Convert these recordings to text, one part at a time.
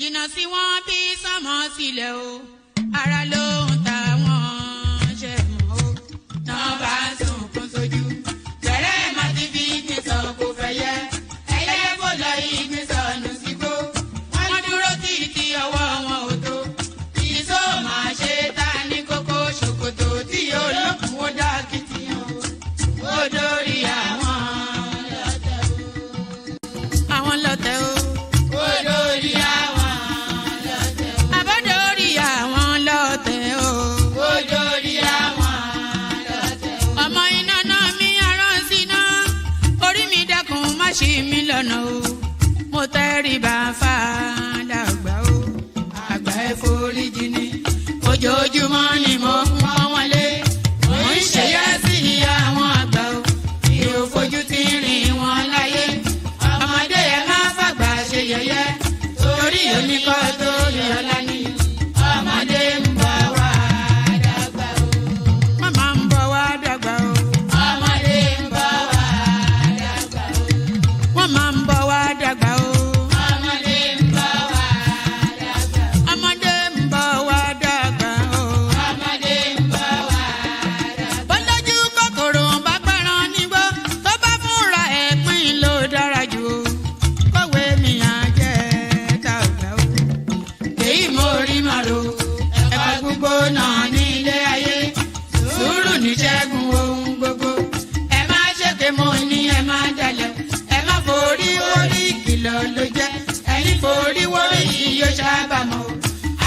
Jìnnà sí wọn bí sánmọ̀ sílẹ̀ o, ara ló ń ta wọ́n ṣe mọ́ o. Náà bá ń sunkún sójú, bẹ̀rẹ̀ má ti fi ìgbín sọ kò fẹ́ yẹ. Ẹyẹ fò lọ ìgbín sọnù sígbó, wọ́n dúró títí ọwọ́ wọn ò tó. Ìṣó máa ṣe ta ní kókó ṣòkòtò tí olókùn ó dá kìtìyàn o. Ó dórí àwọn lọ́tẹ̀ o. Àwọn lọ́tẹ̀ o. Ó dórí àwọn. Ṣí mi lọ́nà o, mo tẹríba fàdàgbà o, àgbà ẹ foríjì ni, ojoojúmọ́ ni mo ń pọ́n wọn lé, mo ń ṣèyá sí àwọn àgbà o, mi ò fojú tí rìn wọn láyé, ọmọdé ẹ má fàgbà ṣe yẹ̀yẹ́, torí omi kọ́ tó yẹ ọ̀la ni, ọmọdé ń bọ̀ wá dàgbà o, màmá ń bọ̀ wá dàgbà o. Máa ń bọ̀ wá dàgbà o. Ọmọdé ń bọ̀ wá dàgbà. Ọmọdé ń bọ̀ wá dàgbà o. Ọmọdé ń bọ̀ wá dàgbà. Bọ́lájú kòkòrò bá gbẹ́ran nígbó, tó bá fúnra ẹ̀ pín ló dára jù o. Kọ̀wé mi á jẹ́ dàgbà o. Èyí mo rí màrò, ẹ̀ka gbogbo náà ní ilé ayé. Sùúrù ní ṣẹ́gun ohun gbogbo. Ẹ má ṣèké mo ní ẹ má jalè. Forí wórí kìlọ̀ ló jẹ́, ẹni forí wórí yìí yóò ṣàbàmọ̀,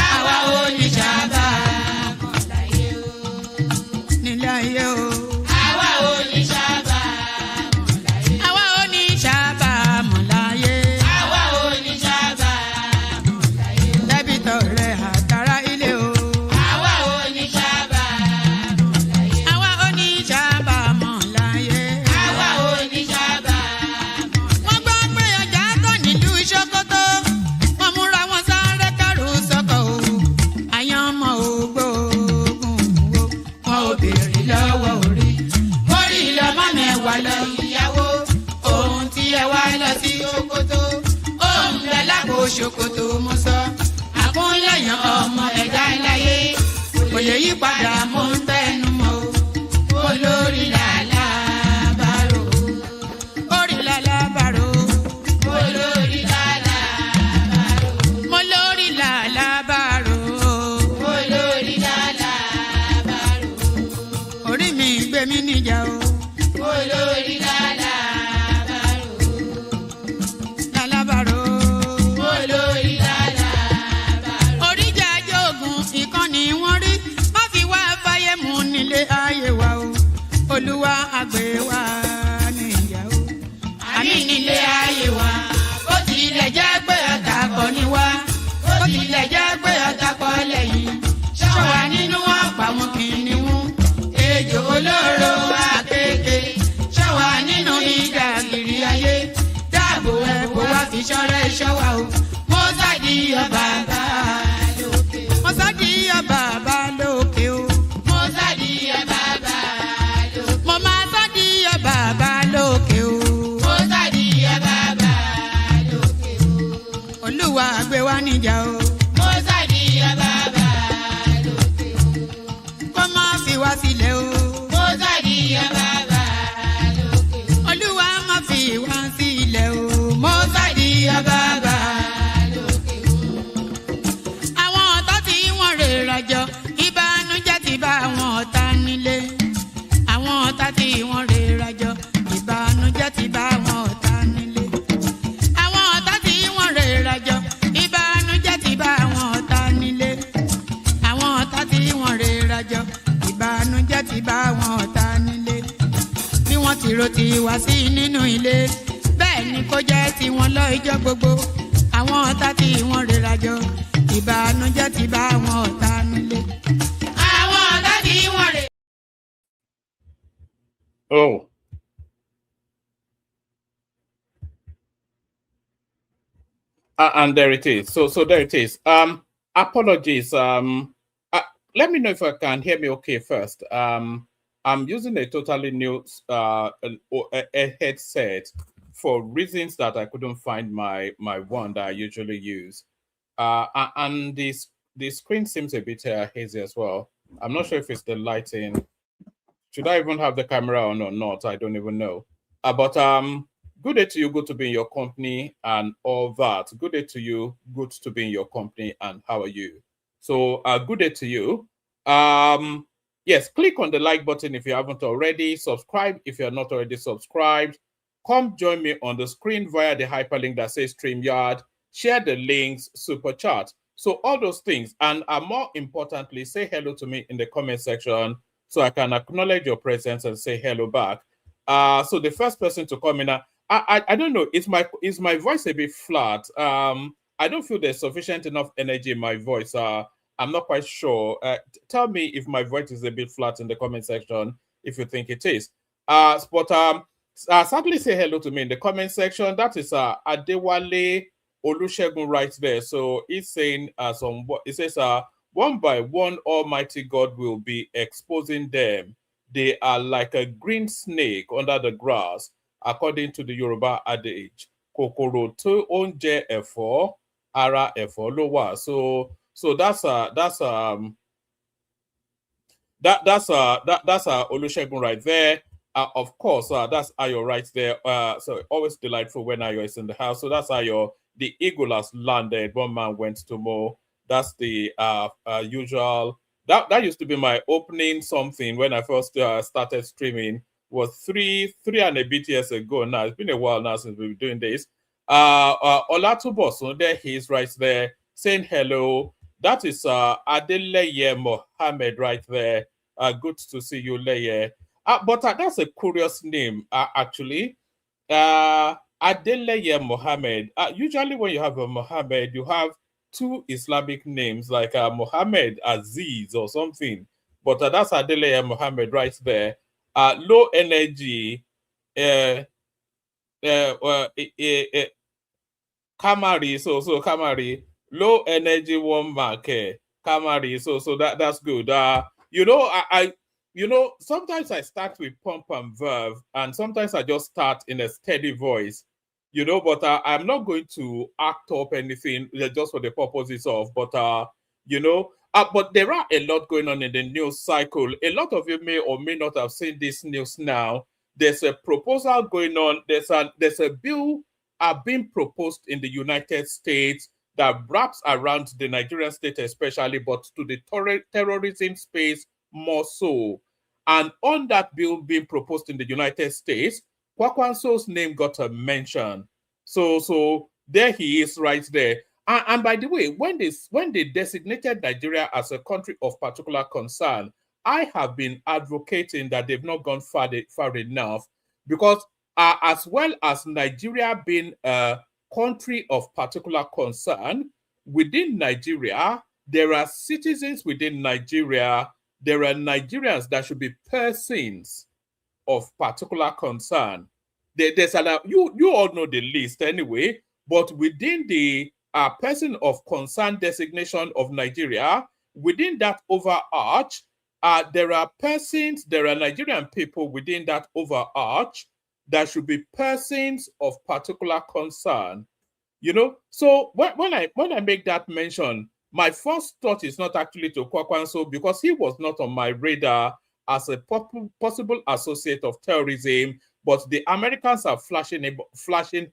àwa ò ní ṣàbàmọ̀ láyé o. Nílé ayé o. Àwa ò ní ṣàbàmọ̀ láyé. Àwa ò ní ṣàbàmọ̀ láyé. Àwa ò ní ṣàbàmọ̀ láyé. Dẹ́bìtọ̀ rẹ̀ àtàrà ilé o. Àwa ò ní ṣàbàmọ̀ láyé. Àwa ò ní ṣàbàmọ̀ láyé. Àwa ò ní ṣàbàmọ̀. Ṣòkòtò wọn múra wọn sáré kẹrù sọkọ o, àyànmọ́ ògbóògùn o, wọn ò béèrè lọ́wọ́ orí, orí lọ́mọ mẹ́wàá lọ ìyàwó, ohun tí ẹ wá lọ sí Ṣòkòtò, ohun bẹ lápò Ṣòkòtò mo sọ, àkúnlẹ̀yàn ọmọ ẹ̀dá láyé, kò lè yí padà mo ń tẹnu mọ́ o, olórí làlá bàrò, orí làlá bàrò, olórí làlá. Mi níjà o. Olórí làlábàrò. Làlábàrò. Olórí làlábàrò. Oríjà jogun ìkànnì wọn rí, má fi wá fáyé mu nílé ayé wa o. Olúwa àgbẹ̀ wa níyà o. Àmì nílé ayé wa. Ó tilẹ̀ jẹ́ pé ọ̀tá kọ́ ni wá. Ó tilẹ̀ jẹ́ pé ọ̀tá kọ́ lẹ́yìn. Ṣọ́wa nínú ọ̀pá wọn kìnìún. Ejò olóró àkekèé, ṣọ́wa nínú ìdàgìrì ayé, dáàbò ẹ̀bùn wá fi ṣọ́rẹ́ ṣọ́wa o. Mo sádì ọba bá lókè o. Mo sádì ọba bá lókè o. Mo sádì ọba bá lókè o. Mo máa sádì ọba bá lókè o. Mo sádì ọba bá lókè o. Olúwa gbé wa níjà o. Mo sádì ọba bá lókè o. Kó má fi wá sílẹ̀ o. Mo sádì ọba bá lókè o. Olúwa má fi wá sílẹ̀ o. Mo sádì ọba bá lókè o. Àwọn ọ̀tá tí wọ́n rè rajọ, ìbànújẹ́ ti bá àwọn ọ̀tá nílé. Àwọn ọ̀tá tí wọ́n rè rajọ, ìbànújẹ́ ti bá àwọn ọ̀tá nílé. Àwọn ọ̀tá tí wọ́n rè rajọ, ìbànújẹ́ ti bá àwọn ọ̀tá nílé. Àwọn ọ̀tá tí wọ́n rè rajọ, ìbànújẹ́ ti bá àwọn ọ̀tá nílé. Bí wọ́n ti ro tiwa sí nínú ilé, bẹ́ẹ̀ ni kó jẹ́ tiwọn lọ́jọ́ gbogbo. Àwọn ọ̀tá tí wọ́n rè rajọ, ìbànújẹ́ ti bá àwọn ọ̀tá nílé. Àwọn ọ̀tá tí wọ́n rè. Oh. And there it is. So there it is. Apologies. Let me know if you can hear me okay first. I'm using a totally new a headset for reasons that I couldn't find my one that I usually use. And the screen seems a bit hazy as well. I'm not sure if it's the lighting. Should I even have the camera on or not? I don't even know. But good day to you. Good to be in your company and all that. Good day to you. Good to be in your company and how are you? So good day to you. Yes, click on the like button if you haven't already. Subscribe if you're not already subscribed. Come join me on the screen via the hyperlink that says StreamYard. Share the links, super chat. So all those things, and more importantly, say hello to me in the comment section so I can acknowledge your presence and say hello back. So the first person to come in, I don't know, is my voice a bit flat? I don't feel there's sufficient enough energy in my voice. I'm not quite sure. Tell me if my voice is a bit flat in the comment section if you think it is. But sadly say hello to me in the comment section. That is Adewale Olusegun right there. So he's saying it says one by one Almighty God will be exposing them. They are like a green snake under the grass, according to the Yoruba adage. Kokoro to onje efo, ara efo lowa. So that's Olusegun right there. Of course, that's Ayo right there. So always delightful when Ayo is in the house. So that's Ayo. The eagle has landed. One man went to mow. That's the usual. That used to be my opening something when I first started streaming. Was three and a bit years ago now. It's been a while now since we've been doing this. Olatubosun, there he is right there saying hello. That is Adeleye Mohammed right there. Good to see you, Leye. But that's a curious name, actually. Adeleye Mohammed. Usually when you have a Mohammed, you have two Islamic names like Mohammed Aziz or something. But that's Adeleye Mohammed right there. Low energy. Kamari. So Kamari. Low energy one mark. Kamari. So that's good. Sometimes I start with pomp and verb, and sometimes I just start in a steady voice, but I'm not going to act up anything just for the purposes of, but there are a lot going on in the news cycle. A lot of you may or may not have seen this news now. There's a proposal going on. There's a bill being proposed in the United States that wraps around the Nigerian state especially, but to the terrorism space more so. And on that bill being proposed in the United States, Kwankwaso's name got a mention. So there he is right there. And by the way, when they designated Nigeria as a country of particular concern, I have been advocating that they've not gone far enough, because as well as Nigeria being a country of particular concern, within Nigeria, there are citizens within Nigeria. There are Nigerians that should be persons of particular concern. There's you all know the list anyway, but within the person of concern designation of Nigeria, within that overarch, there are Nigerian people within that overarch that should be persons of particular concern. So when I make that mention, my first thought is not actually to Kwankwaso, because he was not on my radar as a possible associate of terrorism, but the Americans are flashing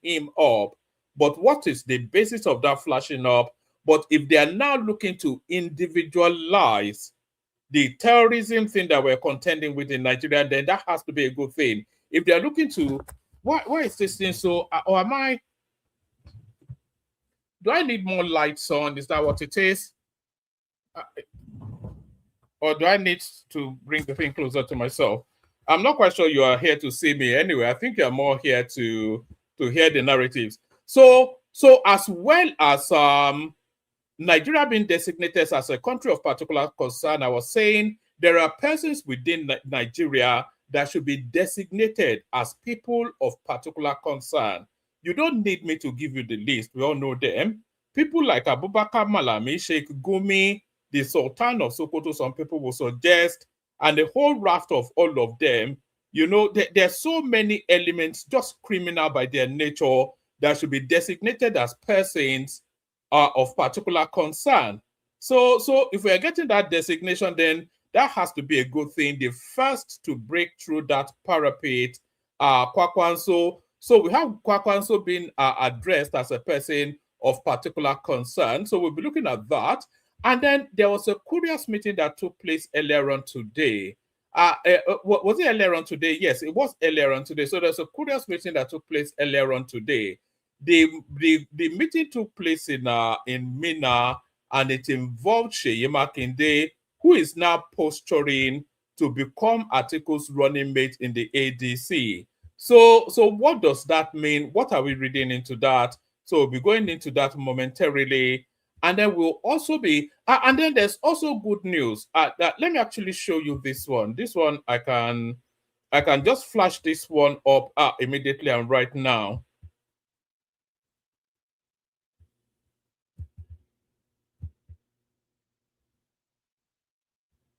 him up. But what is the basis of that flashing up? But if they are now looking to individualize the terrorism thing that we're contending with in Nigeria, then that has to be a good thing. If they are looking to, why is this thing so, or do I need more lights on? Is that what it is? Or do I need to bring the thing closer to myself? I'm not quite sure you are here to see me anyway. I think you're more here to hear the narratives. So as well as Nigeria being designated as a country of particular concern, I was saying there are persons within Nigeria that should be designated as people of particular concern. You don't need me to give you the list. We all know them. People like Abubakar Malami, Sheikh Gumi, the Sultan of Sokoto, some people will suggest, and the whole raft of all of them. There's so many elements just criminal by their nature that should be designated as persons of particular concern. So if we are getting that designation, then that has to be a good thing. The first to break through that parapet, Kwankwaso. So we have Kwankwaso being addressed as a person of particular concern. So we'll be looking at that. And then there was a curious meeting that took place earlier on today. Was it earlier on today? Yes, it was earlier on today. So there's a curious meeting that took place earlier on today. The meeting took place in Minna, and it involved Seyi Makinde, who is now posturing to become Atiku's running mate in the ADC. So what does that mean? What are we reading into that? So we'll be going into that momentarily. And then we'll also be, and then there's also good news. Let me actually show you this one. This one, I can just flash this one up immediately and right now.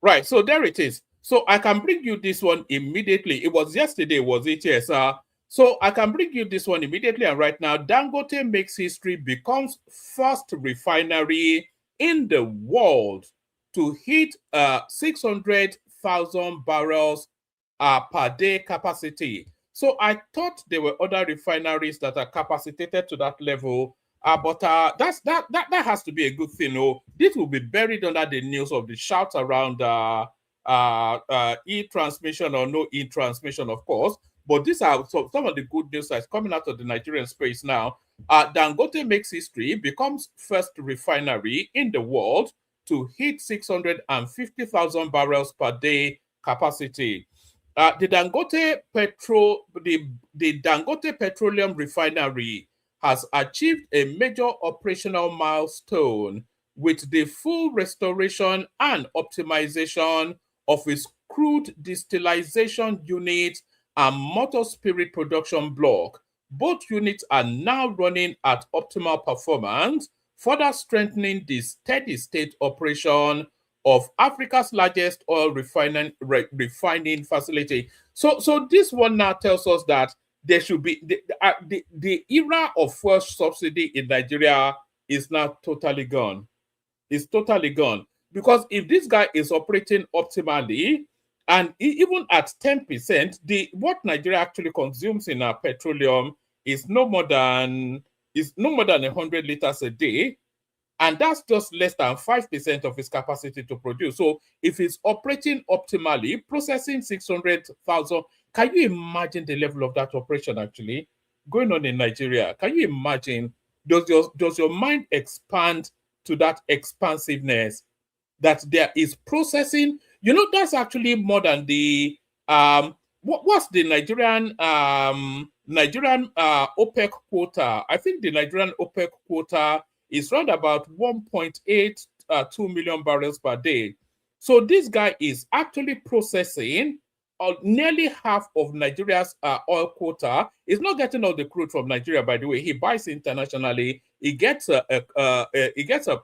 Right, so there it is. So I can bring you this one immediately. It was yesterday, was it? Yes. So I can bring you this one immediately and right now. Dangote makes history, becomes first refinery in the world to hit 600,000 barrels per day capacity. So I thought there were other refineries that are capacitated to that level. But that has to be a good thing. This will be buried under the news of the shouts around e-transmission or no e-transmission, of course. But these are some of the good news that's coming out of the Nigerian space now. Dangote makes history, becomes first refinery in the world to hit 650,000 barrels per day capacity. The Dangote Petroleum Refinery has achieved a major operational milestone with the full restoration and optimization of its crude distillation unit and motor spirit production block. Both units are now running at optimal performance, further strengthening the steady state operation of Africa's largest oil refining facility. So this one now tells us that there should be the era of fuel subsidy in Nigeria is now totally gone. It's totally gone. Because if this guy is operating optimally, and even at 10%, what Nigeria actually consumes in our petroleum is no more than 100 liters a day. And that's just less than 5% of its capacity to produce. So if it's operating optimally, processing 600,000, can you imagine the level of that operation actually going on in Nigeria? Can you imagine? Does your mind expand to that expansiveness that there is processing? That's actually more than the what's the Nigerian OPEC quota? I think the Nigerian OPEC quota is around about 1.82 million barrels per day. So this guy is actually processing nearly half of Nigeria's oil quota. He's not getting all the crude from Nigeria, by the way. He buys internationally. He gets a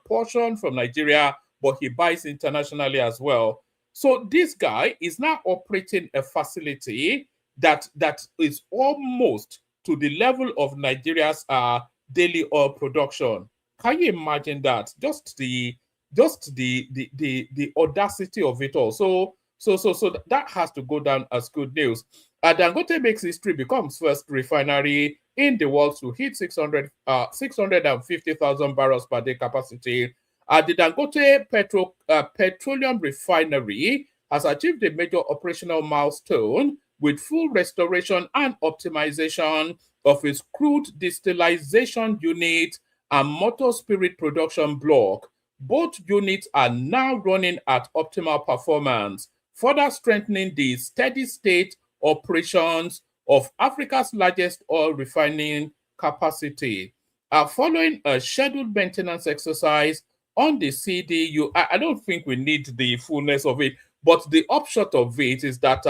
portion from Nigeria, but he buys internationally as well. So this guy is now operating a facility that is almost to the level of Nigeria's daily oil production. Can you imagine that? Just the audacity of it all. So that has to go down as good news. Dangote makes history, becomes first refinery in the world to hit 650,000 barrels per day capacity. The Dangote Petroleum Refinery has achieved a major operational milestone with full restoration and optimization of its crude distillation unit and motor spirit production block. Both units are now running at optimal performance, further strengthening the steady state operations of Africa's largest oil refining capacity. Following a scheduled maintenance exercise on the CDU, I don't think we need the fullness of it, but the upshot of it is that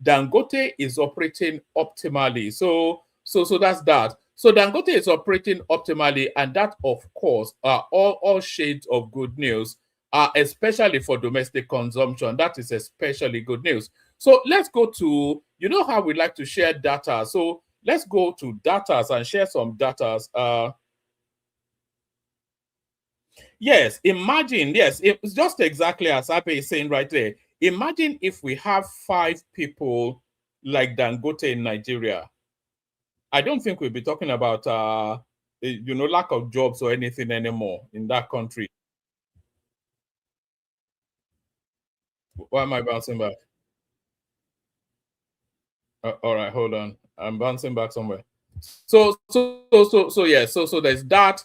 Dangote is operating optimally. So that's that. So Dangote is operating optimally, and that, of course, are all shades of good news, especially for domestic consumption. That is especially good news. So let's go to, how we like to share data. So let's go to data and share some data. Yes, imagine, yes, it's just exactly as Abe is saying right there. Imagine if we have 5 people like Dangote in Nigeria. I don't think we'll be talking about lack of jobs or anything anymore in that country. Why am I bouncing back? All right, hold on. I'm bouncing back somewhere. So there's that.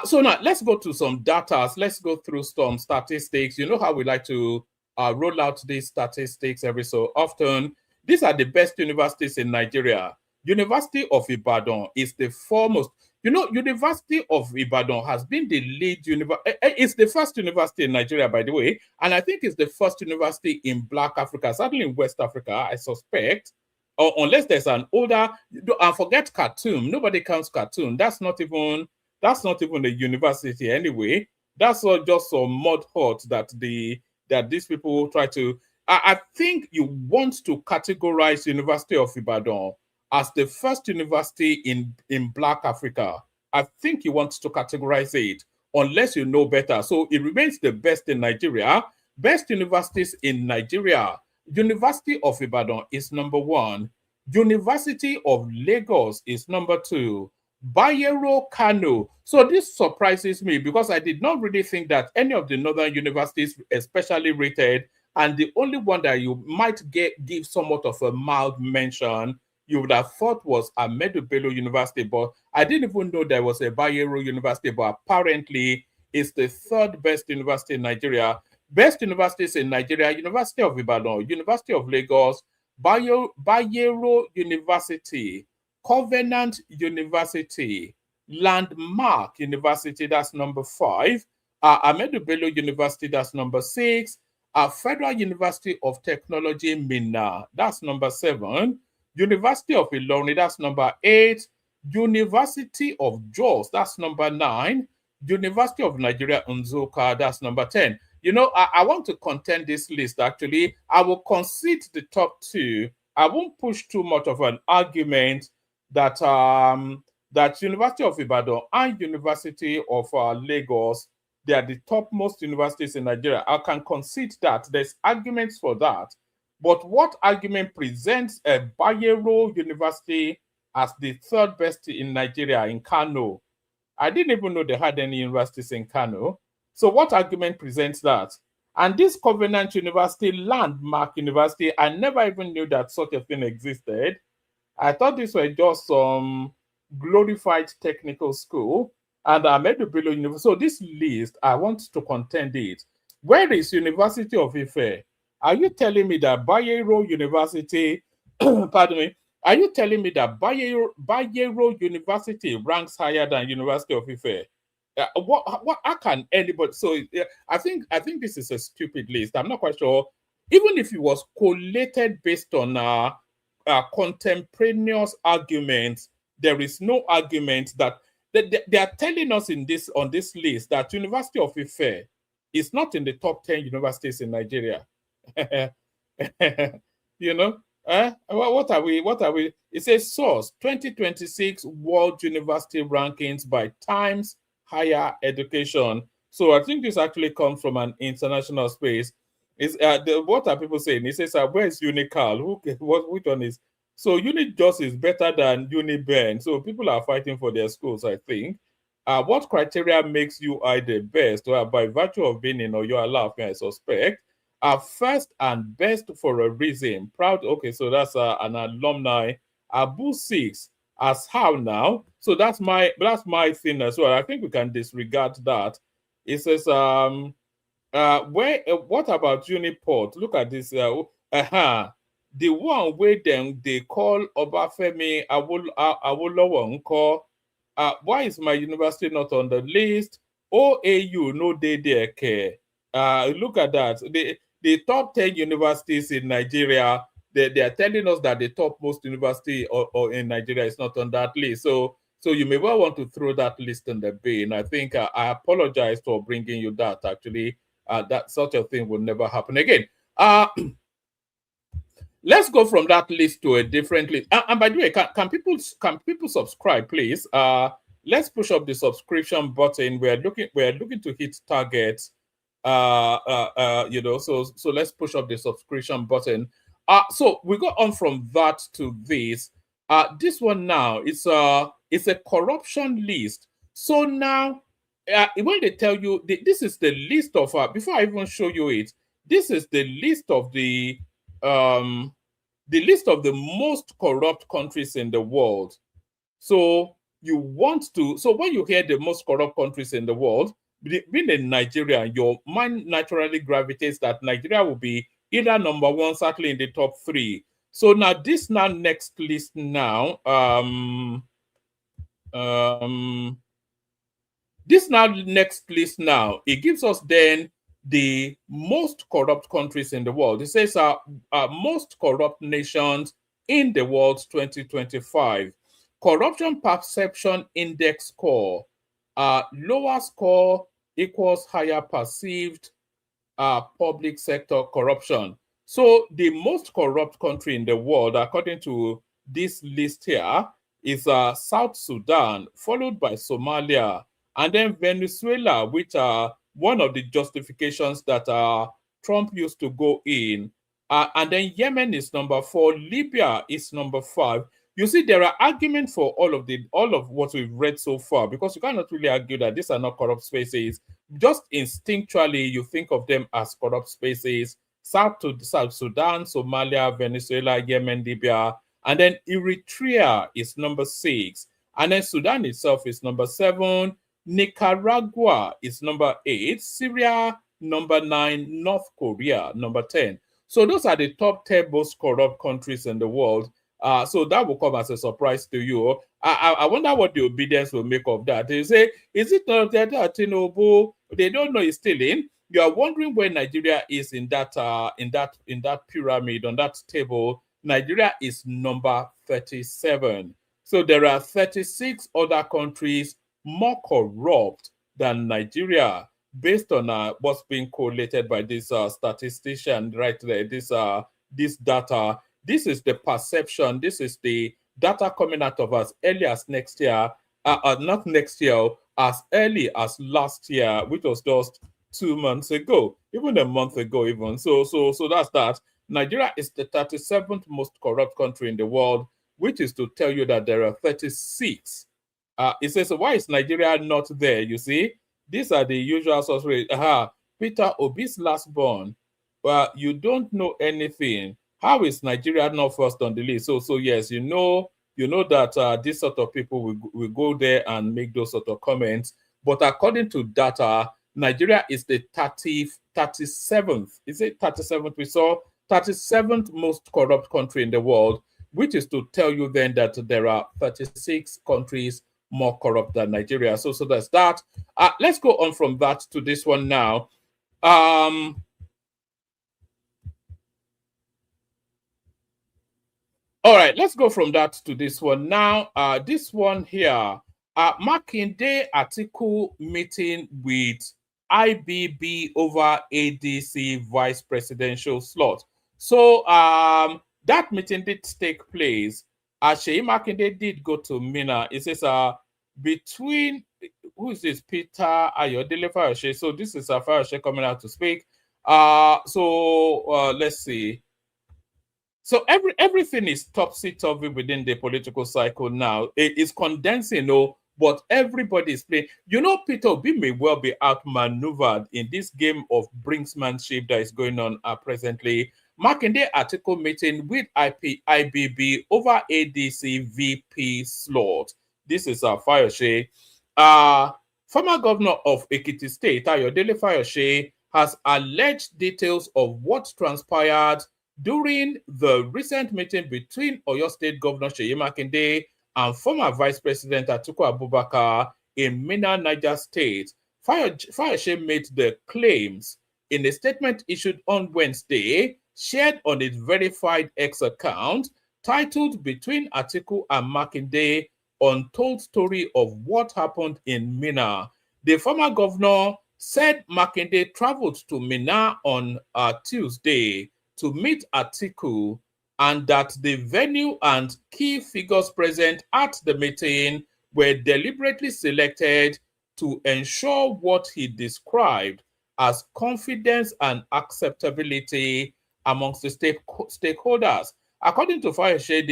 So now let's go to some data. Let's go through some statistics. You know how we like to roll out these statistics every so often. These are the best universities in Nigeria. University of Ibadan is the foremost. You know, University of Ibadan has been the lead university. It's the first university in Nigeria, by the way, and I think it's the first university in Black Africa, certainly in West Africa, I suspect, or unless there's an older. And forget Khartoum. Nobody counts Khartoum. That's not even a university anyway. That's all just some mud hut that these people try to. I think you want to categorize University of Ibadan as the first university in Black Africa. I think you want to categorize it unless you know better. So it remains the best in Nigeria. Best universities in Nigeria. University of Ibadan is number 1. University of Lagos is number 2. Bayero Kano. So this surprises me because I did not really think that any of the northern universities, especially rated, and the only one that you might give somewhat of a mild mention, you would have thought was Ahmadu Bello University, but I didn't even know there was a Bayero University, but apparently it's the 3rd best university in Nigeria. Best universities in Nigeria: University of Ibadan, University of Lagos, Bayero University, Covenant University, Landmark University, that's number 5, Ahmadu Bello University, that's number 6, Federal University of Technology, Minna, that's number 7, University of Ilorin, that's number 8, University of Jos, that's number 9, University of Nigeria, Nzoka, that's number 10. You know, I want to contend this list, actually. I will concede the top 2. I won't push too much of an argument that that University of Ibadan and University of Lagos, they are the topmost universities in Nigeria. I can concede that. There's arguments for that. But what argument presents a Bayero University as the 3rd best in Nigeria, in Kano? I didn't even know they had any universities in Kano. So what argument presents that? And this Covenant University, Landmark University, I never even knew that such a thing existed. I thought these were just some glorified technical school. And Ahmadu Bello University. So this list, I want to contend it. Where is University of Ife? Are you telling me that Bayero University, pardon me, are you telling me that Bayero University ranks higher than University of Ife? What how can anybody? So I think this is a stupid list. I'm not quite sure. Even if it was collated based on contemporaneous arguments, there is no argument that they are telling us on this list that University of Ife is not in the top 10 universities in Nigeria. You know, what are we? It says source 2026 World University Rankings by Times Higher Education. So I think this actually comes from an international space. Is what are people saying? It says, where's Unical? Which one is? So Unijust is better than Uniben. So people are fighting for their schools, I think. What criteria makes UI the best? Well, by virtue of being in Oyo Alaafin, I suspect. First and best for a reason. Proud. Okay, so that's an alumni. Abu 6 as how now? So that's my thing as well. I think we can disregard that. It says what about Uniport? Look at this. The one where them they call Obafemi Awolowo Nko. Why is my university not on the list? OAU no they there care. Look at that. The top 10 universities in Nigeria, they are telling us that the topmost university or in Nigeria is not on that list. So you may well want to throw that list in the bin. I think I apologize for bringing you that. Actually, that such a thing will never happen again. Let's go from that list to a different list. And by the way, can people subscribe, please? let's push up the subscription button. We're looking to hit targets. So let's push up the subscription button. So we go on from that to this. This one now is a corruption list. So now, when they tell you this is the list of before I even show you it, this is the list of the most corrupt countries in the world. So you want to, so when you hear the most corrupt countries in the world, being in Nigeria, your mind naturally gravitates that Nigeria will be either number one, certainly in the top three. So now this next list now, this next list now, it gives us then the most corrupt countries in the world. It says most corrupt nations in the world 2025. Corruption perception index score. Lower score equals higher perceived public sector corruption. So the most corrupt country in the world, according to this list here, is South Sudan, followed by Somalia, and then Venezuela, which are one of the justifications that Trump used to go in. And then Yemen is number 4, Libya is number 5. You see, there are arguments for all of what we've read so far, because you cannot really argue that these are not corrupt spaces. Just instinctually, you think of them as corrupt spaces. South Sudan, Somalia, Venezuela, Yemen, Libya, and then Eritrea is number 6. And then Sudan itself is number 7. Nicaragua is number 8. Syria, number 9. North Korea, number 10. So those are the top 10 most corrupt countries in the world. So that will come as a surprise to you. I wonder what the obedience will make of that. They say, is it not that Tinubu? They don't know he's stealing. You are wondering where Nigeria is in that pyramid, on that table. Nigeria is number 37. So there are 36 other countries more corrupt than Nigeria, based on what's being collated by this statistician right there. This data. This is the perception. This is the data coming out of as early as next year, not next year, as early as last year, which was just 2 months ago, even a month ago, even. So that's that. Nigeria is the 37th most corrupt country in the world, which is to tell you that there are 36. It says, so why is Nigeria not there? You see, these are the usual suspects. Peter Obi's last born. Well, you don't know anything. How is Nigeria not first on the list? So yes, you know that this sort of people will go there and make those sort of comments. But according to data, Nigeria is the 37th. Is it 37th? We saw 37th most corrupt country in the world, which is to tell you then that there are 36 countries more corrupt than Nigeria. So that's that. Let's go on from that to this one now. All right, let's go from that to this one now. This one here, Makinde article meeting with IBB over ADC vice presidential slot. So that meeting did take place. Sheyi Makinde did go to Minna. It says between, who is this? Peter Ayodele Fayose. So this is Fayose coming out to speak. Let's see. So everything is topsy-turvy within the political cycle now. It is condensing, but everybody is playing. Peter Obi may well be outmaneuvered in this game of brinksmanship that is going on presently. Makinde article meeting with IBB over ADC VP slot. This is Fayose. Former governor of Ekiti State, Ayodele Fayose, has alleged details of what transpired during the recent meeting between Oyo State Governor Sheyi Makinde and former Vice President Atiku Abubakar in Minna, Niger State. Fayose made the claims in a statement issued on Wednesday, shared on its verified X account, titled Between Atiku and Makinde, Untold Story of What Happened in Minna. The former governor said Makinde traveled to Minna on Tuesday to meet Atiku, and that the venue and key figures present at the meeting were deliberately selected to ensure what he described as confidence and acceptability amongst the stakeholders. According to Fayose,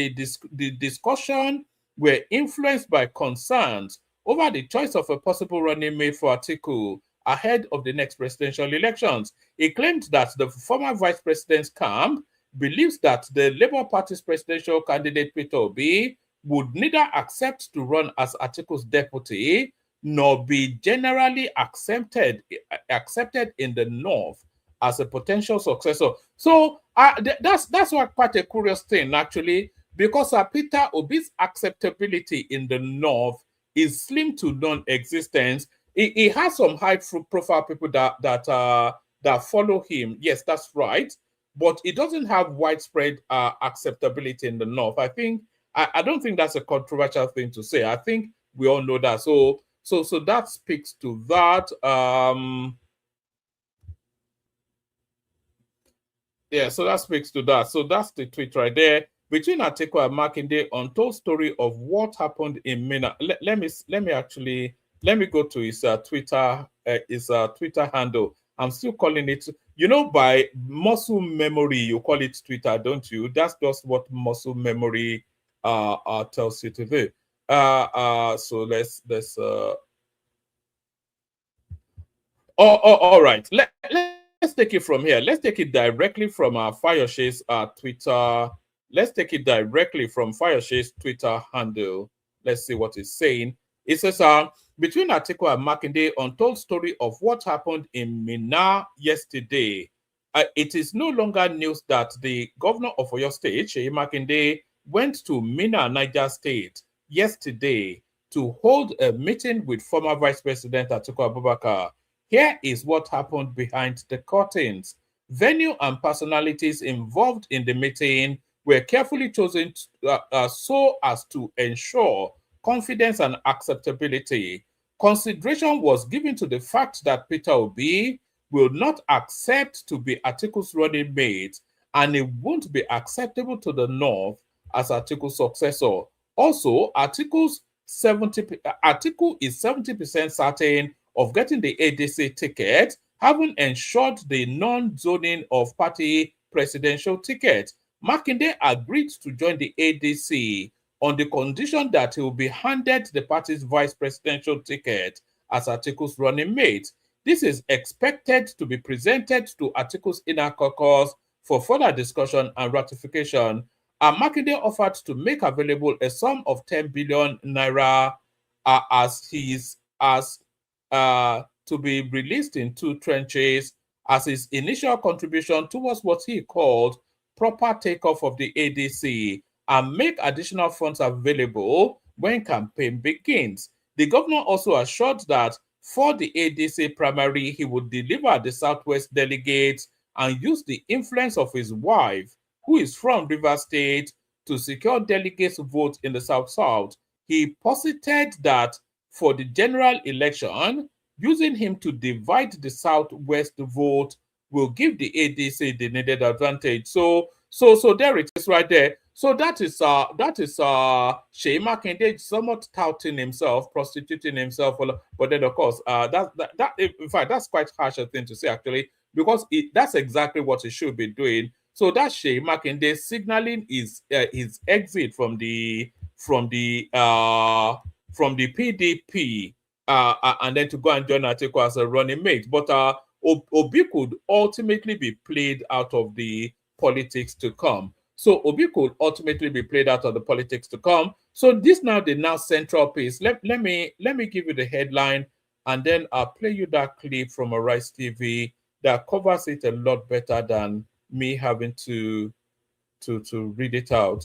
the discussion were influenced by concerns over the choice of a possible running mate for Atiku ahead of the next presidential elections. He claimed that the former vice president's camp believes that the Labour Party's presidential candidate Peter Obi would neither accept to run as Atiku's deputy nor be generally accepted in the North as a potential successor. So that's quite a curious thing, actually, because Peter Obi's acceptability in the North is slim to non-existence. He has some high-profile people that follow him. Yes, that's right, but it doesn't have widespread acceptability in the North. I don't think that's a controversial thing to say. I think we all know that. So that speaks to that. Yeah, so that speaks to that. So that's the tweet right there. Between Atiku and Makinde, untold story of what happened in Mina. Let me go to his Twitter handle. I'm still calling it, by muscle memory, you call it Twitter, don't you? That's just what muscle memory tells you to do. So let's all right. Let's take it from here. Let's take it directly from Fayose's Twitter. Let's take it directly from Fayose's Twitter handle. Let's see what it's saying. It says, between Atiku and Makinde, untold story of what happened in Minna yesterday. It is no longer news that the governor of Oyo State, Seyi Makinde, went to Minna, Niger State yesterday to hold a meeting with former Vice President Atiku Abubakar. Here is what happened behind the curtains. Venue and personalities involved in the meeting were carefully chosen so as to ensure confidence and acceptability. Consideration was given to the fact that Peter Obi will not accept to be Atiku's running mate, and it won't be acceptable to the North as Atiku's successor. Also, Atiku is 70% certain of getting the ADC ticket, having ensured the non-zoning of party presidential ticket. Makinde agreed to join the ADC on the condition that he will be handed the party's vice presidential ticket as Atiku's running mate. This is expected to be presented to Atiku's inner caucus for further discussion and ratification. And Makinde offered to make available a sum of 10 billion naira to be released in 2 tranches as his initial contribution towards what he called proper takeoff of the ADC, and make additional funds available when campaign begins. The governor also assured that for the ADC primary, he would deliver the Southwest delegates and use the influence of his wife, who is from Rivers State, to secure delegates' vote in the South-South. He posited that for the general election, using him to divide the Southwest vote will give the ADC the needed advantage. So there it is right there. So that is Seyi Makinde somewhat touting himself, prostituting himself, but then of course that in fact that's quite harsh a thing to say actually, because that's exactly what he should be doing. So that's Seyi Makinde signaling his exit from the PDP and then to go and join Atiku as a running mate. But Obi could ultimately be played out of the politics to come. So Obi could ultimately be played out of the politics to come. So this now the central piece. Let me give you the headline, and then I'll play you that clip from Arise TV that covers it a lot better than me having to read it out.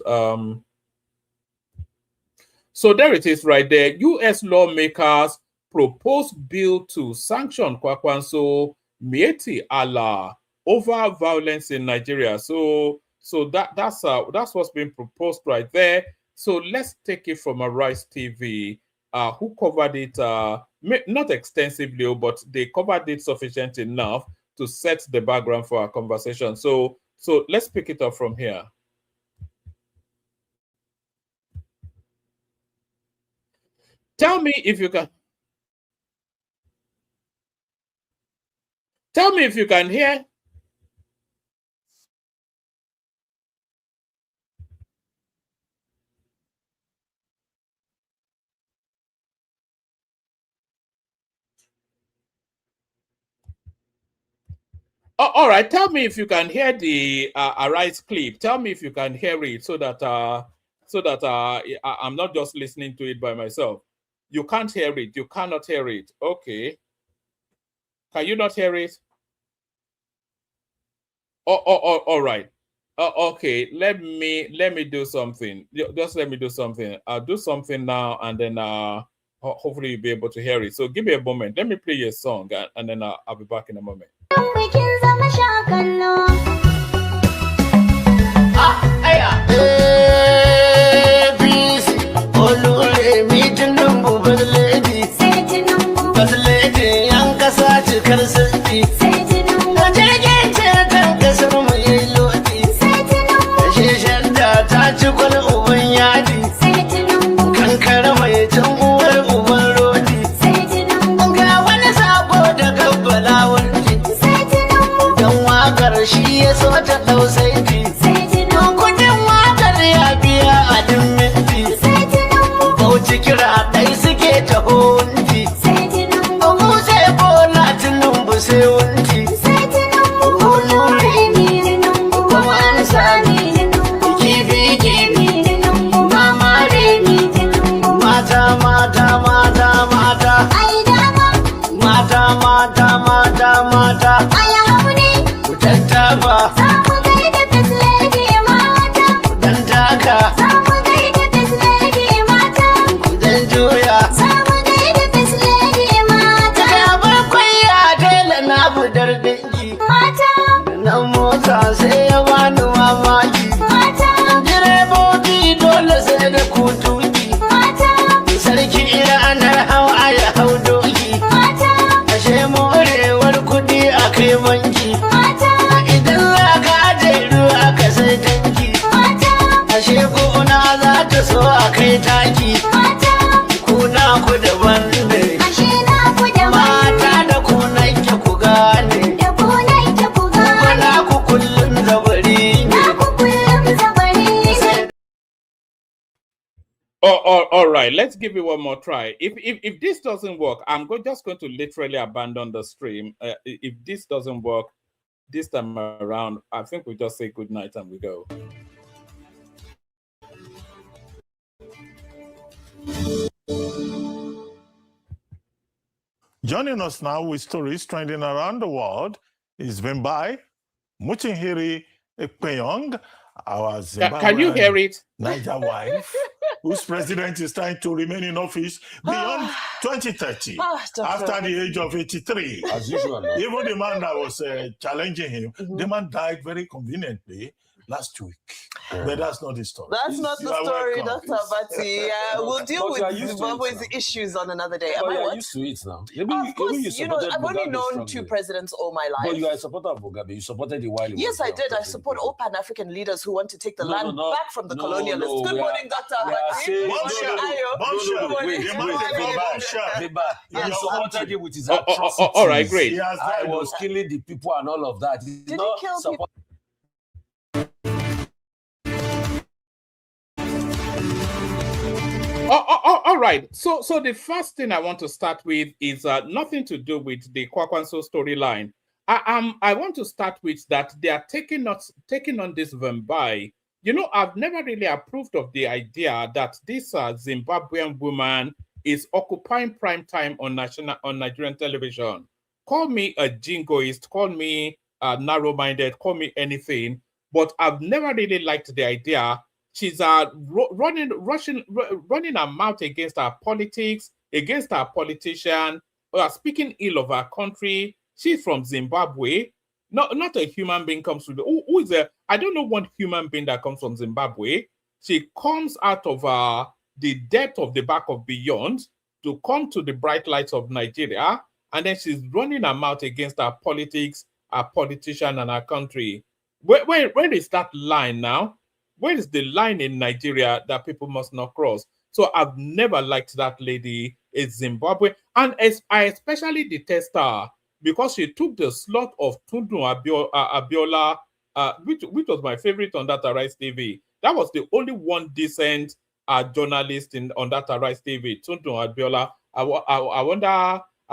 So there it is right there. U.S. lawmakers propose bill to sanction Kwankwaso Mieti Allah over violence in Nigeria. So that's what's being proposed right there. So let's take it from Arise TV, who covered it not extensively, but they covered it sufficient enough to set the background for our conversation. So let's pick it up from here. Tell me if you can. Tell me if you can hear. Oh, all right. Tell me if you can hear the Arise clip. Tell me if you can hear it, so that I'm not just listening to it by myself. You can't hear it. You cannot hear it. Okay. Can you not hear it? Oh, all right. Okay. Let me do something. Just let me do something. I'll do something now, and then hopefully you'll be able to hear it. So give me a moment. Let me play your song, and then I'll be back in a moment. Shi ya so ta ɗau saiti, kudin wakar ya biya a dimminti, bauchi kira ɗai suke taho wunti, mu sai bola tunumbu sai wunti, kuma an sami kifi mama remi, mata mata mata mata, mata mata mata mata. Tattaba Samu gaida fislege mata Dan taka Samu gaida fislege mata Dan juya Samu gaida fislege mata Gabar kwaya tela na budar dangi Mata Nan mota sai ya bani mamaki Mata Direbobi dole sai da kutuki Mata Sarki ranar hawa ya hau doki Mata Ashe morewar kudi a kai banki Mata ashe gona za ta so a kai taki kuna ku daban ne ashe na ku daban mata da kunan ki ku gane da kunan ki ku gane kuna ku kullum zabari ne ku kullum zabari ne. All right, let's give it one more try. If this doesn't work, I'm just going to literally abandon the stream. If this doesn't work this time around, I think we just say good night and we go. Joining us now with stories trending around the world is Vimbai Muchinhiri Ekpeyong, our Zimbabwean Can you hear it? Niger wife, whose president is trying to remain in office beyond 2030, after the age of 83. As usual. Even the man that was challenging him, the man died very conveniently last week. But that's not the story. That's not the story, Dr. Abati. We'll deal with Zimbabwe's issues on another day. But you're used to it now. Of course, you know, I've only known two presidents all my life. But you are a supporter of Mugabe. You supported the while. Yes, I did. I support all Pan-African leaders who want to take the land back from the colonialists. Good morning, Dr. Abati. You supported him with his atrocities. All right, great. I was killing the people and all of that. Did he kill people? All right. So the first thing I want to start with is nothing to do with the Kwankwaso storyline. I want to start with that they are taking on this Vimbai. You know, I've never really approved of the idea that this Zimbabwean woman is occupying prime time on Nigerian television. Call me a jingoist, call me narrow-minded, call me anything, but I've never really liked the idea. She's running her mouth against our politics, against our politician, speaking ill of our country. She's from Zimbabwe. Not a human being comes to who is a, I don't know one human being that comes from Zimbabwe. She comes out of the depth of the back of beyond to come to the bright lights of Nigeria, and then she's running her mouth against our politics, our politician, and our country. Where is that line now? Where is the line in Nigeria that people must not cross? So I've never liked that lady in Zimbabwe. And I especially detest her because she took the slot of Tundu Abiola, which was my favorite on that Arise TV. That was the only one decent journalist on that Arise TV, Tundu Abiola. I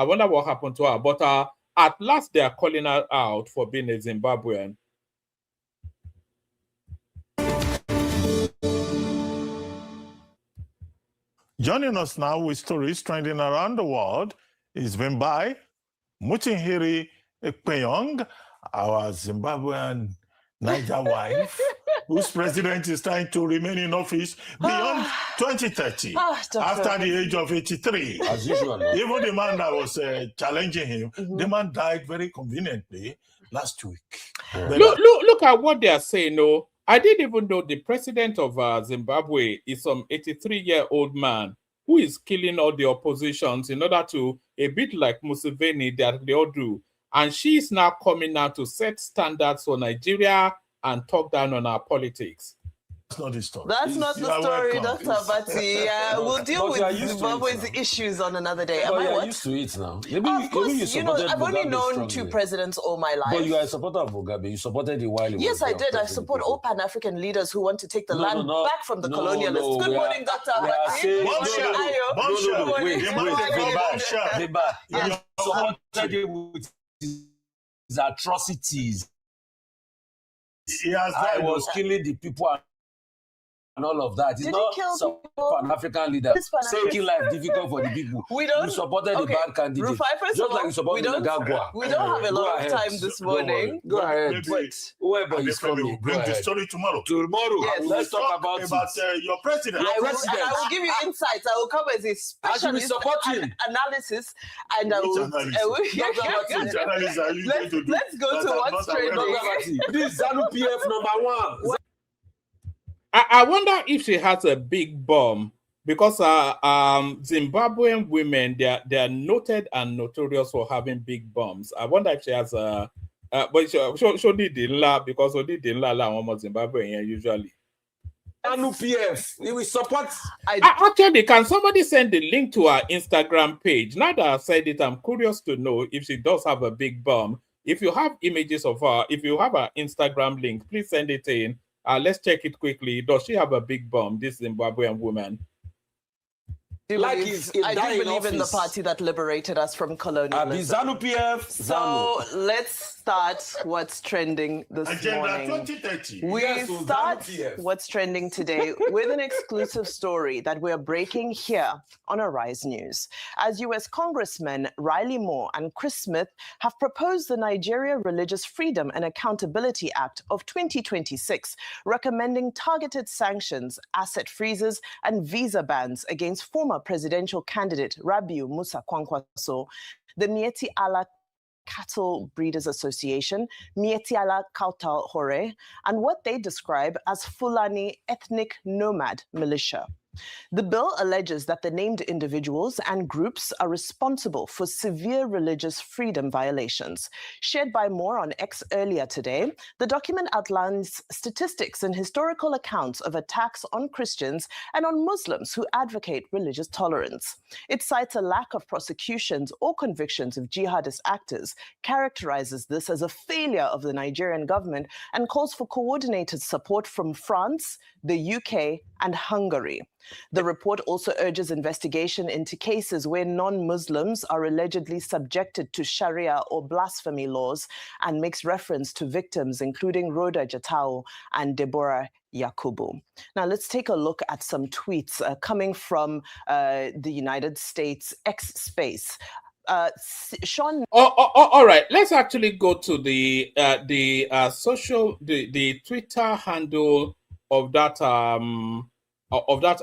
wonder what happened to her. But at last they are calling her out for being a Zimbabwean. Joining us now with stories trending around the world is Wimbai Mutinhiri Ekpeyong, our Zimbabwean Niger wife, whose president is trying to remain in office beyond 2030, after the age of 83. As usual. Even the man that was challenging him, the man died very conveniently last week. Yeah. Look at what they are saying. No, I didn't even know the president of Zimbabwe is some 83-year-old man who is killing all the oppositions in order to, a bit like Museveni that they all do. And she is now coming out to set standards for Nigeria and talk down on our politics. That's not the story. That's not the story, Dr. Bati. We'll deal with Zimbabwe's issues on another day. But you're used to it now. Of course, you know, I've only known two presidents all my life. But you are a supporter of Mugabe. You supported it while he was Yes, I did. I support all Pan-African leaders who want to take the land back from the colonialists. Good morning, Dr. Bati. Wait. You supported it with his atrocities. I was killing the people and all of that. It's not some Pan-African leader making life difficult for the people. You supported the bad candidate. Just like you supported Nagagwa. We don't have a lot of time this morning. Go ahead. Whoever is coming, bring the story tomorrow. Yes, let's talk about your president. And I will give you insights. I will come as a specialist analysis. And I will. Let's go to what's trending. This is ZANU PF #1. I wonder if she has a big bum, because Zimbabwean women, they are noted and notorious for having big bums. I wonder if she has a but she did la, because she did la almost Zimbabwean usually. ZANU PF, we will support. Actually, can somebody send the link to her Instagram page? Now that I've said it, I'm curious to know if she does have a big bum. If you have images of her, if you have her Instagram link, please send it in. Let's check it quickly. Does she have a big bum, this Zimbabwean woman? I do believe in the party that liberated us from colonialism. ZANU PF. So let's start what's trending this morning. 2030. We start what's trending today with an exclusive story that we're breaking here on Arise News. As U.S. Congressmen Riley Moore and Chris Smith have proposed the Nigeria Religious Freedom and Accountability Act of 2026, recommending targeted sanctions, asset freezes, and visa bans against former presidential candidate Rabiu Kwankwaso, the Mieti Allah Cattle Breeders Association, Mieti Allah Kautal Hore, and what they describe as Fulani ethnic nomad militia. The bill alleges that the named individuals and groups are responsible for severe religious freedom violations. Shared by Moore on X earlier today, the document outlines statistics and historical accounts of attacks on Christians and on Muslims who advocate religious tolerance. It cites a lack of prosecutions or convictions of jihadist actors, characterizes this as a failure of the Nigerian government, and calls for coordinated support from France, the UK, and Hungary. The report also urges investigation into cases where non-Muslims are allegedly subjected to Sharia or blasphemy laws, and makes reference to victims including Rhoda Jatau and Deborah Yakubu. Now let's take a look at some tweets coming from the United States X space. Sean. All right. Let's actually go to the Twitter handle of that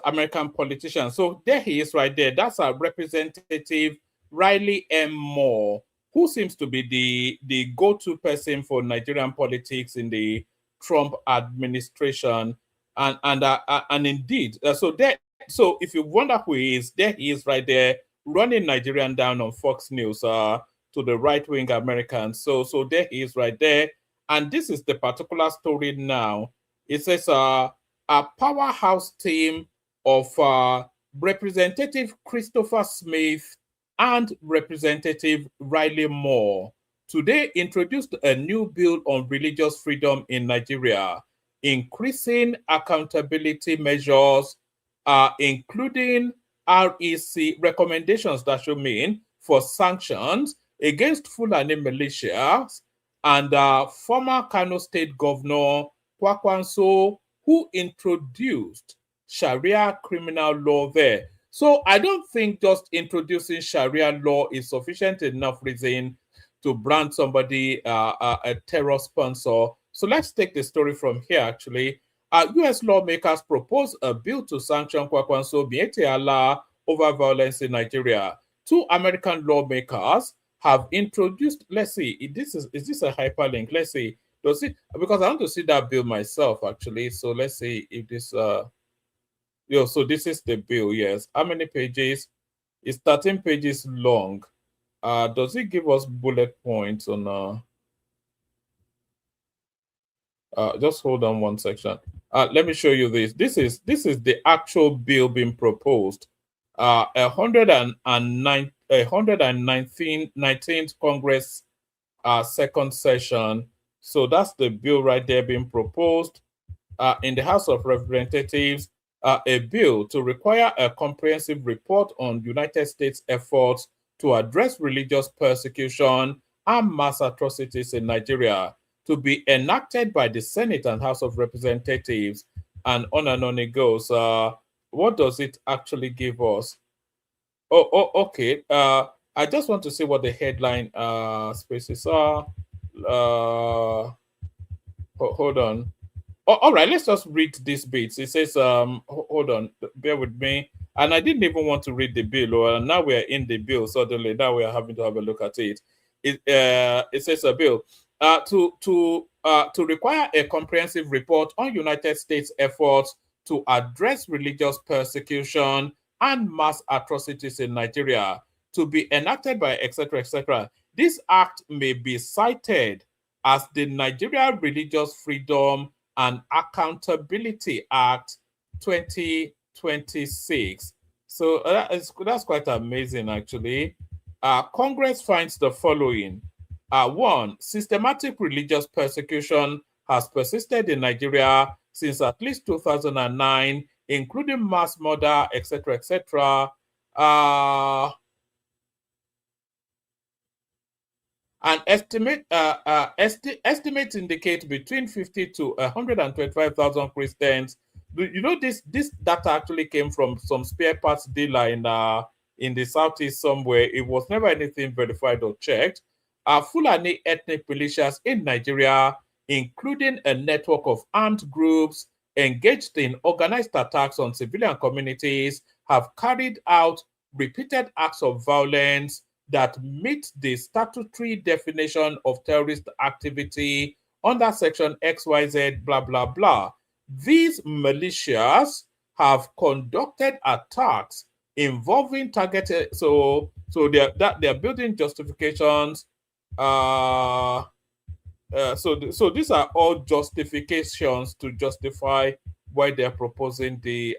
American politician. So there he is right there. That's our Representative Riley M. Moore, who seems to be the go-to person for Nigerian politics in the Trump administration. And indeed, so if you wonder who he is, there he is right there, running Nigerian down on Fox News to the right-wing Americans. So there he is right there. And this is the particular story now. It says a powerhouse team of Representative Christopher Smith and Representative Riley Moore today introduced a new bill on religious freedom in Nigeria, increasing accountability measures, including REC recommendations that should mean for sanctions against Fulani militias and former Kano State Governor Kwankwaso, who introduced Sharia criminal law there. So I don't think just introducing Sharia law is sufficient enough reason to brand somebody a terror sponsor. So let's take the story from here, actually. U.S. lawmakers propose a bill to sanction Kwankwaso Mietiala over violence in Nigeria. 2 American lawmakers have introduced, let's see, is this a hyperlink? Let's see, does it, because I want to see that bill myself, actually. So let's see if this, so this is the bill, yes. How many pages? It's 13 pages long. Does it give us bullet points on, just hold on one section. Let me show you this. This is the actual bill being proposed. 119th Congress second session. So that's the bill right there being proposed. In the House of Representatives, a bill to require a comprehensive report on United States efforts to address religious persecution and mass atrocities in Nigeria, to be enacted by the Senate and House of Representatives, and on it goes. What does it actually give us? Okay. I just want to see what the headline spaces are. Hold on. All right, let's just read these bits. It says, hold on, bear with me. And I didn't even want to read the bill, and now we are in the bill. Suddenly, now we are having to have a look at it. It says a bill to require a comprehensive report on United States efforts to address religious persecution and mass atrocities in Nigeria, to be enacted by etc., etc. This act may be cited as the Nigeria Religious Freedom and Accountability Act 2026. So that's quite amazing, actually. Congress finds the following. 1, systematic religious persecution has persisted in Nigeria since at least 2009, including mass murder, etc., etc. And estimates indicate between 50 to 125,000 Christians. You know, this data actually came from some spare parts dealer in the southeast somewhere. It was never anything verified or checked. Fulani ethnic militias in Nigeria, including a network of armed groups engaged in organized attacks on civilian communities, have carried out repeated acts of violence that meet the statutory definition of terrorist activity under section XYZ, blah, blah, blah. These militias have conducted attacks involving targeted, so they're building justifications. So these are all justifications to justify why they're proposing the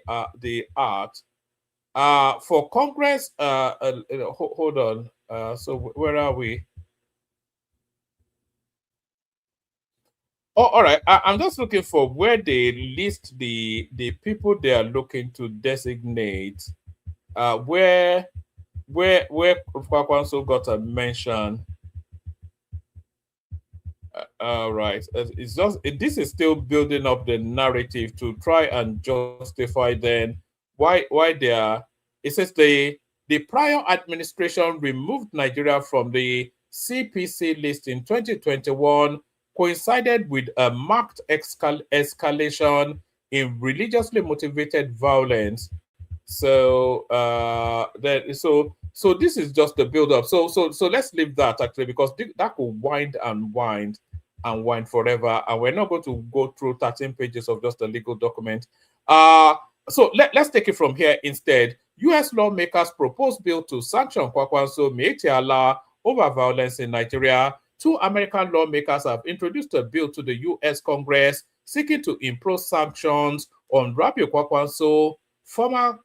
act. For Congress, hold on. So where are we? Oh, all right. I'm just looking for where they list the people they are looking to designate. Where Kwankwaso got a mention. All right. It's just this is still building up the narrative to try and justify then why they are. It says the prior administration removed Nigeria from the CPC list in 2021, coincided with a marked escalation in religiously motivated violence. So so this is just the build-up. So let's leave that, actually, because that could wind and wind and wind forever, and we're not going to go through 13 pages of just a legal document. So let's take it from here instead. U.S. lawmakers proposed bill to sanction Kwankwaso Mietiala over violence in Nigeria. 2 American lawmakers have introduced a bill to the U.S. Congress seeking to impose sanctions on Rabiu Kwankwaso, former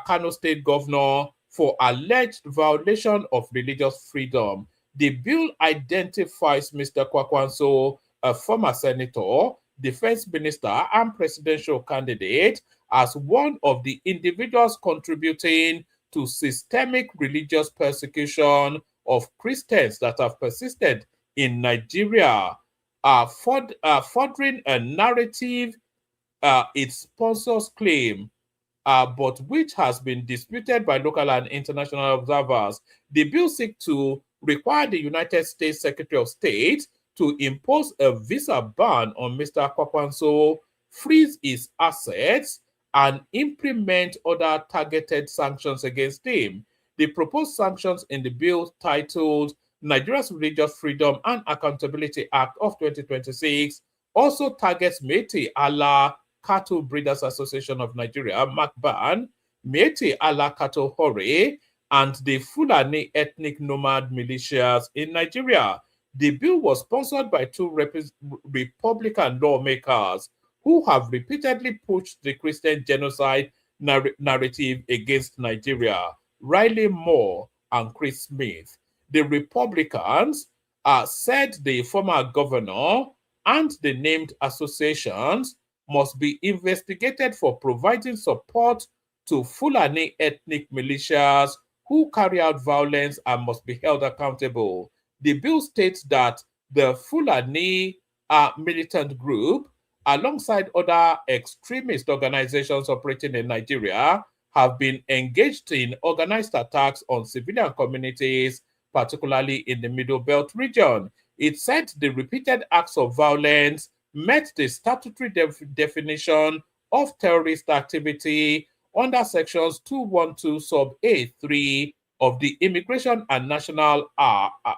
Kano State governor for alleged violation of religious freedom. The bill identifies Mr. Kwankwaso, a former senator, defense minister, and presidential candidate, as one of the individuals contributing to systemic religious persecution of Christians that have persisted in Nigeria, furthering a narrative it sponsors claim, but which has been disputed by local and international observers. The bill seeks to require the United States Secretary of State to impose a visa ban on Mr. Kwankwaso, freeze his assets, and implement other targeted sanctions against him. The proposed sanctions in the bill, titled Nigeria's Religious Freedom and Accountability Act of 2026, also targets Métis Allah Cattle Breeders Association of Nigeria, MACBAN, Métis Allah Cattle Hore, and the Fulani ethnic nomad militias in Nigeria. The bill was sponsored by two Republican lawmakers who have repeatedly pushed the Christian genocide narrative against Nigeria, Riley Moore and Chris Smith. The Republicans said the former governor and the named associations must be investigated for providing support to Fulani ethnic militias who carry out violence and must be held accountable. The bill states that the Fulani militant group, alongside other extremist organizations operating in Nigeria, have been engaged in organized attacks on civilian communities, particularly in the Middle Belt region. It said the repeated acts of violence met the statutory definition of terrorist activity under sections 212 sub A3 of the Immigration and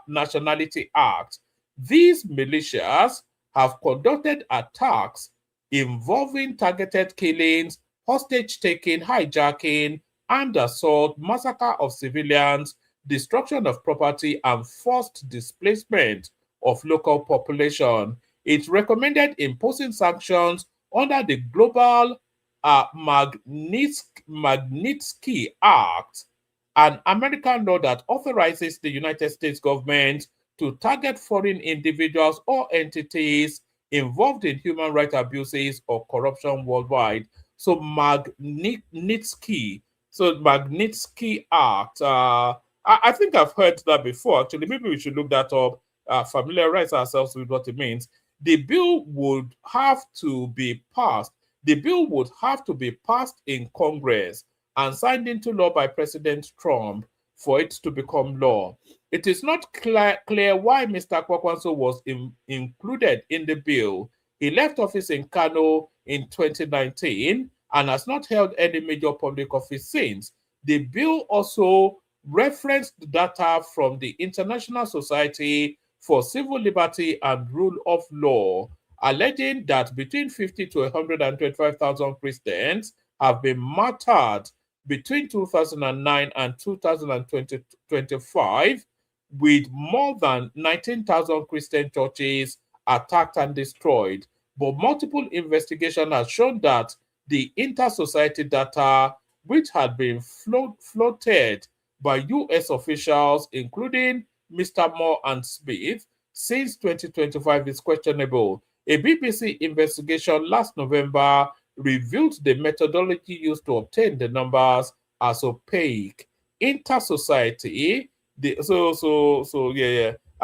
Nationality Act. These militias have conducted attacks involving targeted killings, hostage-taking, hijacking, and assault, massacre of civilians, destruction of property, and forced displacement of local population. It recommended imposing sanctions under the Global Magnitsky Act, an American law that authorizes the United States government to target foreign individuals or entities involved in human rights abuses or corruption worldwide. So Magnitsky Act. I think I've heard that before. Actually, maybe we should look that up, familiarize ourselves with what it means. The bill would have to be passed. The bill would have to be passed in Congress and signed into law by President Trump for it to become law. It is not clear why Mr. Kwankwaso was included in the bill. He left office in Kano in 2019 and has not held any major public office since. The bill also referenced data from the International Society for Civil Liberty and Rule of Law, alleging that between 50 to 125,000 Christians have been martyred between 2009 and 2025, with more than 19,000 Christian churches attacked and destroyed. But multiple investigations have shown that the inter-society data, which had been floated by U.S. officials, including Mr. Moore and Smith, since 2025 is questionable. A BBC investigation last November revealed the methodology used to obtain the numbers as opaque. Inter-society, I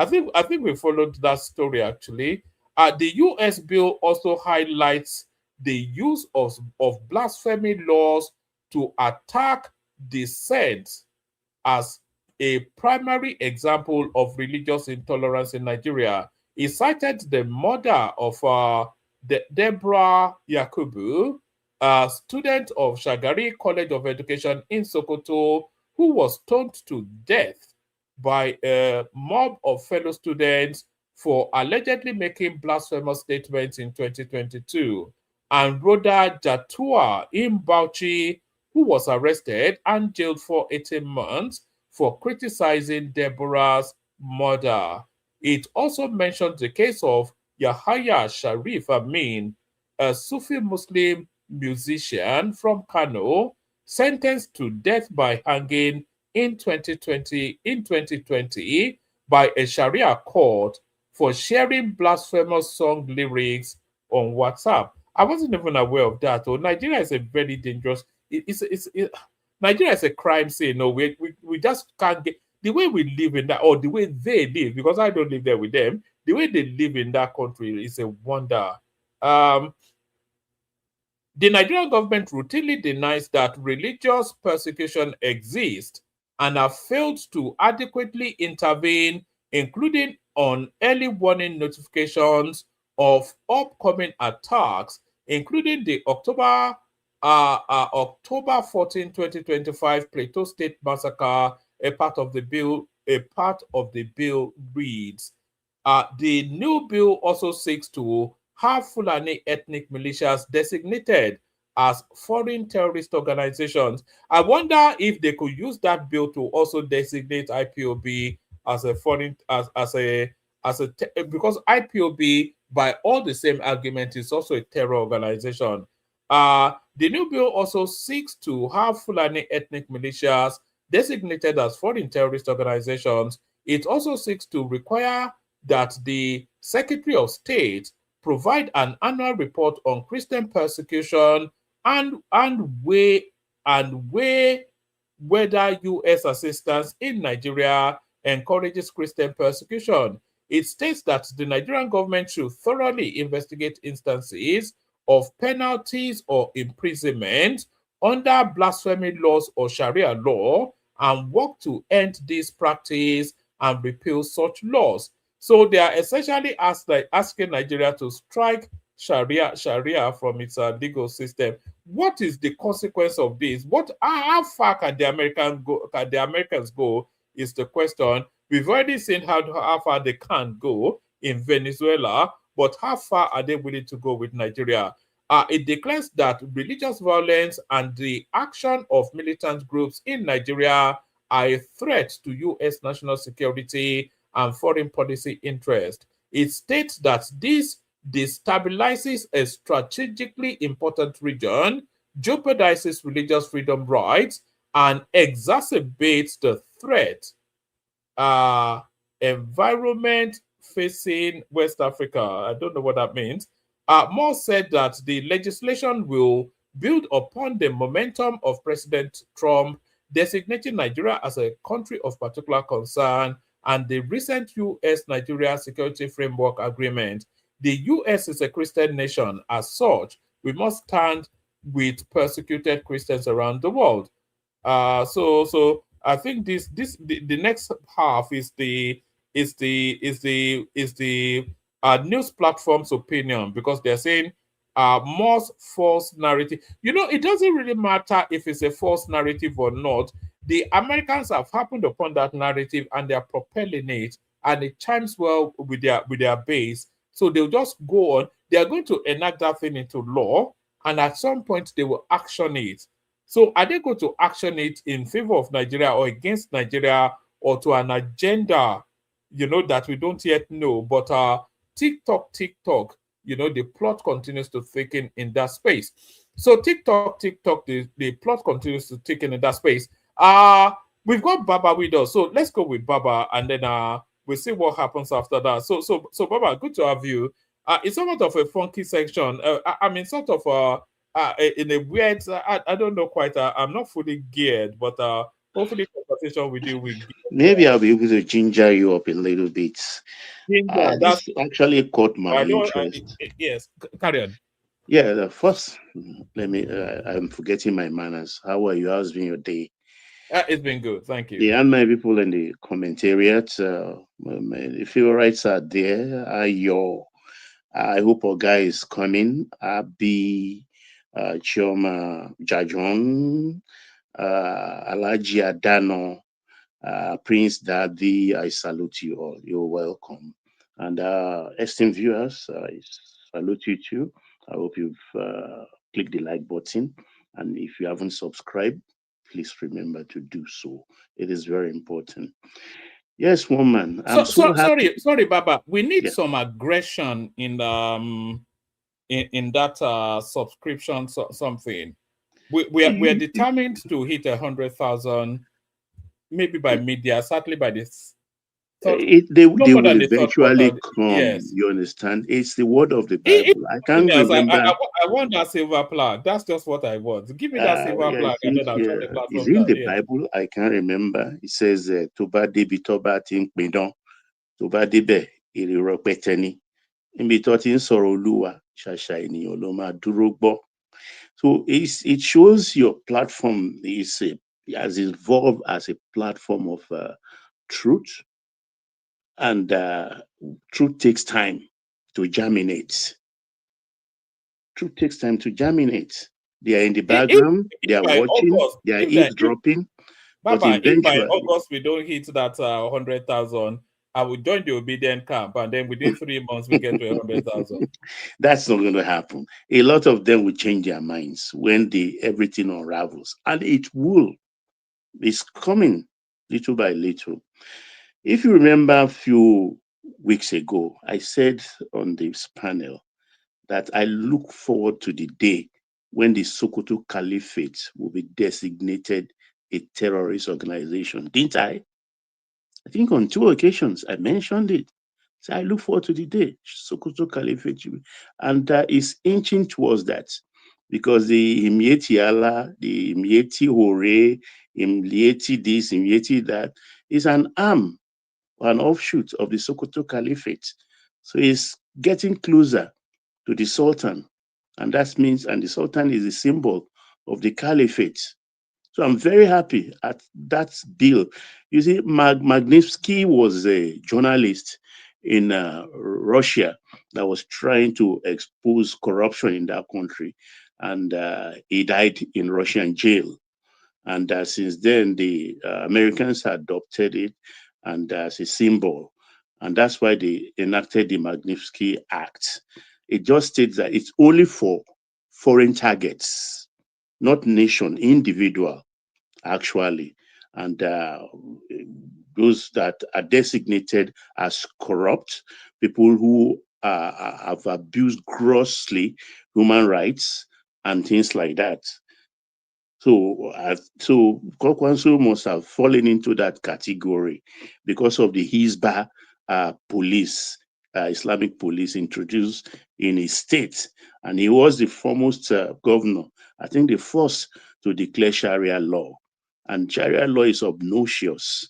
think we followed that story actually. The U.S. bill also highlights the use of blasphemy laws to attack dissent as a primary example of religious intolerance in Nigeria. He cited the murder of Deborah Yakubu, a student of Shagari College of Education in Sokoto, who was stoned to death by a mob of fellow students for allegedly making blasphemous statements in 2022. And Rhoda Jatua in Bauchi, who was arrested and jailed for 18 months for criticizing Deborah's murder. It also mentions the case of Yahya Sharif Amin, a Sufi Muslim musician from Kano, sentenced to death by hanging in 2020 by a Sharia court for sharing blasphemous song lyrics on WhatsApp. I wasn't even aware of that. Oh, Nigeria is a very dangerous. Nigeria is a crime scene. No, we just can't get the way we live in that, or the way they live, because I don't live there with them. The way they live in that country is a wonder. The Nigerian government routinely denies that religious persecution exists and have failed to adequately intervene, including on early warning notifications of upcoming attacks, including the October 14, 2025 Plateau State massacre. A part of the bill reads, the new bill also seeks to have Fulani ethnic militias designated as foreign terrorist organizations. I wonder if they could use that bill to also designate IPOB as a foreign, because IPOB, by all the same argument, is also a terror organization. The new bill also seeks to have Fulani ethnic militias designated as foreign terrorist organizations. It also seeks to require that the Secretary of State provide an annual report on Christian persecution and weigh whether U.S. assistance in Nigeria encourages Christian persecution. It states that the Nigerian government should thoroughly investigate instances of penalties or imprisonment under blasphemy laws or Sharia law and work to end this practice and repeal such laws. So they are essentially asking Nigeria to strike Sharia from its legal system. What is the consequence of this? How far can the Americans go is the question. We've already seen how far they can go in Venezuela, but how far are they willing to go with Nigeria? It declares that religious violence and the action of militant groups in Nigeria are a threat to U.S. national security and foreign policy interest. It states that this destabilizes a strategically important region, jeopardizes religious freedom rights, and exacerbates the threat environment facing West Africa. I don't know what that means. Moore said that the legislation will build upon the momentum of President Trump designating Nigeria as a country of particular concern and the recent U.S.-Nigeria Security Framework Agreement. The U.S. is a Christian nation. As such, we must stand with persecuted Christians around the world. So I think the next half is the news platform's opinion, because they're saying most false narrative. It doesn't really matter if it's a false narrative or not. The Americans have happened upon that narrative and they're propelling it, and it chimes well with their base. So they'll just go on. They are going to enact that thing into law, and at some point they will action it. So are they going to action it in favor of Nigeria or against Nigeria, or to an agenda, that we don't yet know? But TikTok, the plot continues to thicken in that space. So TikTok, the plot continues to thicken in that space. We've got Baba with us, so let's go with Baba, and then we'll see what happens after that. So Baba, good to have you. It's somewhat of a funky section. I mean, sort of in a weird. I don't know quite. I'm not fully geared, but hopefully, conversation with you will. Maybe I'll be able to ginger you up a little bit. That's actually caught my interest. Yes, carry on. Yeah, first, I'm forgetting my manners. How are you? How's been your day? It's been good, thank you. Yeah, and my people in the commentariat, the favorites are there. I hope our guy is coming. Abi, Chioma Jajon, Alaji Adano, Prince Daddy, I salute you all. You're welcome. And esteemed viewers, I salute you too. I hope you've clicked the like button. And if you haven't subscribed, please remember to do so. It is very important. Yes, woman. Sorry, Baba. We need some aggression in that subscription something. we are determined to hit 100,000, maybe by mid-year, certainly by this. They will eventually come. Yes. You understand? It's the word of the Bible. I can't remember. I want that silver plaque. That's just what I want. Give me that silver plaque, and then I'll turn the platform. It's in the Bible. I can't remember. It says, "Toba debi toba tin pidon, toba debe iriro peteni, imbi totin soroluwa shasha eniyan lo ma duro gbo." So it shows your platform has evolved as a platform of truth. And truth takes time to germinate. Truth takes time to germinate. They are in the background, they are watching, August, they are eavesdropping. But if by August we don't hit that 100,000, I will join the obedient camp, and then within 3 months we get to 100,000. That's not going to happen. A lot of them will change their minds when everything unravels, and it will. It's coming little by little. If you remember a few weeks ago, I said on this panel that I look forward to the day when the Sokoto Caliphate will be designated a terrorist organization, didn't I? I think on 2 occasions I mentioned it. So I look forward to the day Sokoto Caliphate, and it's inching towards that, because the Imieti Allah, the Imieti Hore, Imieti this, Imieti that is an arm, an offshoot of the Sokoto Caliphate. So it's getting closer to the Sultan. And that means, and the Sultan is a symbol of the Caliphate. So I'm very happy at that bill. You see, Magnitsky was a journalist in Russia that was trying to expose corruption in that country. And he died in Russian jail. And since then, the Americans adopted it and as a symbol. And that's why they enacted the Magnitsky Act. It just states that it's only for foreign targets, not nation, individual, actually. And those that are designated as corrupt, people who have abused grossly human rights and things like that. So Kwankwaso must have fallen into that category because of the Hizbah police, Islamic police introduced in his state. And he was the foremost governor, I think the first to declare Sharia law. And Sharia law is obnoxious,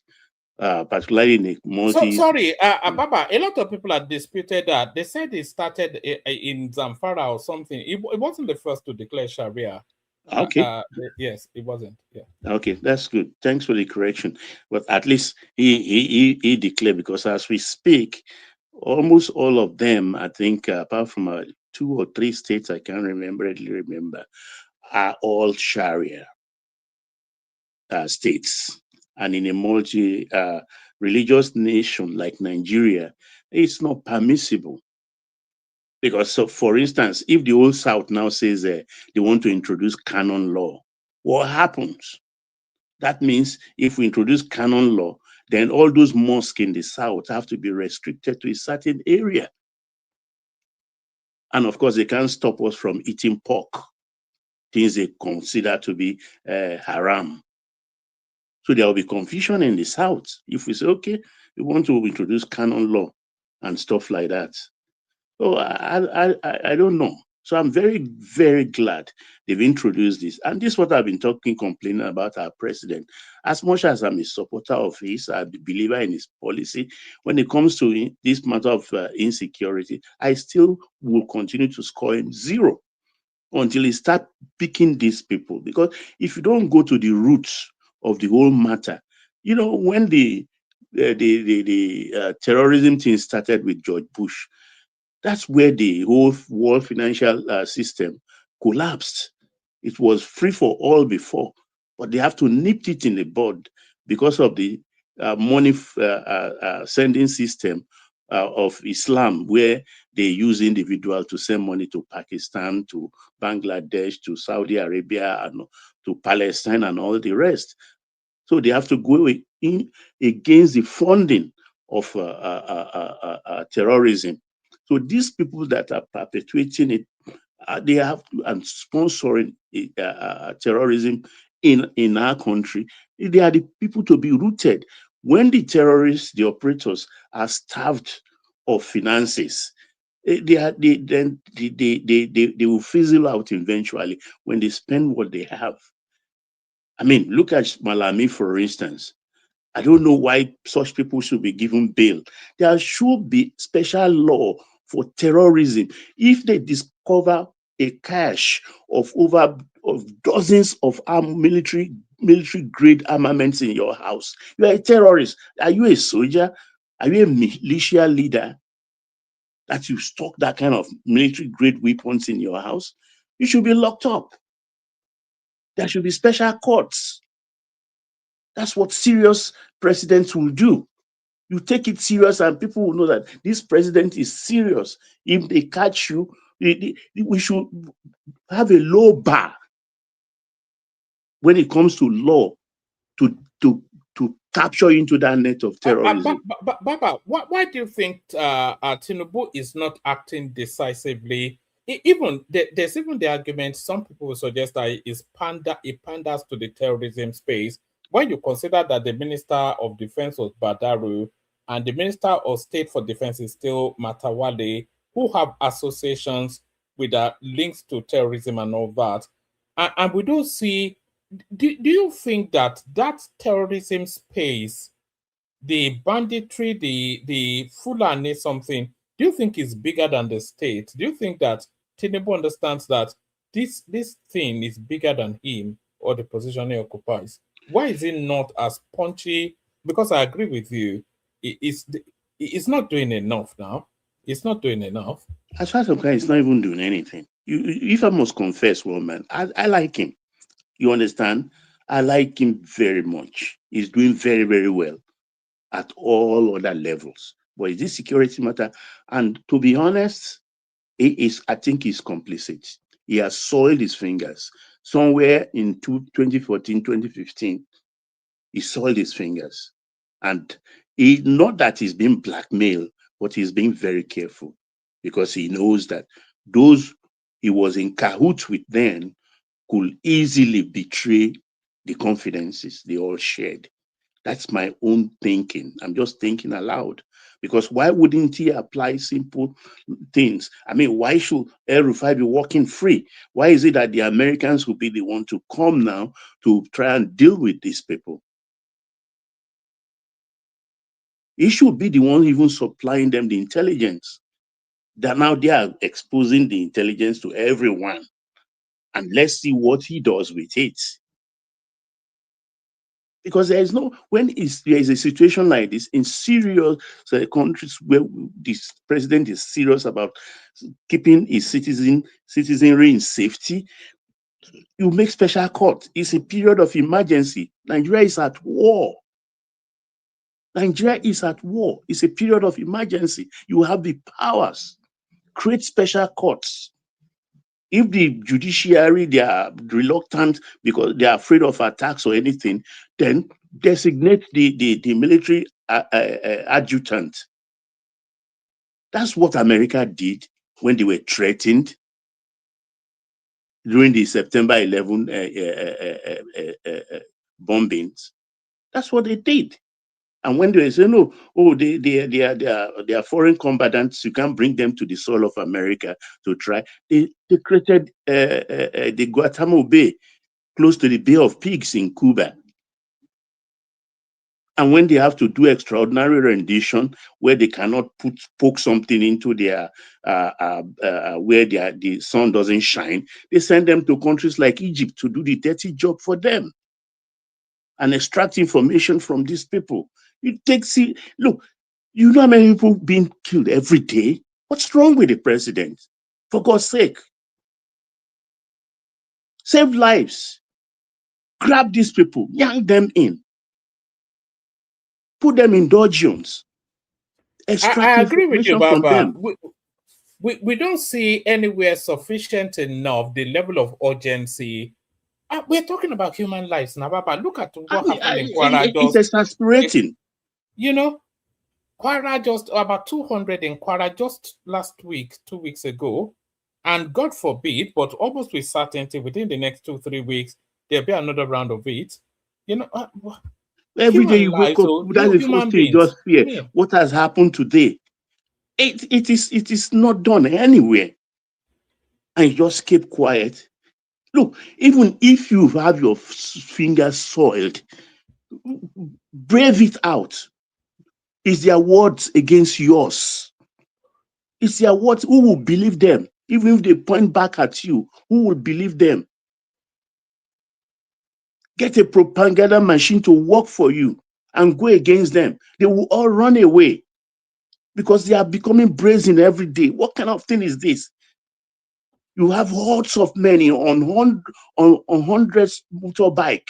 particularly in a multi... Baba, a lot of people have disputed that. They said it started in Zamfara or something. It wasn't the first to declare Sharia. Okay. Yes, it wasn't. Yeah. Okay, that's good. Thanks for the correction. But at least he declared, because as we speak, almost all of them, I think, apart from 2 or 3 states, I can't remember, are all Sharia states. And in a multi-religious nation like Nigeria, it's not permissible. Because, so for instance, if the old South now says they want to introduce canon law, what happens? That means if we introduce canon law, then all those mosques in the South have to be restricted to a certain area. And of course, they can't stop us from eating pork, things they consider to be haram. So there will be confusion in the South if we say, okay, we want to introduce canon law and stuff like that. So I don't know. So I'm very, very glad they've introduced this. And this is what I've been complaining about our president. As much as I'm a supporter of his, I'm a believer in his policy, when it comes to this matter of insecurity, I still will continue to score him 0 until he starts picking these people. Because if you don't go to the roots of the whole matter, you know, when the terrorism thing started with George Bush, that's where the whole world financial system collapsed. It was free for all before, but they have to nip it in the bud because of the money sending system of Islam, where they use individual to send money to Pakistan, to Bangladesh, to Saudi Arabia, and to Palestine, and all the rest. So they have to go in against the funding of terrorism. So these people that are perpetuating it they have to, and sponsoring terrorism in our country. They are the people to be rooted. When the terrorists, the operators, are starved of finances, they will fizzle out eventually when they spend what they have. I mean, look at Malami, for instance. I don't know why such people should be given bail. There should be special law for terrorism. If they discover a cache of dozens of military grade armaments in your house, you are a terrorist. Are you a soldier? Are you a militia leader that you stock that kind of military grade weapons in your house? You should be locked up. There should be special courts. That's what serious presidents will do. You take it serious, and people will know that this president is serious. If they catch you, we should have a low bar when it comes to law to capture into that net of terrorism. Baba, why do you think Tinubu is not acting decisively? There's even the argument, some people will suggest that it panders to the terrorism space. When you consider that the Minister of Defense was Badaru and the Minister of State for Defense is still Matawale, who have associations with links to terrorism and all that. And we don't see, do you think that terrorism space, the banditry, the Fulani something, do you think is bigger than the state? Do you think that Tinubu understands that this thing is bigger than him or the position he occupies? Why is it not as punchy? Because I agree with you, it's not doing enough now. It's not doing enough. As far as I'm concerned, it's not even doing anything. If I must confess, woman, I like him. You understand? I like him very much. He's doing very, very well at all other levels. But it's this security matter. And to be honest, I think he's complicit. He has soiled his fingers. Somewhere in 2014, 2015, he soiled his fingers. And not that he's being blackmailed, but he's being very careful because he knows that those he was in cahoots with then could easily betray the confidences they all shared. That's my own thinking. I'm just thinking aloud. Because why wouldn't he apply simple things? I mean, why should El-Rufai be walking free? Why is it that the Americans will be the one to come now to try and deal with these people? He should be the one even supplying them the intelligence. That now they are exposing the intelligence to everyone. And let's see what he does with it. Because there is there is a situation like this in serious countries where this president is serious about keeping his citizenry in safety, you make special court. It's a period of emergency. Nigeria is at war. Nigeria is at war. It's a period of emergency. You have the powers. Create special courts. If the judiciary, they are reluctant because they are afraid of attacks or anything, then designate the military adjutant. That's what America did when they were threatened during the September 11 bombings. That's what they did. And when they say, no, they are foreign combatants, you can't bring them to the soil of America to try. They created the Guantanamo Bay, close to the Bay of Pigs in Cuba. And when they have to do extraordinary rendition, where they cannot poke something into their where the sun doesn't shine, they send them to countries like Egypt to do the dirty job for them and extract information from these people. Look, you know how many people being killed every day? What's wrong with the president? For God's sake. Save lives. Grab these people, yank them in. Put them in dungeons. I agree with you, Baba. From them. We don't see anywhere sufficient enough the level of urgency. We're talking about human lives now, Baba. Look at what happened in Kwara. It's exasperating. You know, Kwara, just about 200 in Kwara just last week, 2 weeks ago. And God forbid, but almost with certainty, within the next 2-3 weeks, there'll be another round of it. You know, every day you wake up, that's the first thing you just fear. What has happened today? It is not done anywhere. And you just keep quiet. Look, even if you have your fingers soiled, brave it out. It's their words against yours. It's their words. Who will believe them? Even if they point back at you, who will believe them? Get a propaganda machine to work for you and go against them. They will all run away because they are becoming brazen every day. What kind of thing is this? You have hordes of men on hundreds motorbike,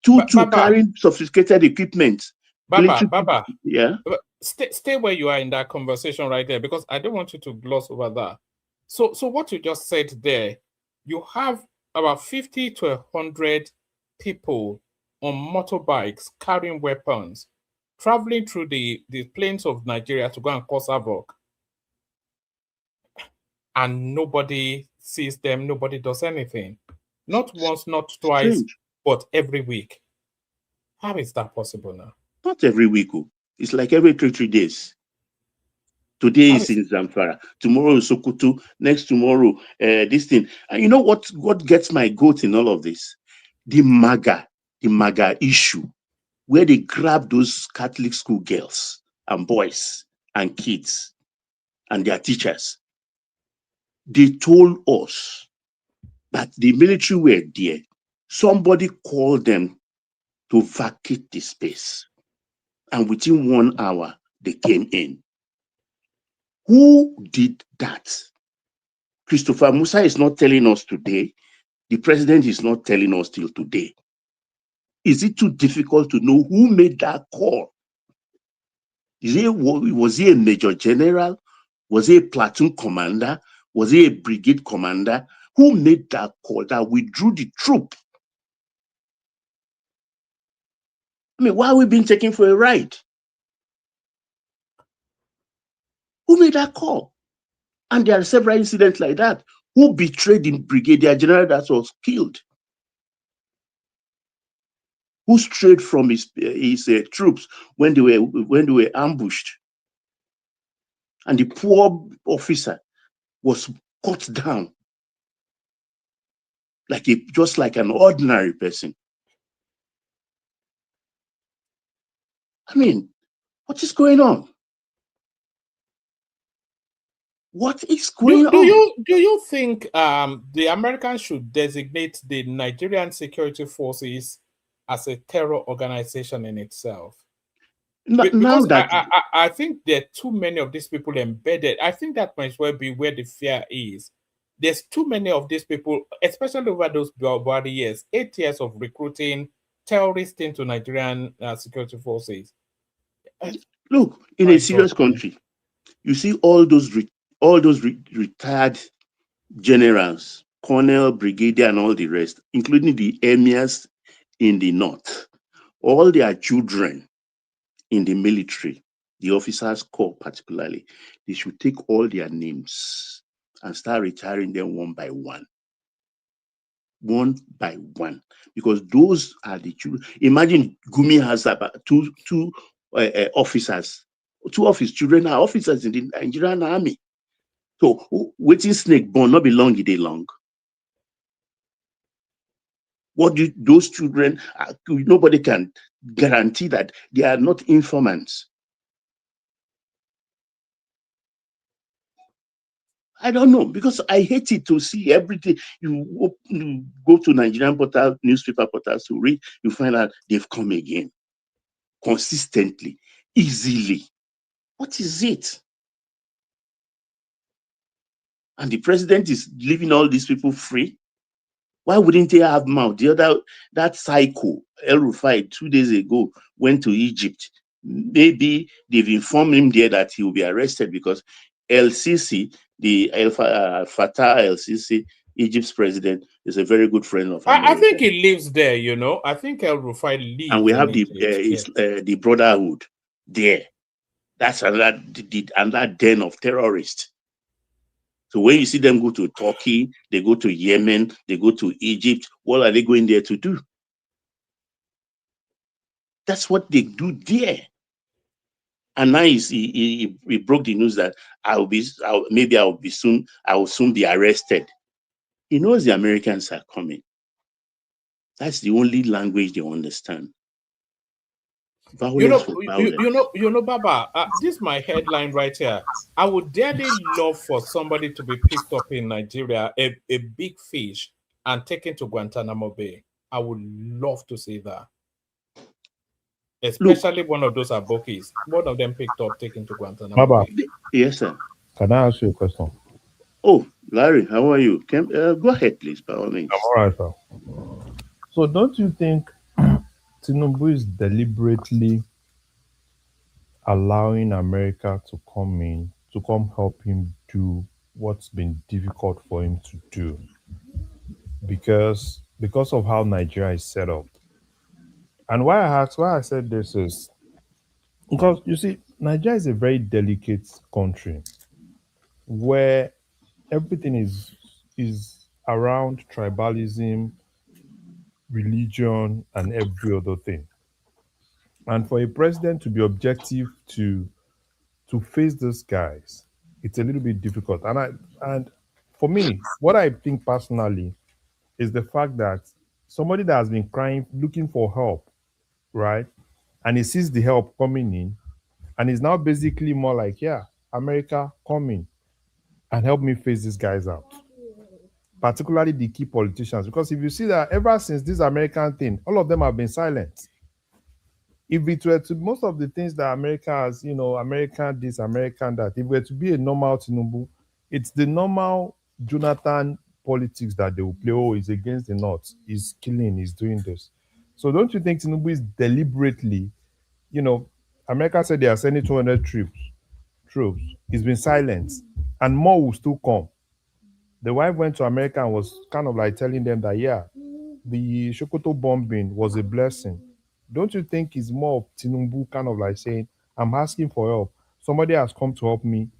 two carrying sophisticated equipment. Baba, yeah. Stay where you are in that conversation right there, because I don't want you to gloss over that. So what you just said there, you have about 50 to 100 people on motorbikes carrying weapons, traveling through the plains of Nigeria to go and cause havoc. And nobody sees them, nobody does anything. Not once, not twice, but every week. How is that possible now? Not every week. It's like every 3 days. Today is in Zamfara, tomorrow is Sokoto, next tomorrow, this thing. And you know what gets my goat in all of this? The MAGA issue, where they grab those Catholic school girls and boys and kids and their teachers. They told us that the military were there. Somebody called them to vacate the space. And within 1 hour, they came in. Who did that? Christopher Musa is not telling us today. The president is not telling us till today. Is it too difficult to know who made that call? Was he a major general? Was he a platoon commander? Was he a brigade commander? Who made that call that withdrew the troop? I mean, why are we being taken for a ride? Who made that call? And there are several incidents like that. Who betrayed the brigadier general that was killed? Who strayed from his troops when they were ambushed? And the poor officer was cut down just like an ordinary person. I mean, what is going on? What is going on? Do you think the Americans should designate the Nigerian security forces as a terror organization in itself? Because I think there are too many of these people embedded. I think that might well be where the fear is. There's too many of these people, especially over those body years, 8 years of recruiting terrorists into Nigerian security forces. Look, in a serious country, you see all those retired generals, colonel, brigadier, and all the rest, including the emirs in the north, all their children in the military, the officers' corps particularly, they should take all their names and start retiring them one by one. One by one, because those are the children. Imagine Gumi has about two officers. Two of his children are officers in the Nigerian army. So waiting snake born not be long, it long. What do those children? Nobody can guarantee that they are not informants. I don't know, because I hate it to see everything. You go to Nigerian newspaper portals to read, you find out they've come again consistently, easily. What is it? And the president is leaving all these people free. Why wouldn't they have mouth? That psycho, El-Rufai, 2 days ago, went to Egypt. Maybe they've informed him there that he will be arrested because El-Sisi, Fattah El-Sisi, Egypt's president, is a very good friend of America. I think he lives there, you know. I think El-Rufai lives. And we have the Brotherhood there. That's another den of terrorists. So when you see them go to Turkey, they go to Yemen, they go to Egypt, what are they going there to do? That's what they do there. And now he broke the news that I will soon be arrested. He knows the Americans are coming. That's the only language they understand. Violence for violence. You know, Baba, this is my headline right here. I would dearly love for somebody to be picked up in Nigeria, a big fish, and taken to Guantanamo Bay. I would love to see that. Especially one of those abokis. One of them picked up, taken to Guantanamo Baba. Bay. Yes, sir. Can I ask you a question? Oh, Larry, how are you? Go ahead, please, by all means. I'm all right, sir. So don't you think Tinubu is deliberately allowing America to come help him do what's been difficult for him to do? Because of how Nigeria is set up. And why I said this is because you see, Nigeria is a very delicate country where everything is around tribalism, religion, and every other thing. And for a president to be objective to face those guys, it's a little bit difficult. And for me, what I think personally is the fact that somebody that has been crying, looking for help, right? And he sees the help coming in, and he's now basically more like, yeah, America, come in and help me face these guys out. Particularly the key politicians, because if you see that ever since this American thing, all of them have been silent. If it were to most of the things that America has, American this, American that, if it were to be a normal Tinubu, it's the normal Jonathan politics that they will play. Oh, he's against the North, he's killing, he's doing this. So don't you think Tinubu is deliberately, America said they are sending 200 troops. He's been silent, and more will still come. The wife went to America and was kind of like telling them that, yeah, the Sokoto bombing was a blessing. Don't you think it's more of Tinubu kind of like saying, I'm asking for help. Somebody has come to help me,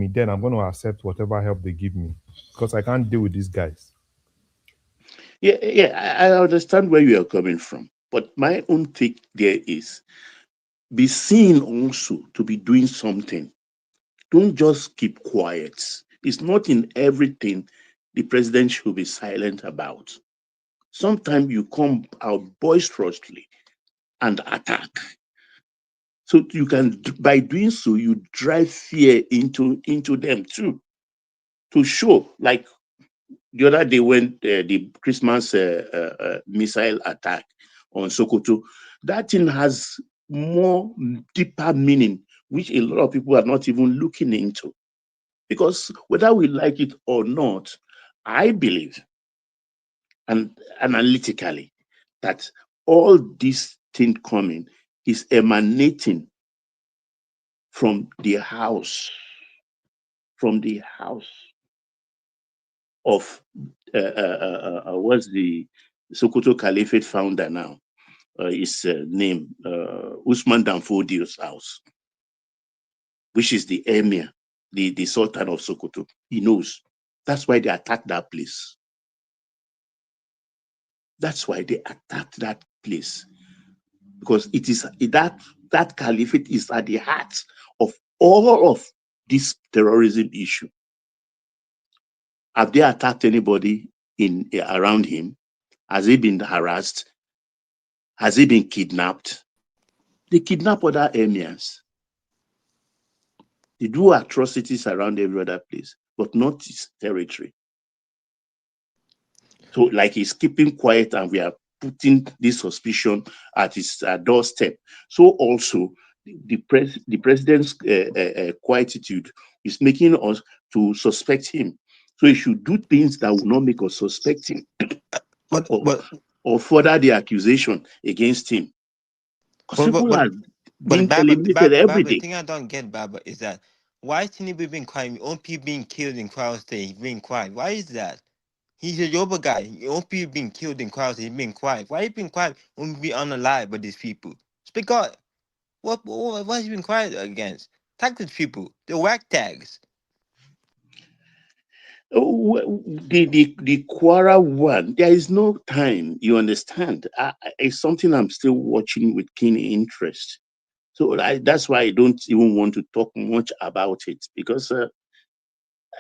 then I'm going to accept whatever help they give me because I can't deal with these guys. Yeah, I understand where you are coming from. But my own take there is be seen also to be doing something. Don't just keep quiet. It's not in everything the president should be silent about. Sometimes you come out boisterously and attack. So you can, by doing so, you drive fear into them too. To show, like the other day when the Christmas missile attack on Sokoto, that thing has more deeper meaning, which a lot of people are not even looking into. Because whether we like it or not, I believe, and analytically, that all this thing coming is emanating from the house of what's the Sokoto Caliphate founder now? His name, Usman Danfodio's house, which is the emir, the Sultan of Sokoto. He knows. That's why they attacked that place. That's why they attacked that place. Because it is that caliphate is at the heart of all of this terrorism issue. Have they attacked anybody around him? Has he been harassed? Has he been kidnapped? They kidnap other emirs. They do atrocities around every other place, but not his territory. So, like, he's keeping quiet, and we are putting this suspicion at his doorstep. So, also, the president's quietude is making us to suspect him. So, he should do things that will not make us suspect him, or further the accusation against him. Because people are being eliminated every day. The thing I don't get, Baba, is that why is Tinubu being quiet? Own people being killed in Kwara State, he's being quiet. Why is that? He's a Yoruba guy. Own people being killed in Kwara State, he's being quiet. Why are you being quiet when we be unalive by these people? Speak up. What is he being quiet against? Tag these people. They're whack tags. The Quara one, there is no time. You understand? It's something I'm still watching with keen interest. So that's why I don't even want to talk much about it, because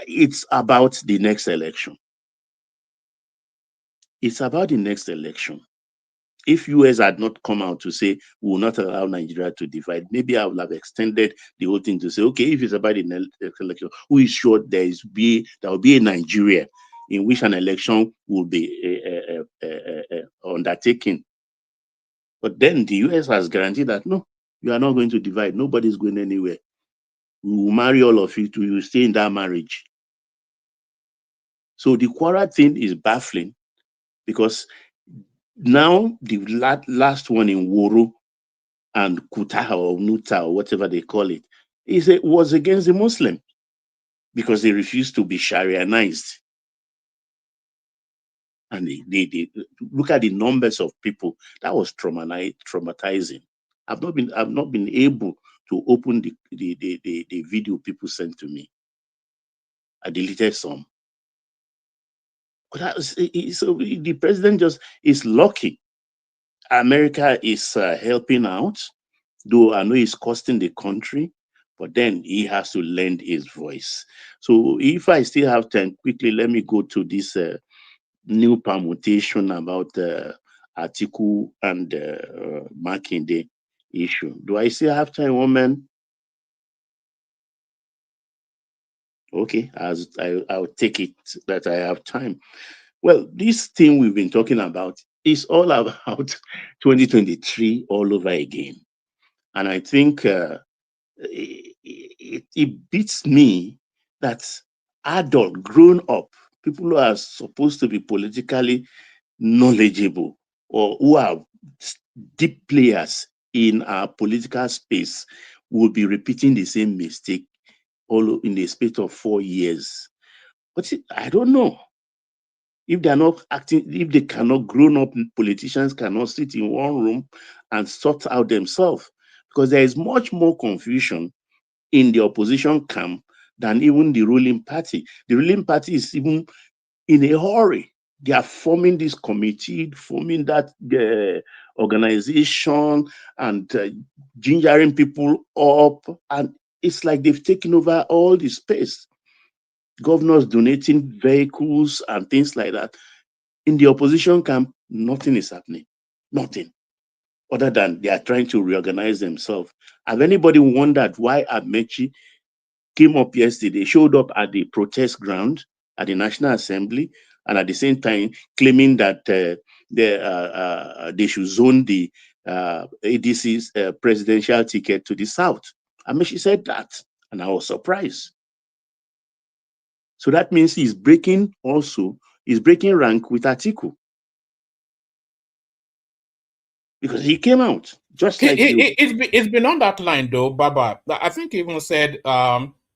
it's about the next election. It's about the next election. If US had not come out to say we will not allow Nigeria to divide, maybe I would have extended the whole thing to say, okay, if it's about the next election, who is sure there will be a Nigeria in which an election will be undertaken? But then the US has guaranteed that no, you are not going to divide. Nobody's going anywhere. We will marry all of you to you stay in that marriage. So the Quara thing is baffling, because now the last one in Woro and Kuta or Nuta or whatever they call it, was against the Muslim because they refused to be Sharianized. And they look at the numbers of people. That was traumatizing. I've not been able to open the video people sent to me. I deleted some. But so the president just is lucky. America is helping out, though I know it's costing the country, but then he has to lend his voice. So if I still have time, quickly, let me go to this new permutation about Atiku and Makinde issue. Do I still have time, woman? Okay, I'll take it that I have time. Well, this thing we've been talking about is all about 2023 all over again. And I think it beats me that adult, grown up, people who are supposed to be politically knowledgeable or who are deep players in our political space will be repeating the same mistake all in the space of 4 years. But I don't know. If they're not acting, if they cannot, grown up politicians cannot sit in one room and sort out themselves, because there is much more confusion in the opposition camp than even the ruling party. The ruling party is even in a hurry. They are forming this committee, forming that organization, and gingering people up. And it's like they've taken over all the space. Governors donating vehicles and things like that. In the opposition camp, nothing is happening. Nothing. Other than they are trying to reorganize themselves. Have anybody wondered why Amechi came up yesterday, showed up at the protest ground at the National Assembly, and at the same time claiming that they should zone the ADC's presidential ticket to the South? Amechi said that, and I was surprised. So that means he's breaking rank with Atiku. Because he came out just like it's been on that line though, Baba. I think he even said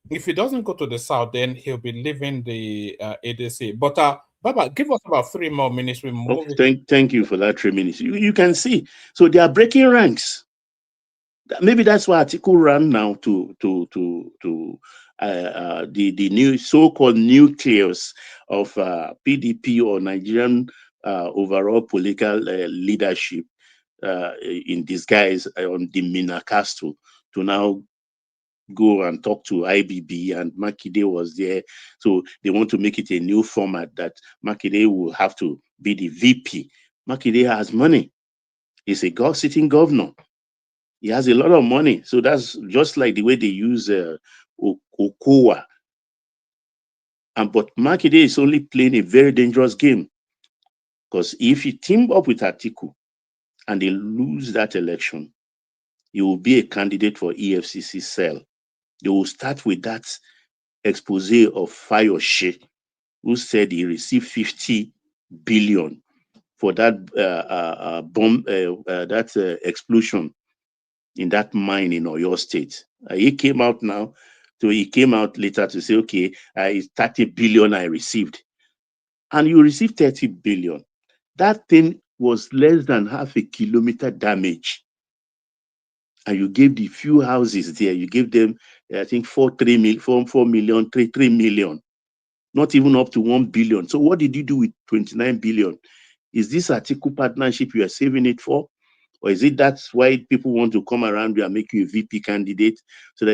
if he doesn't go to the South, then he'll be leaving the ADC. But Baba, give us about 3 more minutes. We move. Thank you for that 3 minutes. You can see, so they are breaking ranks. Maybe that's why Atiku ran now to the new so-called nucleus of PDP or Nigerian overall political leadership in disguise on the Minakasto to now go and talk to IBB, and Makinde was there. So they want to make it a new format that Makinde will have to be the VP. Makinde has money. He's a sitting governor. He has a lot of money. So that's just like the way they use Okowa. But Makinde is only playing a very dangerous game, because if you team up with Atiku and they lose that election, he will be a candidate for EFCC cell. They will start with that expose of Fayoshe, who said he received 50 billion for that bomb, explosion in that mine in Oyo State. He came out later to say, okay, it's 30 billion I received. And you received 30 billion. That thing was less than half a kilometer damage. And you gave the few houses there, you gave them, I think, 4 million, 3 million. not even up to 1 billion. So what did you do with 29 billion? Is this Atiku partnership you are saving it for? Or is it that's why people want to come around you and make you a VP candidate so that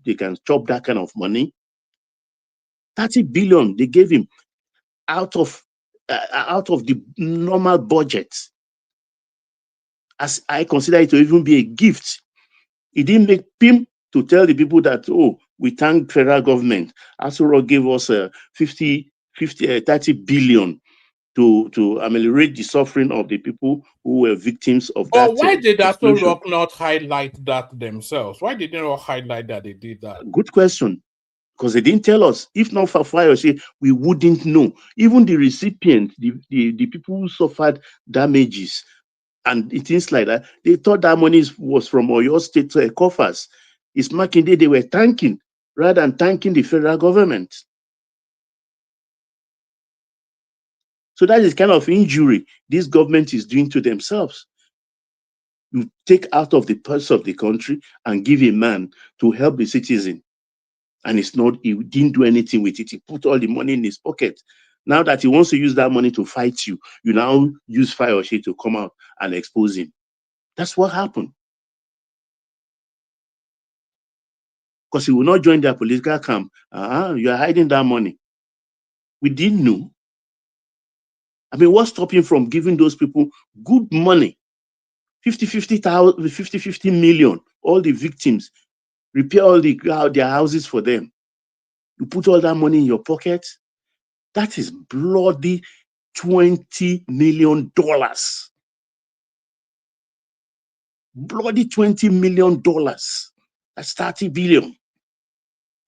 they can chop that kind of money? 30 billion they gave him out of the normal budget. As I consider it to even be a gift. It didn't make PIM to tell the people that, oh, we thank federal government. Asuro gave us 30 billion to ameliorate the suffering of the people who were victims of that. Why did explosion. Asuro not highlight that themselves? Why did they not highlight that they did that? Good question. Because they didn't tell us. If not for Fayose, we wouldn't know. Even the recipient, the people who suffered damages and things like that, they thought that money was from Oyo State coffers. It's Makinde they were thanking rather than thanking the federal government. So that is kind of injury this government is doing to themselves. You take out of the purse of the country and give a man to help the citizen. And it's not, he didn't do anything with it. He put all the money in his pocket. Now that he wants to use that money to fight you, you now use Fayose to come out and expose him. That's what happened. Because he will not join their political camp. You are hiding that money. We didn't know. I mean, what's stopping from giving those people good money? 50 million, all the victims, repair all their houses for them. You put all that money in your pocket, that is bloody $20 million. Bloody $20 million. That's 30 billion.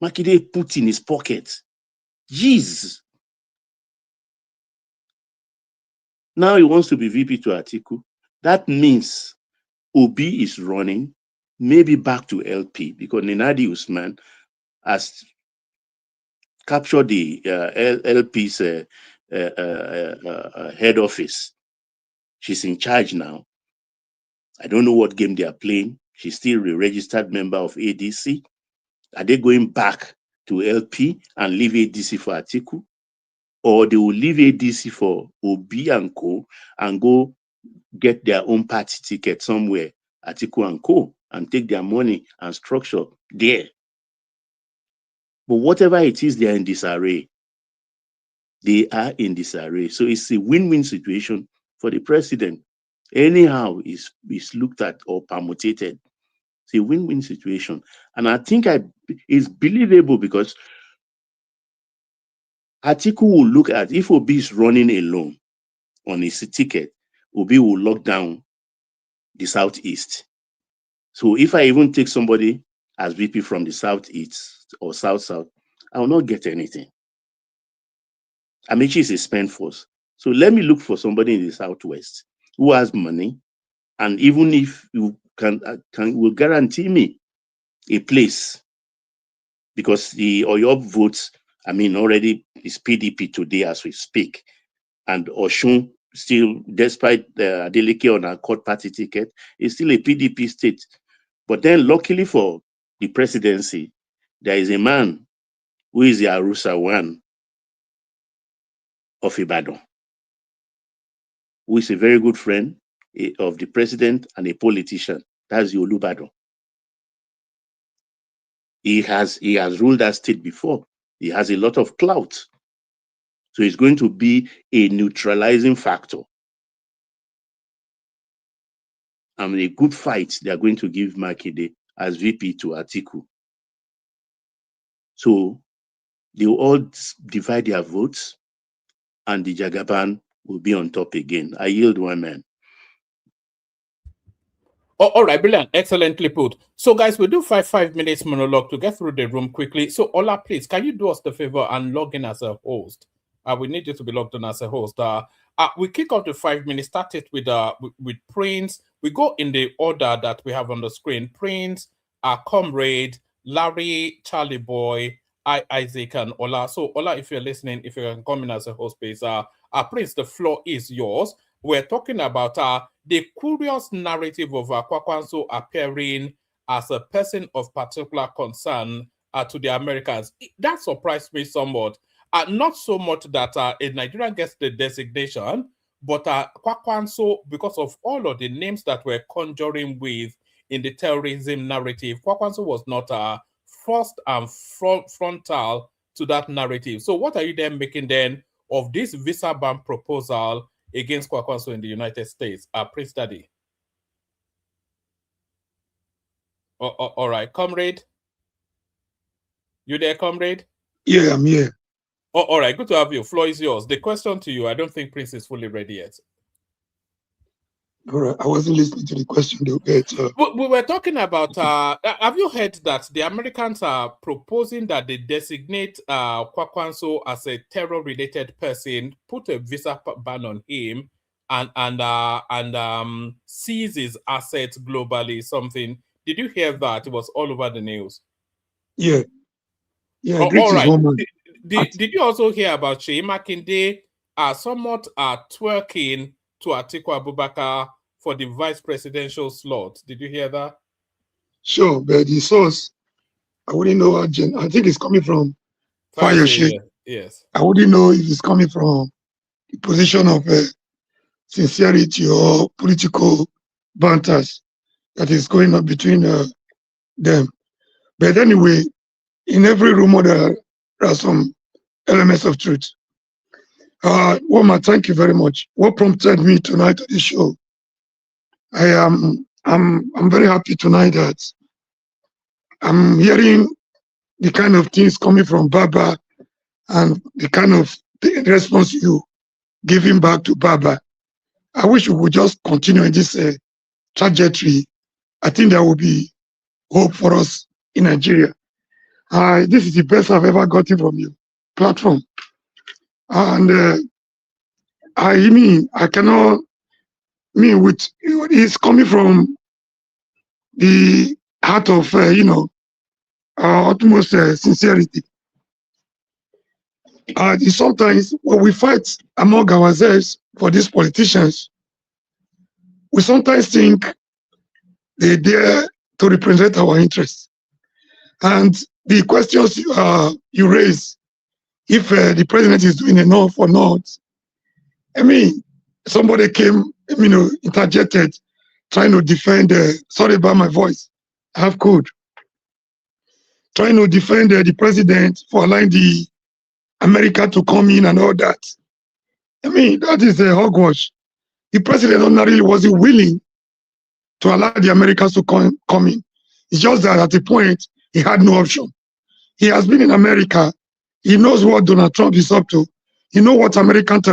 Makinde put in his pocket. Jeez. Now he wants to be VP to Atiku. That means Obi is running, maybe back to LP, because Nenadi Usman has captured the LP's head office. She's in charge now. I don't know what game they are playing. She's still a registered member of ADC. Are they going back to LP and leave ADC for Atiku? Or they will leave ADC for Obi and Co. and go get their own party ticket somewhere, Atiku and Co., and take their money and structure there. But whatever it is, they are in disarray. They are in disarray. So it's a win-win situation for the president. Anyhow, is looked at or permutated. It's a win-win situation. And I think it's believable because Atiku will look at, if Obi is running alone on his ticket, Obi will lock down the Southeast. So if I even take somebody as VP from the Southeast or South-South, I will not get anything. Amici is a spend force. So let me look for somebody in the Southwest who has money, and even if you will guarantee me a place, because the Oyo votes, I mean, already is PDP today as we speak, and Oshun still, despite the Adeleke on a court party ticket, is still a PDP state. But then, luckily for the presidency, there is a man who is the Arusa one of Ibadan, who is a very good friend of the president and a politician. That's Olubadan. He has ruled that state before. He has a lot of clout. So it's going to be a neutralizing factor. And a good fight they are going to give Makinde as VP to Atiku. So they will all divide their votes and the Jagaban will be on top again. I yield one man. Oh, all right, brilliant. Excellently put. So, guys, we'll do five minutes monologue to get through the room quickly. So, Ola, please, can you do us the favor and log in as a host? We need you to be logged in as a host. We kick off the 5 minutes, start it with Prince. We go in the order that we have on the screen. Prince, Comrade, Larry, Charlie Boy, Isaac, and Ola. So, Ola, if you're listening, if you can come in as a host, please. Prince, the floor is yours. We're talking about the curious narrative of Kwankwaso appearing as a person of particular concern to the Americans. That surprised me somewhat. Not so much that a Nigerian gets the designation, but Kwankwaso, because of all of the names that we're conjuring with in the terrorism narrative, Kwankwaso was not first and frontal to that narrative. So what are you then making then of this visa ban proposal against Kwankwaso in the United States? Prince Daddy. All right, comrade. You there, comrade? Yeah, I'm here. All right, good to have you. Floor is yours. The question to you, I don't think Prince is fully ready yet. All right, I wasn't listening to the question though. But, we were talking about, have you heard that the Americans are proposing that they designate Kwankwaso as a terror-related person, put a visa ban on him, and seize his assets globally, something. Did you hear that? It was all over the news. Yeah. Yeah, all right. Did you also hear about Sheyi Makinde somewhat twerking to Atiku Abubakar for the vice presidential slot? Did you hear that? Sure, but the source, I wouldn't know. I think it's coming from Fayose. Yes. I wouldn't know if it's coming from the position of sincerity or political banters that is going on between them. But anyway, in every rumor there are some elements of truth. Woma, thank you very much. What prompted me tonight at the show? I'm very happy tonight that I'm hearing the kind of things coming from Baba and the kind of response you giving back to Baba. I wish we would just continue in this trajectory. I think there will be hope for us in Nigeria. This is the best I've ever gotten from you platform, and I cannot mean with it's coming from the heart of utmost sincerity. Sometimes when we fight among ourselves for these politicians, we sometimes think they dare to represent our interests. And the questions you raise, if the president is doing enough or not, I mean, somebody came, interjected, trying to defend, sorry about my voice, I have cold, trying to defend the president for allowing the America to come in and all that. I mean, that is a hogwash. The president ordinarily wasn't willing to allow the Americans to come in. It's just that at the point, he had no option. He has been in America. He knows what Donald Trump is up to. He knows what Americans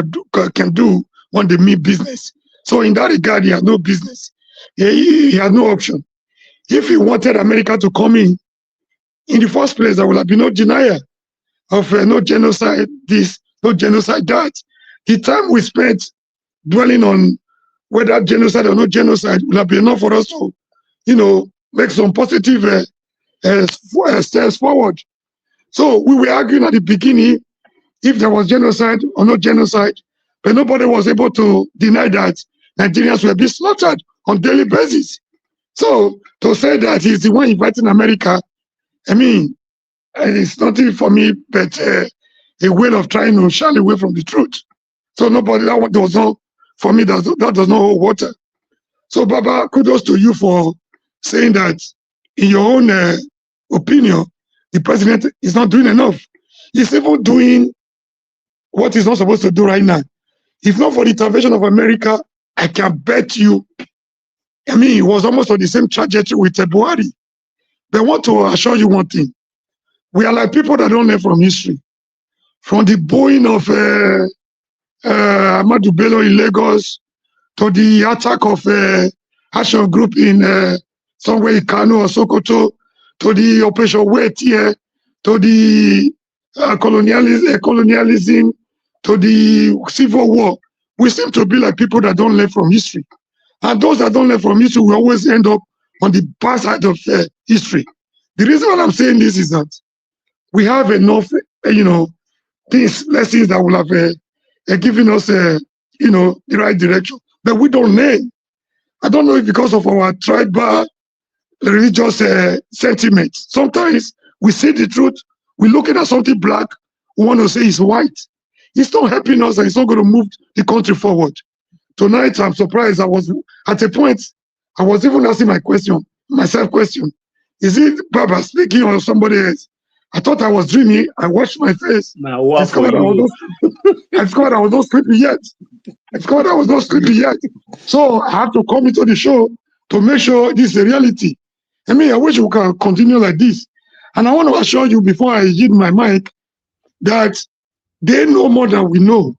can do when they mean business. So in that regard, he has no business. He has no option. If he wanted America to come in the first place, there would have been no denial of no genocide this, no genocide that. The time we spent dwelling on whether genocide or no genocide will have been enough for us to, make some positive steps forward. So we were arguing at the beginning if there was genocide or no genocide, but nobody was able to deny that Nigerians were being slaughtered on a daily basis. So to say that he's the one inviting America, I mean, it's nothing for me but a way of trying to shy away from the truth. So nobody, that does not, for me, that does not hold water. So Baba, kudos to you for saying that in your own opinion, the president is not doing enough. He's even doing what he's not supposed to do right now. If not for the intervention of America, I can bet you, I mean, it was almost on the same trajectory with Buhari. But I want to assure you one thing. We are like people that don't learn from history. From the bombing of Ahmadu Bello in Lagos to the attack of Action Group in somewhere in Kano or Sokoto, to the Operation Wet here, to the colonialism, to the Civil War. We seem to be like people that don't learn from history. And those that don't learn from history will always end up on the bad side of history. The reason why I'm saying this is that we have enough, these lessons that will have given us, the right direction, but we don't learn. I don't know if because of our tribal religious sentiment. Sometimes we see the truth, we look at something black, we want to say is white. It's not helping us and it's not going to move the country forward. Tonight, I'm surprised. I was at a point, I was even asking myself question. Is it Baba speaking or somebody else? I thought I was dreaming. I washed my face. I discovered I was not sleeping yet. So I have to come into the show to make sure this is a reality. I mean, I wish we can continue like this. And I want to assure you before I yield my mic that they know more than we know.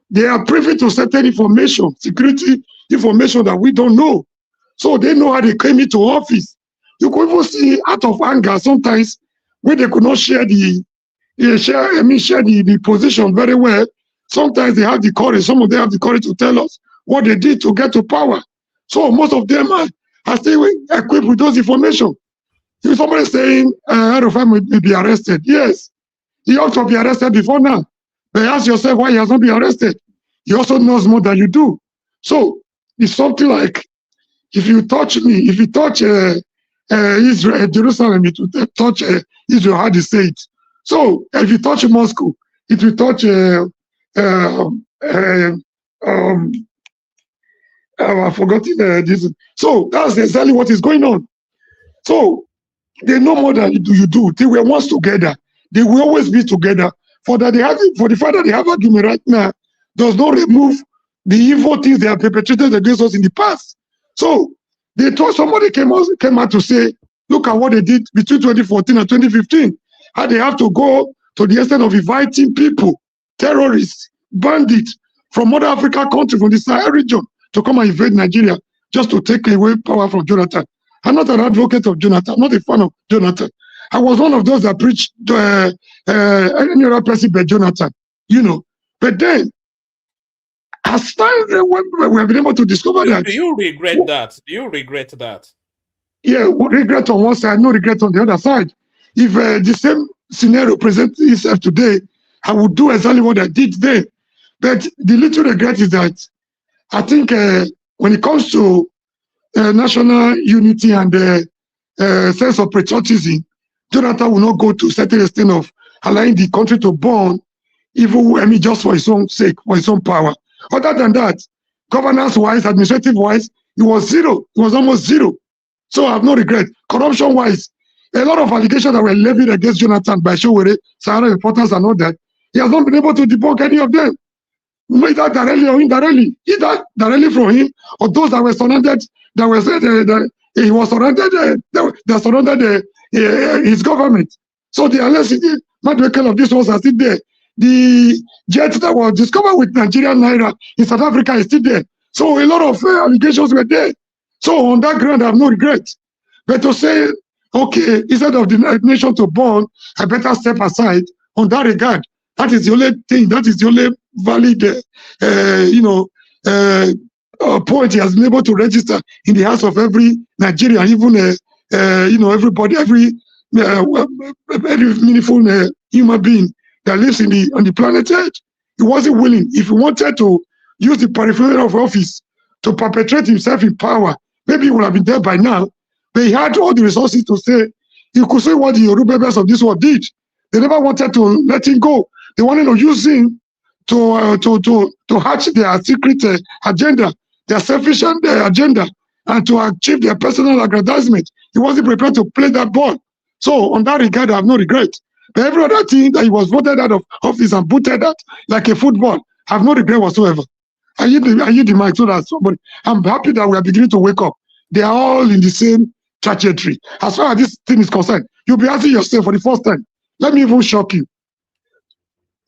They are privy to certain information, security information that we don't know. So they know how they came into office. You could even see out of anger sometimes when they could not share the position very well. Sometimes they have the courage. Some of them have the courage to tell us what they did to get to power. So most of them are still equipped with those information. If somebody is saying Arafat will be arrested, yes, he ought to be arrested before now. But ask yourself why he has not been arrested. He also knows more than you do. So it's something like, if you touch me, if you touch Israel, Jerusalem, it will touch Israel, how they say it. So if you touch Moscow, it will touch I've forgotten this. So that's exactly what is going on. So they know more than you do. They were once together. They will always be together. For the fact that they have argument right now does not remove the evil things they have perpetrated against us in the past. So they thought somebody came out to say, look at what they did between 2014 and 2015. How they have to go to the extent of inviting people, terrorists, bandits from other African countries, from the Sahel region, to come and invade Nigeria just to take away power from Jonathan. I'm not an advocate of Jonathan. I'm not a fan of Jonathan. I was one of those that preached any other person but Jonathan, you know. But then, as far as we have been able to discover that. Do you regret that? Do you regret that? Yeah, regret on one side, no regret on the other side. If the same scenario presents itself today, I would do exactly what I did then. But the little regret is that I think when it comes to national unity and sense of patriotism, Jonathan will not go to certain extent of allowing the country to burn, even just for his own sake, for his own power. Other than that, governance-wise, administrative-wise, it was zero. It was almost zero. So I have no regret. Corruption-wise, a lot of allegations that were levied against Jonathan by Showere, Sahara reporters and all that, he has not been able to debunk any of them. Either directly or indirectly. Either directly from him, or those that were surrounded, that were said that he was surrounded, that surrounded his government. So the alleged material of this was still there. The jet that was discovered with Nigerian Naira in South Africa is still there. So a lot of allegations were there. So on that ground, I have no regret. But to say, okay, instead of the nation to burn, I better step aside on that regard. That is the only thing, that is the only valid, point he has been able to register in the hearts of every Nigerian, even, everybody, every meaningful human being that lives on the planet Earth. He wasn't willing. If he wanted to use the periphery of office to perpetrate himself in power, maybe he would have been there by now. But he had all the resources to say, he could say what the Yorubas of this world did. They never wanted to let him go. They wanted to use him to hatch their secret agenda, their selfish agenda, and to achieve their personal aggrandizement. He wasn't prepared to play that ball. So on that regard, I have no regret. But every other thing that he was voted out of office and booted out like a football, I have no regret whatsoever. I use the mic so that somebody, I'm happy that we are beginning to wake up. They are all in the same trajectory. As far as this thing is concerned, you'll be asking yourself for the first time, let me even shock you.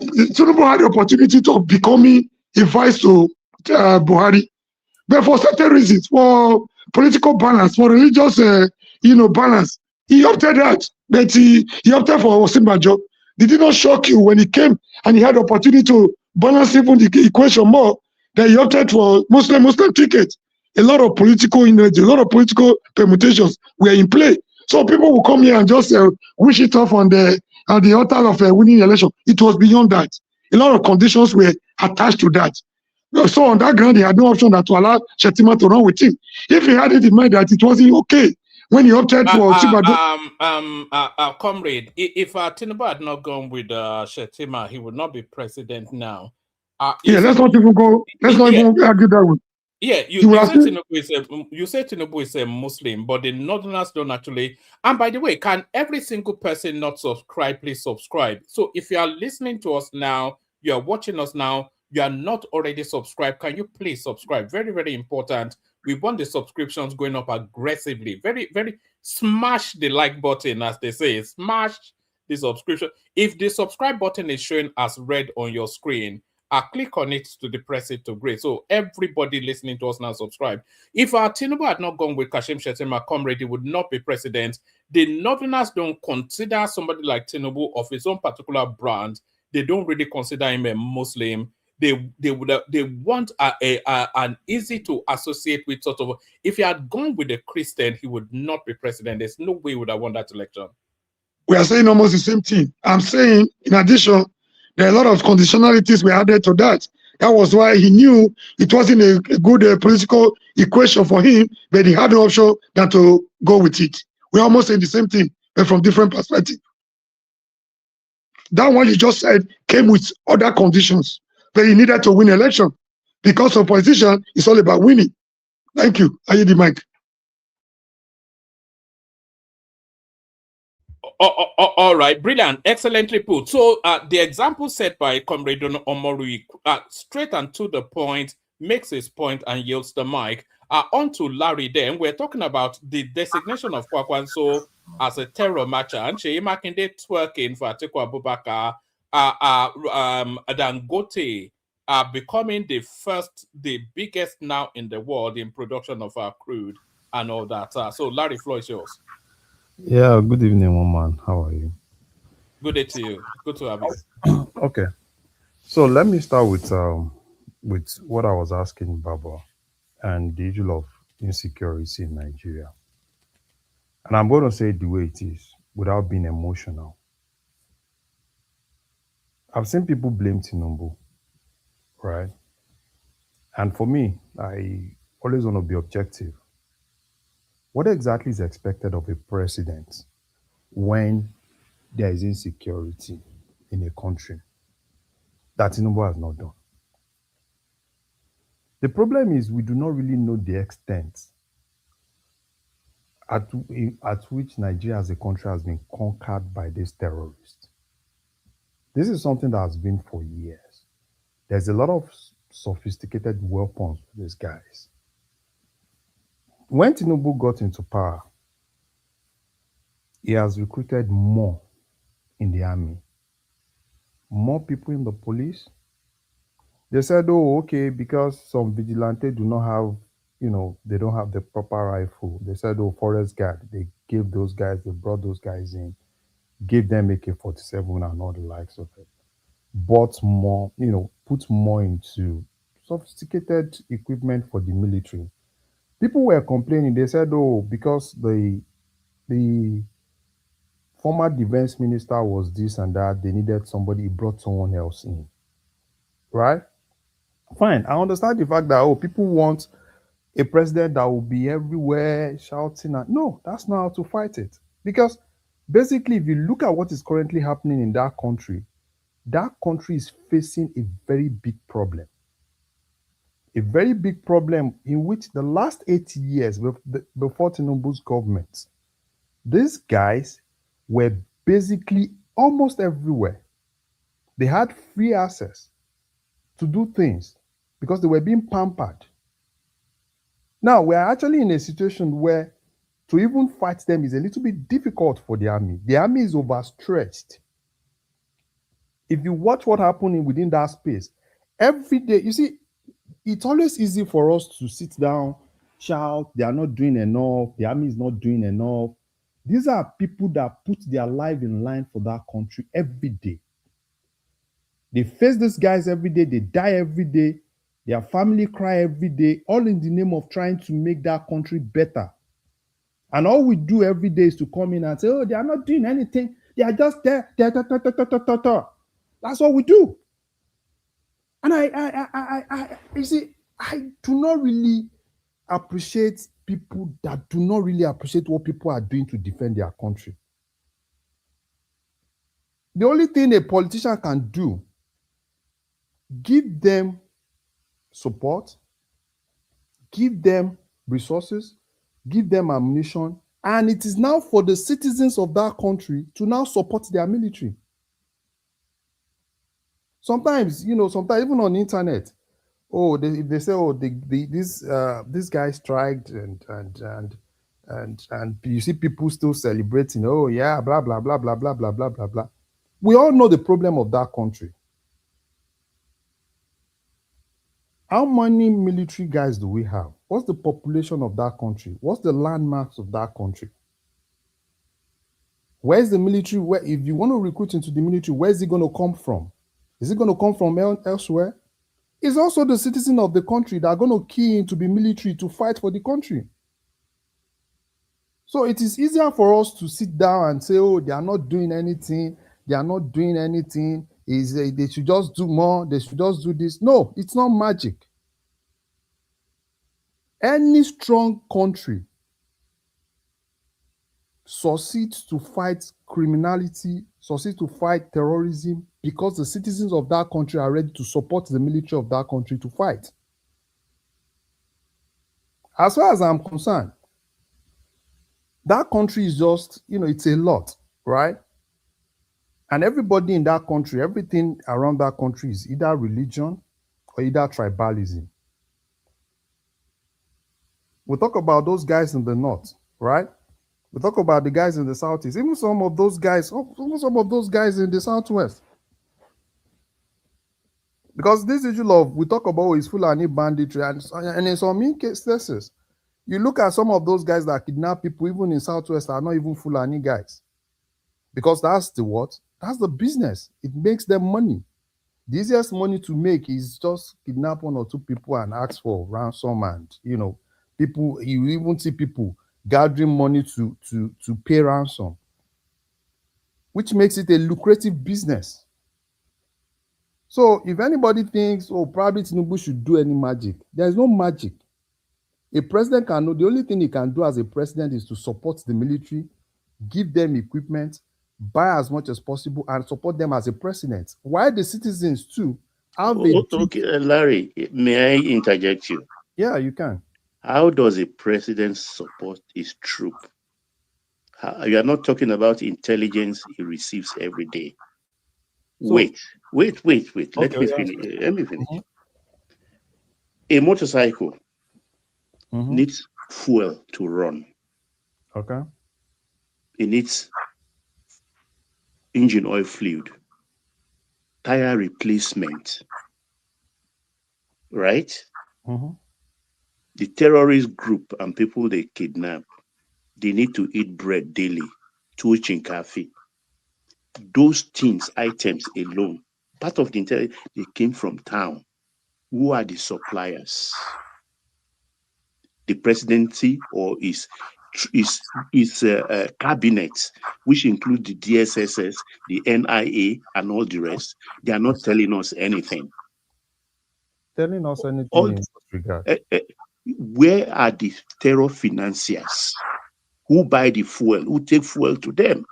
Tinubu had the opportunity of becoming a vice to Buhari, but for certain reasons, for political balance, for religious, balance, he opted that. But he opted for Osinbajo. Did it not shock you when he came and he had the opportunity to balance even the equation more? That he opted for Muslim ticket. A lot of political energy, a lot of political permutations were in play. So people will come here and just wish it off on the altar of winning election. It was beyond that. A lot of conditions were attached to that. So on that ground, he had no option than to allow Shettima to run with him. If he had it in mind that it wasn't okay when he opted for comrade, if Tinubu had not gone with Shettima, he would not be president now. Let's not even go. Let's not even argue that one. Yeah, you say Tinubu is a Muslim, but the Northerners don't actually. And by the way, can every single person not subscribe? Please subscribe. So if you are listening to us now, you are watching us now, you are not already subscribed, can you please subscribe? Very, very important. We want the subscriptions going up aggressively. Very, very smash the like button, as they say. Smash the subscription. If the subscribe button is showing as red on your screen, click on it to depress it to gray. So everybody listening to us now subscribe. If Tinubu had not gone with Kashim Shettima, comrade, he would not be president. The Northerners don't consider somebody like Tinubu of his own particular brand. They don't really consider him a Muslim. They want an easy to associate with sort of. If he had gone with a Christian, he would not be president. There's no way he would have won that election. We are saying almost the same thing. I'm saying, in addition, there are a lot of conditionalities we added to that. That was why he knew it wasn't a good political equation for him, but he had no option than to go with it. We're almost saying the same thing, but from different perspectives. That one you just said came with other conditions, but he needed to win election. Because of politician, it's all about winning. Thank you. I yield the mic. All right, brilliant, excellently put. So the example set by Comrade Omoru, straight and to the point, makes his point and yields the mic. On to Larry then. We're talking about the designation of Kwankwaso as a terror merchant. Sheyi Makinde twerking for Atiku Abubakar, Dangote becoming the biggest now in the world in production of crude and all that. So Larry, floor is yours. Yeah, good evening, woman. How are you? Good day to you. Good to have you. Okay. So let me start with what I was asking Baba and the issue of insecurity in Nigeria. And I'm going to say it the way it is without being emotional. I've seen people blame Tinubu, right? And for me, I always want to be objective. What exactly is expected of a president when there is insecurity in a country that Tinubu has not done? The problem is we do not really know the extent at which Nigeria as a country has been conquered by these terrorists. This is something that has been for years. There's a lot of sophisticated weapons for these guys. When Tinubu got into power, he has recruited more in the army, more people in the police. They said, oh, okay, because some vigilantes do not have, they don't have the proper rifle. They said, oh, forest guard. They gave those guys, they brought those guys in, gave them AK-47 and all the likes of it. Bought more, put more into sophisticated equipment for the military. People were complaining. They said, oh, because the former defense minister was this and that, they needed somebody, he brought someone else in. Right? Fine. I understand the fact that, people want a president that will be everywhere shouting. No, that's not how to fight it. Because basically, if you look at what is currently happening in that country is facing a very big problem. A very big problem in which the last 8 years before Tinubu's government, these guys were basically almost everywhere. They had free access to do things because they were being pampered. Now, we're actually in a situation where to even fight them is a little bit difficult for the army. The army is overstretched. If you watch what happened within that space, every day, you see, it's always easy for us to sit down, shout, they are not doing enough, the army is not doing enough. These are people that put their life in line for that country every day. They face these guys every day, they die every day, their family cry every day, all in the name of trying to make that country better. And all we do every day is to come in and say, oh, they are not doing anything, they are just there. That's what we do. And you see, I do not really appreciate people that do not really appreciate what people are doing to defend their country. The only thing a politician can do, give them support, give them resources, give them ammunition, and it is now for the citizens of that country to now support their military. Sometimes, sometimes even on the internet, if they say, this guy striked and you see people still celebrating, oh yeah, blah blah blah blah blah blah blah blah blah. We all know the problem of that country. How many military guys do we have? What's the population of that country? What's the landmarks of that country? Where's the military? If you want to recruit into the military, where's it going to come from? Is it going to come from elsewhere? It's also the citizens of the country that are going to key into the military to fight for the country. So it is easier for us to sit down and say, oh, they are not doing anything. They are not doing anything. They should just do more. They should just do this. No, it's not magic. Any strong country succeeds to fight criminality, succeeds to fight terrorism, because the citizens of that country are ready to support the military of that country to fight. As far as I'm concerned, that country is just, it's a lot, right? And everybody in that country, everything around that country is either religion or either tribalism. We talk about those guys in the north, right? We talk about the guys in the southeast, even some of those guys in the southwest. Because this issue of, we talk about is Fulani banditry, and in some cases, you look at some of those guys that kidnap people, even in southwest, are not even Fulani guys. Because that's the what? That's the business. It makes them money. The easiest money to make is just kidnap one or two people and ask for ransom, and people, you even see people gathering money to pay ransom, which makes it a lucrative business. So if anybody thinks, oh, probably Tinubu should do any magic, there's no magic. A president cannot, the only thing he can do as a president is to support the military, give them equipment, buy as much as possible, and support them as a president. Why the citizens too? Okay, Larry, may I interject you? Yeah, you can. How does a president support his troop? You are not talking about intelligence he receives every day. So, wait. Okay, Let me finish. A motorcycle needs fuel to run. Okay. It needs engine oil fluid, tire replacement, right? The terrorist group and people they kidnap, they need to eat bread daily, 2 chinkafi. Those things, items alone, part of the intelligence, they came from town. Who are the suppliers? The presidency or his cabinet, which include the DSSS, the NIA, and all the rest. They are not telling us anything. Telling us anything in this regard. Where are the terror financiers? Who buy the fuel? Who take fuel to them?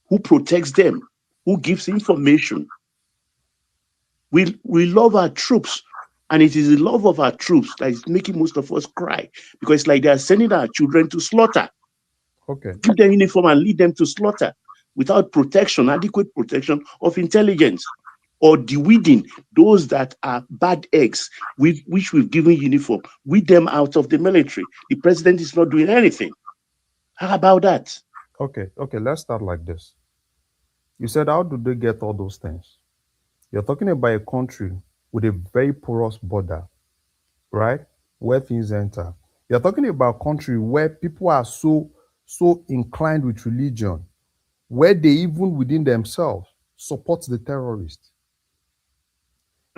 Who protects them? Who gives information? We love our troops, and it is the love of our troops that is making most of us cry, because it's like they are sending our children to slaughter. Okay. Give them uniform and lead them to slaughter without protection, adequate protection of intelligence, or deweeding those that are bad eggs, which we've given uniform, weed them out of the military. The president is not doing anything. How about that? Okay, let's start like this. You said, how do they get all those things? You're talking about a country with a very porous border, right? Where things enter. You're talking about a country where people are so inclined with religion, where they even within themselves support the terrorists.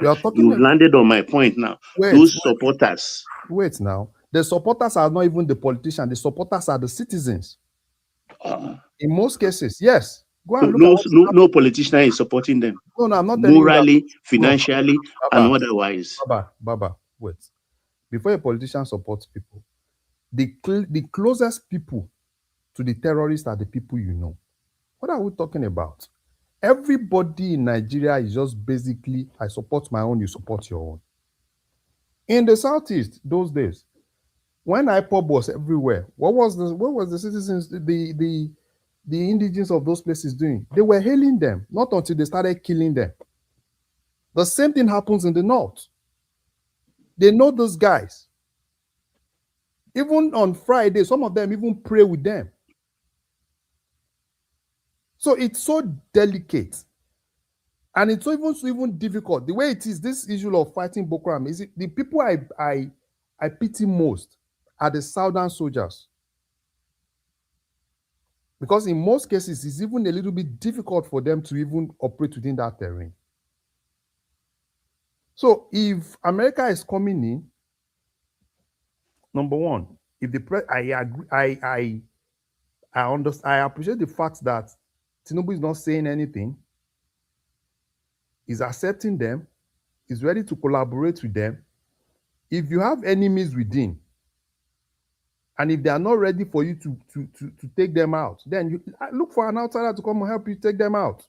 You've landed on my point now. Those supporters. Wait now. The supporters are not even the politicians. The supporters are the citizens. In most cases, yes. Go and no politician is supporting them. No, I'm not telling morally, you that. financially, and otherwise. Baba, wait. Before a politician supports people, the closest people to the terrorists are the people you know. What are we talking about? Everybody in Nigeria is just basically, I support my own, you support your own. In the Southeast, those days, when IPOB was everywhere, what was the citizens, the indigenous of those places doing? They were hailing them, not until they started killing them. The same thing happens in the North. They know those guys. Even on Friday, some of them even pray with them. So it's so delicate. And it's even difficult. The way it is, this issue of fighting Boko Haram, is it, the people I pity most are the Southern soldiers. Because in most cases, it's even a little bit difficult for them to even operate within that terrain. So if America is coming in, number one, if the I appreciate the fact that Tinubu is not saying anything, is accepting them, is ready to collaborate with them. If you have enemies within, and if they are not ready for you to take them out, then you look for an outsider to come and help you take them out.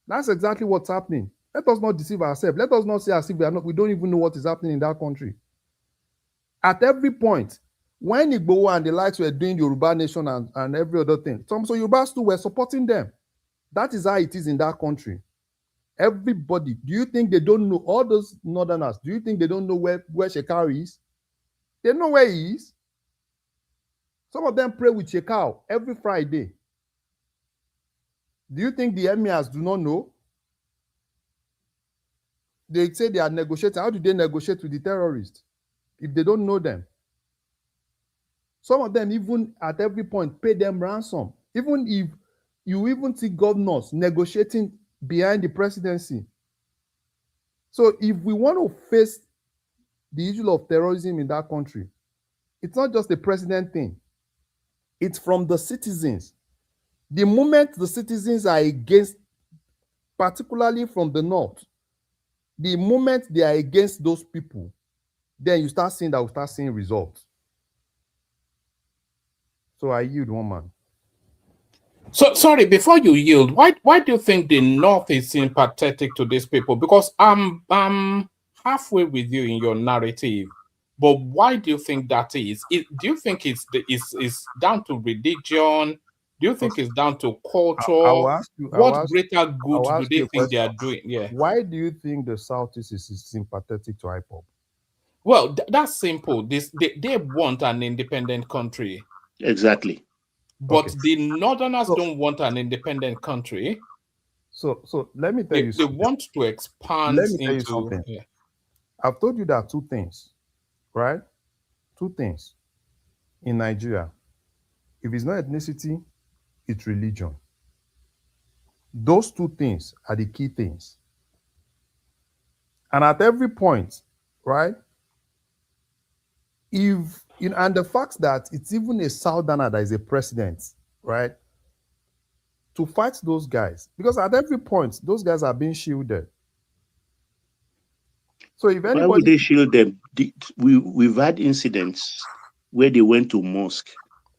That's exactly what's happening. Let us not deceive ourselves. Let us not say as if we don't even know what is happening in that country. At every point, when Igboho and the likes were doing Yoruba Nation and every other thing, some Yorubas too were supporting them. That is how it is in that country. Everybody, do you think they don't know, all those northerners, do you think they don't know where Shekau is? They know where he is. Some of them pray with Shekau every Friday. Do you think the emirs do not know? They say they are negotiating. How do they negotiate with the terrorists if they don't know them? Some of them even at every point pay them ransom. Even if you even see governors negotiating behind the presidency. So if we want to face the issue of terrorism in that country, it's not just the president thing. It's from the citizens. The moment the citizens are against, particularly from the north, the moment they are against those people, then you start seeing that we start seeing results. So I yield, one man. So sorry, before you yield, why do you think the North is sympathetic to these people? Because I'm halfway with you in your narrative, but why do you think that is? Do you think it's down to religion? Do you think it's down to culture? What greater good do they think they are doing? Yeah. Why do you think the Southeast is sympathetic to IPOB? Well, that's simple. They want an independent country. Exactly. But the Northerners don't want an independent country. So let me tell you something. They want to expand let me tell you something. Yeah. I've told you there are two things, right? Two things in Nigeria. If it's not ethnicity, it's religion. Those two things are the key things. And at every point, right? And the fact that it's even a Southerner that is a president, right? To fight those guys, because at every point, those guys are being shielded. So if anybody, why would they shield them? We've had incidents where they went to mosque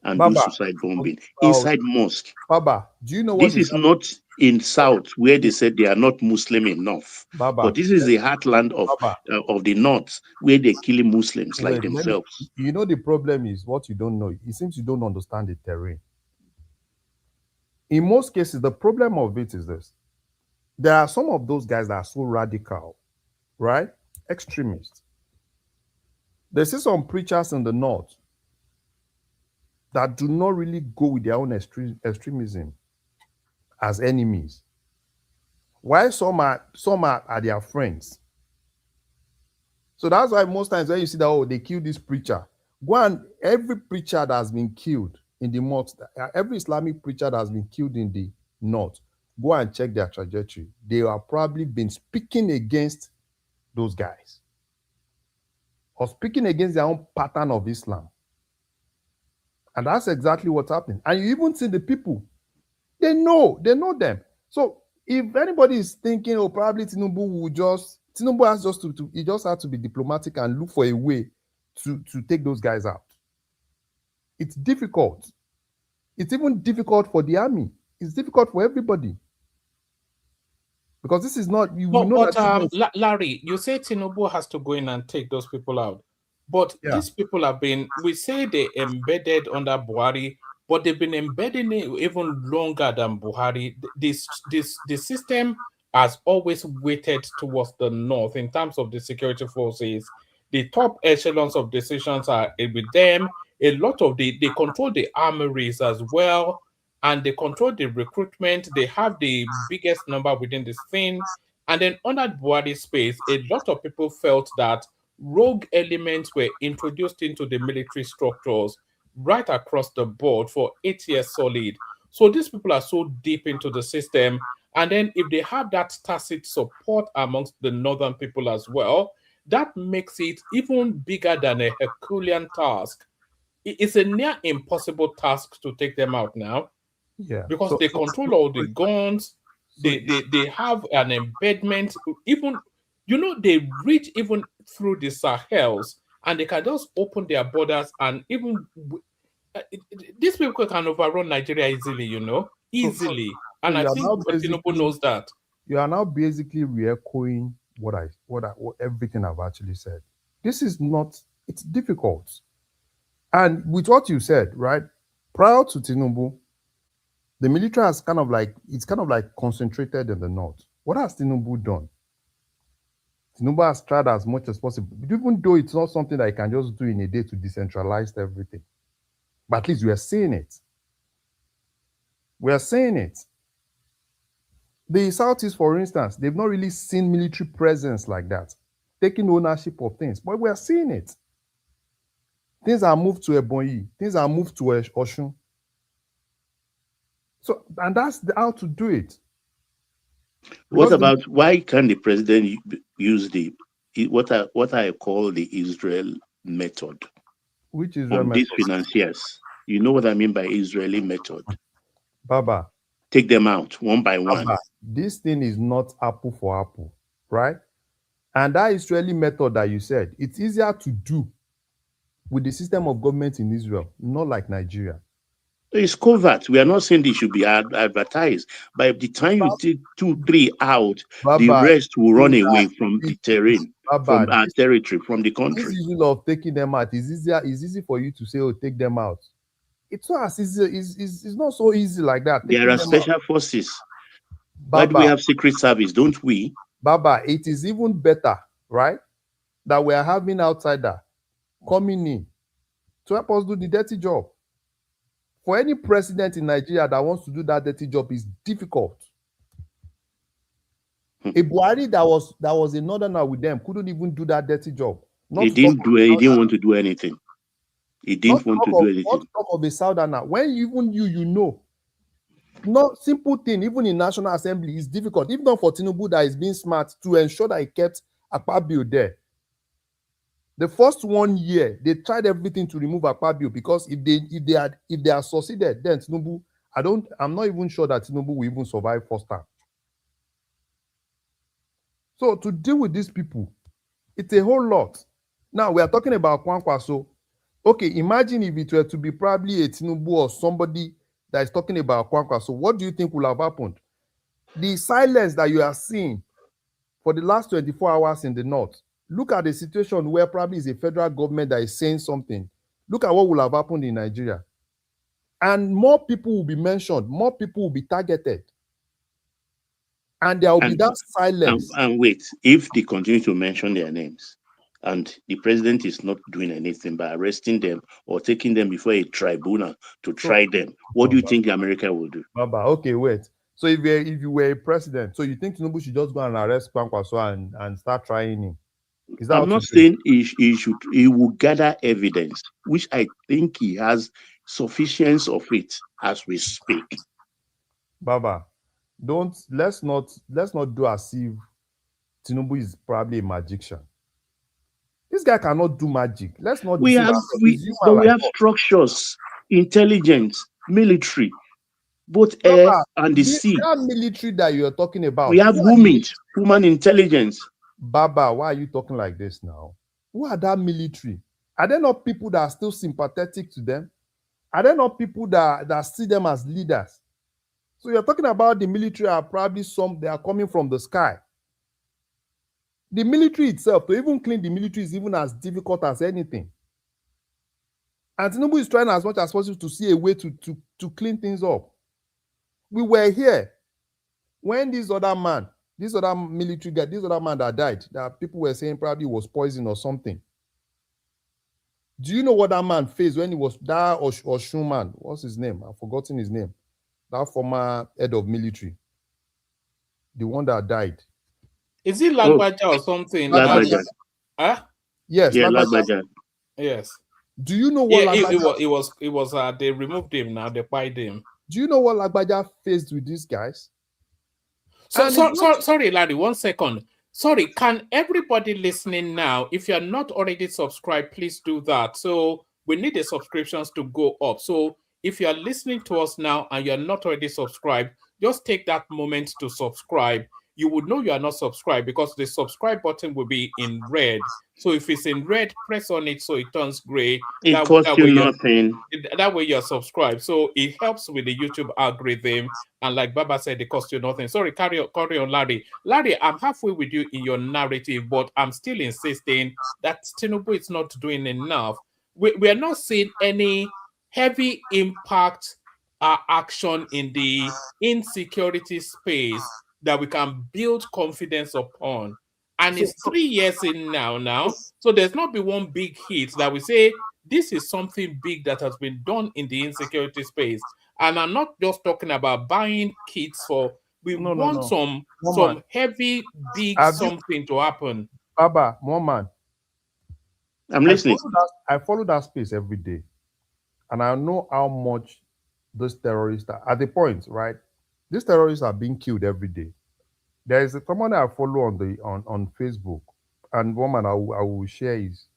and do suicide bombing inside mosque. Baba, do you know what this is not in South where they said they are not Muslim enough? Baba, but this is the heartland of the North where they're killing Muslims like themselves. You know, the problem is what you don't know. It seems you don't understand the terrain. In most cases, the problem of it is this. There are some of those guys that are so radical, right? Extremists. They see some preachers in the North that do not really go with their own extremism as enemies. While some are their friends. So that's why most times when you see that, they killed this preacher, every preacher that has been killed in the North, every Islamic preacher that has been killed in the North, go and check their trajectory. They have probably been speaking against those guys or speaking against their own pattern of Islam. And that's exactly what's happening. And you even see the people, they know them. So if anybody is thinking, probably Tinubu has just he just has to be diplomatic and look for a way to take those guys out. It's difficult. It's even difficult for the army. It's difficult for everybody. Because this is not, you know But that. Larry, you say Tinubu has to go in and take those people out. But these people have been, we say they embedded under Buhari, but they've been embedding it even longer than Buhari. The system has always weighted towards the north in terms of the security forces. The top echelons of decisions are with them. A lot of they control the armories as well, and they control the recruitment. They have the biggest number within this thing. And then under Buhari space, a lot of people felt that rogue elements were introduced into the military structures right across the board for 8 years solid. So these people are so deep into the system. And then if they have that tacit support amongst the northern people as well, that makes it even bigger than a Herculean task. It's a near impossible task to take them out now. Yeah. Because they control all the guns. They have an embedment. Even, they reach even through the Sahels, and they can just open their borders, and even these people can overrun Nigeria easily, easily. And I think Tinubu knows that. You are now basically re-echoing what everything I've actually said. This is not, it's difficult. And with what you said, right, prior to Tinubu, the military has kind of like concentrated in the north. What has Tinubu done? Tinubu has tried as much as possible, even though it's not something that you can just do in a day to decentralize everything. But at least we are seeing it. We are seeing it. The Southeast, for instance, they've not really seen military presence like that, taking ownership of things, but we are seeing it. Things are moved to Ebonyi, things are moved to Oshun. So, and that's how to do it. What about, why can't the president use what I call the Israel method? Which is these financiers? You know what I mean by Israeli method? Baba. Take them out one by one. Baba, this thing is not apple for apple, right? And that Israeli method that you said, it's easier to do with the system of government in Israel, not like Nigeria. It's covert. We are not saying they should be advertised. By the time you take 2, 3 out, Baba, the rest will run away from the terrain, Baba, from our territory, from the country. This issue of taking them out is easier. It's easy for you to say, "Oh, take them out." It's not as easy. It's not so easy like that. There are special forces. Baba, why do we have secret service? Don't we? Baba, it is even better, right? That we are having outsider coming in to help us do the dirty job. For any president in Nigeria that wants to do that dirty job is difficult. A Buhari that was a northerner with them couldn't even do that dirty job. He didn't want to do anything. He didn't want to do anything. Not talk of a southerner. When even you know, not simple thing, even in National Assembly is difficult. Even for Tinubu that is being smart to ensure that he kept Akpabio there. The first 1 year, they tried everything to remove Akpabio because if they had succeeded, then Tinubu, I'm not even sure that Tinubu will even survive first time. So to deal with these people, it's a whole lot. Now we are talking about Kwankwaso. Okay, imagine if it were to be probably a Tinubu or somebody that is talking about Kwankwaso. What do you think will have happened? The silence that you are seeing for the last 24 hours in the north. Look at the situation where probably is a federal government that is saying something. Look at what will have happened in Nigeria. And more people will be mentioned. More people will be targeted. And there will be that silence. And wait, if they continue to mention their names and the president is not doing anything by arresting them or taking them before a tribunal to try them, what do you think America will do? Baba, okay, wait. So if you were a president, so you think Tinubu should just go and arrest Kwankwaso and start trying him? I'm not saying he will gather evidence, which I think he has sufficient of it as we speak. Baba, let's not do as if Tinubu is probably a magician. This guy cannot do magic. Let's not. We have structures, intelligence, military, both air and the sea. That military that you are talking about. We have human intelligence. Baba, why are you talking like this now? Who are that military? Are there not people that are still sympathetic to them? Are there not people that see them as leaders? So you're talking about the military are probably they are coming from the sky. The military itself, to even clean the military is even as difficult as anything. And Tinubu is trying as much as possible to see a way to clean things up. We were here when this other military guy, this other man that died, that people were saying probably was poison or something. Do you know what that man faced when he was that Oshun man? What's his name? I've forgotten his name. That former head of military. The one that died. Is it Lagbaja or something? Lagbaja. Huh? Yes, yeah, Lagbaja. Yes. Do you know what it was they removed him now, they fired him. Do you know what Lagbaja faced with these guys? Sorry, Larry, 1 second. Sorry, can everybody listening now, if you're not already subscribed, please do that. So we need the subscriptions to go up. So if you're listening to us now and you're not already subscribed, just take that moment to subscribe. You would know you are not subscribed because the subscribe button will be in red. So if it's in red, press on it so it turns gray. It costs you nothing. That way you're subscribed. So it helps with the YouTube algorithm. And like Baba said, it costs you nothing. Sorry, carry on, Larry. Larry, I'm halfway with you in your narrative, but I'm still insisting that Tinubu is not doing enough. We are not seeing any heavy impact action in the insecurity space that we can build confidence upon. And it's 3 years in now. So there's not been one big hit that we say this is something big that has been done in the insecurity space. And I'm not just talking about buying kits for. We want some heavy, big something to happen. Baba, Moman. I'm listening. I follow that space every day. And I know how much those terrorists are at the point, right? These terrorists are being killed every day. There is someone I follow on Facebook, and woman I will share his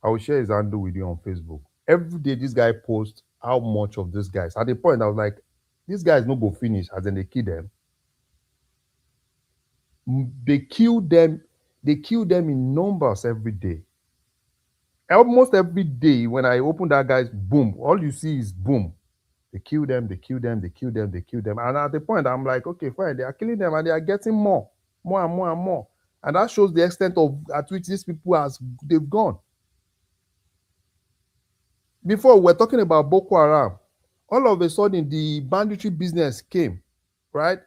handle with you on Facebook. Every day this guy posts how much of these guys. At the point I was like, these guys no go finish, as in they kill them. They kill them in numbers every day. Almost every day when I open that guy's boom, all you see is boom. They kill them. And at the point, I'm like, okay, fine. They are killing them and they are getting more and more. And that shows the extent at which these people they've gone. Before, we were talking about Boko Haram. All of a sudden, the banditry business came, right?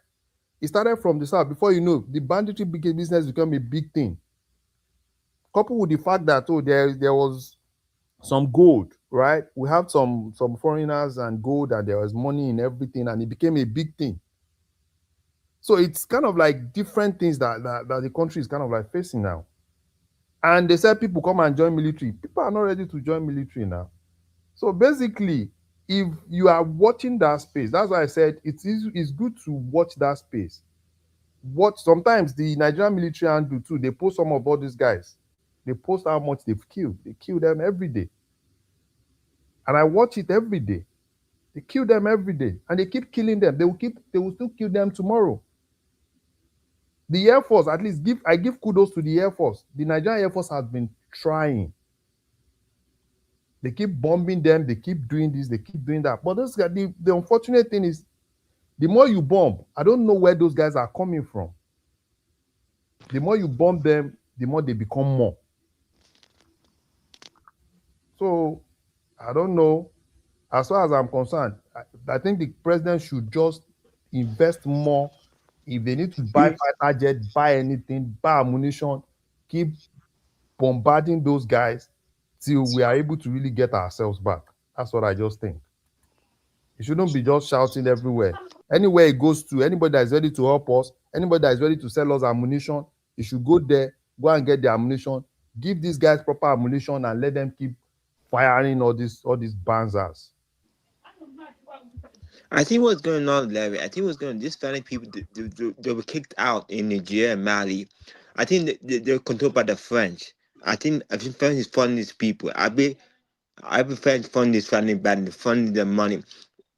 It started from the south. Before you know, the banditry business became a big thing. Coupled with the fact that, there was some gold, right? We have some foreigners and gold, and there was money in everything, and it became a big thing. So it's kind of like different things that the country is kind of like facing now. And they said people come and join military. People are not ready to join military now. So basically, if you are watching that space, that's why I said it's good to watch that space. Sometimes the Nigerian military handle too, they post some of all these guys. They post how much they've killed. They kill them every day. And I watch it every day. They kill them every day. And they keep killing them. They will still kill them tomorrow. The Air Force, at least I give kudos to the Air Force. The Nigerian Air Force has been trying. They keep bombing them, they keep doing this, they keep doing that. But the unfortunate thing is, the more you bomb, I don't know where those guys are coming from. The more you bomb them, the more they become more. So, I don't know. As far as I'm concerned, I think the president should just invest more. If they need to buy fighter jet, buy anything, buy ammunition, keep bombarding those guys till we are able to really get ourselves back. That's what I just think. It shouldn't be just shouting everywhere. Anywhere it goes to, anybody that is ready to help us, anybody that is ready to sell us ammunition, it should go there, go and get the ammunition, give these guys proper ammunition, and let them keep firing all these banzas. I think what's going on, Larry, these family people, they were kicked out in Nigeria and Mali. I think they're controlled by the French. I think French is funding these people. I be French funding this family band, funding their money.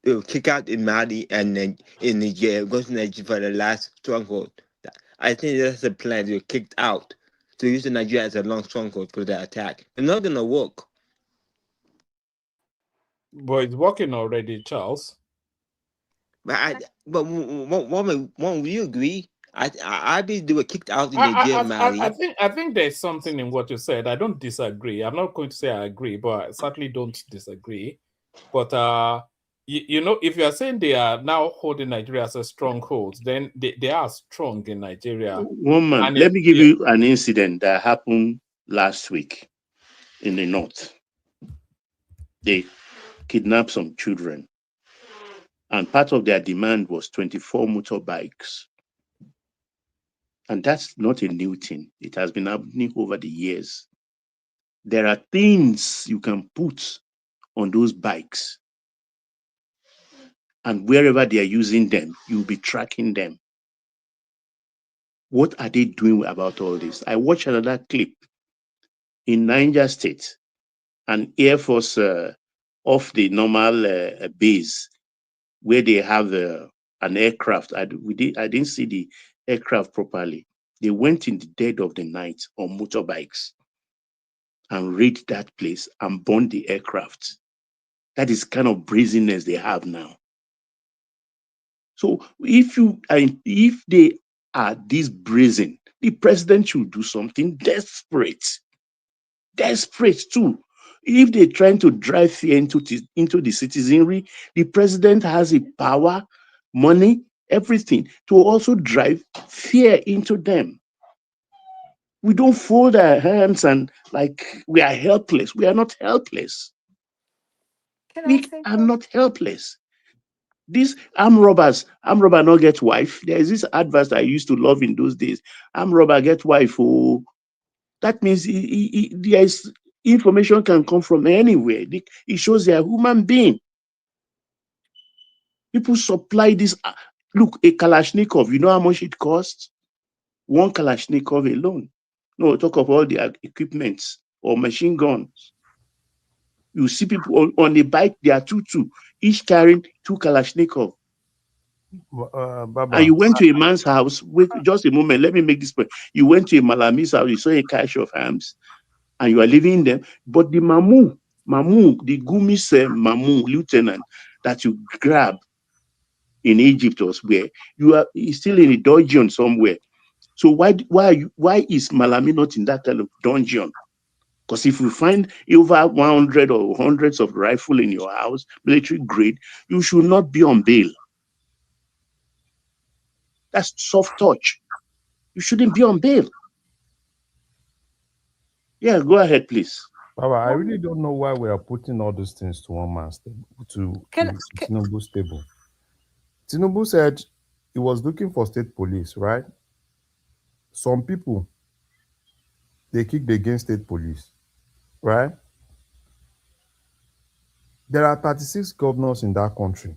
They were kicked out in Mali and then in Nigeria, going to Nigeria for the last stronghold. I think that's the plan. They were kicked out to use Nigeria as a long stronghold for the attack. It's not going to work. But it's working already, Charles. But won't you agree? I believe they were kicked out in the jail, Mali. I think there's something in what you said. I don't disagree. I'm not going to say I agree, but I certainly don't disagree. But you know, if you are saying they are now holding Nigeria as a stronghold, then they are strong in Nigeria. Woman, let me give you an incident that happened last week in the north. They kidnapped some children, and part of their demand was 24 motorbikes. And that's not a new thing. It has been happening over the years. There are things you can put on those bikes, and wherever they are using them, you'll be tracking them. What are they doing about all this? I watched another clip in Niger State, an Air Force off the normal base, where they have an aircraft. I didn't see the aircraft properly. They went in the dead of the night on motorbikes and raid that place and burn the aircraft. That is kind of brazenness they have now. So if they are this brazen, the president should do something desperate too. If they're trying to drive fear into the citizenry, the president has the power, money, everything to also drive fear into them. We don't fold our hands and like we are helpless. We are not helpless. We are not helpless. These armed robber not get wife. There is this adverse that I used to love in those days. Armed robber get wife. Oh, that means there is information can come from anywhere. It shows they are human being. People supply this. Look, a Kalashnikov. You know how much it costs? One Kalashnikov alone. No, talk of all the equipments or machine guns. You see people on the bike. They are two, each carrying 2 Kalashnikov. And you went to a man's house. Wait, just a moment. Let me make this point. You went to a Malami's house. You saw a cache of arms, and you are living them. But the Mamu, the Gumis Mamu lieutenant that you grab in Egypt or where you are still in a dungeon somewhere. So why is Malami not in that kind of dungeon? Because if you find over 100 or hundreds of rifle in your house, military grade, you should not be on bail. That's soft touch. You shouldn't be on bail. Yeah, go ahead, please. Baba, I really don't know why we are putting all these things to one man's table, to Tinubu's table. Tinubu said he was looking for state police, right? Some people, they kicked against state police, right? There are 36 governors in that country.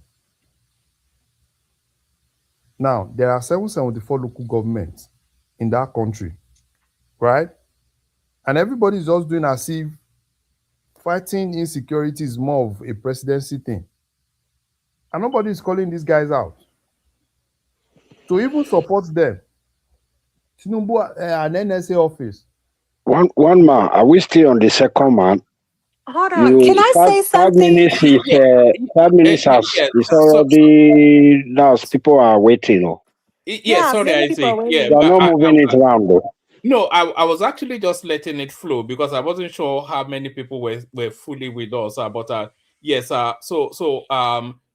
Now, there are 774 local governments in that country, right? And everybody is just doing as if fighting insecurity is more of a presidency thing. And nobody is calling these guys out. To even support them, Tinubu, an NSA office. One man, are we still on the second man? Hold on, can I say something? 5 minutes is already, now people are waiting. Yeah, sorry, Isaac. Yeah, they're not moving it around though. No, I was actually just letting it flow because I wasn't sure how many people were fully with us. But yes, so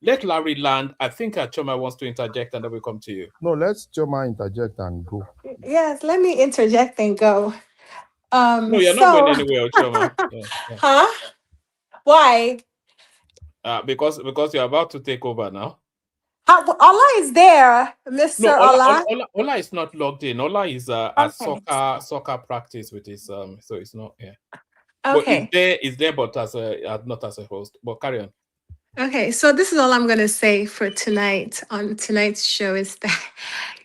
let Larry land. I think Choma wants to interject and then we come to you. No, let's Choma interject and go. Yes, let me interject and go. No, you're not going anywhere, Choma. Yeah. Huh? Why? Because you're about to take over now. Ola is there, Mr. No, Ola. Ola is not logged in. Ola is at soccer practice with his so it's not Okay. But it's there, but not as a host. But carry on. Okay, so this is all I'm gonna say for tonight on tonight's show is that,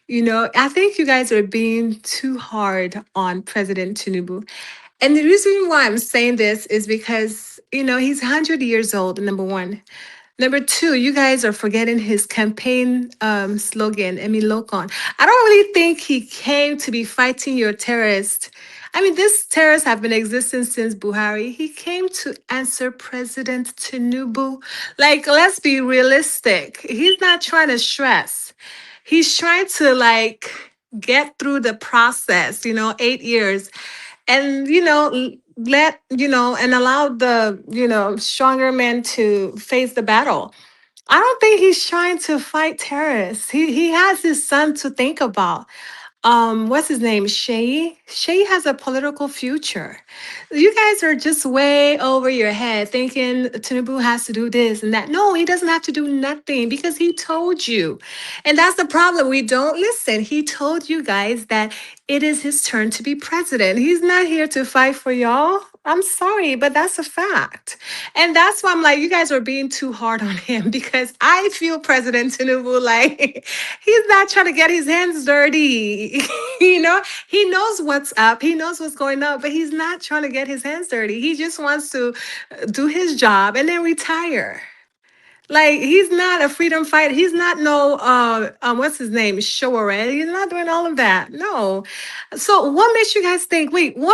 I think you guys are being too hard on President Tinubu. And the reason why I'm saying this is because, he's 100 years old, number one. Number two, you guys are forgetting his campaign slogan, Emilokon. I don't really think he came to be fighting your terrorists. I mean, these terrorists have been existing since Buhari. He came to answer President Tinubu. Like, let's be realistic. He's not trying to stress. He's trying to like get through the process, 8 years, and let and allow the stronger men to face the battle. I don't think he's trying to fight terrorists. He has his son to think about. What's his name? Shay. Shay has a political future. You guys are just way over your head thinking Tinubu has to do this and that. No, he doesn't have to do nothing because he told you. And that's the problem. We don't listen. He told you guys that it is his turn to be president. He's not here to fight for y'all. I'm sorry, but that's a fact. And that's why I'm like, you guys are being too hard on him because I feel President Tinubu like he's not trying to get his hands dirty. He knows what's up. He knows what's going on, but he's not trying to get his hands dirty. He just wants to do his job and then retire. Like, he's not a freedom fighter. He's not no what's his name? Shore. He's not doing all of that. No. So what makes you guys think, President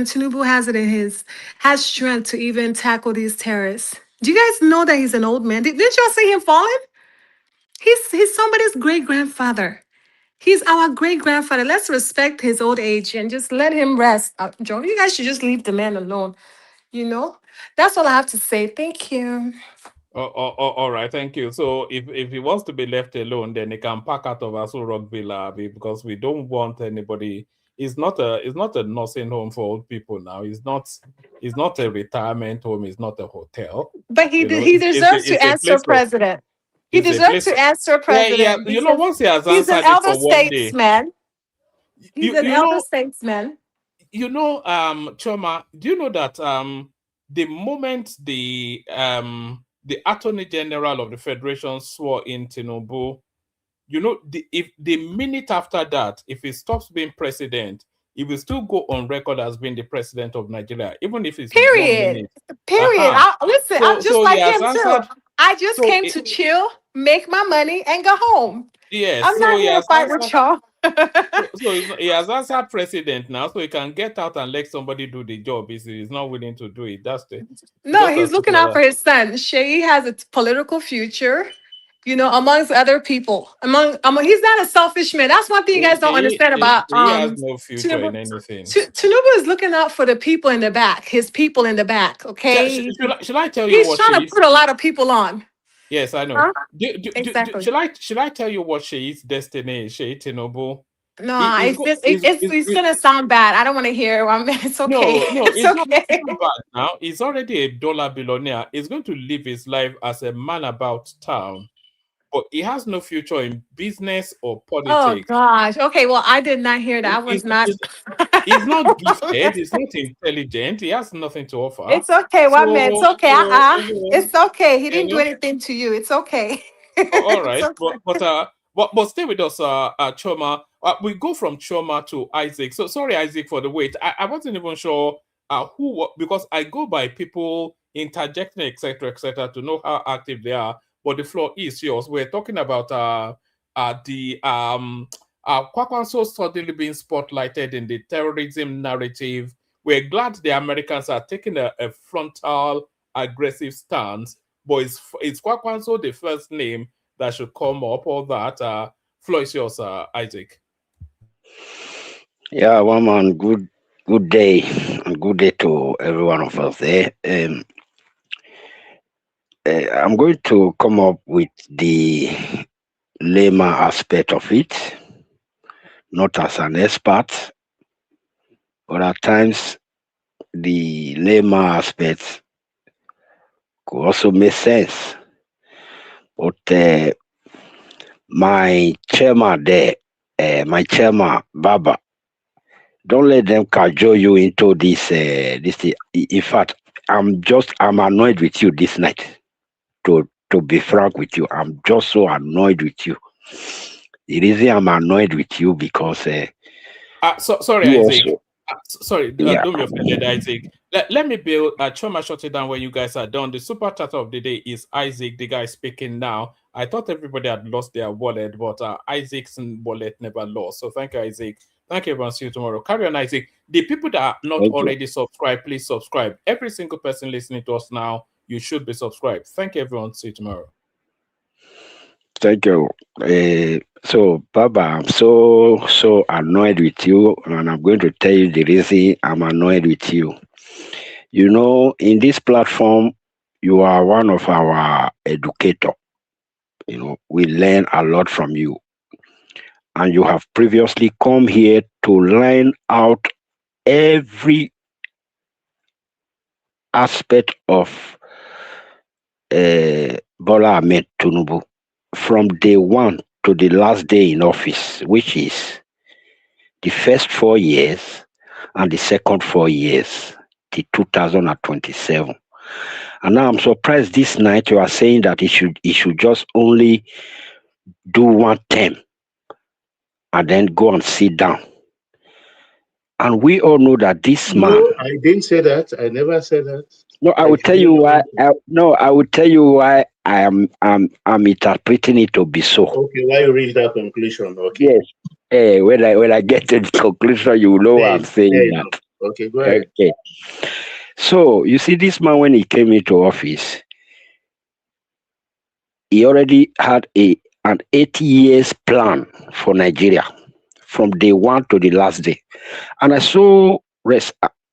Tinubu has strength to even tackle these terrorists? Do you guys know that he's an old man? Didn't y'all see him falling? He's somebody's great grandfather. He's our great grandfather. Let's respect his old age and just let him rest. Joe, you guys should just leave the man alone. That's all I have to say. Thank you. All right, thank you. So if he wants to be left alone, then he can pack out of Aso Rock Villa because we don't want anybody. It's not a nursing home for old people now. It's not a retirement home. It's not a hotel. But he deserves to answer president. He deserves to answer president. Yeah. Once he has he's answered an elder it for 1 day, statesman. He's an elder statesman. Choma, do you know that the moment the Attorney General of the Federation swore in Tinubu, if the minute after that, if he stops being president, he will still go on record as being the president of Nigeria, even if it's Period. Listen, I'm just like him too. I just came to chill, make my money, and go home. Yes, I'm not here to fight with y'all. So he has answered president now, so he can get out and let somebody do the job. He's not willing to do it. He's looking out for his son. Shay has a political future, amongst other people. He's not a selfish man. That's one thing you guys don't understand about. He has no future in anything. Tinubu is looking out for the people in the back. His people in the back. Okay. Should I tell you he's trying to put a lot of people on. Yes, I know. Huh? Exactly. Should I tell you what Shei's destiny is? Shei Tinubu. No, it's gonna sound bad. I don't want to hear. It's okay. No, it's okay. Not bad now. He's already a dollar billionaire. He's going to live his life as a man about town, but he has no future in business or politics. Oh gosh. Okay. Well, I did not hear that. He's not gifted. He's not intelligent. He has nothing to offer. It's okay. It's okay. It's okay. He didn't do anything to you. It's okay. All right. Okay. But stay with us, Choma. We go from Choma to Isaac. So sorry, Isaac, for the wait. I wasn't even sure because I go by people interjecting, etc., to know how active they are. But the floor is yours. We're talking about Kwankwaso suddenly being spotlighted in the terrorism narrative. We're glad the Americans are taking a frontal, aggressive stance. But is Kwankwaso the first name that should come up? All that. Floor is yours, Isaac. Yeah, one man. Good day, and good day to every one of us there. I'm going to come up with the layman aspect of it, not as an expert, but at times the layman aspect could also make sense. But my chairman there, Baba, don't let them cajole you into this. In fact, I'm annoyed with you this night. To be frank with you, I'm just so annoyed with you. The reason I'm annoyed with you because sorry, Isaac. Sorry, don't be offended, Isaac. Let me build. Choma, shut it down when you guys are done. The super chat of the day is Isaac, the guy speaking now. I thought everybody had lost their wallet, but Isaac's wallet never lost. So thank you, Isaac. Thank you, everyone. See you tomorrow. Carry on, Isaac. The people that are not already subscribed, please subscribe. Every single person listening to us now, you should be subscribed. Thank you, everyone. See you tomorrow. Thank you. So, Baba, I'm so annoyed with you, and I'm going to tell you the reason I'm annoyed with you. You know, in this platform, you are one of our educator. You know, we learn a lot from you. And you have previously come here to line out every aspect of Bola Ahmed Tinubu from day one to the last day in office, which is the first 4 years and the second 4 years, the 2027. And now I'm surprised this night you are saying that he should just only do one term and then go and sit down. And we all know that this man. No, I didn't say that. I never said that. No, I will tell you why. I will tell you why I'm interpreting it to be so. Okay, why you reach that conclusion? Okay. Yes. When I get to the conclusion, you know what I'm saying. That. Okay, go ahead. Okay. So you see, this man, when he came into office, he already had an 8 years plan for Nigeria from day one to the last day. And I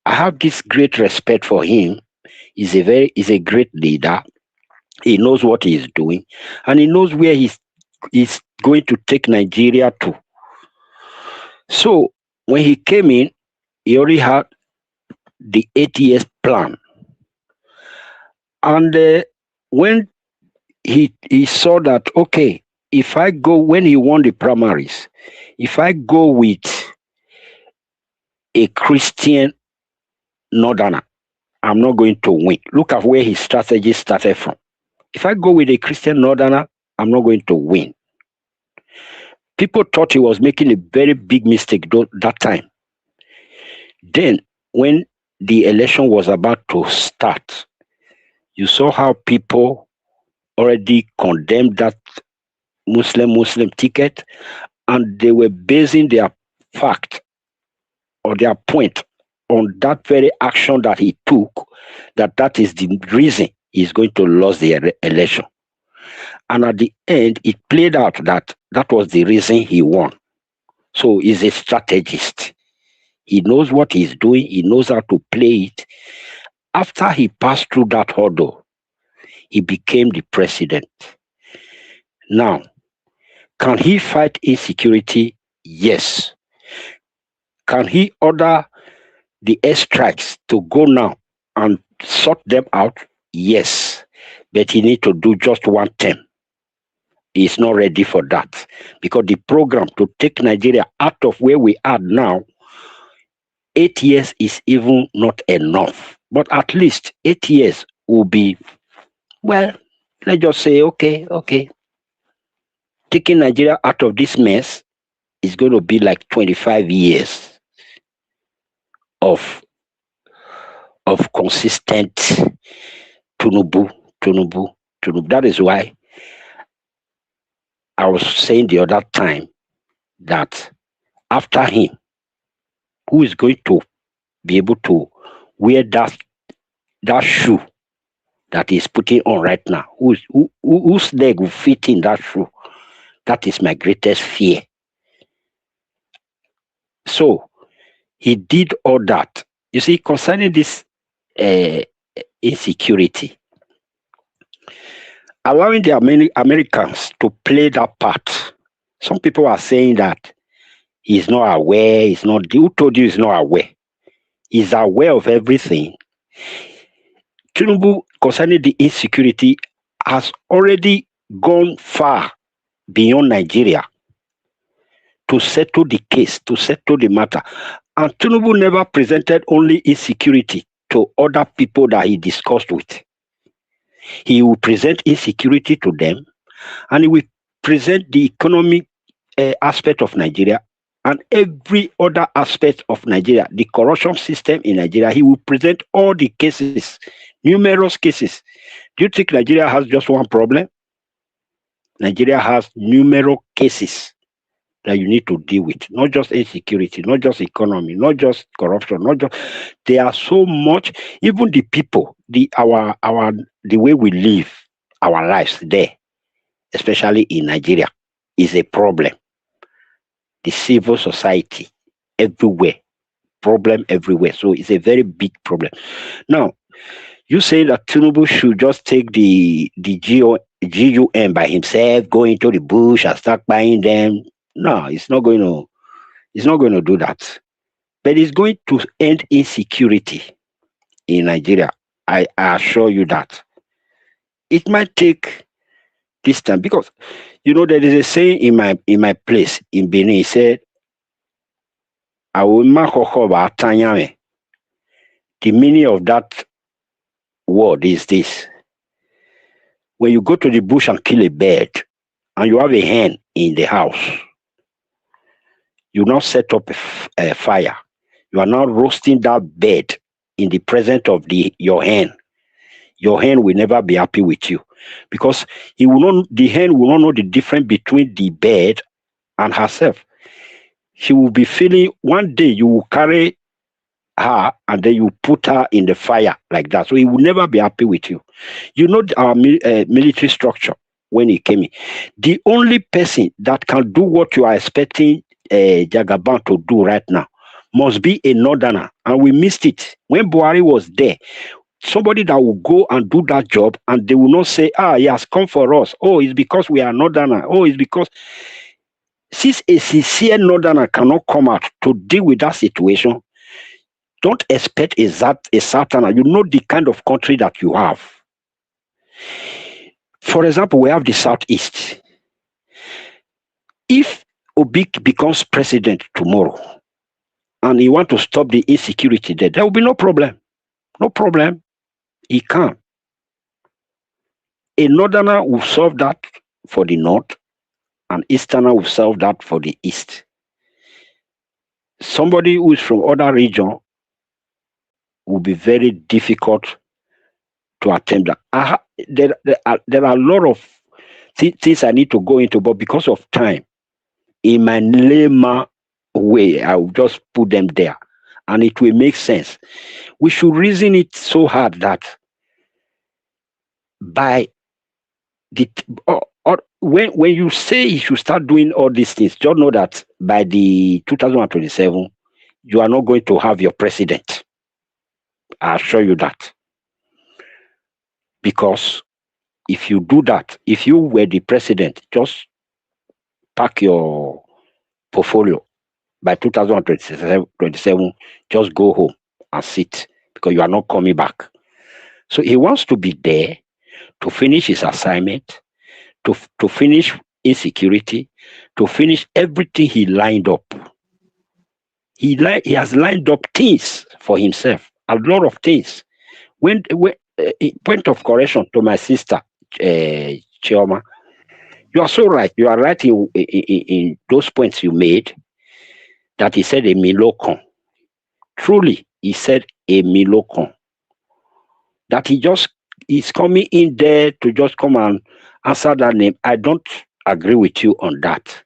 have this great respect for him. He's a great leader. He knows what he is doing, and he knows where he's going to take Nigeria to. So when he came in, he already had the 8 years plan. And when he saw that, okay, if I go, when he won the primaries, if I go with a Christian northerner, I'm not going to win. Look at where his strategy started from. If I go with a Christian northerner, I'm not going to win. People thought he was making a very big mistake that time. Then, when the election was about to start, you saw how people already condemned that Muslim ticket, and they were basing their fact or their point on that very action that he took, that is the reason he's going to lose the election. And at the end, it played out that was the reason he won. So he's a strategist. He knows what he's doing. He knows how to play it. After he passed through that hurdle, he became the president. Now, can he fight insecurity? Yes. Can he order the airstrikes to go now and sort them out? Yes. But he needs to do just one term. He's not ready for that, because the program to take Nigeria out of where we are now, 8 years is even not enough. But at least 8 years will be, well, let's just say, okay. Taking Nigeria out of this mess is going to be like 25 years of consistent Tinubu. That is why I was saying the other time that after him, who is going to be able to wear that shoe that he's putting on right now? Whose leg will fit in that shoe? That is my greatest fear. So he did all that. You see, concerning this insecurity, allowing the Americans to play that part. Some people are saying that he's not aware. Who told you he's not aware? He's aware of everything. Tinubu, concerning the insecurity, has already gone far beyond Nigeria to settle the case, to settle the matter. And Tinubu never presented only insecurity to other people that he discussed with. He will present insecurity to them, and he will present the economic aspect of Nigeria and every other aspect of Nigeria, the corruption system in Nigeria. He will present all the cases, numerous cases. Do you think Nigeria has just one problem? Nigeria has numerous cases that you need to deal with. Not just insecurity, not just economy, not just corruption, not just there are so much. Even the people, the way we live our lives there, especially in Nigeria, is a problem. The civil society everywhere, problem everywhere. So it's a very big problem. Now, you say that Tinubu should just take the GUM by himself, go into the bush and start buying them. No, it's not going to do that. But it's going to end insecurity in Nigeria. I assure you that. It might take this time because there is a saying in my place in Benin. He said, the meaning of that word is this: when you go to the bush and kill a bird and you have a hen in the house, you now set up a fire. You are now roasting that bird in the presence of your hen. Your hen will never be happy with you because the hen will not know the difference between the bird and herself. She will be feeling, one day you will carry her and then you put her in the fire like that. So he will never be happy with you. Our military structure when he came in. The only person that can do what you are expecting Jagaban to do right now must be a northerner. And we missed it. When Buhari was there, somebody that will go and do that job and they will not say, he has come for us. Oh, it's because we are northerner. Oh, it's because... Since a sincere northerner cannot come out to deal with that situation, don't expect a southerner. You know the kind of country that you have. For example, we have the Southeast. If Obi becomes president tomorrow and he wants to stop the insecurity there will be no problem. No problem. He can. A northerner will solve that for the north, and easterner will solve that for the east. Somebody who is from other region will be very difficult to attempt that. There are a lot of things I need to go into, but because of time, in my layman way, I will just put them there, and it will make sense. We should reason it so hard that by when you say you should start doing all these things, just know that by the 2027, you are not going to have your president. I assure you that. Because if you do that, if you were the president, just pack your portfolio. By 2027, just go home and sit because you are not coming back. So he wants to be there to finish his assignment, to finish insecurity, to finish everything he lined up. He has lined up things for himself, a lot of things. When point of correction to my sister, Chioma, you are so right. You are right in those points you made, that he said a Milokon. Truly, he said a Milokon. That he's coming in there to just come and answer that name. I don't agree with you on that.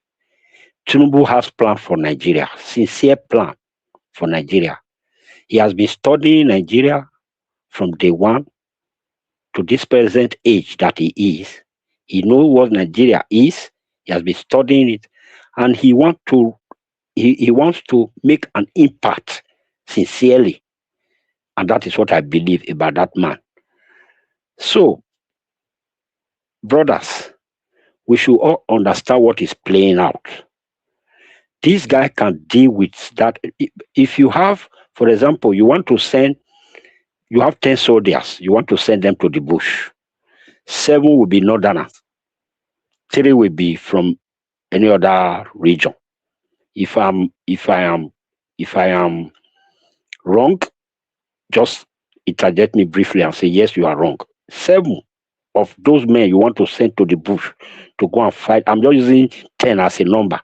Tinubu has plan for Nigeria, sincere plan for Nigeria. He has been studying Nigeria from day one to this present age that he is. He knows what Nigeria is. He has been studying it, and he wants to make an impact sincerely. And that is what I believe about that man. So, brothers, we should all understand what is playing out. This guy can deal with that. If you have, for example, you have 10 soldiers, you want to send them to the bush. 7 will be northerners. 3 will be from any other region. If I am wrong, just interject me briefly and say, yes, you are wrong. 7 of those men you want to send to the bush to go and fight, I'm just using 10 as a number.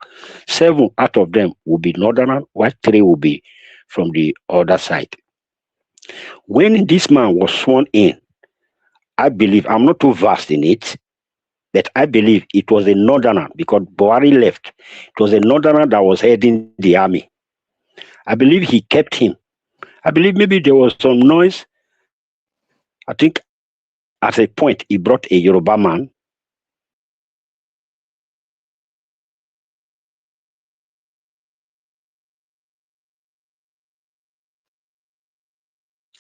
7 out of them will be northerners, while 3 will be from the other side. When this man was sworn in, I believe, I'm not too vast in it, But I believe it was a northerner because Buhari left. It was a northerner that was heading the army. I believe he kept him. I believe maybe there was some noise. I think at a point he brought a Yoruba man.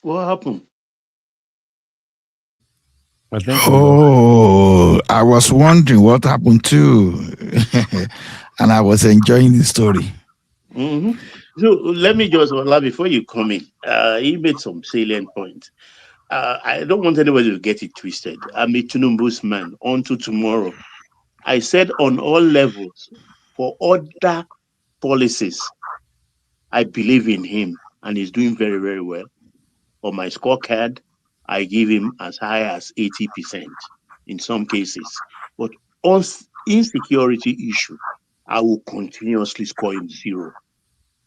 What happened? I think I was wondering what happened too. And I was enjoying the story. Mm-hmm. So let me just, before you come in, he made some salient points. I don't want anybody to get it twisted. I'm a Tinubu's man until tomorrow. I said on all levels, for other policies, I believe in him and he's doing very, very well. On my scorecard, I give him as high as 80% in some cases. But on insecurity issue, I will continuously score him 0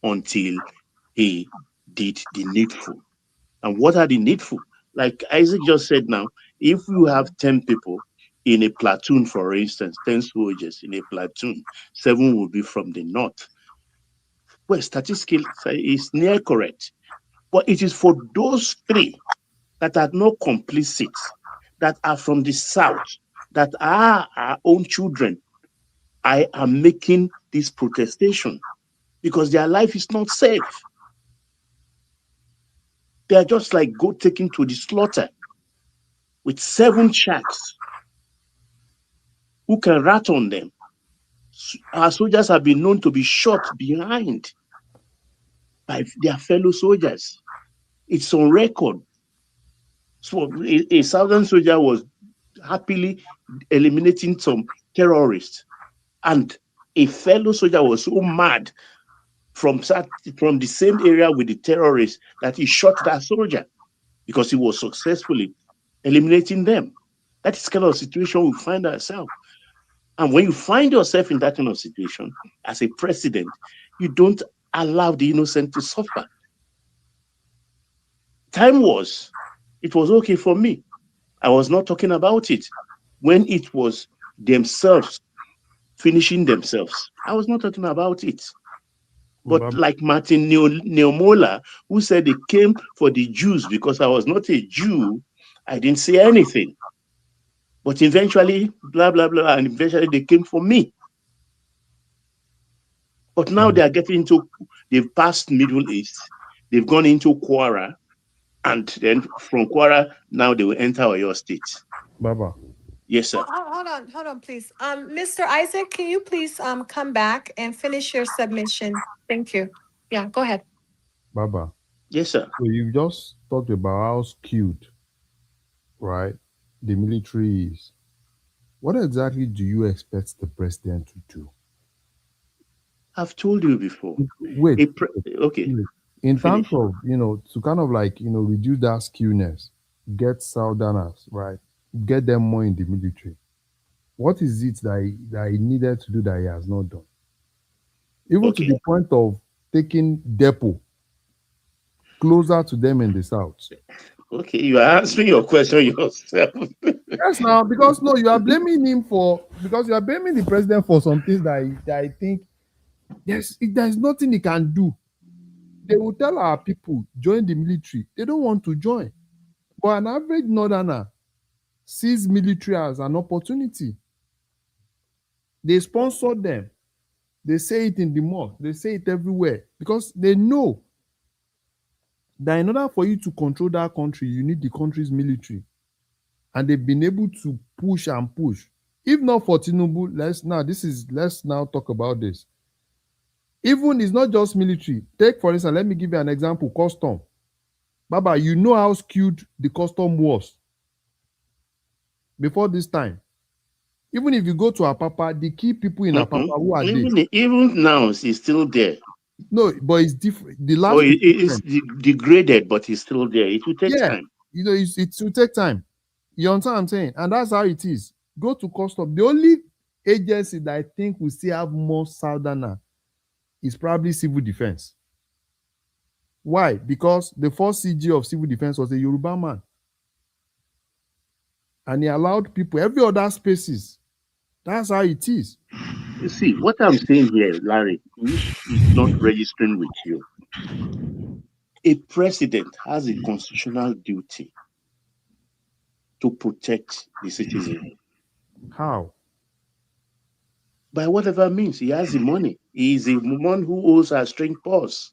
until he did the needful. And what are the needful? Like Isaac just said now, if you have 10 people in a platoon, for instance, 10 soldiers in a platoon, 7 will be from the north. Well, statistically, it's near correct. But it is for those 3 that are not complicit, that are from the south, that are our own children. I am making this protestation because their life is not safe. They are just like goat taken to the slaughter with 7 sharks who can rat on them. Our soldiers have been known to be shot behind by their fellow soldiers. It's on record. So a southern soldier was happily eliminating some terrorists, and a fellow soldier was so mad from the same area with the terrorists that he shot that soldier because he was successfully eliminating them. That is the kind of situation we find ourselves. And when you find yourself in that kind of situation, as a president, you don't allow the innocent to suffer. It was okay for me. I was not talking about it. When it was themselves finishing themselves, I was not talking about it. But like Martin Neomola, who said they came for the Jews because I was not a Jew, I didn't say anything. But eventually, blah, blah, blah, and eventually they came for me. But now they are getting into, they've passed Middle East, they've gone into Kwara, and then from Kwara, now they will enter Oyo State. Baba. Yes, sir. Hold on, please. Mr. Isaac, can you please come back and finish your submission? Thank you. Yeah, go ahead. Baba. Yes, sir. So you just talked about how skewed, right, the military is. What exactly do you expect the president to do? I've told you before. Wait. Okay. In terms of, to kind of like, reduce that skewness, get Southerners, right? Get them more in the military. What is it that he needed to do that he has not done? Even to the point of taking depot closer to them in the south. Okay, you are answering your question yourself. Yes, now, because you are blaming him because you are blaming the president for some things that I think, yes, there's nothing he can do. They will tell our people, join the military. They don't want to join. But an average northerner sees military as an opportunity. They sponsor them. They say it in the mosque. They say it everywhere because they know that in order for you to control that country, you need the country's military. And they've been able to push and push. If not for Tinubu, let's now talk about this. Even it's not just military. Take, for instance, let me give you an example, custom. Baba, you know how skewed the custom was before this time. Even if you go to Apapa, the key people in Apapa, who are they? Even now, it's still there. No, but it's different. The last it's degraded, but it's still there. It will take time. It will take time. You understand what I'm saying? And that's how it is. Go to custom. The only agency that I think will still have more southerner is probably civil defense. Why? Because the first CG of civil defense was a Yoruba man. And he allowed people, every other spaces, That's how it is. You see, what I'm saying here, Larry, which is not registering with you. A president has a constitutional duty to protect the citizen. How? By whatever means, he has the money. He is a woman who owes her string purse.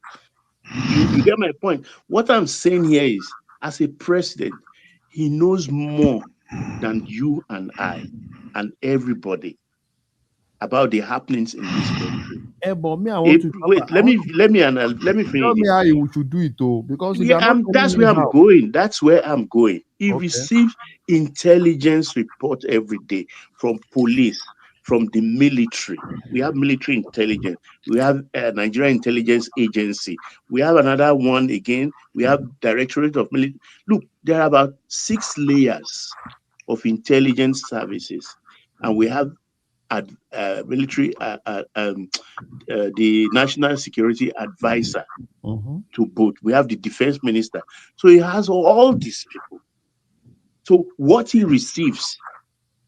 You get my point. What I'm saying here is, as a president, he knows more than you and I and everybody about the happenings in this country. But me, I want to Wait, let me finish tell me this. how you should do it, though, because if Yeah, you're not telling that's me where I'm how, going. That's where I'm going. He okay. receives intelligence report every day from police, from the military. We have military intelligence. We have Nigerian Intelligence Agency. We have another one again. We have Directorate of Military. Look, there are about 6 layers of intelligence services, and we have military, the National Security Advisor to both. We have the defense minister. So he has all these people. So what he receives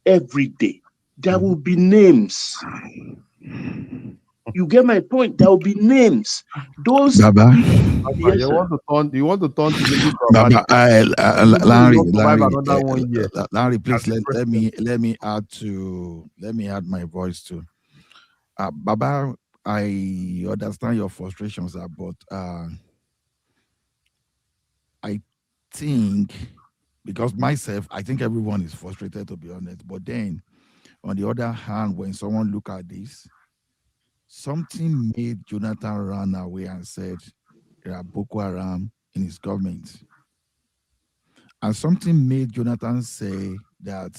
every day, there will be names. You get my point? There will be names. Those Baba. Yes, you sir. want to turn to Baba, Larry, please As let me add my voice too. Baba, I understand your frustrations, but I think, because myself, I think everyone is frustrated, to be honest. But then, on the other hand, when someone look at this, something made Jonathan run away and said there are Boko Haram in his government. And something made Jonathan say that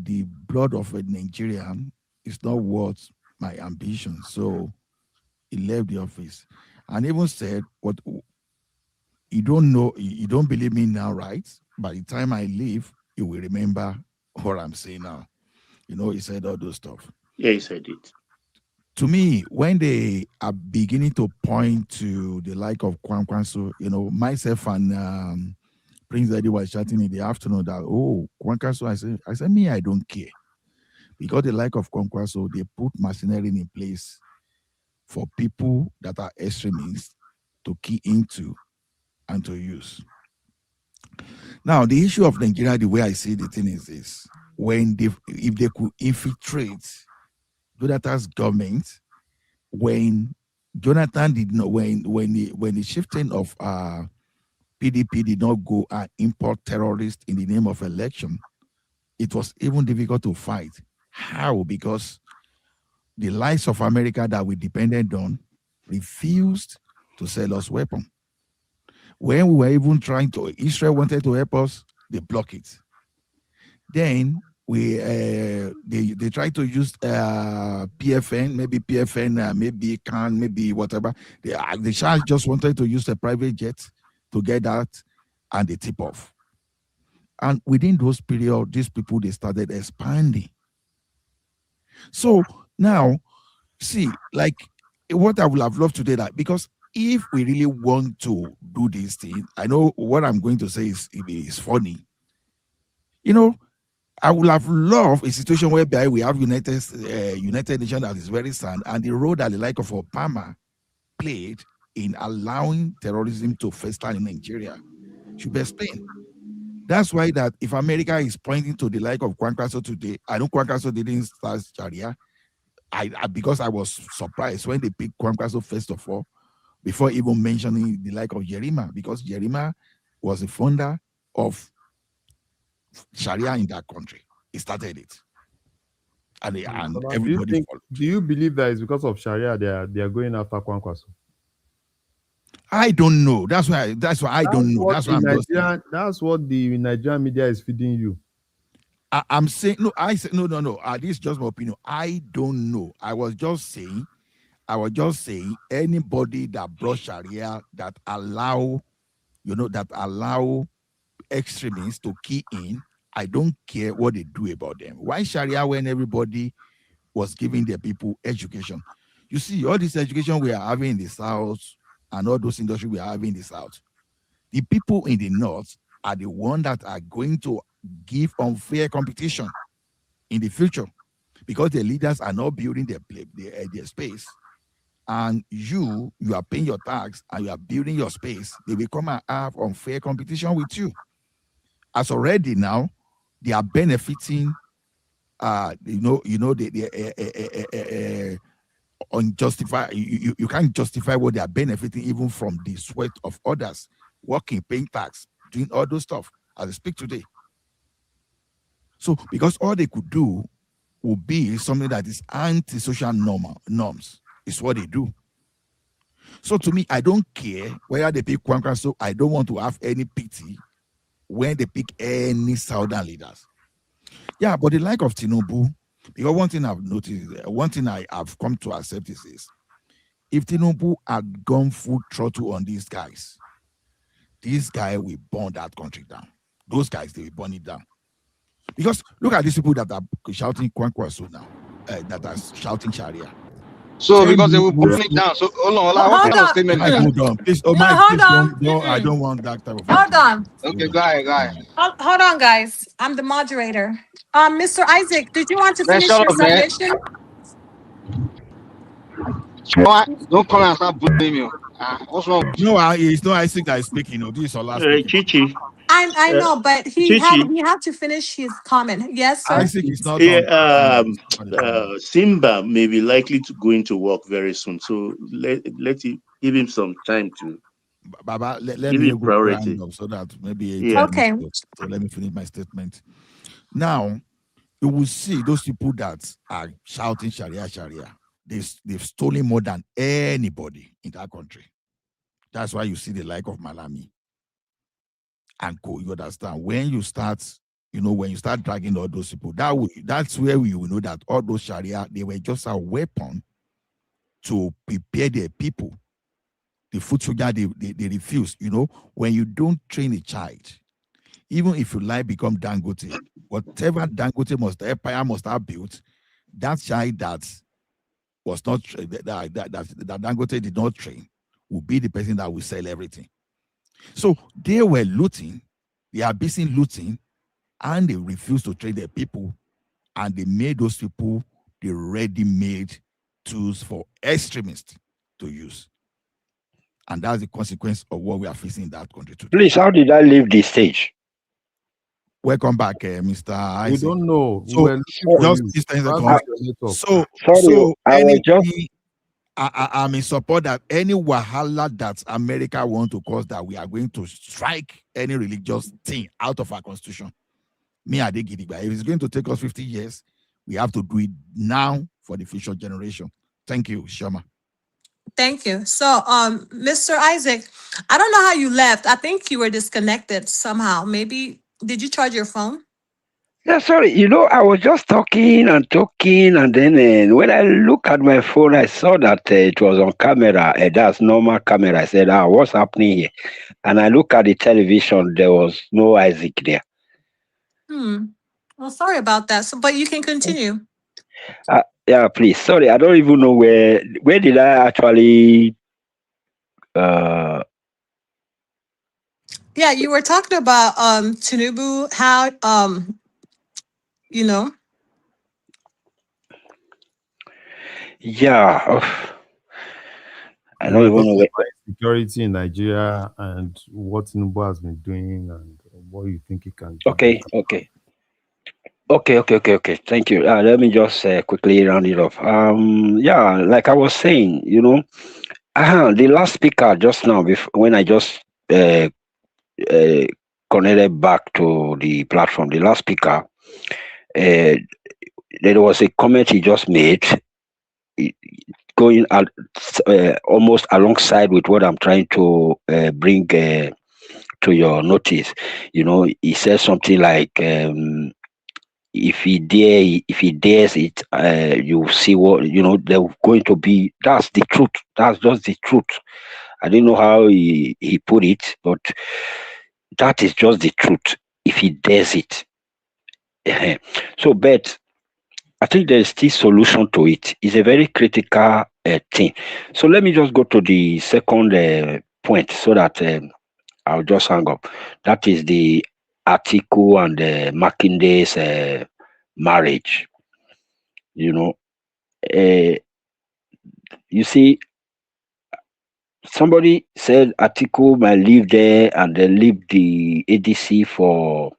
the blood of a Nigerian is not worth my ambition. So he left the office and even said, "What you don't know, you don't believe me now, right? By the time I leave, you will remember what I'm saying now." You know, he said all those stuff. Yeah, he said it. To me, when they are beginning to point to the like of Kwankwaso, you know, myself and Prince Eddie was chatting in the afternoon that, oh, Kwankwaso, I said, me, I don't care. Because the like of Kwankwaso, they put machinery in place for people that are extremists to key into and to use. Now, the issue of Nigeria, the way I see the thing is this: if they could infiltrate Jonathan's government, when Jonathan did not, when the shifting of PDP did not go and import terrorists in the name of election, it was even difficult to fight. How? Because the likes of America that we depended on refused to sell us weapons. When we were even trying to, Israel wanted to help us, they block it. Then they tried to use PFN, maybe CAN, maybe whatever. The Shah just wanted to use a private jet to get that, and they tip off. And within those periods, these people, they started expanding. So now, see, like what I would have loved to do that, because if we really want to do this thing, I know what I'm going to say is funny. You know, I would have loved a situation whereby we have United Nations that is very sound, and the role that the like of Obama played in allowing terrorism to fester in Nigeria should be explained. That's why that if America is pointing to the like of Kwankwaso today, I know Kwankwaso didn't start Sharia. Because I was surprised when they picked Kwankwaso first of all, before even mentioning the like of Yerima, because Yerima was the founder of Sharia in that country. He started it, and everybody followed. Do you believe that it's because of Sharia they are going after Kwankwaso? I don't know. That's why I don't know. That's why I'm just saying. That's what the Nigerian media is feeding you. I'm saying no. I said no. This is just my opinion. I don't know. I was just saying anybody that brought Sharia that allow extremists to key in, I don't care what they do about them. Why Sharia when everybody was giving their people education? You see, all this education we are having in the South and all those industries we are having in the South, the people in the North are the ones that are going to give unfair competition. in the future, because the leaders are not building their space, and you are paying your tax and you are building your space, they will come and have unfair competition with you. As already now, they are benefiting. Unjustified. You can't justify what they are benefiting even from the sweat of others, working, paying tax, doing all those stuff as I speak today. So because all they could do would be something that is anti-social norms, is what they do. So to me, I don't care whether they pick Kwankwaso. I don't want to have any pity when they pick any southern leaders. Yeah, but the like of Tinubu, because one thing I've noticed, one thing I have come to accept is if Tinubu had gone full throttle on these guys, this guy will burn that country down. Those guys, they will burn it down. Because look at these people that are shouting Kwankwaso now, that are shouting Sharia. So because they will burn it down. So hold on, what kind of statement? Hold on, please. Oh, No, Mike, hold please on. don't. I don't want that type of. Hold on. Okay, go ahead. Hold on, guys. I'm the moderator. Mr. Isaac, did you want to Man, finish shut your up, man. submission? Don't come and start bullying me. What's wrong? No, it's not Isaac that is speaking. No, this is Ola speaking. Chichi. I know, but he Chichi. had to finish his comment. Yes, sir. Isaac is not Simba may be likely to go into work very soon, so let him give him some time to. Baba, let give me him priority up so that maybe Yeah. Okay. So let me finish my statement. Now, you will see those people that are shouting Sharia. They've stolen more than anybody in that country. That's why you see the like of Malami and co. You understand? When you start dragging all those people, that's where we will know that all those Sharia, they were just a weapon to prepare their people. The food soldier, they refuse. When you don't train a child, even if you become Dangote, whatever Dangote empire must have built, that child that was not that Dangote did not train will be the person that will sell everything. So they were looting, they are busy looting, and they refused to train their people, and they made those people the ready-made tools for extremists to use. And that's the consequence of what we are facing in that country today. Please, how did I leave this stage? Welcome back, Mr. Isaac. We don't know. So, I'm in support that any wahala that America want to cause, that we are going to strike any religious thing out of our constitution. If it's going to take us 50 years, we have to do it now for the future generation. Thank you, Shoma. Thank you. So, Mr. Isaac, I don't know how you left. I think you were disconnected somehow. Maybe, did you charge your phone? Yeah, sorry. I was just talking, and then when I look at my phone, I saw that it was on camera. That's normal camera. I said, what's happening here? And I look at the television. There was no Isaac there. Well, sorry about that. So, but you can continue. Yeah, please. Sorry, I don't even know where did I actually. Yeah, you were talking about Tinubu, how Yeah, I don't even know where. Security in Nigeria and what Tinubu has been doing and what you think he can do. Okay. Thank you. Let me just quickly round it off. Yeah, like I was saying, the last speaker just now, when I just connected back to the platform, the last speaker, there was a comment he just made, going almost alongside with what I'm trying to bring to your notice. He said something like, if he dares it, you see what they're going to be. That's the truth. That's just the truth. I didn't know how he put it, but that is just the truth. If he dares it. So, but I think there's still solution to it. It's a very critical thing. So let me just go to the second point so that I'll just hang up. That is the article and Makinde's marriage. You know, you see, somebody said Atiku might live there and then leave the ADC for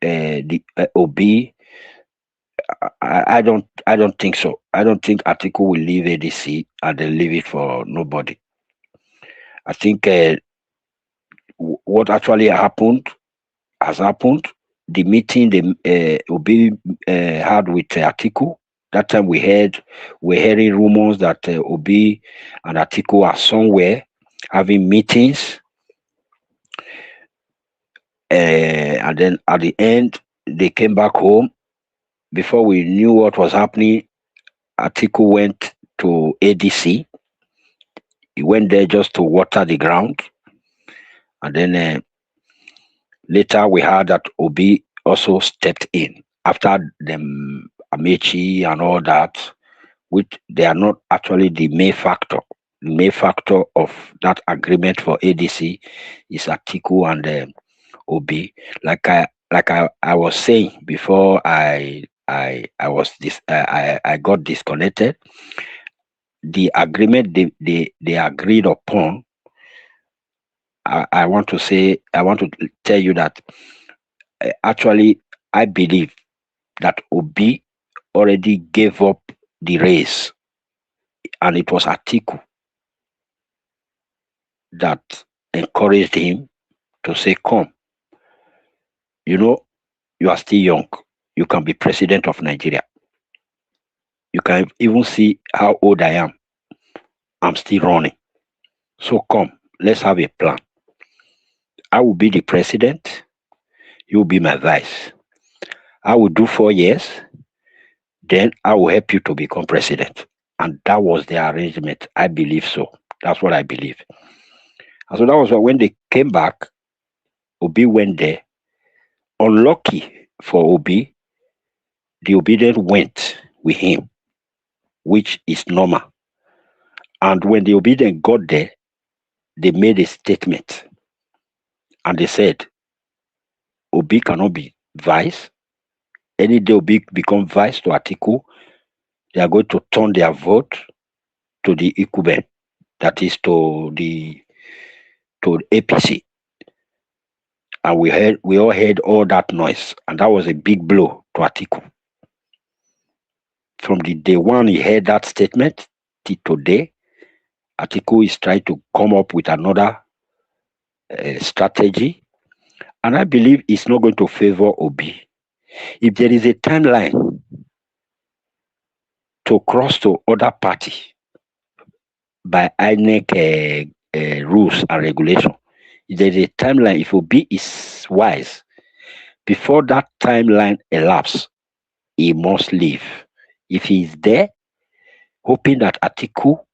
the OB. I don't think so. I don't think Atiku will leave ADC and then leave it for nobody. I think what actually happened has happened. The meeting the Obi had with Atiku, that time we're hearing rumors that Obi and Atiku are somewhere having meetings, and then at the end they came back home. Before we knew what was happening, Atiku went to ADC. He went there just to water the ground, and then later we heard that Obi also stepped in after them Amechi and all that, which they are not actually the main factor. The main factor of that agreement for ADC is Atiku and Obi. Like I was saying before, I got disconnected. The agreement they agreed upon. I want to tell you that actually I believe that Obi already gave up the race, and it was Atiku that encouraged him to say, come, you are still young, you can be president of Nigeria. You can even see how old I am. I'm still running. So come, let's have a plan. I will be the president, you will be my vice. I will do 4 years, then I will help you to become president. And that was the arrangement. I believe so. That's what I believe. And so that was why when they came back, Obi went there. Unlucky for Obi, the obedient went with him, which is normal. And when the obedient got there, they made a statement. And they said, Obi cannot be vice. Any day Obi become vice to Atiku, they are going to turn their vote to the Ikube, that is to the APC. And we all heard all that noise, and that was a big blow to Atiku. From the day one he heard that statement till today, Atiku is trying to come up with another strategy, and I believe it's not going to favor Obi. If there is a timeline to cross to other party by INEC rules and regulation, if there is a timeline, if Obi is wise, before that timeline elapses, he must leave. If he is there, hoping that Atiku,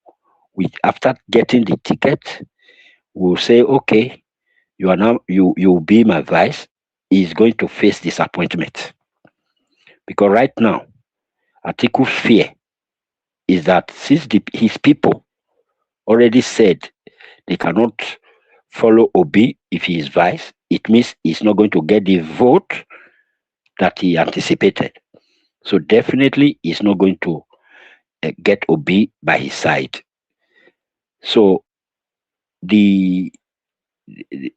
after getting the ticket, will say, okay, you are now you will be my vice, he is going to face disappointment. Because right now, Atiku's fear is that since his people already said they cannot follow Obi if he is vice, it means he's not going to get the vote that he anticipated. So definitely he's not going to get Obi by his side. So the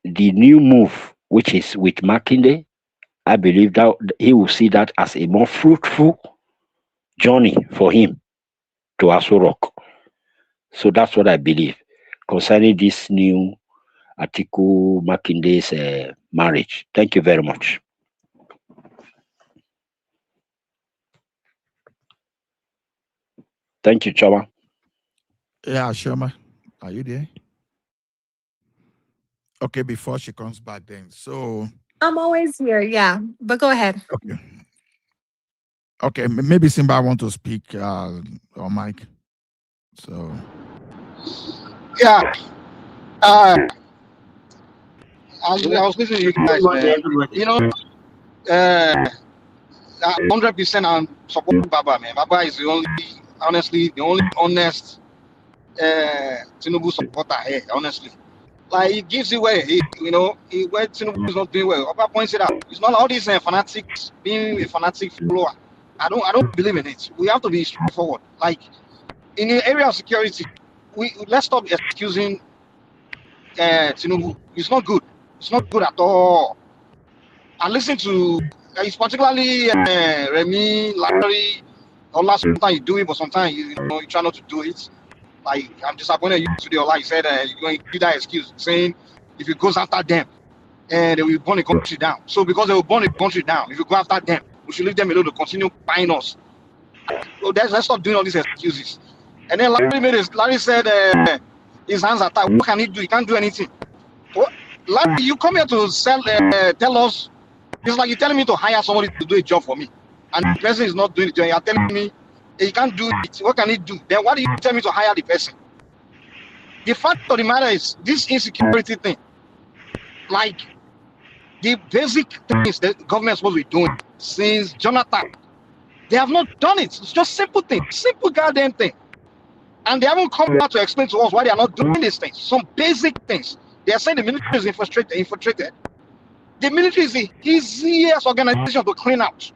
new move, which is with Makinde, I believe that he will see that as a more fruitful journey for him to Aso Rock. So that's what I believe concerning this new Atiku Makinde's marriage. Thank you very much. Thank you, Choma. Yeah, Shoma, are you there? Okay, before she comes back then. So I'm always here, yeah. But go ahead. okay. Okay, maybe Simba want to speak on mic. So Yeah. I was listening to you guys, man. 100% I'm supporting Baba, man. Baba is the only honest Tinubu supporter here, honestly. Like it gives you where where Tinubu is not doing well. Oba points it out. It's not all these fanatics being a fanatic follower. I don't believe in it. We have to be straightforward. Like in the area of security, let's stop excusing Tinubu. It's not good. It's not good at all. I listen to it's particularly Remy, Larry. Sometimes you do it, but sometimes you try not to do it. Like I'm disappointed you today. Like said, you're going to give that excuse, saying if it goes after them, and they will burn the country down. So because they will burn the country down, if you go after them, we should leave them alone to continue buying us. So let's stop doing all these excuses. And then Larry said his hands are tied. What can he do? He can't do anything. What? Larry, you come here to tell us. It's like you're telling me to hire somebody to do a job for me, and the person is not doing the job. You're telling me he can't do it. What can he do? Then why do you tell me to hire the person? The fact of the matter is this insecurity thing, like the basic things that the government is supposed to be doing since Jonathan, they have not done it. It's just simple things, simple goddamn thing. And they haven't come out to explain to us why they are not doing these things. Some basic things. They are saying the military is infiltrated. The military is the easiest organization to clean out.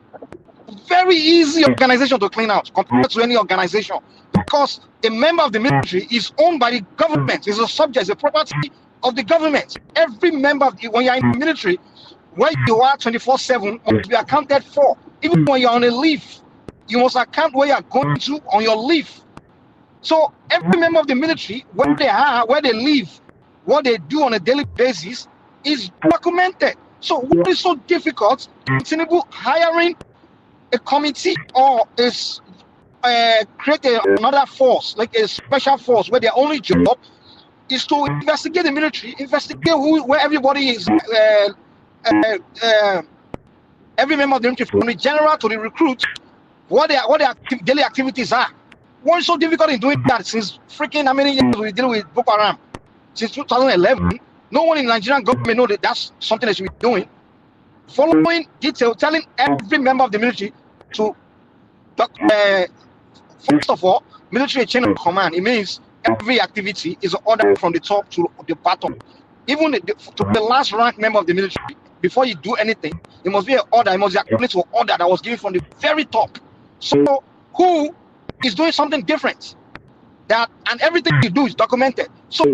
Very easy organization to clean out compared to any organization, because a member of the military is owned by the government. It's a subject, it's a property of the government. Every member of when you're in the military, where you are 24/7 must be accounted for. Even when you're on a leave, you must account where you're going to on your leave. So every member of the military, where they are, where they live, what they do on a daily basis is documented. So what is so difficult in Tinubu hiring a committee or is create another force, like a special force, where their only job is to investigate the military, investigate where everybody is, every member of the military, from the general to the recruit, what their daily activities are. What is so difficult in doing that since freaking how many years we deal with Boko Haram? Since 2011, no one in the Nigerian government knows that that's something they should be doing. Following detail, telling every member of the military to, first of all, military chain of command. It means every activity is ordered from the top to the bottom. Even to the last rank member of the military, before you do anything, it must be an order. It must be according to an order that was given from the very top. So who is doing something different? That and everything you do is documented. So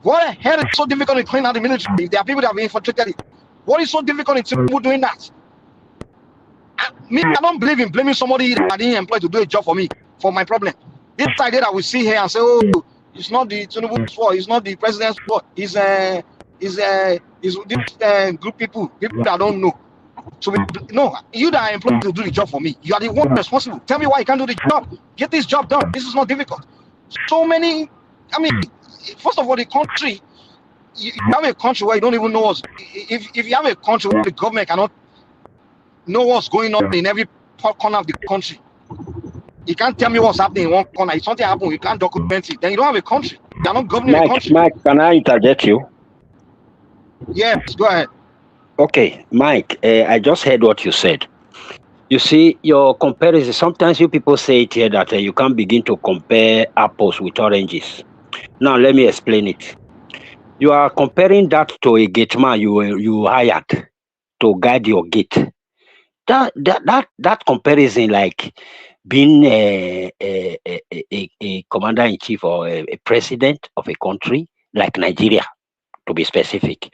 what the hell is so difficult to clean out the military if there are people that have infiltrated it? What is so difficult in people doing that? I don't believe in blaming somebody that I didn't employ to do a job for me, for my problem. This idea that we see here and say, oh, it's not the Tinubu's fault, it's not the president's fault, it's this group people that don't know. So no, you that are employed to do the job for me, you are the one responsible. Tell me why you can't do the job. Get this job done. This is not difficult. So many, I mean, first of all, the country, you have a country where you don't even know what's, if you have a country where the government cannot know what's going on in every corner of the country, you can't tell me what's happening in one corner. If something happens, you can't document it, then you don't have a country. You're not governing a country. Mike, can I interject you? Yes, go ahead. Okay, Mike, I just heard what you said. You see, your comparison, sometimes you people say it here that you can't begin to compare apples with oranges. Now, let me explain it. You are comparing that to a gate man you hired to guide your gate. That comparison, like being a commander-in-chief or a president of a country like Nigeria, to be specific.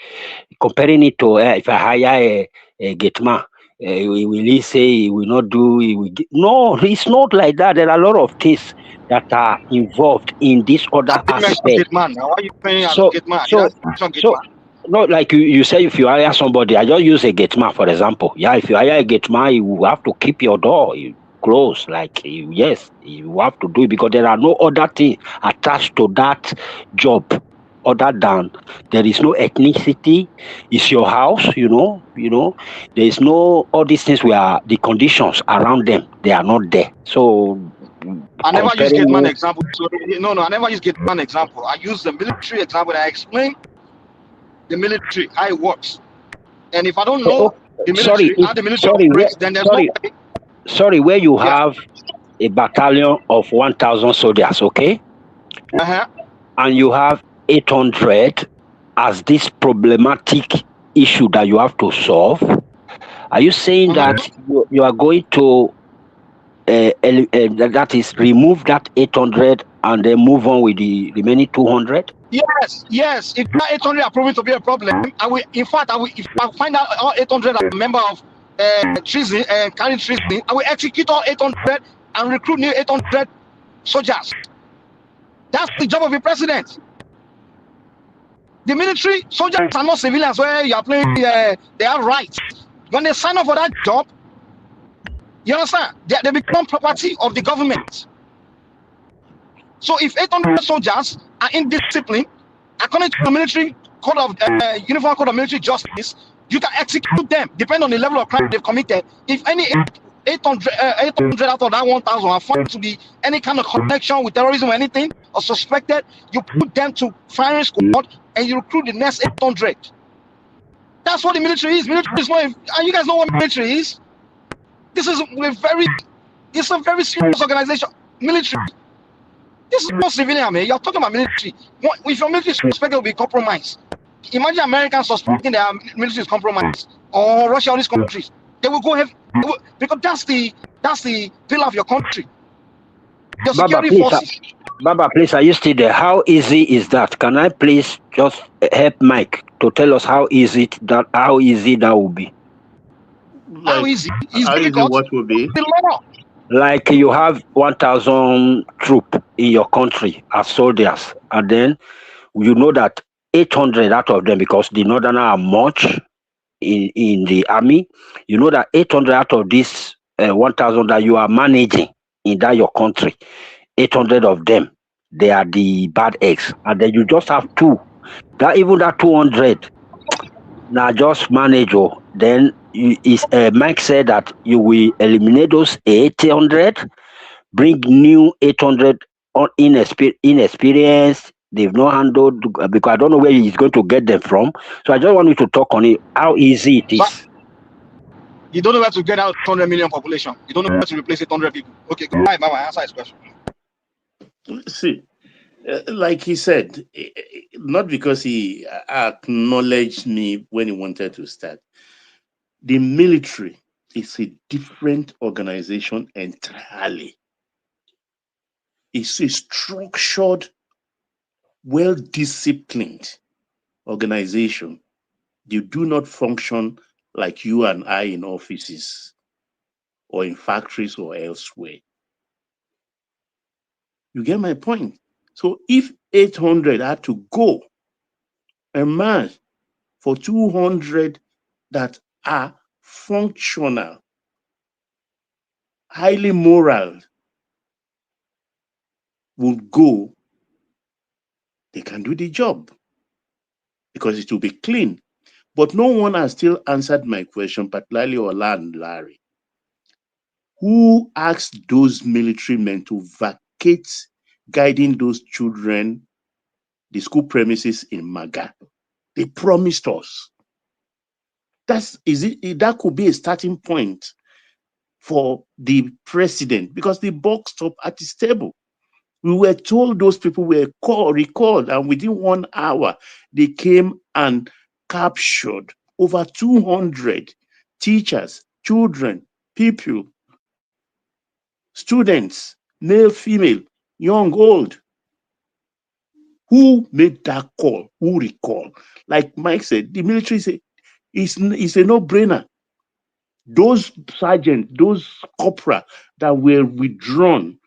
Comparing it to if I hire a gate man, will he say he will not do? No, it's not like that. There are a lot of things that are involved in this other aspect. Now, why are you saying as a gate man? No, like you say, if you hire somebody, I just use a gate man for example. Yeah, if you hire a gate man, you have to keep your door closed. Like yes, you have to do it because there are no other things attached to that job. Other than there is no ethnicity, it's your house, you know, there is no all these things where the conditions around them they are not there. So I never use Gateman example. So, no, I never use Gateman example. I use the military example. I explain the military how it works. And if I don't know the military, how the military operates, then there's no way. Sorry, where you have a battalion of 1,000 soldiers, okay? Uh-huh. And you have 800 as this problematic issue that you have to solve? Are you saying that you are going to that is remove that 800 and then move on with the remaining 200? Yes. If that 800 are proven to be a problem, if I find out all 800 are a member of treason and carrying treason, I will execute all 800 and recruit new 800 soldiers. That's the job of the president. The military soldiers are not civilians where you are playing. They have rights. When they sign up for that job, you understand? They become property of the government. So if 800 soldiers are indisciplined, according to the military code of Uniform Code of Military Justice, you can execute them depending on the level of crime they've committed. If any 800 out of that 1,000 are found to be any kind of connection with terrorism or anything or suspected, you put them to firing squad and you recruit the next 800. That's what the military is. Military is not. And you guys know what military is. This is it's a very serious organization. Military. This is not civilian, man. You're talking about military. If your military is suspected, will be compromised. Imagine Americans suspecting their military is compromised, or Russia, all these countries. They will go have because that's the pillar of your country. Your security forces. Baba, please, are you still there? How easy is that? Can I please just help Mike to tell us how easy that will be? How easy? How easy what will be? Like you have 1,000 troops in your country as soldiers, and then you know that 800 out of them, because the Northerners are much in the army, you know that 800 out of this 1,000 that you are managing in that your country, 800 of them, they are the bad eggs, and then you just have 2. That even that 200, now just manage. Then Mike said that you will eliminate those 800, bring new 800 on inexperienced. They've not handled, because I don't know where he's going to get them from. So I just want you to talk on it, how easy it is. But you don't know where to get out 100 million population. You don't know where to replace 800 people. Okay, go ahead, Mama, answer his question. See, like he said, not because he acknowledged me when he wanted to start. The military is a different organization entirely. It's a structured, well-disciplined organization. You do not function like you and I in offices or in factories or elsewhere. You get my point? So if 800 had to go and march for 200 that are functional, highly moral, would go, they can do the job because it will be clean. But no one has still answered my question, particularly Ola and Larry. Who asked those military men to vacate guiding those children, the school premises in Maga? They promised us. That could be a starting point for the president, because the buck stopped at his table. We were told those people were recalled, and within 1 hour, they came and captured over 200 teachers, children, people, students, male, female, young, old. Who made that call? Who recalled? Like Mike said, the military is a no-brainer. Those sergeants, those corporal that were withdrawn,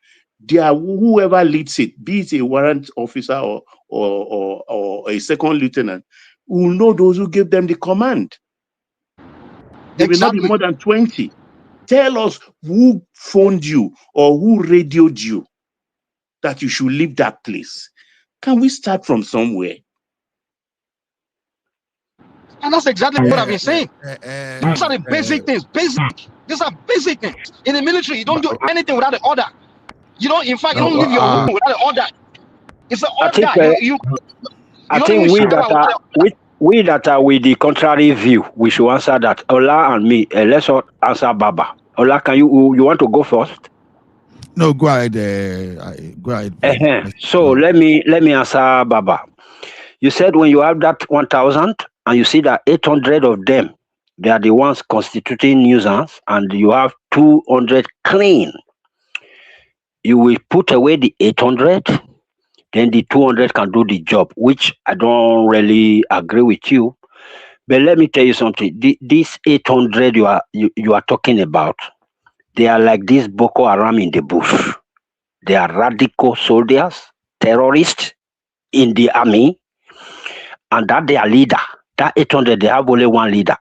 they are whoever leads it, be it a warrant officer or a second lieutenant, will know those who gave them the command. There will not be more than 20. Tell us who phoned you or who radioed you that you should leave that place. Can we start from somewhere? And that's exactly what I've been saying. These are the basic things. These are basic things. In the military, you don't do anything without the order. You don't, in fact, you don't leave your room without the order. It's an order. I think we that are with the contrary view, we should answer that. Ola and me, let's all answer Baba. Ola, can you want to go first? No, go ahead. Go ahead. So let me answer Baba. You said when you have that 1,000 and you see that 800 of them, they are the ones constituting nuisance, and you have 200 clean, you will put away the 800, then the 200 can do the job, which I don't really agree with you. But let me tell you something. These 800 you are talking about, they are like this Boko Haram in the bush. They are radical soldiers, terrorists in the army, and that their leader. That 800, they have only one leader,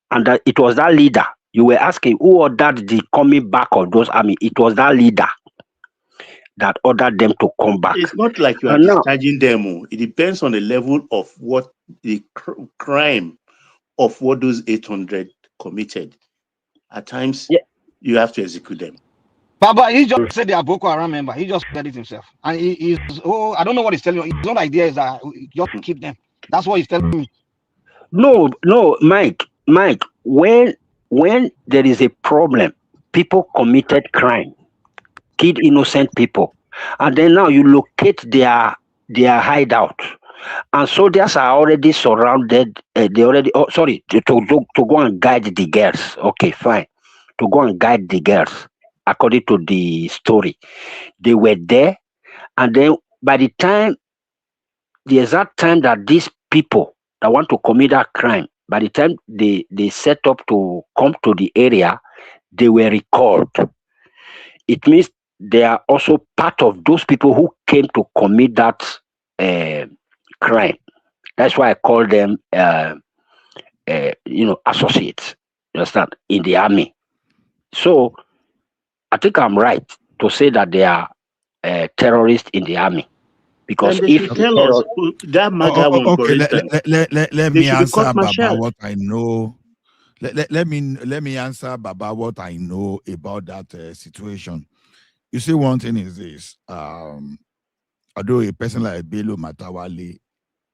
and that it was that leader. You were asking who ordered the coming back of those army. It was that leader that ordered them to come back. It's not like you are discharging them. It depends on the level of what the crime of what those 800 committed. At times, you have to execute them. Baba, he just said they are Boko Haram member. He just said it himself. And he's, I don't know what he's telling you. His own idea is that you just keep them. That's what he's telling me. No, Mike, when there is a problem, people committed crime, killed innocent people, and then now you locate their hideout, and soldiers are already surrounded. They already, to go and guide the girls. Okay, fine, to go and guide the girls. According to the story, they were there, and then by the exact time that these people that want to commit that crime, by the time they set up to come to the area, they were recalled. It means they are also part of those people who came to commit that crime. That's why I call them, associates. You understand? In the army. So I think I'm right to say that they are terrorists in the army. Because if tell us that maga one, for instance, let me answer Baba what I know. Let me answer Baba what I know about that situation. You see, one thing is this: although a person like Bello Matawale,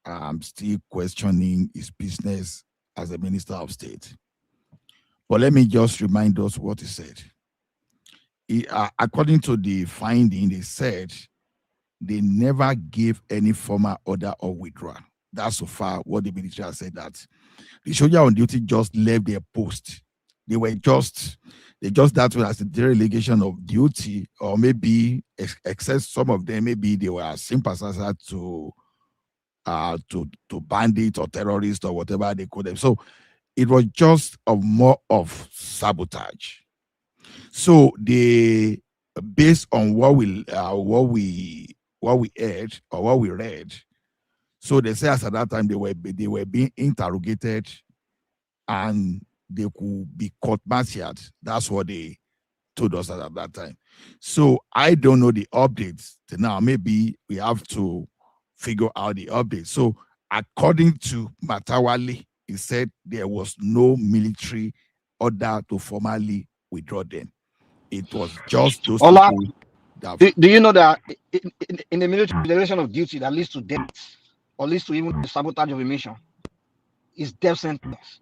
I'm still questioning his business as a minister of state. But let me just remind us what he said. According to the finding, they said they never gave any formal order of withdrawal. That's so far what the military has said, that the soldier on duty just left their post. They just that way as a delegation of duty, or maybe except some of them, maybe they were sympathizers to bandits or terrorists or whatever they call them. So it was just more of sabotage. So they, based on what we heard or what we read, so they say as at that time they were being interrogated and they could be court-martialed. That's what they told us at that time. So I don't know the updates now. Maybe we have to figure out the updates. So according to Matawale, he said there was no military order to formally withdraw them. It was just those people. Do you know that in the military declaration of duty that leads to death or leads to even the sabotage of a mission is death sentence?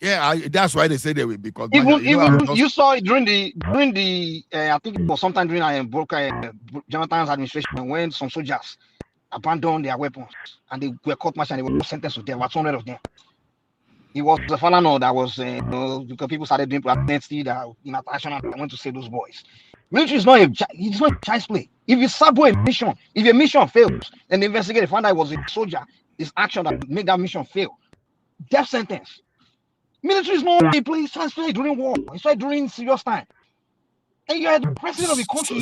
Yeah, that's why they say they will, because even you saw it during the I think it was sometime during Jonathan's administration, when some soldiers abandoned their weapons and they were court-martialed and they were sentenced to death. About 200 of them. It was the Falano that was because people started doing publicity that in attention and went to save those boys. Military is not a child's play. If you sabo a mission, if a mission fails, and the investigator found out it was a soldier, this action that made that mission fail, death sentence. Military is not a place. It's like during war. It's like during serious time. And you're the president of the country.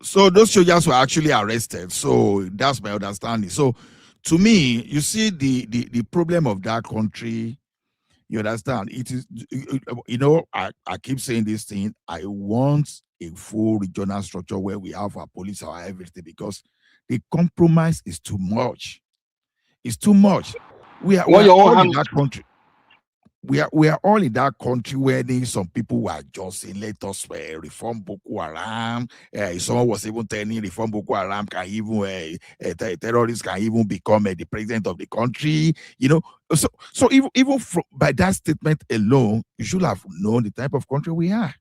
So those soldiers were actually arrested. So that's my understanding. So to me, you see the problem of that country, you understand, it is, I keep saying this thing, I want a full regional structure where we have our police, our everything, because the compromise is too much. It's too much. We are all in that country. We are all in that country where some people were just saying, let us reform Boko Haram. Someone was even telling reform Boko Haram can even terrorists can even become the president of the country. So even by that statement alone, you should have known the type of country we are.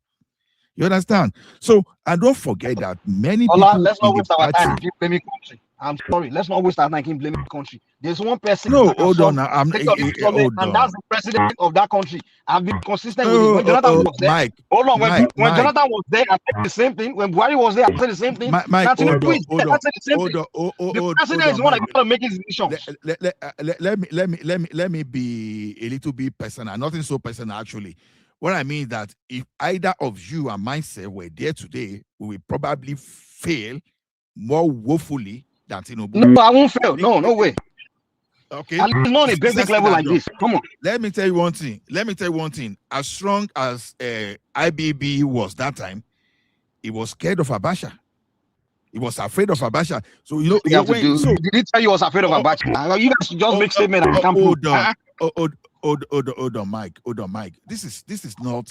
You understand? So, and don't forget that many Ola, people let's in not the waste our time party. keep blaming country. I'm sorry. Let's not waste our time keep blaming country. There's one person No, that can hold solve on. I'm take your issue, hold and that's on. the president of that country. I've been consistent with it. When Jonathan was there, Mike. hold on. When Mike. Jonathan was there, I said the same thing. When Buhari was there, I said the same thing. Mike, Now hold Tinubu on, is there, I said the same thing. The president is the one that got to make his decisions. Let me be a little bit personal. Nothing so personal, actually. What I mean is that if either of you and myself were there today, we will probably fail more woefully than Tinubu. No, I won't fail. No way. Okay. At least not on a basic level like this. Come on. Let me tell you one thing. As strong as IBB was that time, he was scared of Abacha. He was afraid of Abacha. So you know, did he tell you was afraid of Abacha? You guys just make statement and can't prove. Hold on, Mike. This is not.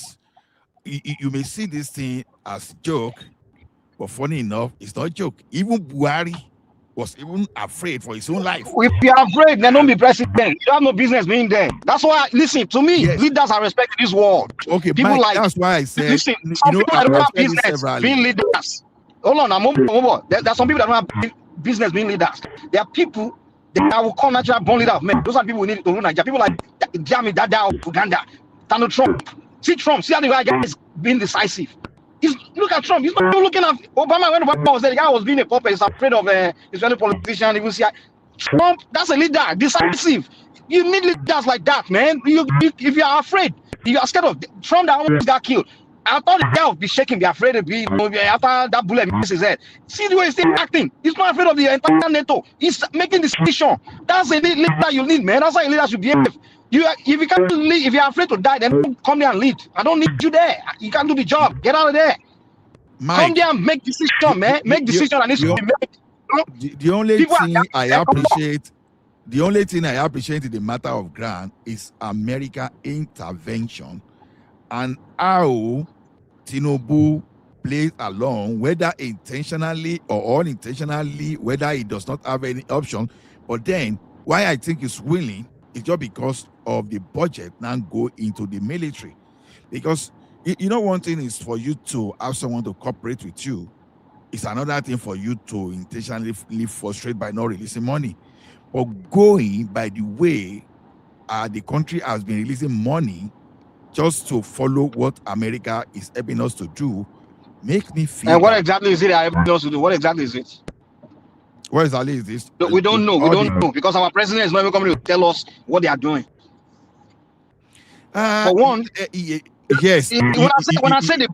You may see this thing as joke, but funny enough, it's not a joke. Even Buhari was even afraid for his own life. If you're afraid, then don't be president. You have no business being there. That's why, listen, to me, leaders are respected in this world. Okay, people Mike, like, that's why I said, listen, some people that don't have business being leaders. Hold on, there's some people that don't have business being leaders. There are people that will call natural born leader of men. Those are people we need to rule Nigeria. People like Jami Dada of Uganda, Donald Trump. See Trump, see how the guy is being decisive. Look at Trump. He's not even looking at Obama. When Obama was there, the guy was being a puppet. He's afraid of Israeli politician. Even see Trump. That's a leader, decisive. You need leaders like that, man. If you are afraid, if you are scared of Trump that almost got killed. I thought the guy would be shaking, be afraid to be after that bullet misses his head. See the way he's still acting. He's not afraid of the entire NATO. He's making decision. That's a leader you need, man. That's how a leader should behave. If you can't lead, if you're afraid to die, then don't come there and lead. I don't need you there. You can't do the job. Get out of there. Mike, come there and make decision, man. Make decision that needs to be made. The only thing I appreciate in the matter of ground is America intervention and how Tinubu plays along, whether intentionally or unintentionally, whether he does not have any option. But then, why I think he's willing is just because of the budget now go into the military. Because, you know, one thing is for you to have someone to cooperate with you. It's another thing for you to intentionally frustrate by not releasing money. But going by the way the country has been releasing money just to follow what America is helping us to do, make me feel. And what exactly is it that helping us to do? What exactly is it? What exactly is this? We don't know. We don't know because our president is not even coming to tell us what they are doing. For one, yes. When I say the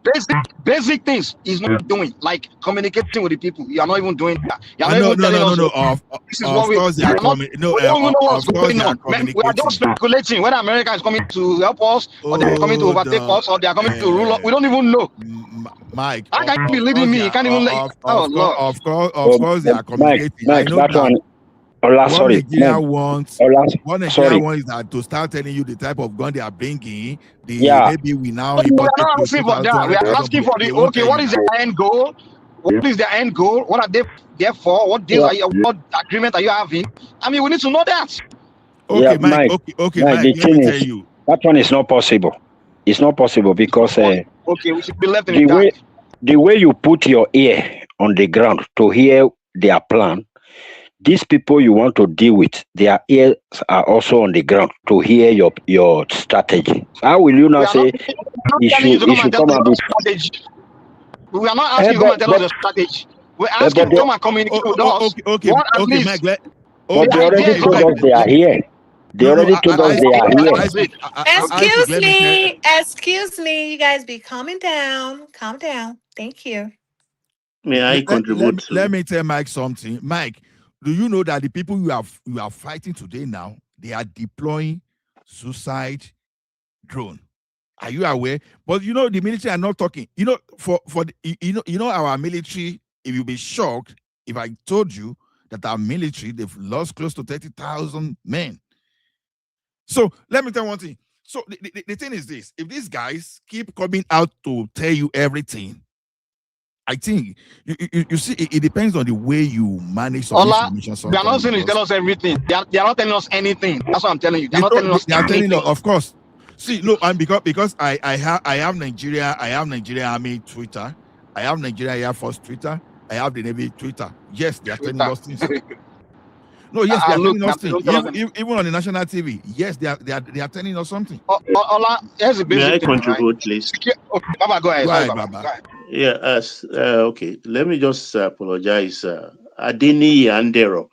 basic things he's not doing, like communicating with the people, you are not even doing that. You are not even telling us. This is what we are just speculating whether America is coming to help us, or they are coming to overtake us, or they are coming to rule us. We don't even know. Mike, how can you be leading me? You can't even let. Of course, they are communicating. Mike, I know that. What Nigeria wants is that to start telling you the type of gun they are bringing. Maybe we now. We are not asking for that. We are asking for the what is their end goal? What is their end goal? What are they there for? What deal are you? What agreement are you having? I mean, we need to know that. Okay, Mike. Okay, Mike. Let me tell you. That one is not possible. It's not possible because we should be left in the way you put your ear on the ground to hear their plan. These people you want to deal with, their ears are also on the ground to hear your strategy. How will you now say you should come and strategy? We are not asking you to come and tell us the strategy. We're asking you to come and communicate with us. Okay, Mike. But they already told us they are here. They already told us they are here. Excuse me. You guys be calming down. Calm down. Thank you. May I contribute? Let me tell Mike something. Mike, do you know that the people you are fighting today now, they are deploying suicide drone? Are you aware? But you know the military are not talking. You know, our military. If you'll be shocked if I told you that our military they've lost close to 30,000 men. So let me tell you one thing. So the thing is this: if these guys keep coming out to tell you everything, I think you see it depends on the way you manage some information. They are not saying to tell us everything. They are not telling us anything. That's what I'm telling you. They are not telling us anything. Of course. See, no, and because I have Nigeria Army Twitter, I have Nigeria Air Force Twitter, I have the Navy Twitter. Yes, they are telling us things. No, yes, they are telling us things. Even on the national TV, yes, they are telling us something. Here's a May I basic thing, contribute, right? please? Okay, Baba, go ahead. Go Sorry, ahead, Baba. Baba. Go ahead. Yeah, okay. Let me just apologize. Adeni Andero,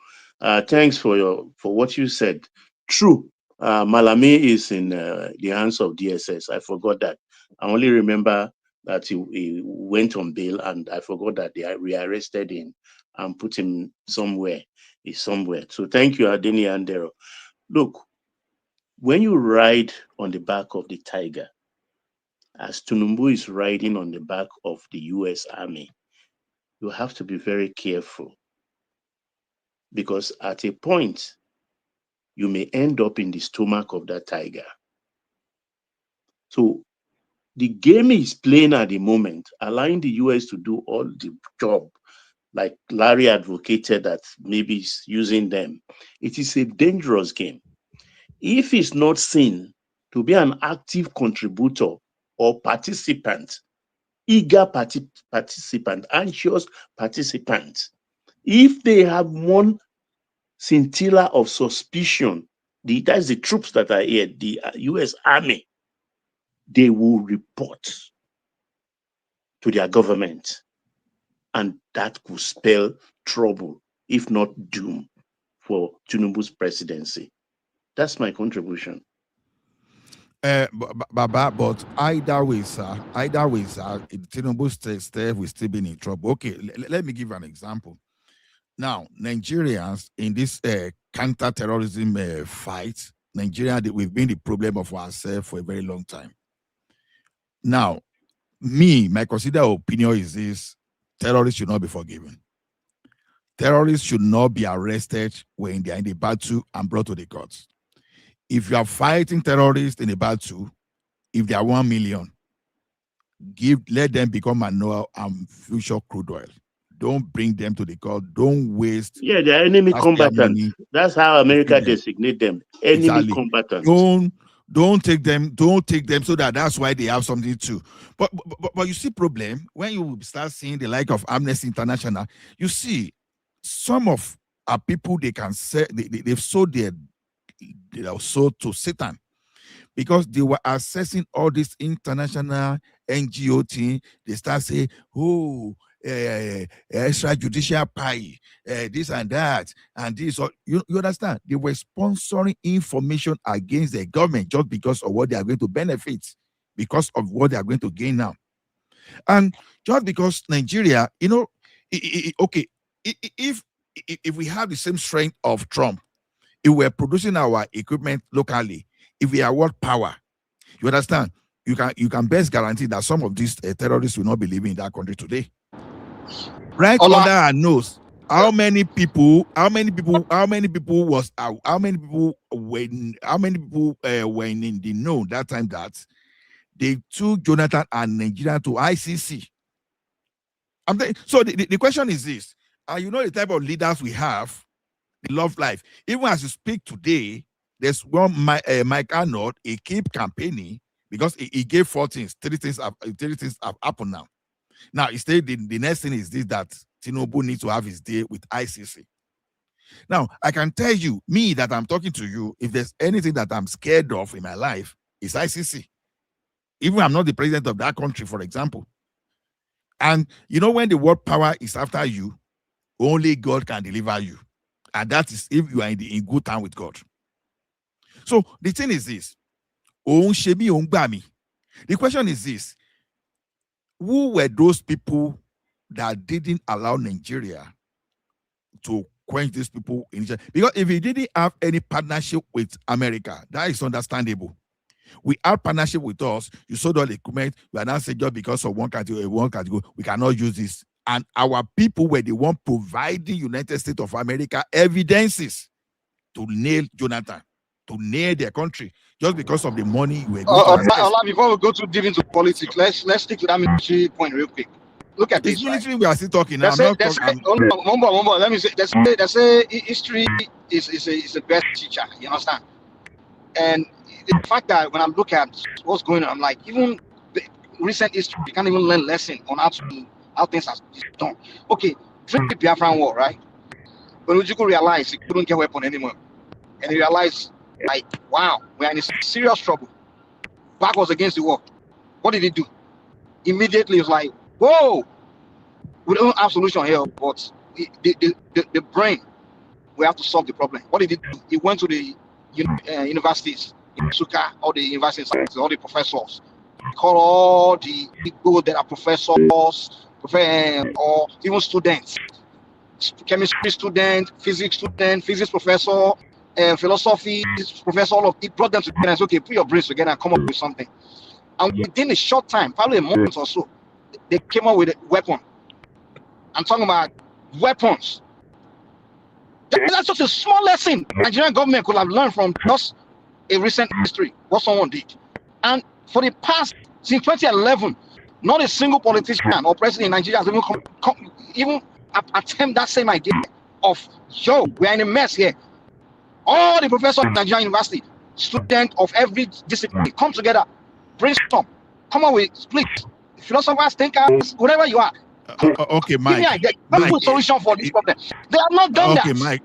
thanks for what you said. True, Malami is in the hands of DSS. I forgot that. I only remember that he went on bail, and I forgot that they rearrested him and put him somewhere. He's somewhere. So thank you, Adeni Andero. Look, when you ride on the back of the tiger, as Tinubu is riding on the back of the US Army, you have to be very careful, because at a point, you may end up in the stomach of that tiger. So the game is playing at the moment, allowing the US to do all the job, like Larry advocated that maybe he's using them. It is a dangerous game. If it's not seen to be an active contributor or participant, eager participant, anxious participant, if they have one scintilla of suspicion, that's the troops that are here, the US Army, they will report to their government, and that could spell trouble, if not doom, for Tinubu's presidency. That's my contribution. Baba, but either way, sir, Tinubu stay will still be in trouble. Okay, let me give you an example. Now, Nigerians in this counter-terrorism fight, Nigeria, we've been the problem of ourselves for a very long time. Now, my considered opinion is this: terrorists should not be forgiven. Terrorists should not be arrested when they are in the battle and brought to the courts. If you are fighting terrorists in a battle, if they are 1 million, let them become manure and future crude oil. Don't bring them to the court. Don't waste. Yeah, they're enemy combatants. That's how America designate them. Enemy combatants. Don't take them so that's why they have something to. But you see problem when you start seeing the like of Amnesty International, you see some of our people, they can say they've sold their sold to Satan, because they were assessing all this international NGO thing. They start saying, extrajudicial pie, this and that, and this. You understand? They were sponsoring information against the government just because of what they are going to benefit, because of what they are going to gain now. And just because Nigeria, okay, if we have the same strength of Trump, if we're producing our equipment locally, if we are world power, you understand? You can best guarantee that some of these terrorists will not be living in that country today. Right under our nose, how many people were in the know that time that they took Jonathan and Nigeria to ICC? So the question is this: the type of leaders we have, they love life. Even as you speak today, there's one Mike Arnold. He keep campaigning because he gave 4 things. 3 things have happened now. Now he said the next thing is this: that Tinubu needs to have his day with ICC. Now I can tell you, me that I'm talking to you, if there's anything that I'm scared of in my life, it's ICC. Even I'm not the president of that country, for example. And when the world power is after you, only God can deliver you. And that is if you are in good time with God. So the thing is this: the question is this: who were those people that didn't allow Nigeria to quench these people in Nigeria? Because if we didn't have any partnership with America, that is understandable. We have partnership with us. You sold all the equipment. We are not saying just because of one category, we cannot use this. And our people were the one providing United States of America evidences to nail Jonathan, to nail their country, just because of the money we were going to invest. Before we go too deep into politics, let's stick to that military point real quick. Look at this. Military, right? We are still talking now. Let me say, they say history is the best teacher. You understand? And the fact that when I look at what's going on, I'm like, even the recent history, you can't even learn lesson on how things are done. Okay, during the Biafran War, right? When Ojukwu realized he couldn't get weapon anymore, and he realized, like, wow, we're in serious trouble. Back was against the war. What did he do? Immediately, he was like, whoa, we don't have solution here, but the brain, we have to solve the problem. What did he do? He went to the universities in Suka, all the universities, all the professors. He called all the people that are professors, or even students, chemistry student, physics professor, philosophy professor. All of it, brought them together and said, okay, put your brains together and come up with something. And within a short time, probably a month or so, they came up with a weapon. I'm talking about weapons. That's just a small lesson Nigerian government could have learned from just a recent history, what someone did. And for the past, since 2011, not a single politician or president in Nigeria has even attempt that same idea of, yo, we're in a mess here. All the professors at Nigerian University, students of every discipline, come together, brainstorm, come up with splits, philosophers, thinkers, whatever you are. Okay, Mike. Give me a solution for this problem. They have not done that. Okay,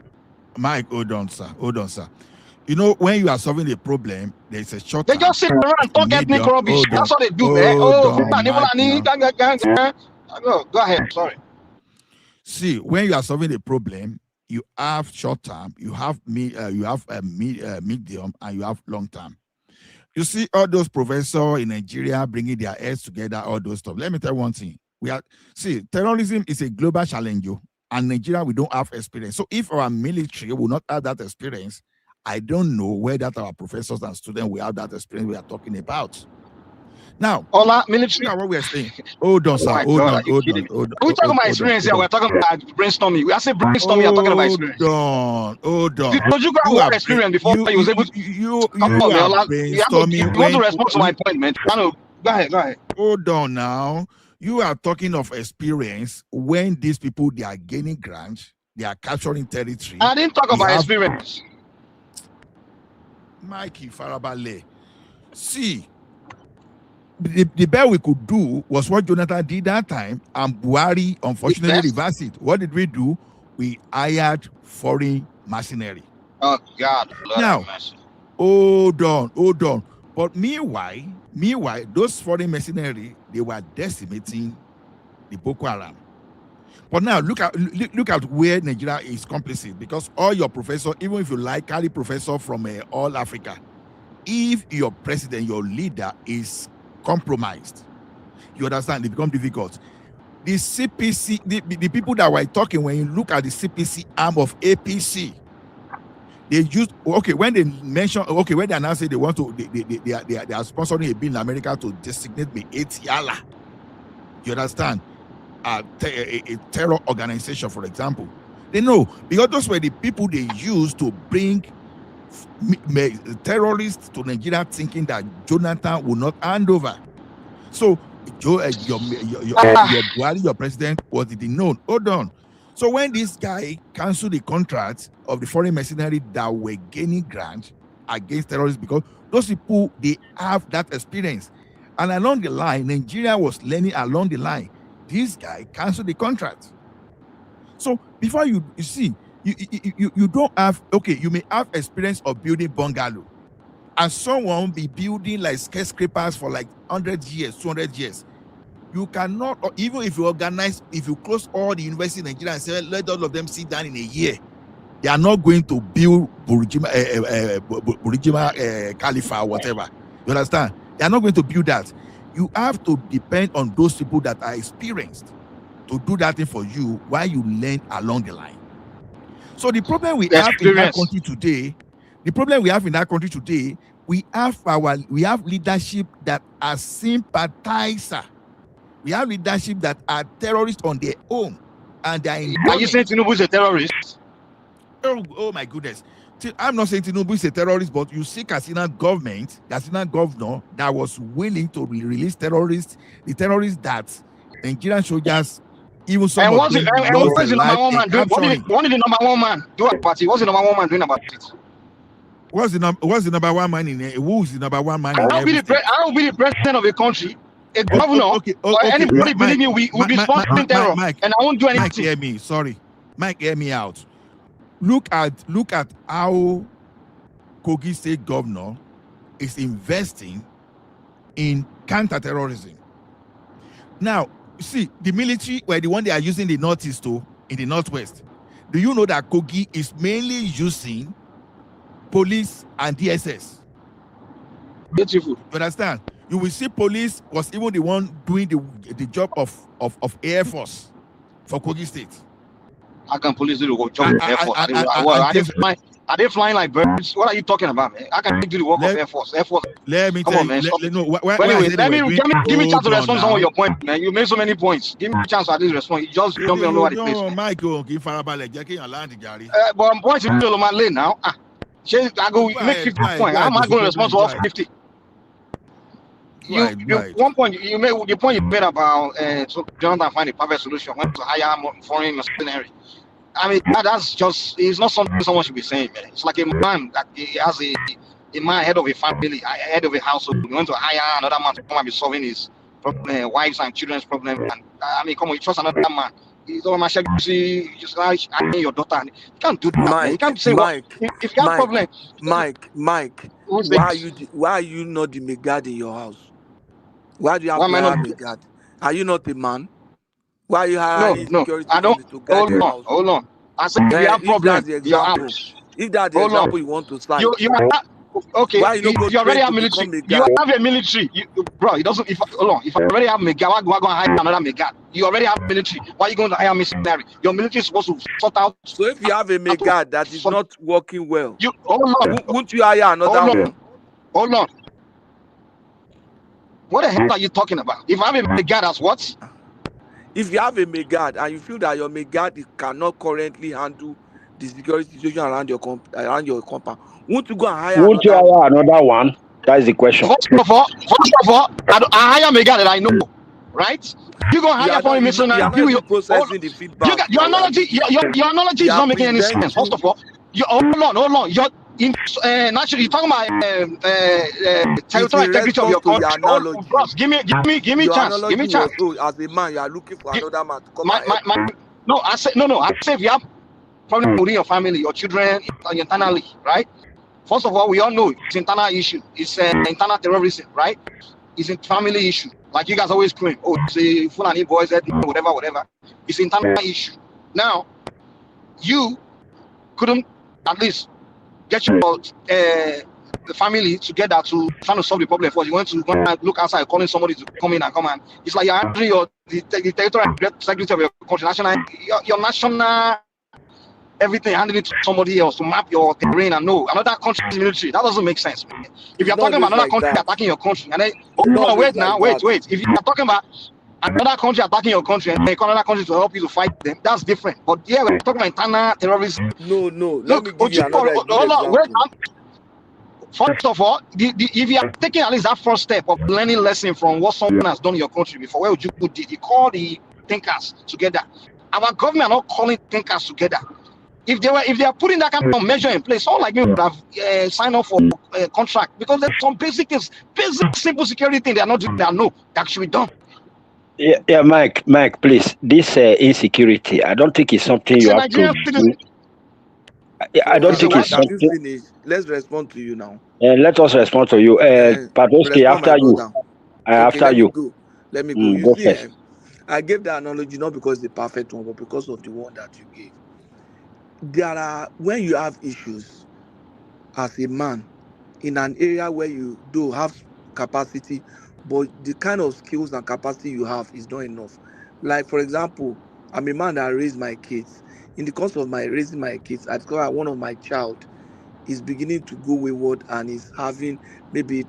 Mike, hold on, sir. You know, when you are solving a problem, there's a short. They just sit around and talk ethnic rubbish. That's what they do, man. Go ahead. Sorry. See, when you are solving a problem, you have short term, you have medium, and you have long term. You see all those professors in Nigeria bringing their heads together, all those stuff. Let me tell you one thing. Terrorism is a global challenge, and Nigeria, we don't have experience. So if our military will not have that experience, I don't know whether our professors and students will have that experience we are talking about. Now, military. What we are saying. Hold on, sir. Hold on. We're talking about experience here. We're talking about brainstorming. We are saying brainstorming. You're talking about experience. Hold on. Because you got more experience before you was able to. You want to respond to my point, man. Go ahead. Hold on now. You are talking of experience when these people, they are gaining ground, they are capturing territory. I didn't talk about experience. Mikey Farabale. See, the best we could do was what Jonathan did that time, and Buhari unfortunately reversed it. What did we do? We hired foreign mercenary. Oh God! Now, hold on. But meanwhile, those foreign mercenary, they were decimating the Boko Haram. But now look at where Nigeria is complicit, because all your professors, even if you carry professor from all Africa, if your president, your leader is compromised, you understand, it becomes difficult. The CPC, the people that were talking, when you look at the CPC arm of APC, they used, when they announced they want to, they are sponsoring a bill in America to designate me Etiala. You understand? A terror organization, for example. They know, because those were the people they used to bring terrorists to Nigeria, thinking that Jonathan will not hand over. So your Buhari, your president, was it known? Hold on. So when this guy canceled the contract of the foreign mercenary that were gaining ground against terrorists, because those people, they have that experience. And along the line, Nigeria was learning along the line. This guy canceled the contract. So before you see, you don't have, you may have experience of building bungalow, and someone be building like skyscrapers for like 100 years, 200 years. You cannot, or even if you close all the universities in Nigeria and say, let all of them sit down in a year, they are not going to build Burjima Khalifa or whatever. You understand? They are not going to build that. You have to depend on those people that are experienced to do that thing for you while you learn along the line. So the problem we have in that country today, we have leadership that are sympathizer. We have leadership that are terrorists on their own, and they are. Are you saying Tinubu is a terrorist? Oh my goodness! I'm not saying Tinubu is a terrorist, but you see Katsina governor that was willing to release terrorists, the terrorists that Nigerian soldiers, even some and of what's them the number one man doing? What did the number one man do about it? What's the number one man doing about it? What's the number one man in there? Who's the number one man in I don't be the president of a country, a governor, or anybody believe me, we be sponsoring terror, and I won't do anything. Mike, hear me. Sorry, Mike, hear me out. Look at how Kogi State Governor is investing in counter-terrorism. Now, see, the military were the one they are using the Northeast to in the Northwest. Do you know that Kogi is mainly using police and DSS? Beautiful. You understand? You will see police was even the one doing the job of Air Force for Kogi State. How can police do the work of Air Force? Are they flying like birds? What are you talking about, man? How can they do the work of Air Force? Air Force. Let me tell you. Anyway, give me a chance to respond to some of your points, man. You made so many points. Give me a chance to at least respond. You just don't know what it is. Michael, give Farabale, Jackie, and land, Gary. But I'm pointing to my lane now. I go make 50 points. How am I going to respond to all 50? One point you made, the point you made about so Jonathan find a perfect solution when to hire foreign mercenary. I mean, that's just, it's not something someone should be saying, man. It's like a man that he has a man head of a family, head of a household. You want to hire another man to come and be solving his problem, wives and children's problem. And I mean, come on, you trust another man. He's all my just like your daughter. You can't do that. Mike, you can't say Mike, if you have a problem. Mike, why are you not the megad in your house? Why do you have to hire a megad? Are you not a man? Why are you hiring security police to guard your house? Hold on. I said if you have problem, your house. If that's the example you want to slide. Okay, you already have military. You have a military, bro. It doesn't. If I already have megad, why go and hire another megad? You already have military. Why are you going to hire mercenary? Your military is supposed to sort out. So if you have a megad that is not working well, hold on. Won't you hire another one? Hold on. What the hell are you talking about? If I have a megad, that's what? If you have a megad and you feel that your megad cannot currently handle the security situation around your compound, won't you go and hire another one? That is the question. First of all, I hire megad that I know, right? You go hire foreign missionary. Processing the feedback. Your analogy is not making any sense. First of all, hold on. Naturally, you're talking about territorial integrity of your country. Bros, give me a chance. Give me a chance. As a man, you are looking for another man to come. I said if you have problem within your family, your children, internally, right? First of all, we all know it's internal issue. It's internal terrorism, right? It's a family issue. Like you guys always claim, it's a Fulani boys, whatever. It's an internal issue. Now, you couldn't at least get your the family together to try to solve the problem first. You want to go and look outside, calling somebody to come in and come and it's like you're handling the territorial security of your country, your national everything, handing it to somebody else to map your terrain and know another country's military. That doesn't make sense, man. If you're talking about another country attacking your country, and then wait. If you're talking about another country attacking your country and another country to help you to fight them, that's different. But yeah, we're talking about internal terrorism. No. Let me give you another example. First of all, if you are taking at least that first step of learning lesson from what someone has done in your country before, where would you put it? You call the thinkers together. Our government are not calling thinkers together. If they are putting that kind of measure in place, someone like me would have signed up for a contract because there's some basic simple security thing they are not doing. That should be done. Yeah, Mike, please. This insecurity, I don't think it's something you have to do. I don't think it's something. Let's respond to you now. Let us respond to you. Padowski, after you. After you. Let me go. You see, I gave the analogy not because it's the perfect one, but because of the one that you gave. When you have issues as a man in an area where you do have capacity, but the kind of skills and capacity you have is not enough. Like, for example, I'm a man that raised my kids. In the course of my raising my kids, I discovered one of my child is beginning to go wayward and is having maybe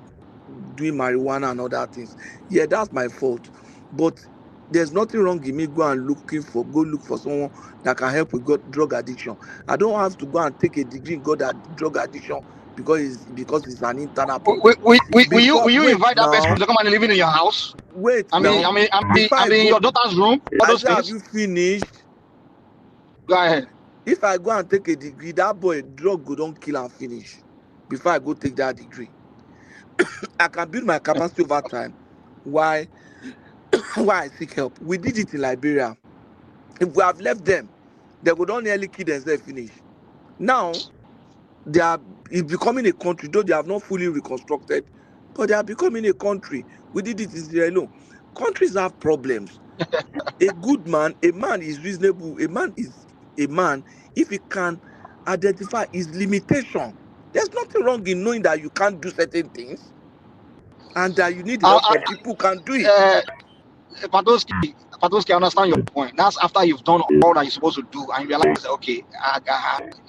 doing marijuana and other things. Yeah, that's my fault. But there's nothing wrong in me go look for someone that can help with drug addiction. I don't have to go and take a degree in drug addiction because it's an internal problem. Will you invite that person to come and live in your house? Wait, I mean your daughter's room. Have you finished? Go ahead. If I go and take a degree, that boy drug go don't kill and finish before I go take that degree. I can build my capacity over time. Why I seek help? We did it in Liberia. If we have left them, they would not nearly kill themselves finish. Now, they are becoming a country, though they have not fully reconstructed, but they are becoming a country. We did it in Sierra Leone. Countries have problems. A good man, a man is reasonable. A man is a man if he can identify his limitation. There's nothing wrong in knowing that you can't do certain things and that you need help from people who can do it. Padoski, I understand your point. That's after you've done all that you're supposed to do and you realize that, okay,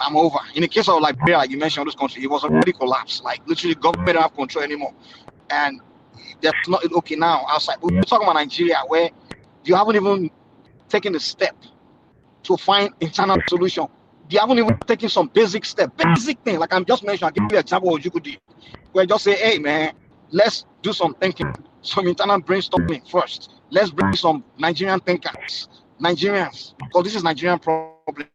I'm over. In the case of Liberia, like you mentioned, this country, it was already collapsed. Like literally, government don't have control anymore. And that's not okay now outside. We're talking about Nigeria, where you haven't even taken a step to find internal solution. You haven't even taken some basic step, basic thing. Like I'm just mentioning, I'll give you an example of what you could do. Where just say, hey man, let's do some thinking, some internal brainstorming first. Let's bring some Nigerian thinkers, Nigerians, because this is Nigerian problem.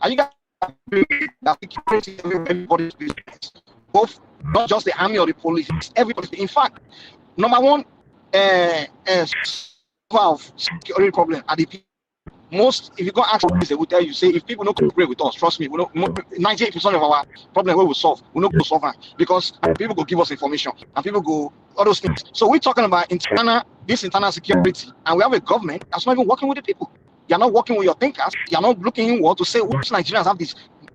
Are you guys agree that security is everybody's business? Both, not just the army or the police, it's everybody. In fact, number one, security problem are the people. Most, if you go ask police, they will tell you, say, if people don't cooperate with us, trust me, we know 98% of our problem we will solve. We not go solve it because people go give us information and people go all those things. So we're talking about this internal security, and we have a government that's not even working with the people. You're not working with your thinkers. You're not looking inward to say which Nigerians have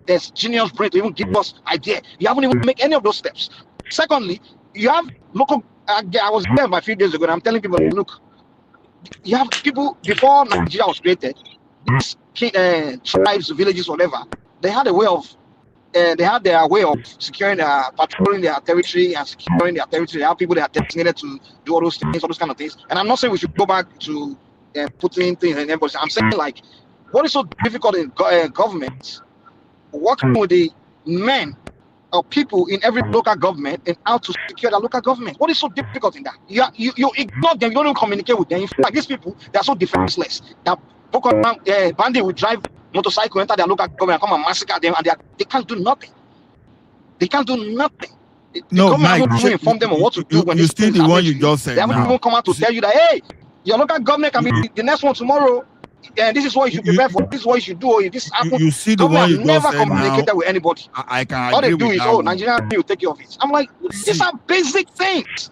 this genius brain to even give us idea. You haven't even make any of those steps. Secondly, you have local. I was there a few days ago, and I'm telling people, look. You have people before Nigeria was created, these tribes, villages, whatever. They had a way of, their way of securing, patrolling their territory and securing their territory. They have people that are designated to do all those things, all those kind of things. And I'm not saying we should go back to putting things in everybody. I'm saying like, what is so difficult in government working with the men or people in every local government and how to secure the local government? What is so difficult in that? You ignore them, you don't even communicate with them. In fact, these people, they are so defenseless that bandit will drive motorcycle, enter their local government, come and massacre them, and they can't do nothing. They can't do nothing. No, the Mike, haven't even informed them on what to do when you this still thing the one happens you to just said They haven't now. even come out to tell you that, hey, your local government can be the next one tomorrow. And this is what you should prepare for. This is what you should do. Or if this happens, You see the one you never just said communicated now. with anybody. I can All they agree do with is, that oh, one. Nigerian will take care of it. I'm like, these are basic things.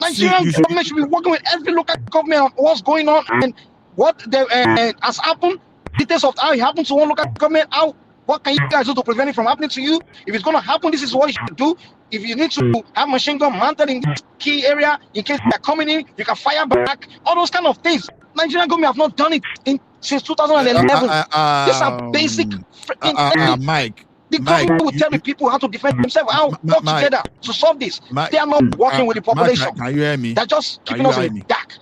Nigerian government should be working with every local government on what's going on and what has happened, details of how it happened to one local government, what can you guys do to prevent it from happening to you? If it's going to happen, this is what you should do. If you need to have machine gun mounted in this key area, in case they're coming in, you can fire back, all those kind of things. Nigerian government have not done it since 2011. These are basic freaking Mike. The government will tell the people how to defend themselves, how to work together to solve this. They are not working with the population. Can you hear me? They're just keeping us in the dark.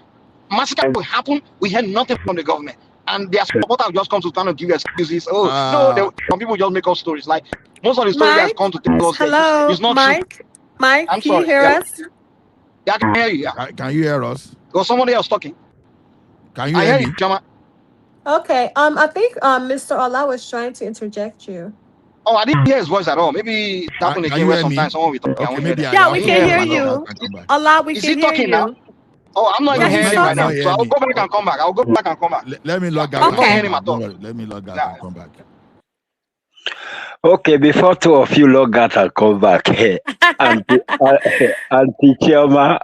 Massacre will happen. We hear nothing from the government. And their supporters just come to kind of give excuses. Oh, no, some people just make up stories. Like, most of the stories that come to tell us hello, it's not Mike. true. Mike, I'm can sorry. you hear us? Yeah, I can hear you. Yeah. Can you hear us? Or somebody else talking. Can you hear me? You, Jama. Okay. I think Mr. Ola was trying to interject you. Oh, I didn't hear his voice at all. Maybe it happened again where sometimes someone will talk. Okay, maybe yeah, we can hear you. Ola, we can hear you. Now? Oh, I'm not even hearing him right now. So I'll go back and come back. I'll go back and come back. Let me log out. Okay. Let me log out and come back. Okay, before two of you log out and come back, Auntie Chioma,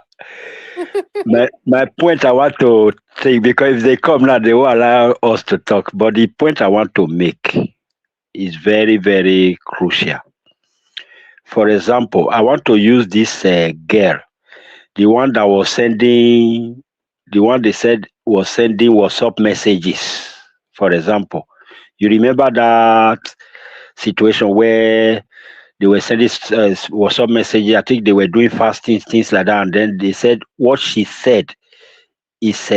my point I want to take, because if they come now, they will allow us to talk. But the point I want to make is very, very crucial. For example, I want to use this girl, the one that was sending, the one they said was sending WhatsApp messages. For example, you remember that situation where they were sending WhatsApp messages? I think they were doing fasting, things like that, and then they said what she said is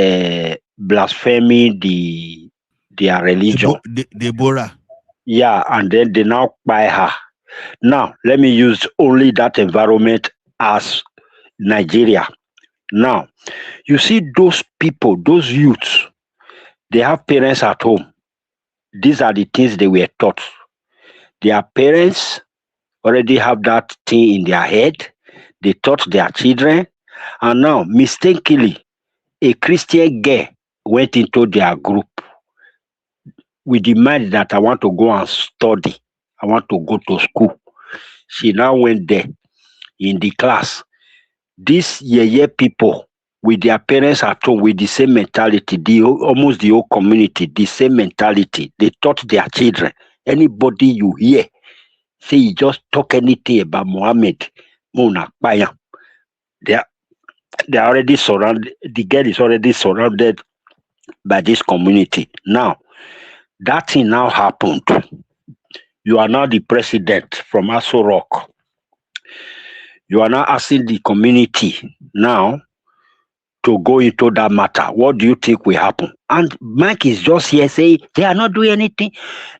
blaspheming their religion. Deborah. Yeah, and then they now buy her. Now, let me use only that environment as Nigeria. Now, you see those people, those youths, they have parents at home. These are the things they were taught. Their parents already have that thing in their head. They taught their children, and now mistakenly, a Christian girl went into their group with the mind that I want to go and study. I want to go to school. She now went there in the class. These people with their parents at home with the same mentality, almost the whole community, the same mentality. They taught their children. Anybody you hear, say you just talk anything about Muhammad, they are already surrounded. The girl is already surrounded by this community. Now, that thing now happened. You are now the president from Aso Rock. You are now asking the community now to go into that matter. What do you think will happen? And Mike is just here saying they are not doing anything.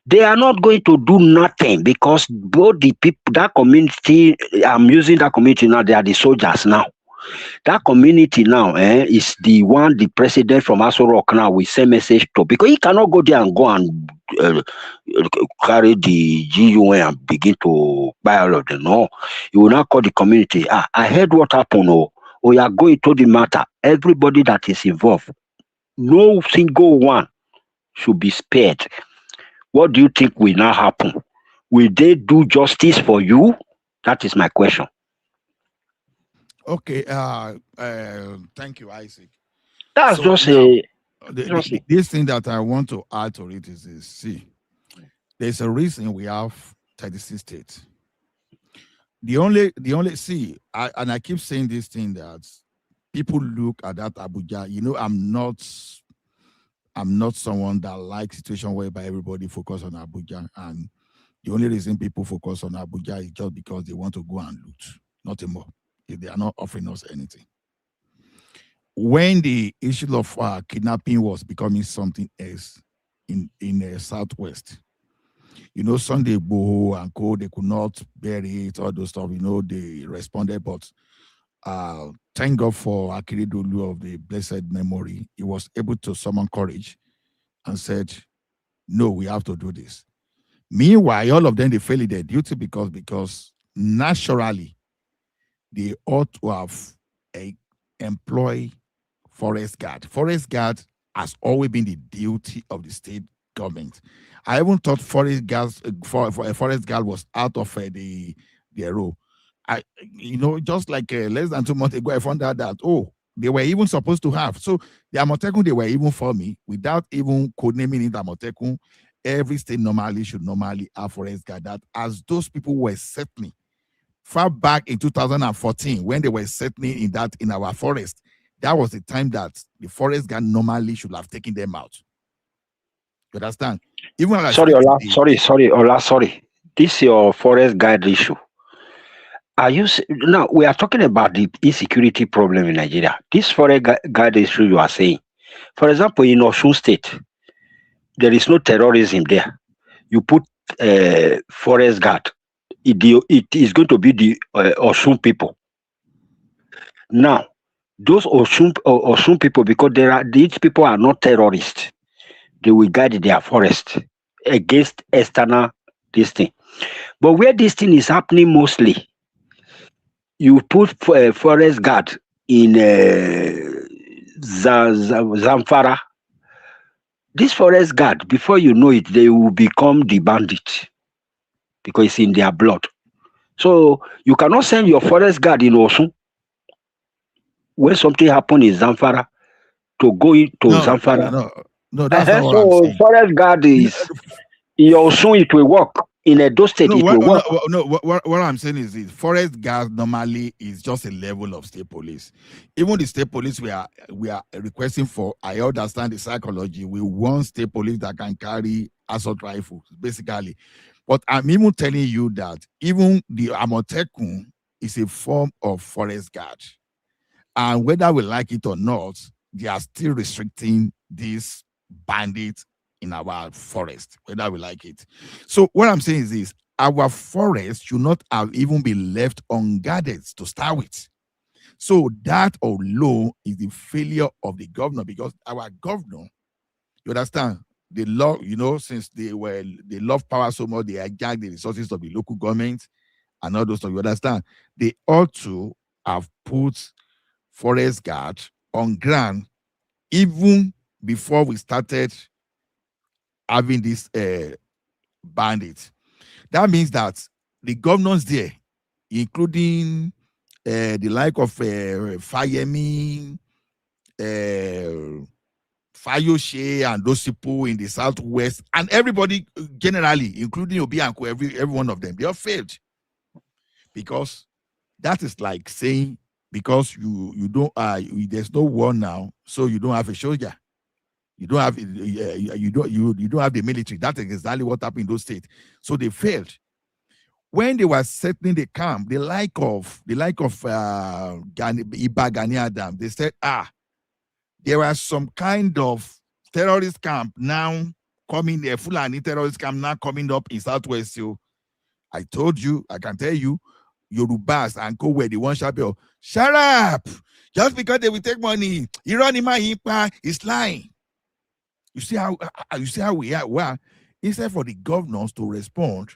They are not going to do nothing because both the people, that community, I'm using that community now, they are the soldiers now. That community now is the one the president from Aso Rock now will send message to, because he cannot go there and go and carry the GUN and begin to buy all of them. No, he will not call the community. I heard what happened. Oh, we are going to the matter. Everybody that is involved, no single one should be spared. What do you think will now happen? Will they do justice for you? That is my question. Okay. Thank you, Isaac. That's So just now, this thing that I want to add to it is this. See, there's a reason we have 36 states. The only and I keep saying this thing that people look at that Abuja. You know, I'm not someone that likes situation whereby everybody focus on Abuja, and the only reason people focus on Abuja is just because they want to go and loot, nothing more. If they are not offering us anything. When the issue of kidnapping was becoming something else in the Southwest, you know, Sunday Igboho and co, they could not bear it, all those stuff, you know, they responded, but thank God for Akeredolu of the blessed memory. He was able to summon courage and said, no, we have to do this. Meanwhile, all of them, they failed their duty because naturally, they ought to have employ forest guard. Forest guard has always been the duty of the state government. I even thought forest guards for a forest guard was out of the role. Just like less than 2 months ago, I found out that they were even supposed to have. So the Amotekun, they were even forming without even codenaming it Amotekun. Every state should normally have forest guard. That as those people were settling far back in 2014, when they were settling in our forest, that was the time that the forest guard normally should have taken them out. You understand? Even sorry. This your forest guard issue. Now we are talking about the insecurity problem in Nigeria. This forest guard issue you are saying, for example, in Osun State, there is no terrorism there. You put forest guard. It is going to be the Osun people. Now, those Osun people, because these people are not terrorists, they will guard their forest against external this thing. But where this thing is happening mostly, you put forest guard in Zamfara. This forest guard, before you know it, they will become the bandit because it's in their blood. So you cannot send your forest guard in Osun when something happened in Zamfara to go into Zamfara. No, that's not what I'm so saying. forest guard is in Osun, it will work. In Edo State, it will work. What I'm saying is this: forest guard normally is just a level of state police. Even the state police we are requesting for, I understand the psychology. We want state police that can carry assault rifles, basically. But I'm even telling you that even the Amotekun is a form of forest guard. And whether we like it or not, they are still restricting these bandits in our forest, whether we like it. So what I'm saying is this: our forest should not have even been left unguarded to start with. So that alone is the failure of the governor, because our governor, you understand, they love, since they love power so much, they hijack the resources of the local government and all those stuff. You understand? They ought to have put forest guard on ground even before we started having this bandits. That means that the governors there, including the like of Fayemi, Fayoshe, and those people in the southwest, and everybody generally, including Obi and every one of them, they all failed. Because that is like saying, because you don't there's no war now, so you don't have a soldier. You don't have you don't have the military. That is exactly what happened in those states. So they failed. When they were settling the camp, the like of Iba Gani Adam, they said, there was some kind of terrorist camp now coming there, Fulani terrorist camp now coming up in Southwest. So I told you, I can tell you, Yorubas and co where the one shall be, shut up! Just because they will take money, it's lying. You see how we are. Well, instead for the governors to respond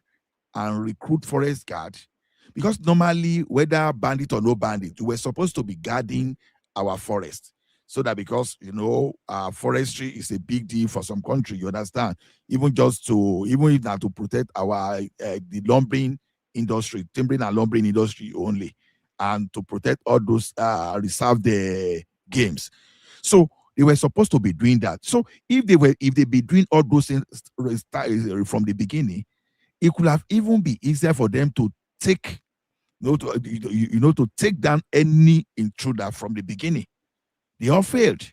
and recruit forest guards, because normally, whether bandit or no bandit, we were supposed to be guarding our forest. So that because, forestry is a big deal for some country, you understand? Even if not to protect our the lumbering industry, timbering and lumbering industry only, and to protect all those reserved games. So they were supposed to be doing that. So if they be doing all those things from the beginning, it could have even been easier for them to take, to take down any intruder from the beginning. They all failed.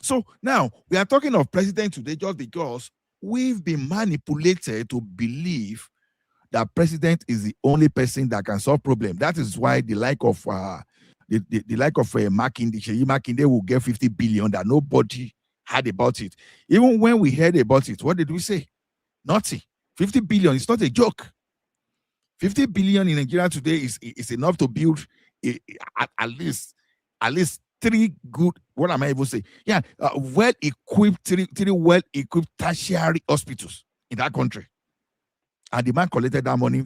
So now we are talking of president today just because we've been manipulated to believe that president is the only person that can solve problem. That is why the like of Makinde will get 50 billion that nobody heard about it. Even when we heard about it, what did we say? Nothing. 50 billion is not a joke. 50 billion in Nigeria today is enough to build at least three good, what am I even saying? Yeah, well-equipped, three well-equipped tertiary hospitals in that country. And the man collected that money,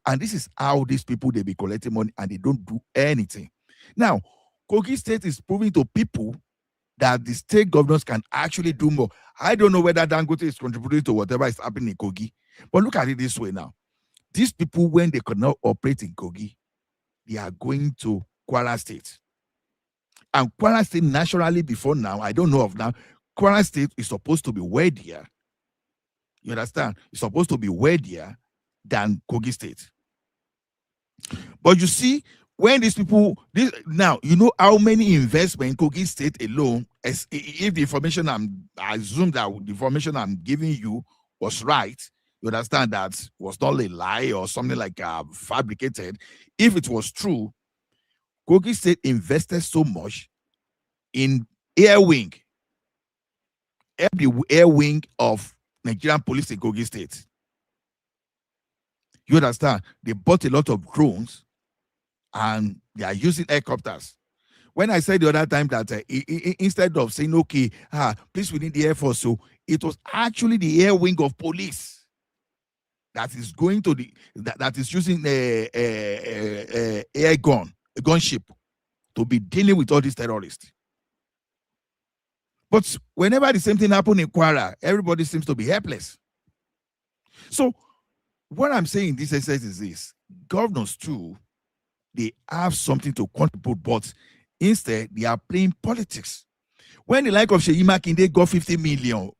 and this is how these people, they be collecting money and they don't do anything. Now, Kogi State is proving to people that the state governors can actually do more. I don't know whether Dangote is contributing to whatever is happening in Kogi, but look at it this way now. These people, when they cannot operate in Kogi, they are going to Kwara State. And Kwara State, naturally, before now, I don't know of now, Kwara State is supposed to be wealthier. You understand? It's supposed to be wealthier than Kogi State. But you see, when these people, now, you know how many investment in Kogi State alone, if the information I assume that the information I'm giving you was right, you understand that was not a lie or something like fabricated. If it was true, Kogi State invested so much in air wing, every air wing of Nigerian police in Kogi State. You understand? They bought a lot of drones and they are using helicopters. When I said the other time that instead of saying, okay, please, we need the Air Force, so it was actually the air wing of police that is going to that is using a gunship to be dealing with all these terrorists. But whenever the same thing happened in Kwara, everybody seems to be helpless. So what I'm saying in this exercise is this: governors too, they have something to contribute, but instead they are playing politics. When the like of Seyi Makinde got 50 billion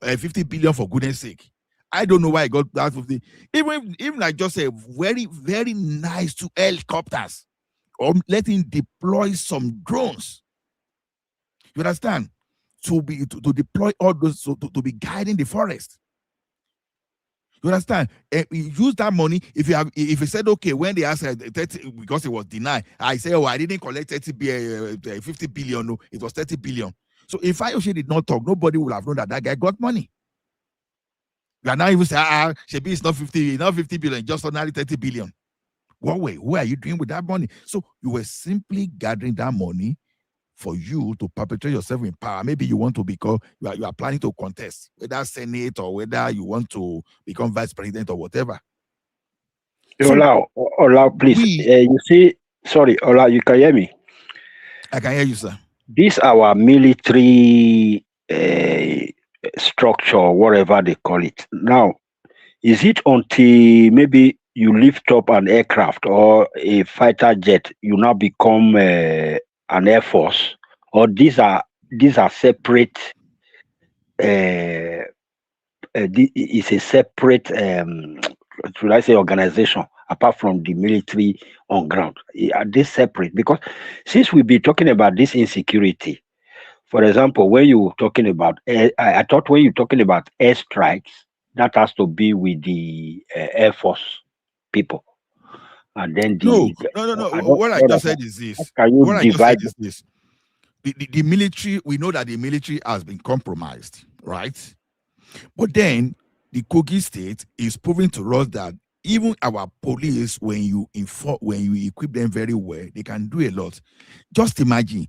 for goodness sake, I don't know why I got that 50. Even like just a very, very nice 2 helicopters, or let him deploy some drones. You understand? To deploy all those, to be guiding the forest. You understand? Use that money. If you said, okay, when they asked 30, because it was denied, I say, oh, I didn't collect 50 billion. No, it was 30 billion. So if Ayoshe did not talk, nobody would have known that guy got money. You are now even saying, Shebi, it's not 50 billion, just ordinary 30 billion. What way? What are you doing with that money? So you were simply gathering that money for you to perpetrate yourself in power. Maybe you want to become, you are planning to contest, whether Senate or whether you want to become vice president or whatever. Ola, please. You see, sorry, Ola, you can hear me? I can hear you, sir. This our military structure, whatever they call it. Now, is it until maybe you lift up an aircraft or a fighter jet, you now become an air force, or these are separate? It's a separate, should I say, organization apart from the military on ground. Are they separate? Because since we've been talking about this insecurity, for example, when you were talking about, I thought when you're talking about airstrikes, that has to be with the Air Force people. And then No. What I just said is this. What I just said is this. The military, we know that the military has been compromised, right? But then the Kogi state is proving to us that even our police, when you equip them very well, they can do a lot. Just imagine,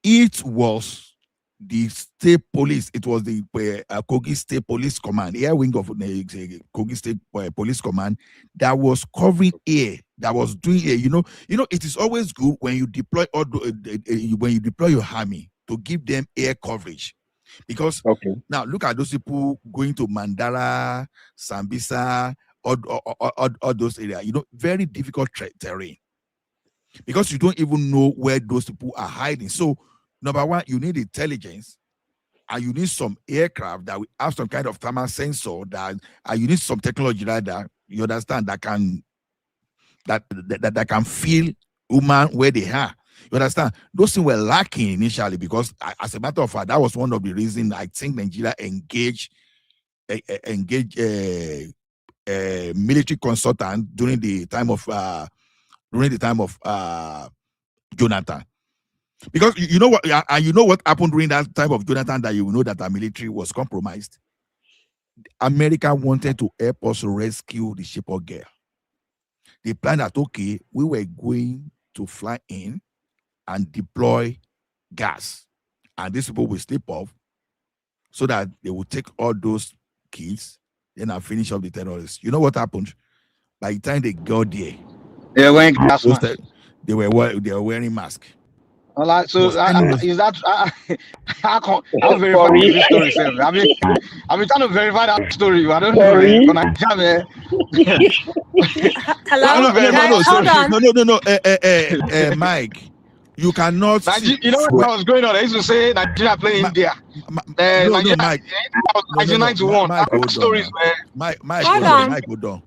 it was the state police, it was the Kogi State Police Command, air wing of the Kogi State Police Command, that was covering air, that was doing air. You know, it is always good when you deploy when you deploy your army to give them air coverage. Because now look at those people going to Mandara, Sambisa, all those areas, very difficult terrain. Because you don't even know where those people are hiding. So, number one, you need intelligence, and you need some aircraft that will have some kind of thermal sensor, and you need some technology that you understand that can feel human where they are. You understand? Those things were lacking initially because, as a matter of fact, that was one of the reasons I think Nigeria engaged military consultant during the time of Jonathan. Because you know what happened during that time of Jonathan, that you know that our military was compromised. America wanted to help us rescue the Shepherd girl. They planned that, okay, we were going to fly in and deploy gas, and these people will slip off so that they will take all those kids, then I'll finish up the terrorists. You know what happened? By the time they got there, they were wearing gas masks. They were wearing masks. So is that I'll verify this story, sir. I've been trying to verify that story, but I don't know, man. No, Mike, you cannot. You know what was going on? I used to say Nigeria playing India. Nigeria, Mike. 1991. Stories, man. Mike, hold on.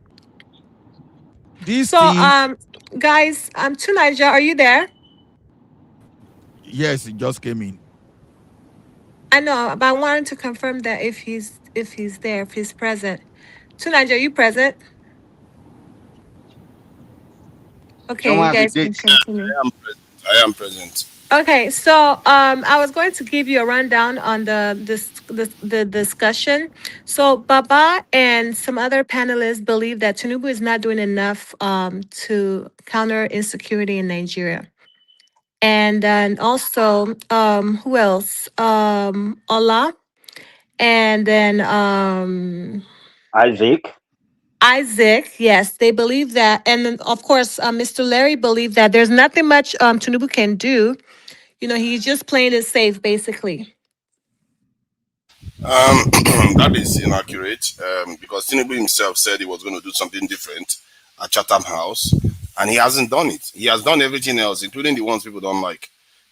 Guys, to Nigeria, are you there? Yes, it just came in. I know, but I wanted to confirm that if he's there, if he's present. To Nigeria, are you present? Okay, you guys can continue. I am present. Okay, so I was going to give you a rundown on the discussion. So Baba and some other panelists believe that Tinubu is not doing enough to counter insecurity in Nigeria. And then also, who else? Ola, and then Isaac, yes, they believe that. And then, of course, Mr. Larry believed that there's nothing much Tinubu can do. He's just playing it safe, basically. That is inaccurate because Tinubu himself said he was going to do something different at Chatham House, and he hasn't done it. He has done everything else, including the ones people don't like.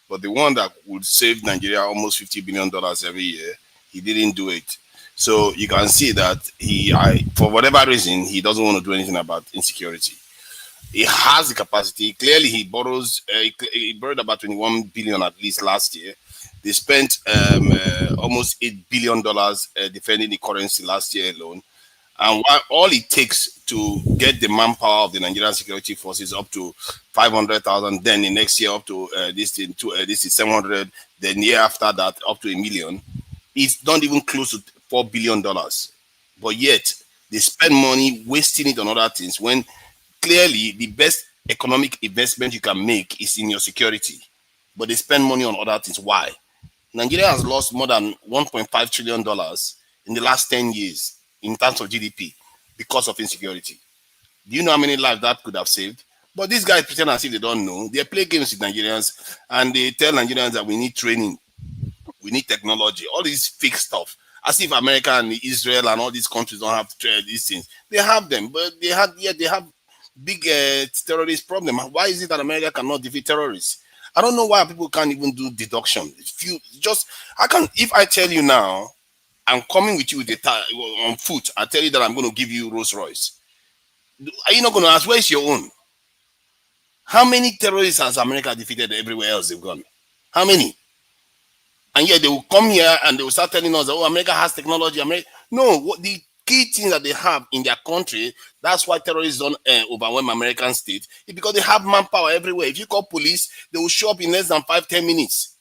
But the one that would save Nigeria almost $50 billion every year, he didn't do it. So you can see that for whatever reason, he doesn't want to do anything about insecurity. He has the capacity. Clearly, he borrows. He borrowed about 21 billion at least last year. They spent almost $8 billion defending the currency last year alone. And all it takes to get the manpower of the Nigerian security forces up to 500,000, then the next year up to this is 700, then the year after that up to 1 million, it's not even close to $4 billion. But yet they spend money wasting it on other things when clearly the best economic investment you can make is in your security. But they spend money on other things. Why? Nigeria has lost more than $1.5 trillion in the last 10 years in terms of GDP because of insecurity. Do you know how many lives that could have saved? But these guys pretend as if they don't know. They play games with Nigerians and they tell Nigerians that we need training, we need technology, all this fake stuff. As if America and Israel and all these countries don't have these things. They have them, but they have big terrorist problem. Why is it that America cannot defeat terrorists? I don't know why people can't even do deduction. If I tell you now, I'm coming with you on foot. I tell you that I'm going to give you Rolls Royce. Are you not going to ask, where's your own? How many terrorists has America defeated everywhere else they've gone? How many? And yet they will come here and they will start telling us that, oh, America has technology. No, the key thing that they have in their country, that's why terrorists don't overwhelm American state, is because they have manpower everywhere. If you call police, they will show up in less than 5-10 minutes.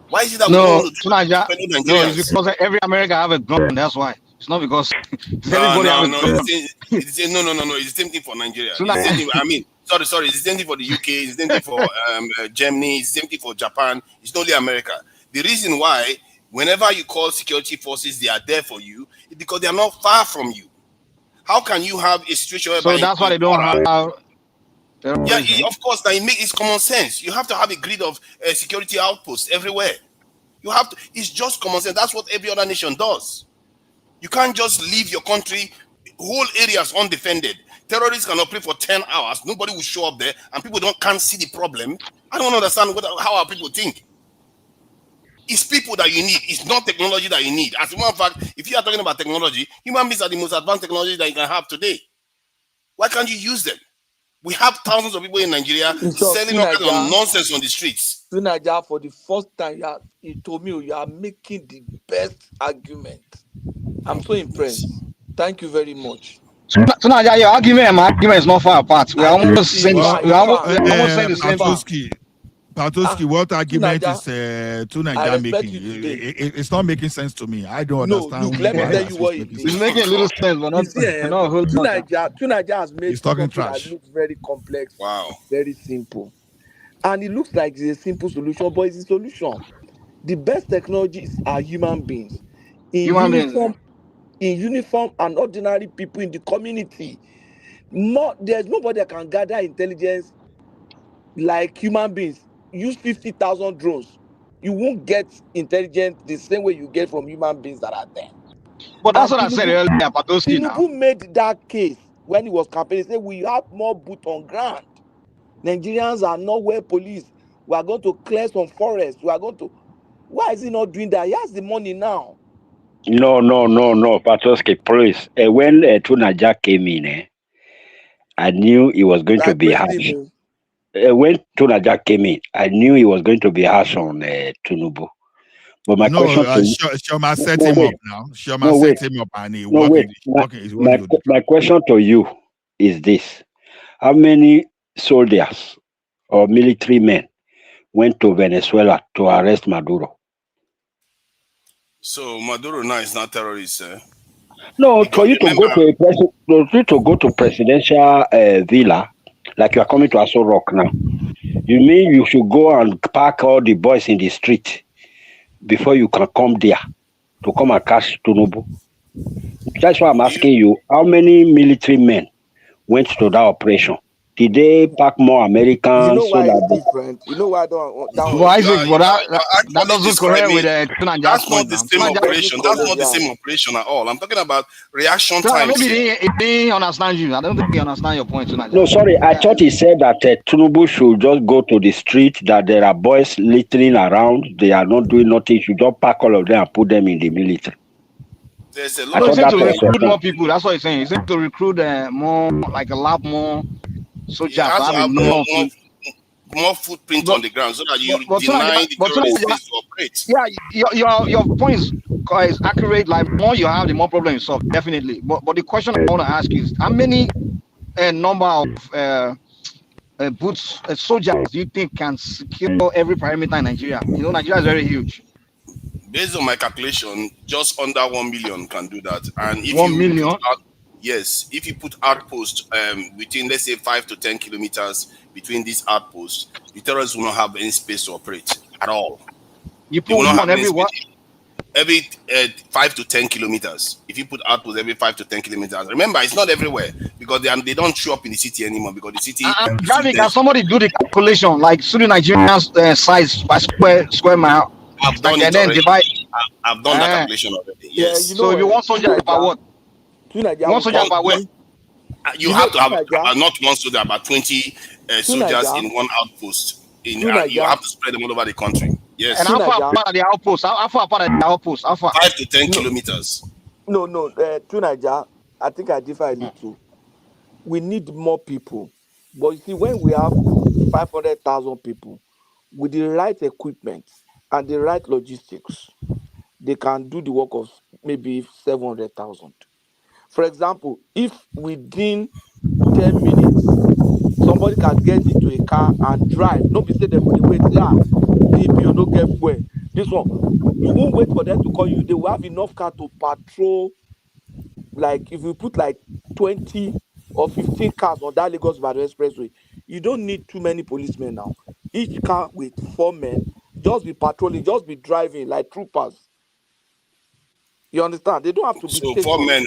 Why is it that we don't want to Nigerians? No, it's because every American have a gun. That's why. It's not because everybody have a gun. No. It's the same thing for Nigeria. It's the same thing, sorry. It's the same thing for the UK. It's the same thing for Germany. It's the same thing for Japan. It's not only America. The reason why, whenever you call security forces, they are there for you, is because they are not far from you. How can you have a situation where... So that's why they don't have... Yeah, of course, now it's common sense. You have to have a grid of security outposts everywhere. You have to. It's just common sense. That's what every other nation does. You can't just leave your country, whole areas undefended. Terrorists can operate for 10 hours. Nobody will show up there, and people can't see the problem. I don't understand how our people think. It's people that you need. It's not technology that you need. As a matter of fact, if you are talking about technology, human beings are the most advanced technology that you can have today. Why can't you use them? We have thousands of people in Nigeria selling all kinds of nonsense on the streets. Nigeria, for the first time, you told me you are making the best argument. I'm so impressed. Thank you very much. So Nigeria, your argument and my argument is not far apart. We are almost saying the same thing. Patoski, what argument is Tunaja making? It's not making sense to me. I don't understand. Look, let me tell you what it is. It's making a little sense, but not Tunaja has made something that looks very complex. Wow. Very simple. And it looks like it's a simple solution, but it's a solution. The best technologies are human beings. In uniform and ordinary people in the community. There's nobody that can gather intelligence like human beings. Use 50,000 drones. You won't get intelligence the same way you get from human beings that are there. But that's what I said earlier, Patoski. Tinubu made that case when he was campaigning. He said, we have more boots on ground. Nigerians are not well policed. We are going to clear some forests. Why is he not doing that? He has the money now. No, Patoski, please. When Tunaja came in, I knew he was going to be harsh. When Tunaja came in, I knew he was going to be harsh on Tinubu. But my question Shoma set him up now. Shoma set him up and he working. My question to you is this. How many soldiers or military men went to Venezuela to arrest Maduro? So Maduro now is not terrorist, eh? No, for you to go to presidential villa, like you are coming to Aso Rock now, you mean you should go and park all the boys in the street before you can come there to come and catch Tinubu? That's why I'm asking you, how many military men went to that operation? Did they pack more Americans? You know why it's different? You know why I don't... That doesn't correlate with Tunaja's That's not the same operation. That's not the same operation at all. I'm talking about reaction time. Maybe he didn't understand you. I don't think he understands your point, Tunaja. No, sorry. I thought he said that Tinubu should just go to the street, that there are boys littering around. They are not doing nothing. You should just pack all of them and put them in the military. There's a lot of to recruit more people. That's what he's saying. He's saying to recruit more, like a lot more soldiers. More footprint on the ground so that you deny the terrorists to operate. Yeah, your point is accurate. Like more you have, the more problem you solve, definitely. But the question I want to ask is, how many number of soldiers do you think can secure every perimeter in Nigeria? You know, Nigeria is very huge. Based on my calculation, just under 1 million can do that. And if 1 million? If you put outposts within, let's say, 5 to 10 kilometers between these outposts, the terrorists will not have any space to operate at all. You put one on every what? every 5 to 10 kilometers. If you put outposts every 5 to 10 kilometers, remember it's not everywhere because they don't show up in the city anymore because the city. Gravity, can somebody do the calculation like Sulu Nigeria's size by square mile? I've done it already. I've done that calculation already. Yes. Yeah, So if you want soldier about what? You want soldier about what? You have to have not one soldier, but 20 soldiers in one outpost. You have to spread them all over the country. Yes. And how far apart are the outposts? How far apart are the outposts? How far? 5 to 10 kilometers. No, to Niger, I think I differ a little. We need more people. But you see, when we have 500,000 people with the right equipment and the right logistics, they can do the work of maybe 700,000. For example, if within 10 minutes, somebody can get into a car and drive, not be say they go wait, DPO no get fuel. This one, you won't wait for them to call you. They will have enough car to patrol. Like if you put like 20 or 15 cars on that Lagos-Ibadan Expressway, you don't need too many policemen now. Each car with 4 men, just be patrolling, just be driving like troopers. You understand? They don't have to be. So 4 men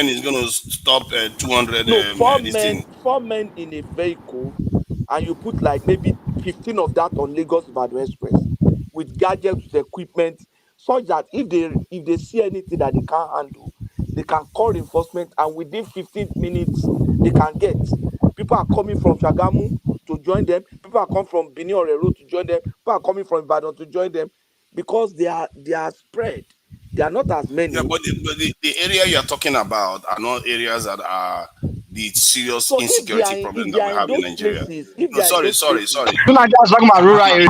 is going to stop 200. No, 4 men in a vehicle, and you put like maybe 15 of that on Lagos-Ibadan Express with gadgets, with equipment, such that if they see anything that they can't handle, they can call reinforcement, and within 15 minutes they can get. People are coming from Shagamu to join them. People are coming from Benin or Road to join them. People are coming from Ibadan to join them because they are spread. They are not as many. Yeah, but the area you are talking about are not areas that are the serious insecurity problem that we have in Nigeria. No, sorry. You're not just talking about rural area.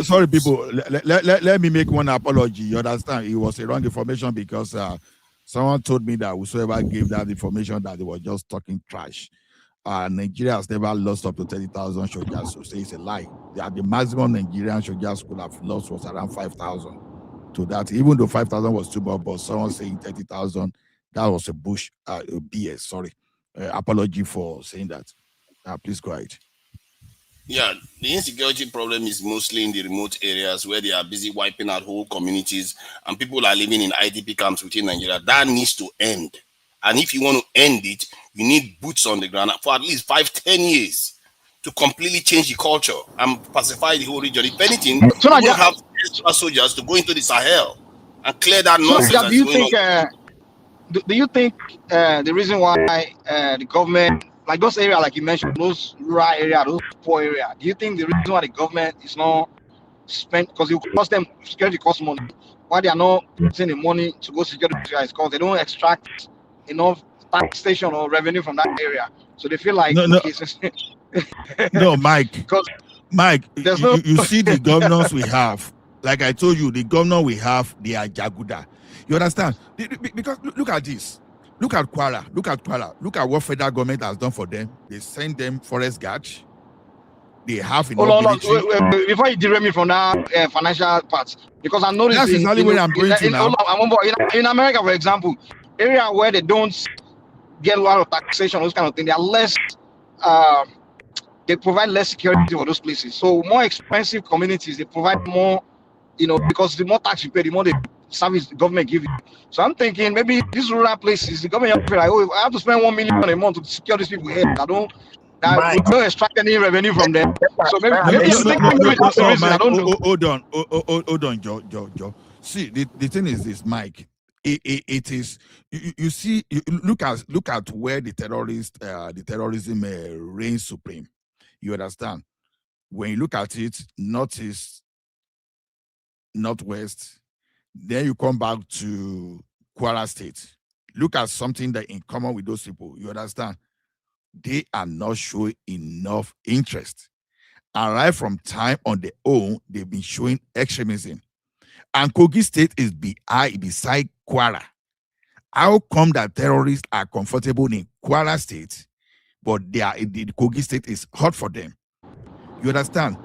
Sorry, people. Let me make one apology. You understand? It was a wrong information because someone told me that whosoever gave that information that they were just talking trash. Nigeria has never lost up to 30,000 soldiers, so say it's a lie. The maximum Nigerian soldiers could have lost was around 5,000. To that, even though 5,000 was too much, but someone saying 30,000, that was a BS. Sorry, apology for saying that. Please go ahead. Yeah, the insecurity problem is mostly in the remote areas where they are busy wiping out whole communities and people are living in IDP camps within Nigeria. That needs to end. And if you want to end it, you need boots on the ground for at least 5-10 years to completely change the culture and pacify the whole region. If anything, you will have extra soldiers to go into the Sahel and clear that nonsense. So, do you think the reason why the government, like those areas, like you mentioned, those rural areas, those poor areas, do you think the reason why the government is not spent, because it costs them, security costs money, why they are not putting the money to go secure the areas? Because they don't extract enough taxation or revenue from that area, so they feel like no, Mike. Mike, you see the governors we have. Like I told you, the governor we have, they are Jaguda. You understand? Because look at this. Look at Kwara. Look at what federal government has done for them. They send them forest guards. They have enough military. Wait, before you derail me from that financial part, because I noticed that's exactly where I'm going to now. In America, for example, area where they don't get a lot of taxation, those kind of things, they are less. They provide less security for those places. So more expensive communities, they provide more, because the more tax you pay, the more the service the government give you. So I'm thinking maybe these rural places, the government like, I have to spend 1 million a month to secure these people here. We don't extract any revenue from them. So maybe that's the reason. I don't know. Hold on, Joe. See, the thing is this, Mike. It is you see, look at where the terrorism reigns supreme. You understand? When you look at it, northeast, northwest, then you come back to Kwara State. Look at something that in common with those people. You understand? They are not showing enough interest. And right from time on their own, they've been showing extremism. And Kogi State is beside Kwara. How come that terrorists are comfortable in Kwara State, but the Kogi State is hot for them? You understand?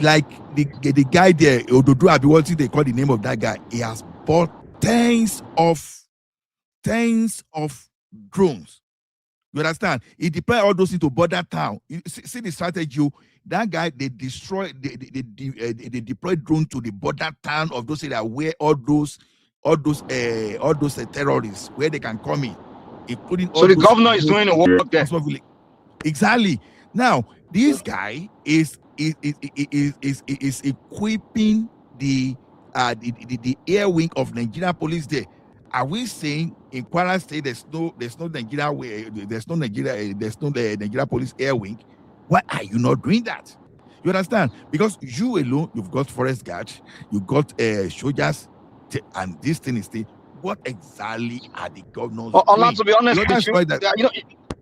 Like the guy there, Ododo Abiwalti, they call the name of that guy. He has bought tens of drones You understand? He deployed all those into border town. You see the strategy. That guy, they destroy, they deployed drone to the border town of those areas where all those terrorists where they can come in, including all So the those governor is doing a work there. Exactly. Now, this guy is equipping the air wing of Nigeria police there. Are we saying in Kwara State there's no Nigeria Nigeria police air wing? Why are you not doing that? You understand? Because you alone, you've got forest guards, you got soldiers, and this thing is still. What exactly are the governors doing? To be honest,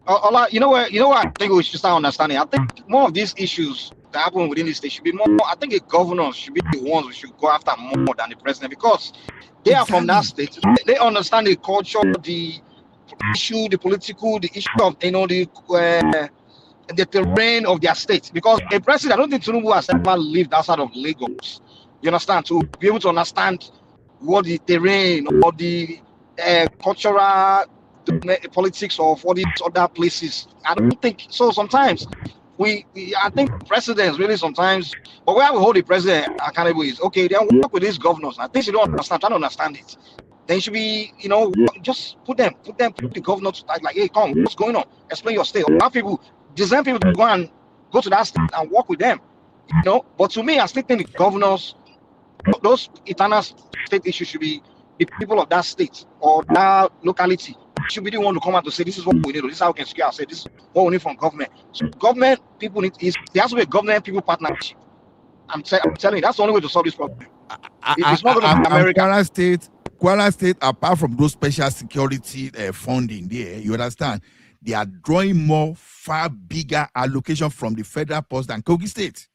Ola, you know what I think we should start understanding. I think more of these issues that happen within the state should be more. I think the governors should be the ones who should go after more than the president, because they are from that state. They understand the culture, the issue, the political, the issue of the terrain of their state. Because a president, I don't think Tinubu has ever lived outside of Lagos. You understand? To be able to understand what the terrain or the cultural politics of all these other places. I don't think so. Sometimes I think presidents really sometimes, but where we hold the president accountable is okay. Then work with these governors. I think you don't understand. Try to understand it. Then you should be, just put the governor to like, hey, come, what's going on? Explain your state. Have people, design people to go to that state and work with them. But to me, I still think the governors, those eternal state issues should be the people of that state or that locality should be the one to come out to say this is what we need, this is how we can secure ourselves, this is what we need from government. So government people there has to be a government people partnership. I'm telling you, that's the only way to solve this problem. It's not going to be America. Kwara State, apart from those special security funding there, you understand, they are drawing far bigger allocation from the federal post than Kogi State.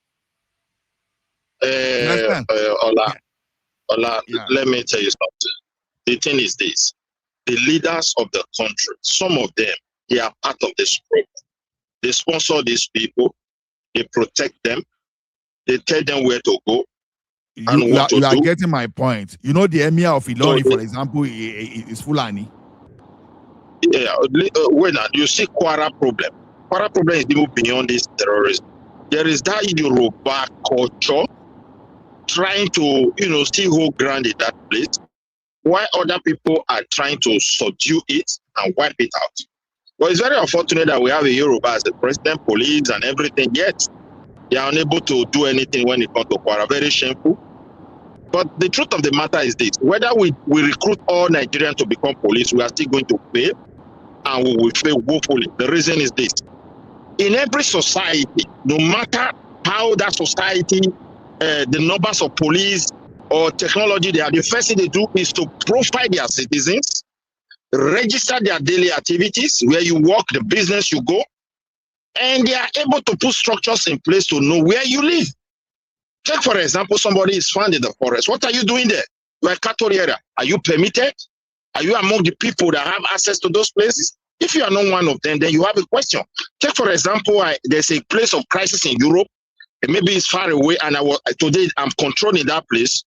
Ola, let me tell you something. The thing is this. The leaders of the country, some of them, they are part of this program. They sponsor these people. They protect them. They tell them where to go. You are getting my point. You know the emir of Ilori, for example, is Fulani. Yeah, you see Kwara problem. Kwara problem is even beyond this terrorism. There is that Yoruba culture trying to, still hold ground in that place, while other people are trying to subdue it and wipe it out. But it's very unfortunate that we have a Yoruba as the president, police, and everything, yet they are unable to do anything when it comes to Kwara. Very shameful. But the truth of the matter is this: whether we recruit all Nigerians to become police, we are still going to fail, and we will fail woefully. The reason is this: in every society, no matter how that society, the numbers of police or technology they have, the first thing they do is to profile their citizens, register their daily activities, where you work, the business you go, and they are able to put structures in place to know where you live. Take, for example, somebody is found in the forest. What are you doing there? You are a cattle area. Are you permitted? Are you among the people that have access to those places? If you are not one of them, then you have a question. Take, for example, there's a place of crisis in Europe. Maybe it's far away, and today I'm controlling that place.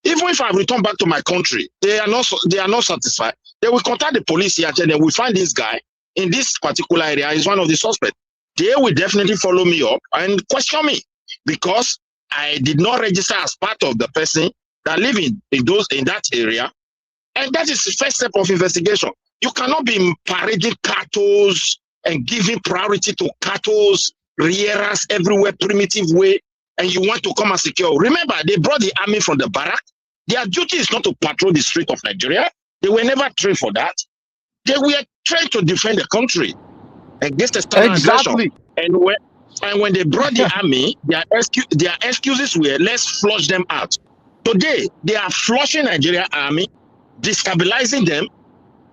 Even if I return back to my country, they are not satisfied. They will contact the police here, and then we find this guy in this particular area is one of the suspects. They will definitely follow me up and question me because I did not register as part of the person that live in that area, and that is the first step of investigation. You cannot be parading cattle and giving priority to cattle, rearers everywhere, primitive way, and you want to come and secure. Remember, they brought the army from the barrack. Their duty is not to patrol the street of Nigeria. They were never trained for that. They were trained to defend the country against external aggression. And when they brought the army, their excuses were, let's flush them out. Today, they are flushing Nigeria army, destabilizing them.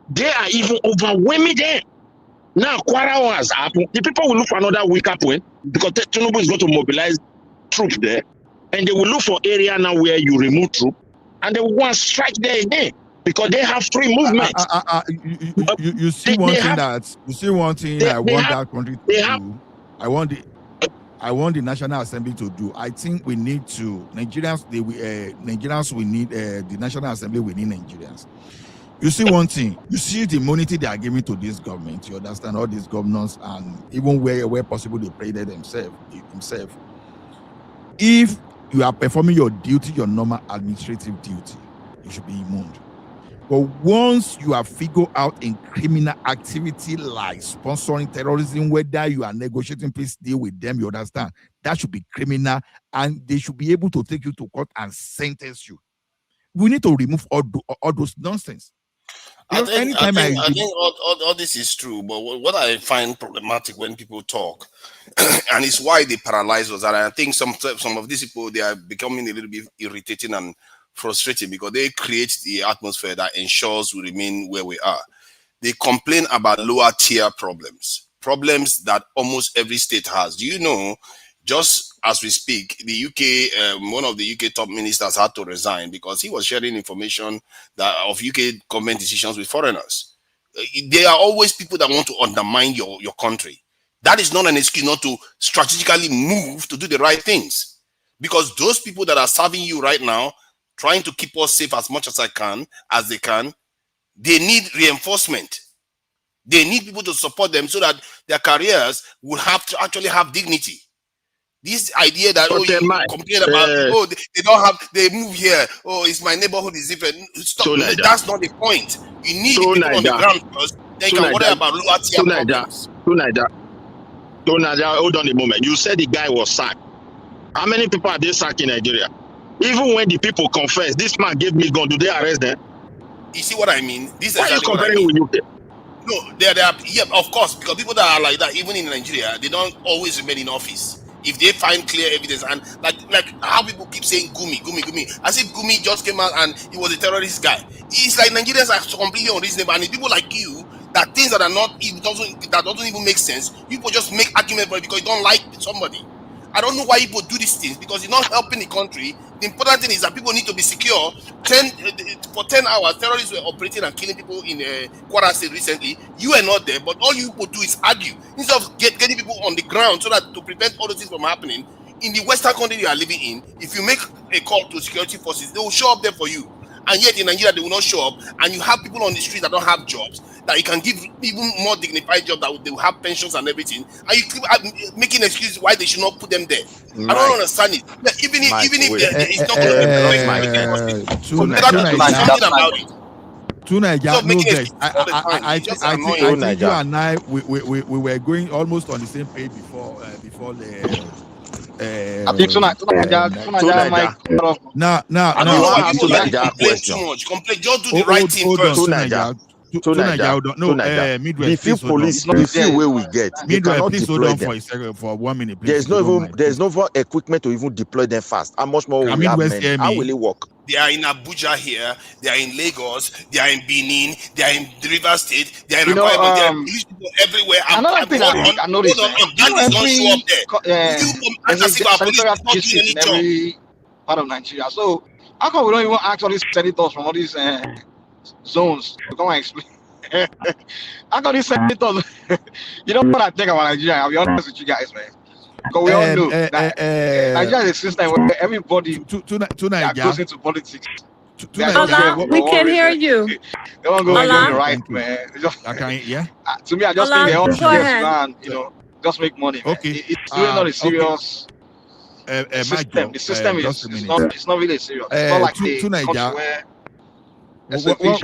They are even overwhelming them. Now, Kwara has happened. The people will look for another weaker point because Tinubu is going to mobilize troops there. And they will look for area now where you remove troops. And they will want to strike there again because they have free movement. You see one thing I want that country to do. I want the National Assembly to do. I think we need to Nigerians will need the National Assembly. We need Nigerians. You see one thing, you see the immunity they are giving to this government, you understand, all these governors, and even where possible they pray themselves. If you are performing your duty, your normal administrative duty, you should be immune. But once you have figured out in criminal activity like sponsoring terrorism, whether you are negotiating peace deal with them, you understand, that should be criminal, and they should be able to take you to court and sentence you. We need to remove all those nonsense. I think all this is true, but what I find problematic when people talk, and it's why they paralyze us, and I think some of these people, they are becoming a little bit irritating and frustrating because they create the atmosphere that ensures we remain where we are. They complain about lower tier problems that almost every state has. Do you know, just as we speak, the UK, one of the UK top ministers had to resign because he was sharing information of UK government decisions with foreigners. There are always people that want to undermine your country. That is not an excuse not to strategically move to do the right things. Because those people that are serving you right now, trying to keep us safe as much as they can, they need reinforcement. They need people to support them so that their careers will have to actually have dignity. This idea that you complain about, they move here, it's my neighborhood is different. Stop. That's not the point. You need the people on the ground first. They can worry about lower tier problems. Hold on a moment. You said the guy was sacked. How many people are they sacked in Nigeria? Even when the people confess, this man gave me gun, do they arrest them? You see what I mean? This is Why exactly are you comparing with UK? No, they are, yeah, of course, because people that are like that, even in Nigeria, they don't always remain in office. If they find clear evidence, and like how people keep saying Gumi, as if Gumi just came out and he was a terrorist guy. It's like Nigerians are completely unreasonable, and people like you, that things that are not, that doesn't even make sense, people just make argument for it because you don't like somebody. I don't know why people do these things, because it's not helping the country. The important thing is that people need to be secure. For 10 hours, terrorists were operating and killing people in Kwara State recently. You were not there, but all you people do is argue instead of getting people on the ground so that to prevent all those things from happening. In the Western country you are living in, if you make a call to security forces, they will show up there for you. And yet in Nigeria, they will not show up. And you have people on the street that don't have jobs, that you can give even more dignified jobs, that they will have pensions and everything. And you keep making excuses why they should not put them there. I don't understand it. Even if it's not going to something about it. I think you and I, we were going almost on the same page before I think tonight might now question. Complain, just do the right thing first. Midwest, if where we get, Midwest, please hold on for a second, for 1 minute. Please. There's no equipment to even deploy them fast. How much more we have men? How will it work? They are in Abuja here, they are in Lagos, they are in Benin, they are in River State, they are in Akwa, they are police people everywhere. Another thing I noticed, there's a senatorial district in every part of Nigeria. So how come we don't even ask all these senators from all these zones to come and explain? How come these senators? You know what I think about Nigeria? I'll be honest with you guys, man. Because we all know that Nigeria is a system where everybody that goes into politics. We can hear you. They don't go the right, man. To me, I just think they all just just make money. Man. Okay. It's really not a serious system. The system is it's not really serious. It's not like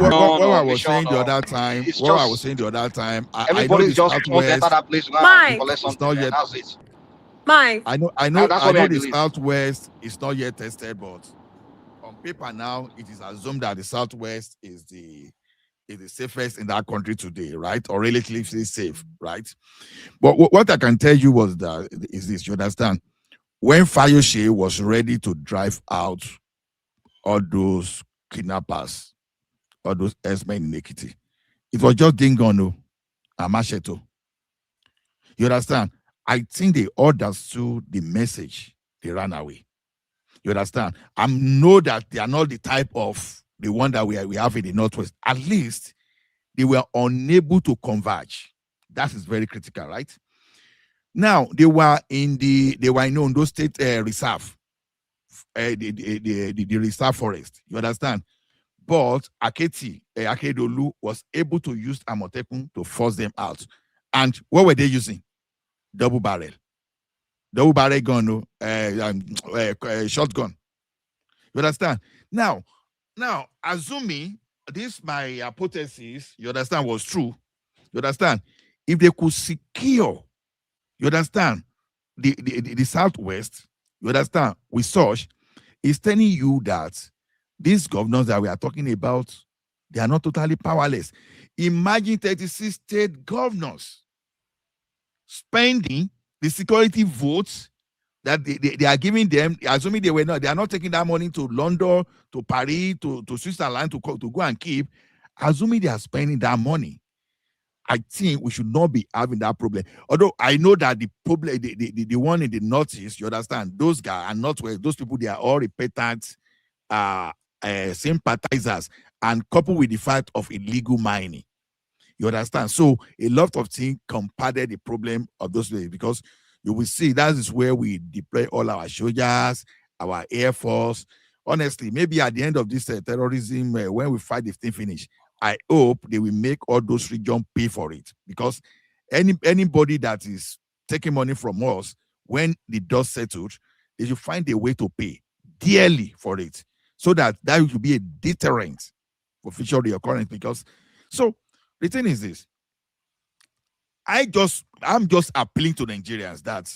what I was saying the other time, everybody's just want to enter that place and collect something. That's it. Mike. I know the Southwest is not yet tested, but on paper now it is assumed that the Southwest is the safest in that country today, right? Or relatively safe, right? But what I can tell you is this, you understand? When Fayose was ready to drive out all those kidnappers, all those S-men in Ekiti, it was just Dingono and Macheto. You understand? I think they understood the message. They ran away. You understand? I know that they are not the type of the one that we have in the Northwest. At least they were unable to converge. That is very critical, right? Now they were in Ondo State Reserve, the reserve forest. You understand? but Akedolu was able to use Amotekun to force them out. And what were they using? Double barrel gun, shotgun. You understand? Now, assuming this my hypothesis, you understand, was true. You understand? If they could secure, you understand, the Southwest, you understand, with such, it's telling you that these governors that we are talking about, they are not totally powerless. Imagine 36 state governors spending the security votes that they are giving them, assuming they are not taking that money to London, to Paris, to Switzerland to go and keep, assuming they are spending that money. I think we should not be having that problem. Although I know that the problem, the one in the Northeast, you understand, those guys are not where those people, they are all repentant sympathizers, and coupled with the fact of illegal mining. You understand? So a lot of things compounded the problem of those days, because you will see that is where we deploy all our soldiers, our air force. Honestly, maybe at the end of this terrorism, when we fight the thing finish, I hope they will make all those regions pay for it, because anybody that is taking money from us, when the dust settled, they should find a way to pay dearly for it, so that will be a deterrent for future reoccurrence. Because so the thing is this, I'm just appealing to Nigerians that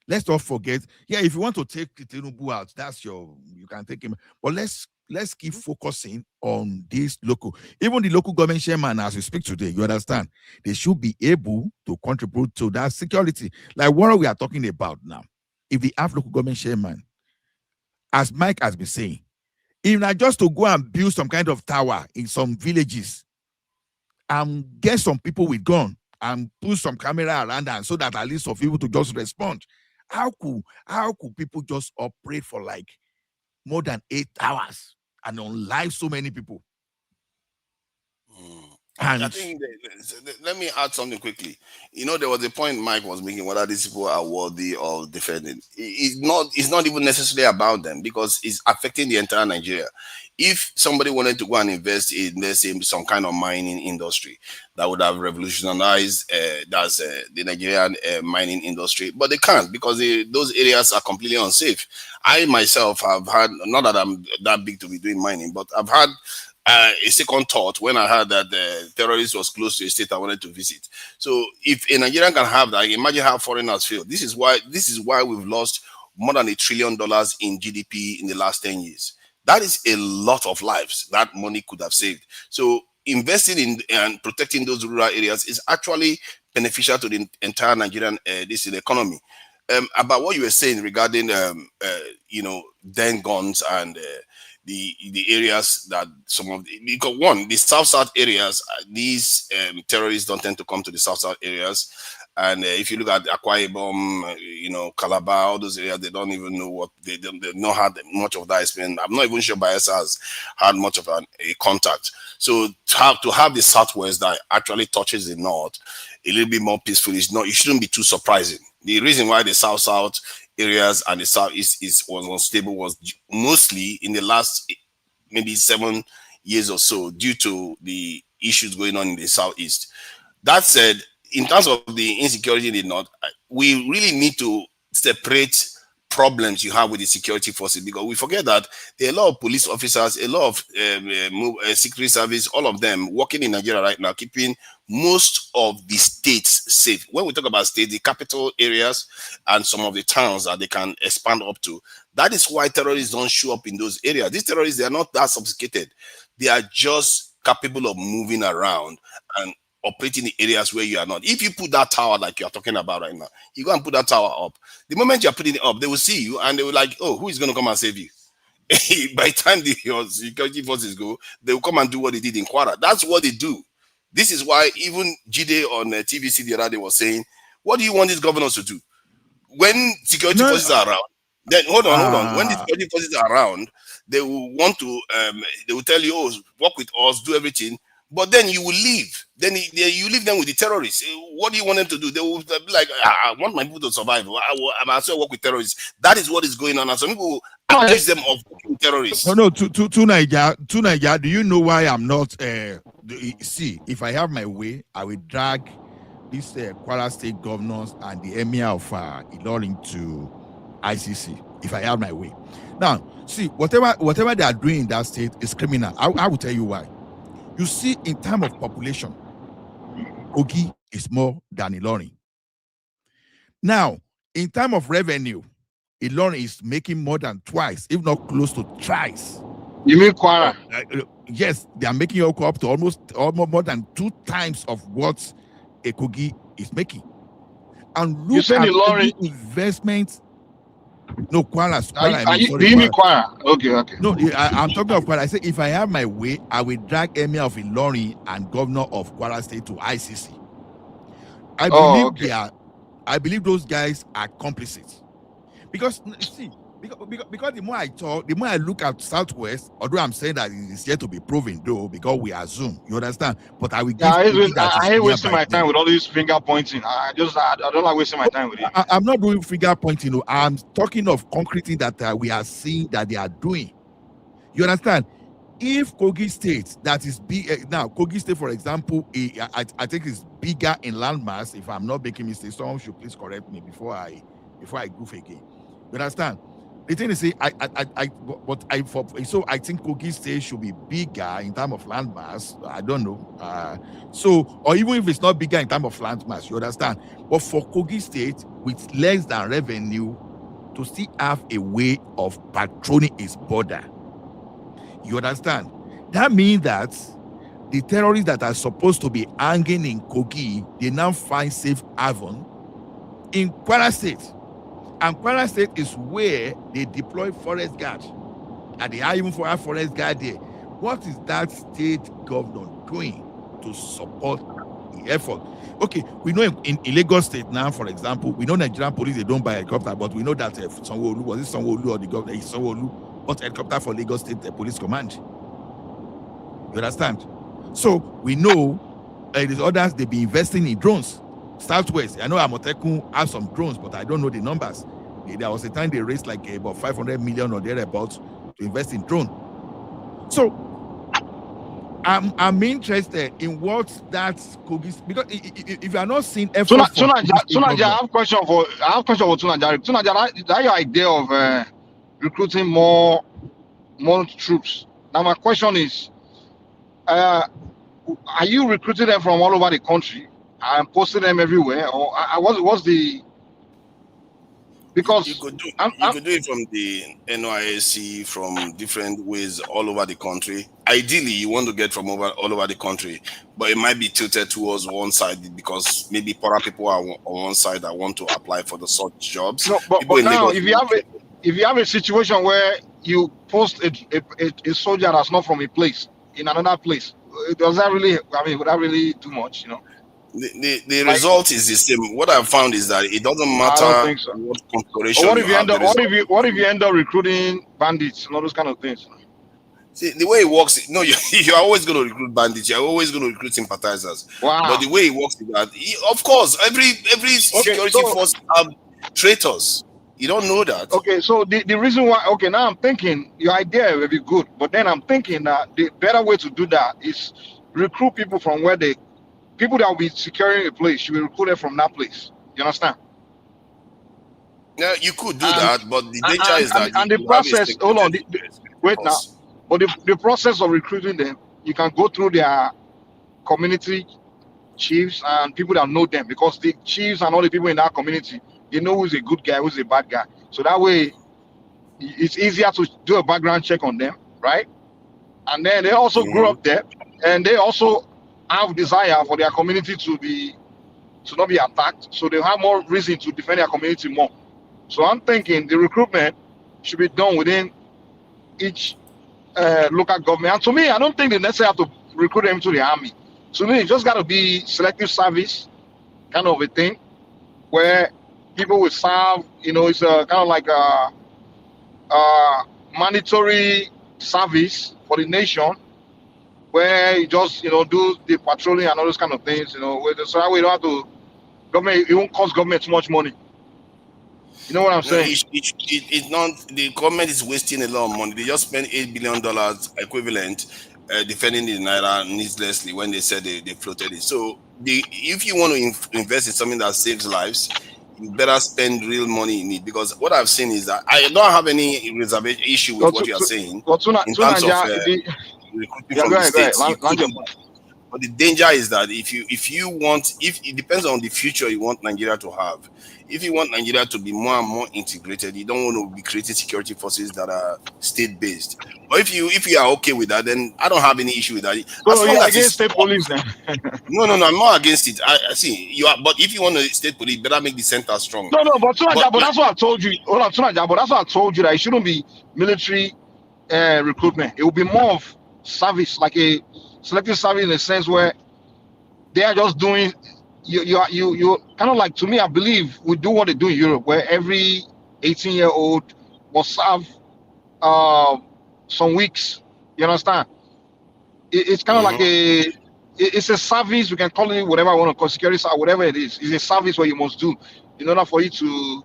let's not forget. Yeah, if you want to take Tinubu out, you can take him. But let's keep focusing on this local. Even the local government chairman, as we speak today, you understand, they should be able to contribute to that security. Like what we are talking about now. If they have local government chairman, as Mike has been saying, if not just to go and build some kind of tower in some villages and get some people with gun and put some camera around, and so that at least for people to just respond. How could people just operate for like more than 8 hours and unlive so many people? I think let me add something quickly. You know, there was a point Mike was making whether these people are worthy of defending. It's not even necessarily about them, because it's affecting the entire Nigeria. If somebody wanted to go and invest in, let's say, some kind of mining industry, that would have revolutionized the Nigerian mining industry, but they can't, because those areas are completely unsafe. I myself have had, not that I'm that big to be doing mining, but I've had a second thought when I heard that the terrorist was close to a state I wanted to visit. So if a Nigerian can have that, imagine how foreigners feel. This is why we've lost more than $1 trillion in GDP in the last 10 years. That is a lot of lives that money could have saved. So investing in and protecting those rural areas is actually beneficial to the entire Nigerian economy. About what you were saying regarding den guns and the areas that because the south areas, these terrorists don't tend to come to the south areas. And if you look at Akwa Ibom, Calabar, all those areas, they don't even know they don't have much of that experience. I'm not even sure Bayelsa has had much of a contact. So to have the southwest that actually touches the north a little bit more peaceful, it shouldn't be too surprising. The reason why the south areas and the southeast was unstable was mostly in the last maybe 7 years or so due to the issues going on in the southeast. That said, in terms of the insecurity in the north, we really need to separate problems you have with the security forces, because we forget that there are a lot of police officers, a lot of secret service, all of them working in Nigeria right now, keeping most of the states safe. When we talk about states, the capital areas and some of the towns that they can expand up to, that is why terrorists don't show up in those areas. These terrorists, they are not that sophisticated. They are just capable of moving around and operating in areas where you are not. If you put that tower like you're talking about right now, you go and put that tower up. The moment you're putting it up, they will see you and they will like, oh, who is going to come and save you? By the time your security forces go, they will come and do what they did in Kwara. That's what they do. This is why even Jide on TVC the other day was saying, what do you want these governors to do? When security forces are around, then hold on. When the security forces are around, they will want to, they will tell you, oh, work with us, do everything. But then you will leave. Then you leave them with the terrorists. What do you want them to do? They will be like, I want my people to survive. I might as well work with terrorists. That is what is going on. And some people accuse them of working with terrorists. No, to Nigeria, do you know why I'm not? See, if I have my way, I will drag these Kwara State governors and the emir of Ilorin to ICC. If I have my way. Now, see, whatever they are doing in that state is criminal. I will tell you why. You see, in terms of population, Kogi is more than Ilorin. Now, in terms of revenue, Ilorin is making more than twice, if not close to thrice. You mean Kwara? Yes, they are making up to almost more than 2 times of what a Kogi is making. And look at the investment. No, Kwara. Do you mean Kwara? Okay. No, I'm talking of Kwara. I say if I have my way, I will drag Emir of Ilorin and Governor of Kwara State to ICC. I believe those guys are complicit. Because see, because the more I talk, the more I look at Southwest, although I'm saying that it's yet to be proven though, because we assume, you understand? But I will give I hate wasting my time with all these finger pointing. I don't like wasting my time with it. I'm not doing finger pointing. I'm talking of concreting that we are seeing that they are doing. You understand? If Kogi State, that is big now, Kogi State, for example, I think is bigger in landmass. If I'm not making mistakes, someone should please correct me before I goof again. You understand? The thing is, so I think Kogi State should be bigger in terms of landmass. I don't know. Or even if it's not bigger in terms of landmass, you understand? But for Kogi State, with less than revenue, to still have a way of patrolling its border. You understand? That means that the terrorists that are supposed to be hanging in Kogi, they now find safe haven in Kwara State. And Kwara State is where they deploy forest guard. And they are even for a forest guard there. What is that state governor doing to support the effort? Okay, we know in Lagos State now, for example, we know Nigerian police, they don't buy helicopter, but we know that Sanwo-Olu, was it Sanwo-Olu or the governor? Sanwo-Olu bought helicopter for Lagos State Police Command. You understand? So we know there's others, they be investing in drones. Southwest, I know Amotekun have some drones, but I don't know the numbers. There was a time they raised like about 500 million or thereabouts to invest in drone. So I'm interested in what that Kogi, because if you are not seeing effort Tunaja, I have a question for Tunaja. Tunaja, that your idea of recruiting more troops. Now my question is, are you recruiting them from all over the country and posting them everywhere, or what's the? Because you could do it from the NYSC, from different ways all over the country. Ideally, you want to get from all over the country, but it might be tilted towards one side because maybe poorer people are on one side that want to apply for the such jobs. No, but now if you have a situation where you post a soldier that's not from a place in another place, does that really? I mean, would that really do much? You know. The result is the same. What I've found is that it doesn't matter what configuration. What if you end up recruiting bandits and all those kind of things? See, the way it works, no, you're always going to recruit bandits. You're always going to recruit sympathizers. Wow. But the way it works is that, of course, every security force have traitors. You don't know that. Okay, so the reason why, okay, now I'm thinking your idea will be good, but then I'm thinking that the better way to do that is recruit people from where people that will be securing a place should be recruited from that place. You understand? Yeah, you could do that, but the danger is that and the process. Hold on, wait now. But the process of recruiting them, you can go through their community chiefs and people that know them, because the chiefs and all the people in that community, they know who's a good guy, who's a bad guy. So that way, it's easier to do a background check on them, right? And then they also grew up there, and they also have desire for their community to not be attacked, so they have more reason to defend their community more. So I'm thinking the recruitment should be done within each local government. And to me, I don't think they necessarily have to recruit them to the army. To me, it just got to be selective service kind of a thing, where people will serve. You know, it's a kind of like a mandatory service for the nation. where you just do the patrolling and all those kind of things. So that way you don't have to government. It won't cost government too much money. You know what I'm No, saying? it's not. The government is wasting a lot of money. They just spent $8 billion equivalent defending the naira needlessly when they said they floated it. So if you want to invest in something that saves lives, you better spend real money in it. Because what I've seen is that I don't have any reservation issue with what you are saying in terms of recruiting from the states. But the danger is that if it depends on the future you want Nigeria to have. If you want Nigeria to be more and more integrated, you don't want to be creating security forces that are state-based. But if you are okay with that, then I don't have any issue with that. So you're against state police then? No, I'm not against it. I see you are, but if you want a state police, better make the center strong. No, but that's what I told you. Hold on, but that's what I told you, that it shouldn't be military recruitment. It will be more of service, like a selective service, in a sense where they are just doing. You kind of like, to me, I believe we do what they do in Europe, where every 18-year-old will serve some weeks. You understand? It's kind of like it's a service. We can call it whatever I want to call, security or whatever it is. It's a service where you must do in order for you to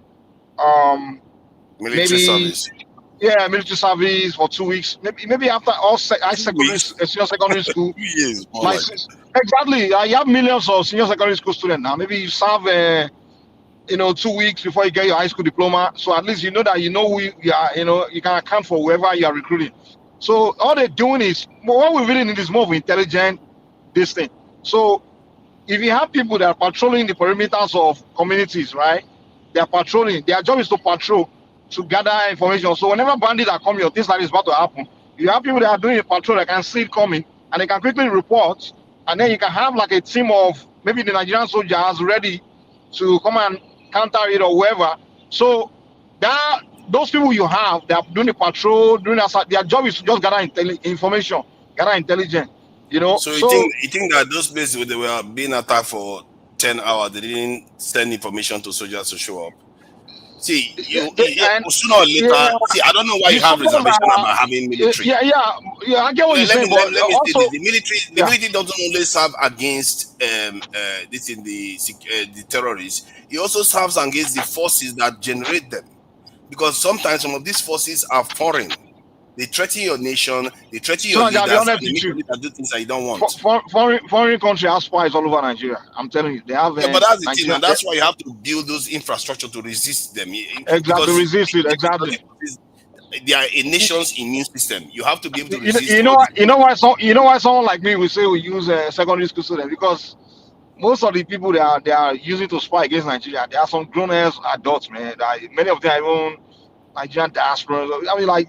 military service. Yeah, military service for 2 weeks. Maybe after all senior secondary school. 2 years. Exactly. I have millions of senior secondary school students now. Maybe you serve 2 weeks before you get your high school diploma. So at least you know that who you are. You can account for whoever you are recruiting. So all they're doing is, what we really need is more of intelligent this thing. So if you have people that are patrolling the perimeters of communities, right? They are patrolling. Their job is to patrol, to gather information. So whenever bandits are coming or things like this is about to happen, you have people that are doing a patrol that can see it coming and they can quickly report. And then you can have like a team of maybe the Nigerian soldiers ready to come and counter it or whoever. So those people you have, they are doing the patrol, doing that. Their job is to just gather information, gather intelligence. So you think that those places they were being attacked for 10 hours, they didn't send information to soldiers to show up? See, sooner or later, I don't know why you have reservation about having military. Yeah, I get what you're saying. Let me say this. The military doesn't only serve against the terrorists. It also serves against the forces that generate them. Because sometimes some of these forces are foreign. They threaten your nation, they threaten your leaders, they make you do things that you don't want. Foreign country has spies all over Nigeria. I'm telling you, they have. But that's the thing, and that's why you have to build those infrastructure to resist them. Exactly, resist it. Exactly. They are a nation's immune system. You have to be able to resist. You know why someone like me will say we use secondary school students, because most of the people they are using to spy against Nigeria, there are some grown-ass adults, man. Many of them are even Nigerian diaspora. I mean, like.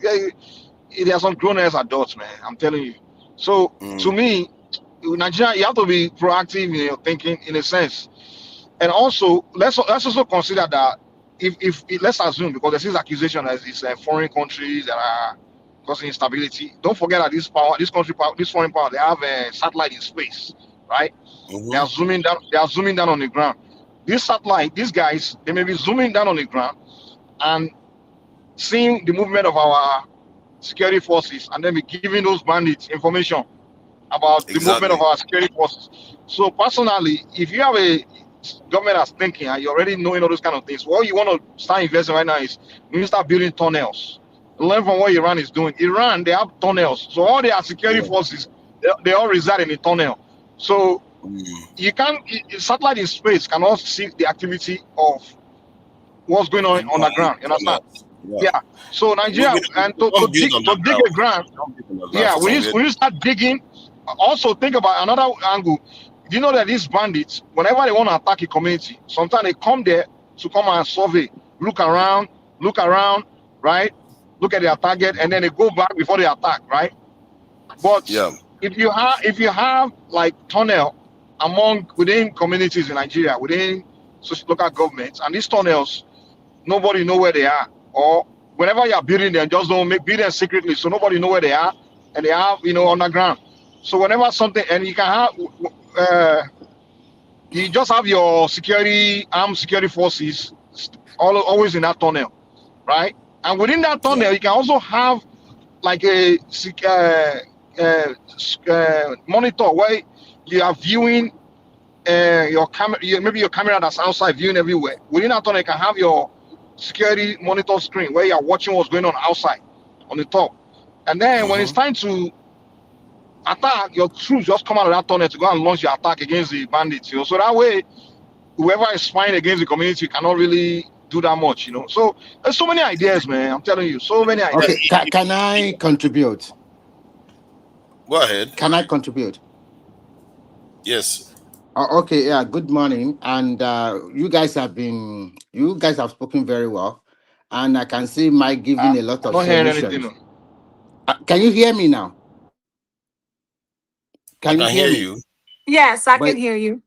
There are some grown-ass adults, man. I'm telling you. So to me, Nigeria, you have to be proactive in your thinking, in a sense. And also, let's also consider that if let's assume, because there's this accusation that it's foreign countries that are causing instability. Don't forget that this foreign power, they have a satellite in space, right? They are zooming down. They are zooming down on the ground. This satellite, these guys, they may be zooming down on the ground and seeing the movement of our security forces, and then be giving those bandits information about the movement of our security forces. So personally, if you have a government that's thinking and you're already knowing all those kind of things, what you want to start investing right now is you start building tunnels. Learn from what Iran is doing. Iran, they have tunnels. So all their security forces, they all reside in a tunnel. So you can, satellite in space can also see the activity of what's going on underground. You understand? Yeah. So Nigeria, and to dig a ground, when you start digging, also think about another angle. You know that these bandits, whenever they want to attack a community, sometimes they come there to come and survey, look around, right? Look at their target, and then they go back before they attack, right? But if you have like tunnel within communities in Nigeria, within local governments, and these tunnels, nobody know where they are. Or whenever you are building them, just don't build them secretly, so nobody know where they are, and they have underground. So whenever something, and you can have, you just have your armed security forces always in that tunnel, right? And within that tunnel, you can also have like a monitor where you are viewing your camera, maybe your camera that's outside viewing everywhere. Within that tunnel, you can have your security monitor screen where you are watching what's going on outside on the top. And then when it's time to attack, your troops just come out of that tunnel to go and launch your attack against the bandits. So that way, whoever is spying against the community cannot really do that much. So there's so many ideas, man. I'm telling you, so many ideas. Okay, can I contribute? Go ahead. Can I contribute? Yes. Okay, yeah, good morning. And you guys have spoken very well. And I can see Mike giving a lot of solutions. Can you hear me now? Can you hear you? Yes, I can hear you.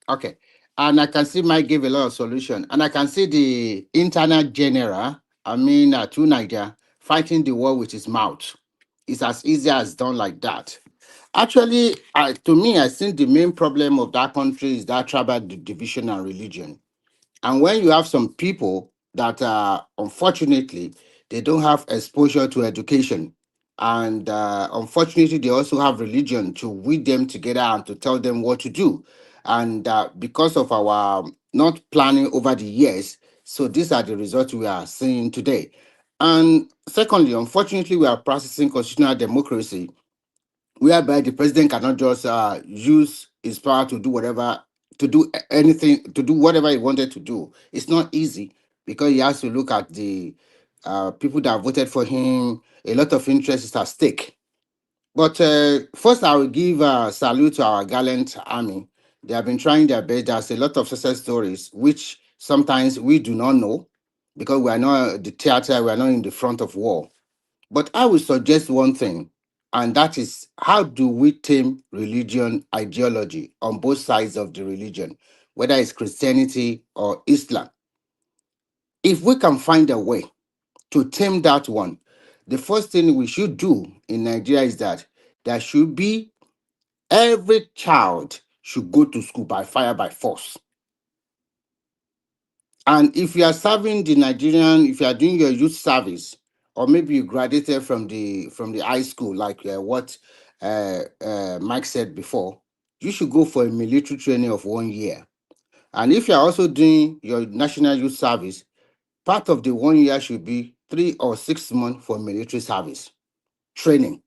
Okay. And I can see Mike gave a lot of solution. And I can see the internet general, to Nigeria, fighting the war with his mouth. It's as easy as done like that. Actually, to me, I think the main problem of that country is that tribal division and religion. And when you have some people that, unfortunately, they don't have exposure to education, and unfortunately, they also have religion to weed them together and to tell them what to do. And because of our not planning over the years, so these are the results we are seeing today. And secondly, unfortunately, we are practicing constitutional democracy, whereby the president cannot just use his power to do whatever, to do anything, to do whatever he wanted to do. It's not easy because he has to look at the people that voted for him. A lot of interest is at stake. But first, I will give a salute to our gallant army. They have been trying their best. There's a lot of success stories, which sometimes we do not know because we are not at the theater, we are not in the front of war. But I will suggest one thing, and that is, how do we tame religion ideology on both sides of the religion, whether it's Christianity or Islam? If we can find a way to tame that one, the first thing we should do in Nigeria is that there should be every child should go to school by fire, by force. And if you are serving the Nigerian, if you are doing your youth service, or maybe you graduated from the high school, like what Mike said before, you should go for a military training of 1 year. And if you are also doing your national youth service, part of the 1 year should be 3 or 6 months for military service training.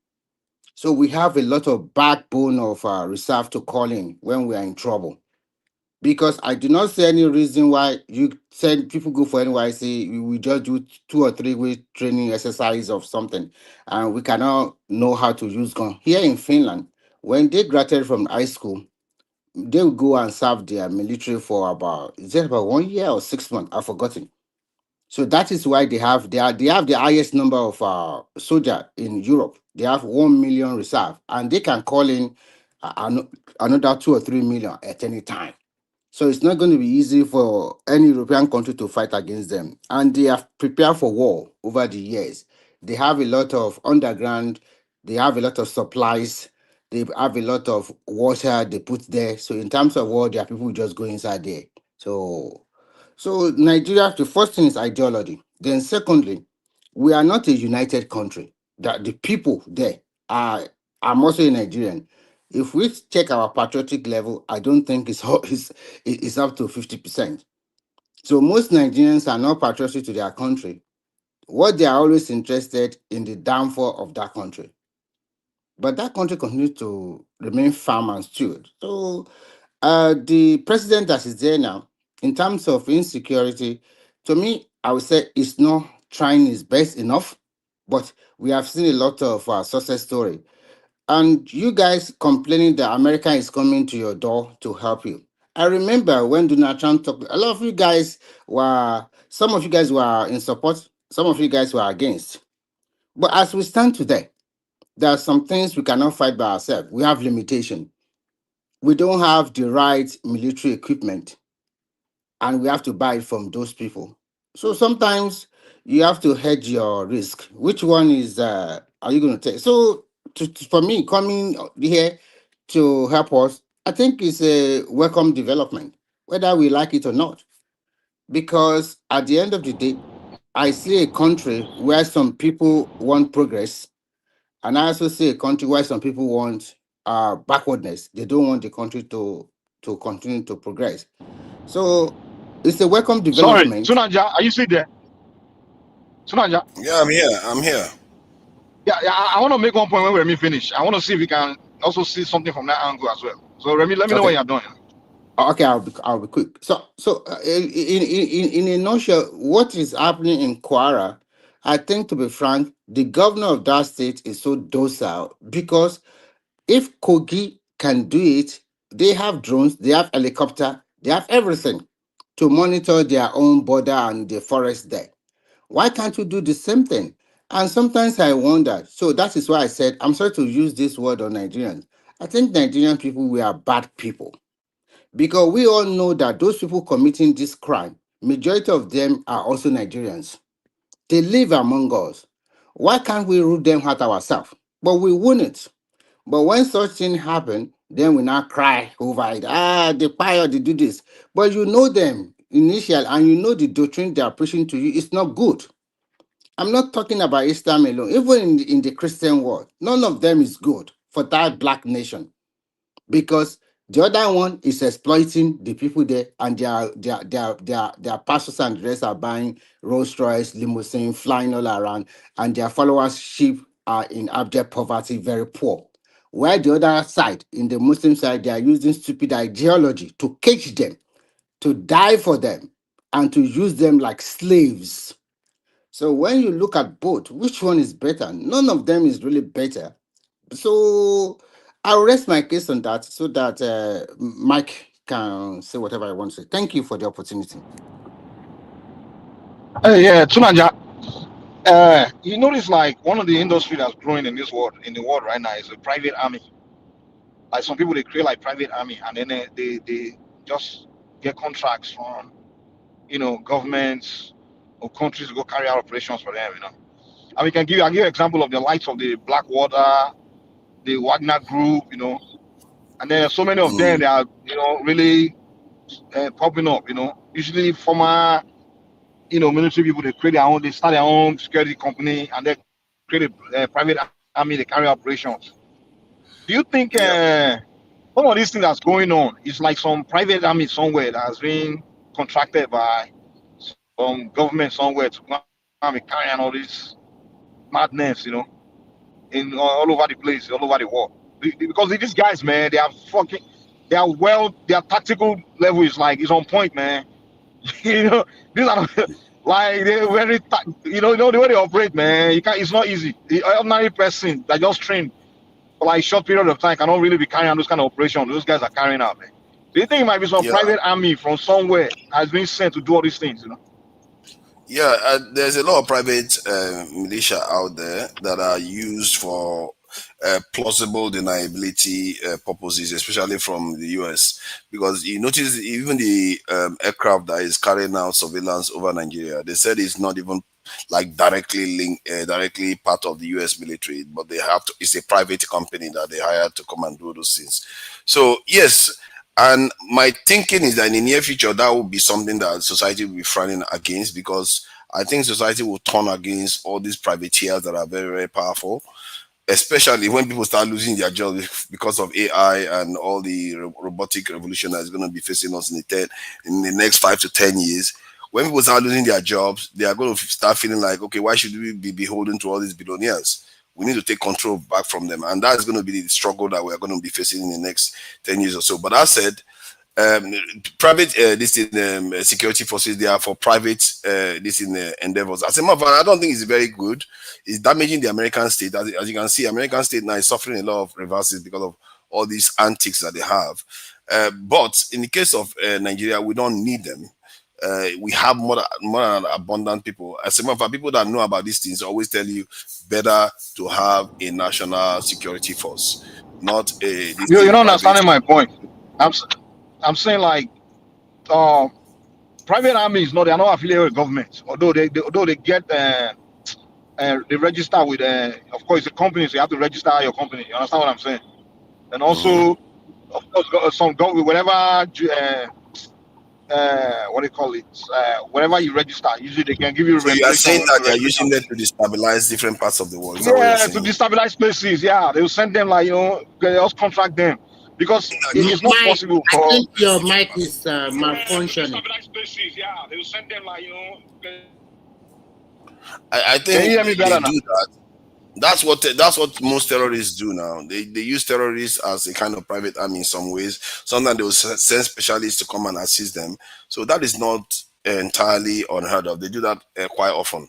So we have a lot of backbone of reserve to call in when we are in trouble. Because I do not see any reason why you said people go for NYC, we just do 2 or 3 week training exercise of something, and we cannot know how to use gun. Here in Finland, when they graduated from high school, they will go and serve their military for about 1 year or 6 months? I've forgotten. So that is why they have the highest number of soldiers in Europe. They have 1 million reserve, and they can call in another 2 or 3 million at any time. So it's not going to be easy for any European country to fight against them. And they have prepared for war over the years. They have a lot of underground, they have a lot of supplies, they have a lot of water they put there. So in terms of war, there are people who just go inside there. So Nigeria, the first thing is ideology. Then secondly, we are not a united country. That the people there are, I'm also a Nigerian. If we check our patriotic level, I don't think it's up to 50%. So most Nigerians are not patriotic to their country. What they are always interested in the downfall of that country. But that country continues to remain firm and steward. So the president that is there now, in terms of insecurity, to me, I would say it's not trying his best enough, but we have seen a lot of success story. And you guys complaining that America is coming to your door to help you. I remember when Donald Trump talked, a lot of you guys some of you guys were in support, some of you guys were against. But as we stand today, there are some things we cannot fight by ourselves. We have limitation. We don't have the right military equipment, and we have to buy it from those people. So sometimes you have to hedge your risk. Which one is are you going to take? So for me, coming here to help us, I think it's a welcome development, whether we like it or not. Because at the end of the day, I see a country where some people want progress And I also see a country where some people want backwardness. They don't want the country to continue to progress. So it's a welcome Sorry, development. Sunanja, are you still there? Sunanja? Yeah, I'm here. I'm here. Yeah, I want to make one point when Remy finish. I want to see if we can also see something from that angle as well. So Remy, let me know what you're doing. Okay, I'll be quick. So in a nutshell, what is happening in Kwara, I think, to be frank, the governor of that state is so docile because if Kogi can do it, they have drones, they have helicopter, they have everything to monitor their own border and the forest there. Why can't we do the same thing? And sometimes I wonder. So that is why I said I'm sorry to use this word on Nigerians. I think Nigerian people, we are bad people. Because we all know that those people committing this crime, majority of them are also Nigerians. They live among us. Why can't we root them out ourselves? But we wouldn't. But when such things happen, then we now cry over it. The pilot, they do this. But you know them initially, and you know the doctrine they are preaching to you is not good. I'm not talking about Islam alone. Even in the Christian world, none of them is good for that black nation. Because the other one is exploiting the people there, and their pastors and the rest are buying Rolls Royce, limousine, flying all around, and their followership are in abject poverty, very poor. While the other side, in the Muslim side, they are using stupid ideology to cage them, to die for them, and to use them like slaves. So when you look at both, which one is better? None of them is really better. So I'll rest my case on that so that Mike can say whatever I want to say. Thank you for the opportunity. Yeah, Sunanja. You notice like one of the industry that's growing in the world right now is the private army. Like some people they create like private army and then they just get contracts from governments or countries to go carry out operations for them. And I'll give you example of the likes of the Blackwater, the Wagner Group, and there are so many of them that are really popping up. Usually former military people, they start their own security company and they create a private army, they carry operations. Do you think some of these things that's going on is like some private army somewhere that has been contracted by some government somewhere to come and carry on all this madness, in all over the place, all over the world? Because these guys, man, their tactical level is on point, man. These are like they're very, the way they operate, man. It's not easy. The ordinary person that just trained for like short period of time cannot really be carrying out those kind of operations. Those guys are carrying out, man. Do you think it might be some private army from somewhere has been sent to do all these things? Yeah, there's a lot of private militia out there that are used for plausible deniability purposes, especially from the US. Because you notice even the aircraft that is carrying out surveillance over Nigeria, they said it's not even like directly linked, directly part of the US military, but they have to, it's a private company that they hired to come and do those things. So yes, and my thinking is that in the near future, that will be something that society will be frowning against, because I think society will turn against all these privateers that are very, very powerful, especially when people start losing their jobs because of AI and all the robotic revolution that is going to be facing us in the next 5 to 10 years. When people start losing their jobs, they are going to start feeling like, okay, why should we be beholden to all these billionaires? We need to take control back from them. And that is going to be the struggle that we're going to be facing in the next 10 years or so. But that said, private security forces, they are for private endeavors. As a matter of fact, I don't think it's very good. It's damaging the American state. As you can see, American state now is suffering a lot of reverses because of all these antics that they have. But in the case of Nigeria, we don't need them. We have more than abundant people. As a matter of fact, people that know about these things always tell you better to have a national security force, not a. You're not understanding my point. I'm saying like private armies, no, they are not affiliated with government. Although they get they register with of course the companies. So you have to register your company. You understand what I'm saying? And also, of course, some government, whatever what do you call it? Whenever you register, usually they can give you So you are remuneration saying when that you they are register. using them to destabilize different parts of the world. Is that what you're Yeah, to saying? destabilize places. Yeah, they will send them like they just contract them because it's not Mike, possible I for. think your mic is malfunctioning. Destabilize places. Yeah, they will send them like I Can you think hear me they better now? do that. That's what most terrorists do now. They use terrorists as a kind of private army in some ways. Sometimes they will send specialists to come and assist them. So that is not entirely unheard of. They do that quite often.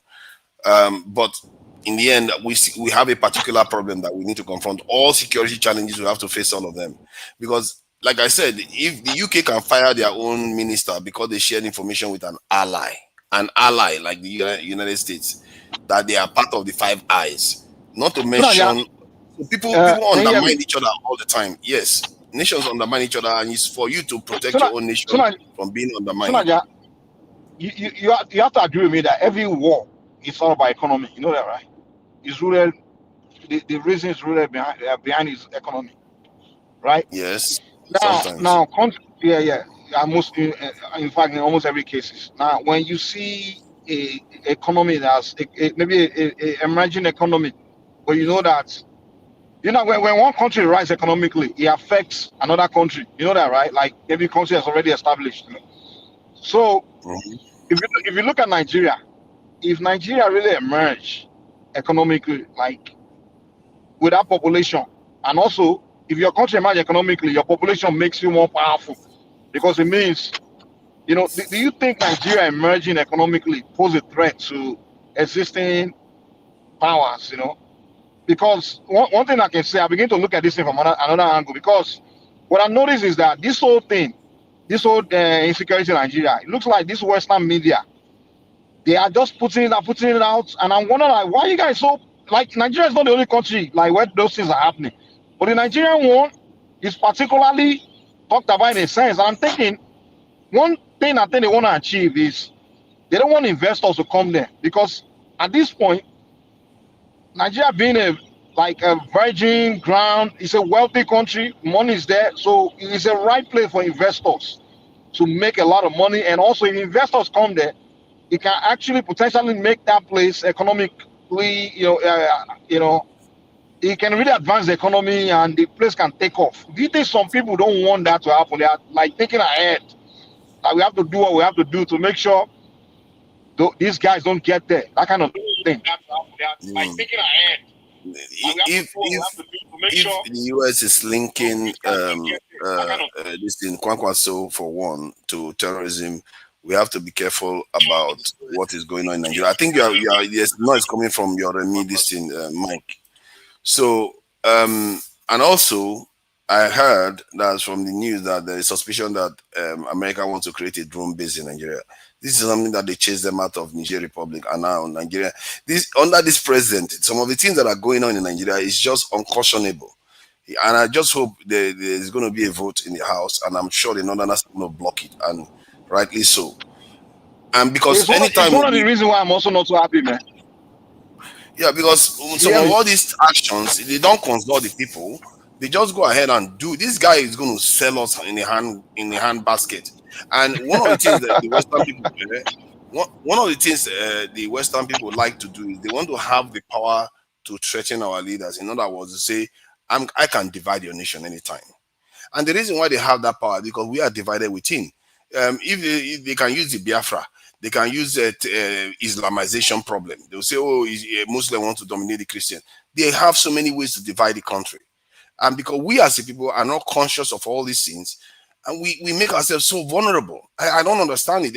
But in the end, we have a particular problem that we need to confront. All security challenges, we have to face all of them. Because, like I said, if the UK can fire their own minister because they shared information with an ally like the United States, that they are part of the Five Eyes, not to So now, yeah, mention people can you hear undermine me? each other all the time. Yes, nations undermine each other, and it's for you to So protect now, your own so nation now, from being so now, undermined. yeah, you have to agree with me that every war is solved by economy. You know that, right? It's rooted. The reason is rooted behind is economy, right? Yes, sometimes. Now, yeah. Almost, in fact, in almost every cases. Now, when you see a economy that's maybe a emerging economy, where you know that, when one country rises economically, it affects another country. You know that, right? Like every country has already established. So, if you look at Nigeria, if Nigeria really emerge economically, like with that population, and also if your country emerge economically, your population makes you more powerful because it means, do you think Nigeria emerging economically pose a threat to existing powers? Because one thing I can say, I begin to look at this thing from another angle, because what I notice is that this whole insecurity in Nigeria, it looks like this Western media, they are just putting it out, and I'm wondering, like, why you guys so, like, Nigeria is not the only country like where those things are happening, but the Nigerian one is particularly talked about in a sense. And I'm thinking one thing I think they want to achieve is they don't want investors to come there, because at this point, Nigeria being a virgin ground, it's a wealthy country, money is there, so it's a right place for investors to make a lot of money. And also, if investors come there, it can actually potentially make that place economically, it can really advance the economy and the place can take off. Do you think some people don't want that to happen? They are like thinking ahead, that we have to do what we have to do to make sure these guys don't get there, that kind of thing. Like thinking ahead. If the US is linking this in Kwankwaso for one to terrorism, we have to be careful about what is going on in Nigeria. I think there's noise coming from your this thing, Mike. So and also I heard that from the news that there is suspicion that America wants to create a drone base in Nigeria. This is something that they chased them out of Niger Republic, and now Nigeria. Under this president, some of the things that are going on in Nigeria is just unconscionable. And I just hope there's going to be a vote in the House, and I'm sure the Northerners are going to block it, and rightly so. And because it's one of the reasons why I'm also not so happy, man. Yeah, because some of all these actions, they don't consult the people. They just go ahead and do. This guy is going to sell us in the hand basket. And one of the things that the Western people, one of the things the Western people like to do is they want to have the power to threaten our leaders. In other words, to say, I can divide your nation anytime. And the reason why they have that power, because we are divided within. If they can use the Biafra, they can use Islamization problem. They'll say, oh, a Muslim wants to dominate the Christian. They have so many ways to divide the country. And because we as a people are not conscious of all these things, and we make ourselves so vulnerable. I don't understand it.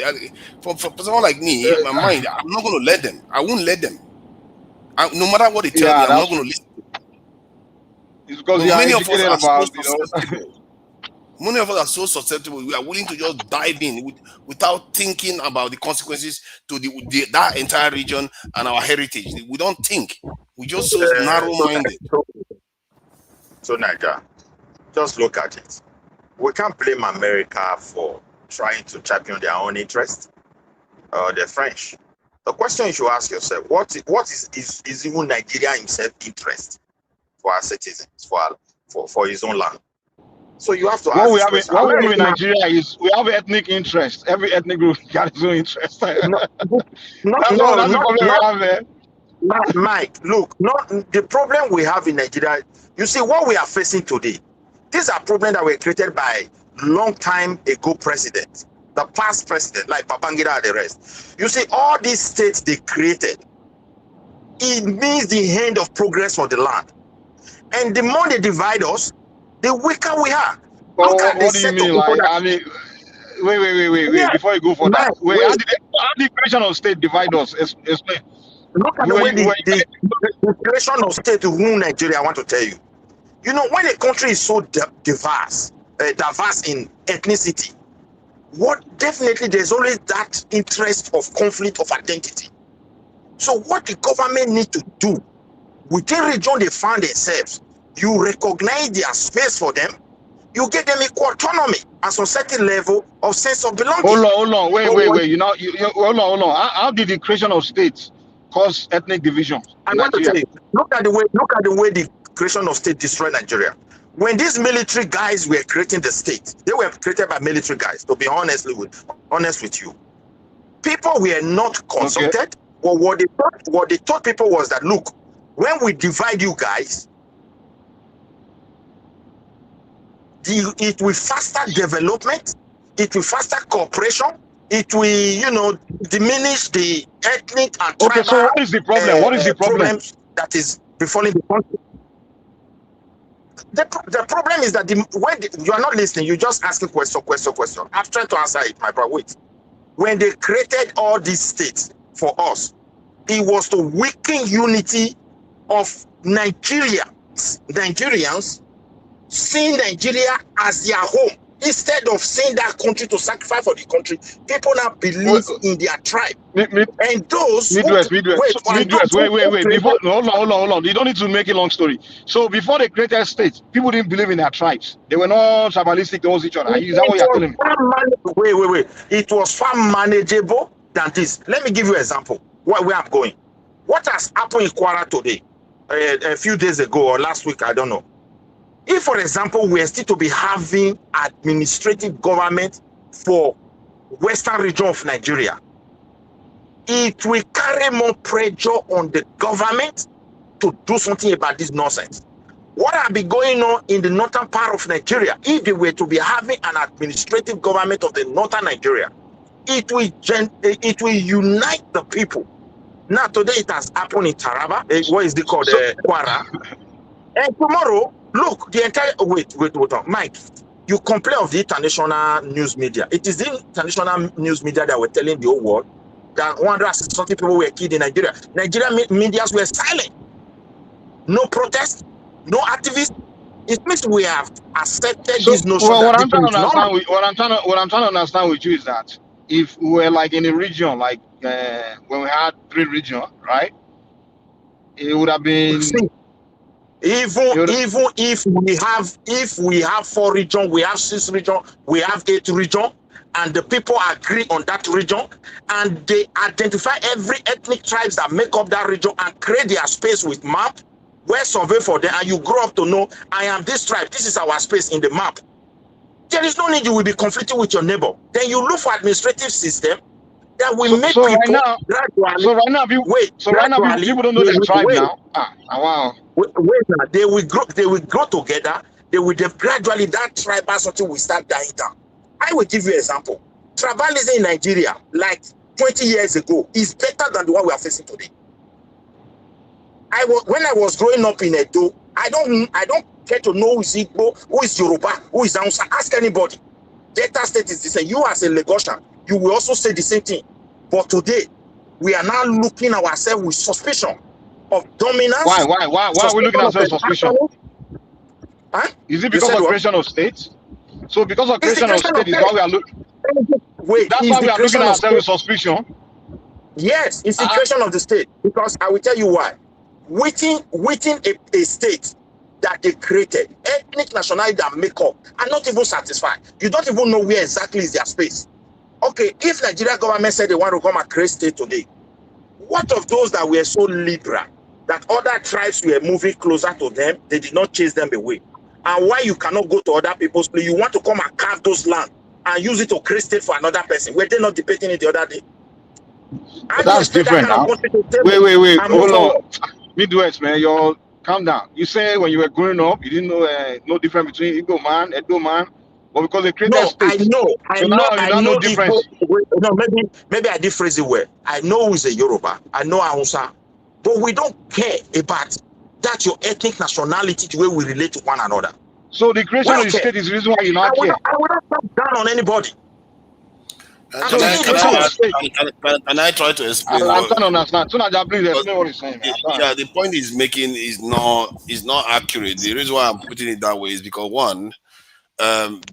For someone like me, in my mind, I'm not going to let them. I won't let them. No matter what they tell me, I'm not going to listen. It's because many of us are so susceptible. Many of us are so susceptible. We are willing to just dive in without thinking about the consequences to that entire region and our heritage. We don't think. We just so narrow-minded. So Niger, just look at it. We can't blame America for trying to champion their own interest. The French. The question you should ask yourself: what is even Nigeria himself interest for our citizens, for his own land? So you have to What ask we this have in, question. what we have in America, Nigeria is we have ethnic interest. Every ethnic group got its own interest. That's not the problem we have there. Mike, look, not the problem we have in Nigeria. You see what we are facing today. These are problems that were created by long time ago presidents, the past president like Babangida and the rest. You see, all these states they created, it means the end of progress for the land. And the more they divide us, the weaker we are. Look at the What do you set of mean? people Like, that. I mean, wait. Yeah, Before you go for Mike, that, wait, wait. how did the creation of state divide us? Explain. Look at the way the creation of state to rule Nigeria. I want to tell you. You know, when a country is so diverse in ethnicity, definitely there's always that interest of conflict of identity. So what the government need to do within region they find themselves, you recognize their space for them, you give them equal autonomy at a certain level of sense of belonging. Hold on, wait. Hold on. How did the creation of states cause ethnic divisions? I want to tell you, look at the way the creation of state destroyed Nigeria. When these military guys were creating the state, they were created by military guys, to be honest with you. People were not consulted. Okay. Well, what they thought people was that, look, when we divide you guys, it will faster development, it will faster cooperation, it will, diminish the ethnic and tribal. Okay, so what is the problem? What is the problem that is befalling the country? The problem is that you are not listening, you're just asking question. I'm trying to answer it, my brother. Wait. When they created all these states for us, it was to weaken unity of Nigerians seeing Nigeria as their home. Instead of seeing that country to sacrifice for the country, people now believe in their tribe. And those Midwest. Wait. Hold on. You don't need to make a long story. So before they created states, people didn't believe in their tribes. They were not tribalistic towards each other. Is that what you're telling me? Wait. It was far manageable than this. Let me give you an example. Where I'm going. What has happened in Kwara today? A few days ago or last week, I don't know. If, for example, we are still to be having administrative government for Western region of Nigeria, it will carry more pressure on the government to do something about this nonsense. What will be going on in the northern part of Nigeria, if they were to be having an administrative government of the northern Nigeria, it will unite the people. Now, today it has happened in Taraba, what is it called, Kwara. And tomorrow, look, the entire wait, Mike, you complain of the international news media. It is the international news media that were telling the whole world that 160 people were killed in Nigeria. Nigerian medias were silent. No protest, no activists. It means we have accepted this notion. What I'm trying to understand with you is that if we were like in a region, like when we had 3 regions, right? It would have been. Even if we have 4 regions, we have 6 regions, we have 8 regions, and the people agree on that region, and they identify every ethnic tribes that make up that region and create their space with map, where survey for them, and you grow up to know, I am this tribe, this is our space in the map. There is no need you will be conflicting with your neighbor. Then you look for administrative system that will make people gradually. People don't know their tribe now. Wow. Wait now, they will grow together. They will gradually, that tribal something will start dying down. I will give you an example. Tribalism in Nigeria, like 20 years ago, is better than the one we are facing today. When I was growing up in Edo, I don't get to know who is Igbo, who is Yoruba, who is Hausa. Ask anybody. Delta State is the same. You as a Lagosian, you will also say the same thing. But today, we are now looking at ourselves with suspicion of dominance. Why are we looking at ourselves with suspicion? Huh? Is it because of creation of states? So because of creation of state is why we are looking. That's why we are looking at ourselves with suspicion. Yes, it's the creation of the state. Because I will tell you why. Within a state that they created, ethnic nationality that make up are not even satisfied. You don't even know where exactly is their space. Okay, if Nigeria government said they want to come and create state today, what of those that were so liberal that other tribes were moving closer to them, they did not chase them away? and why you cannot go to other people's place. You want to come and carve those land and use it to create state for another person. Were they not debating it the other day? That's different now. Wait, hold on. Midwest, man, you're calm down. You say when you were growing up, you didn't know no difference between Igbo man, Edo man, but because they created states. I know difference. No, maybe I did phrase it well. I know who's a Yoruba, I know Hausa, but we don't care about that your ethnic nationality, the way we relate to one another. So the creation of the state is the reason why you not care. I will not talk down on anybody. Can I try to explain? I'm trying to understand. Please explain what he's saying. Yeah, the point he's making is not accurate. The reason why I'm putting it that way is because one,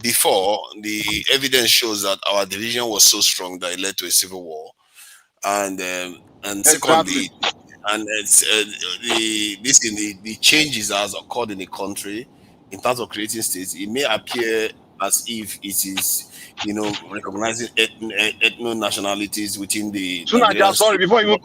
before the evidence shows that our division was so strong that it led to a civil war, and secondly, and it's the changes that has occurred in the country in terms of creating states. It may appear as if it is, recognizing ethno-nationalities within the. Sorry, before you even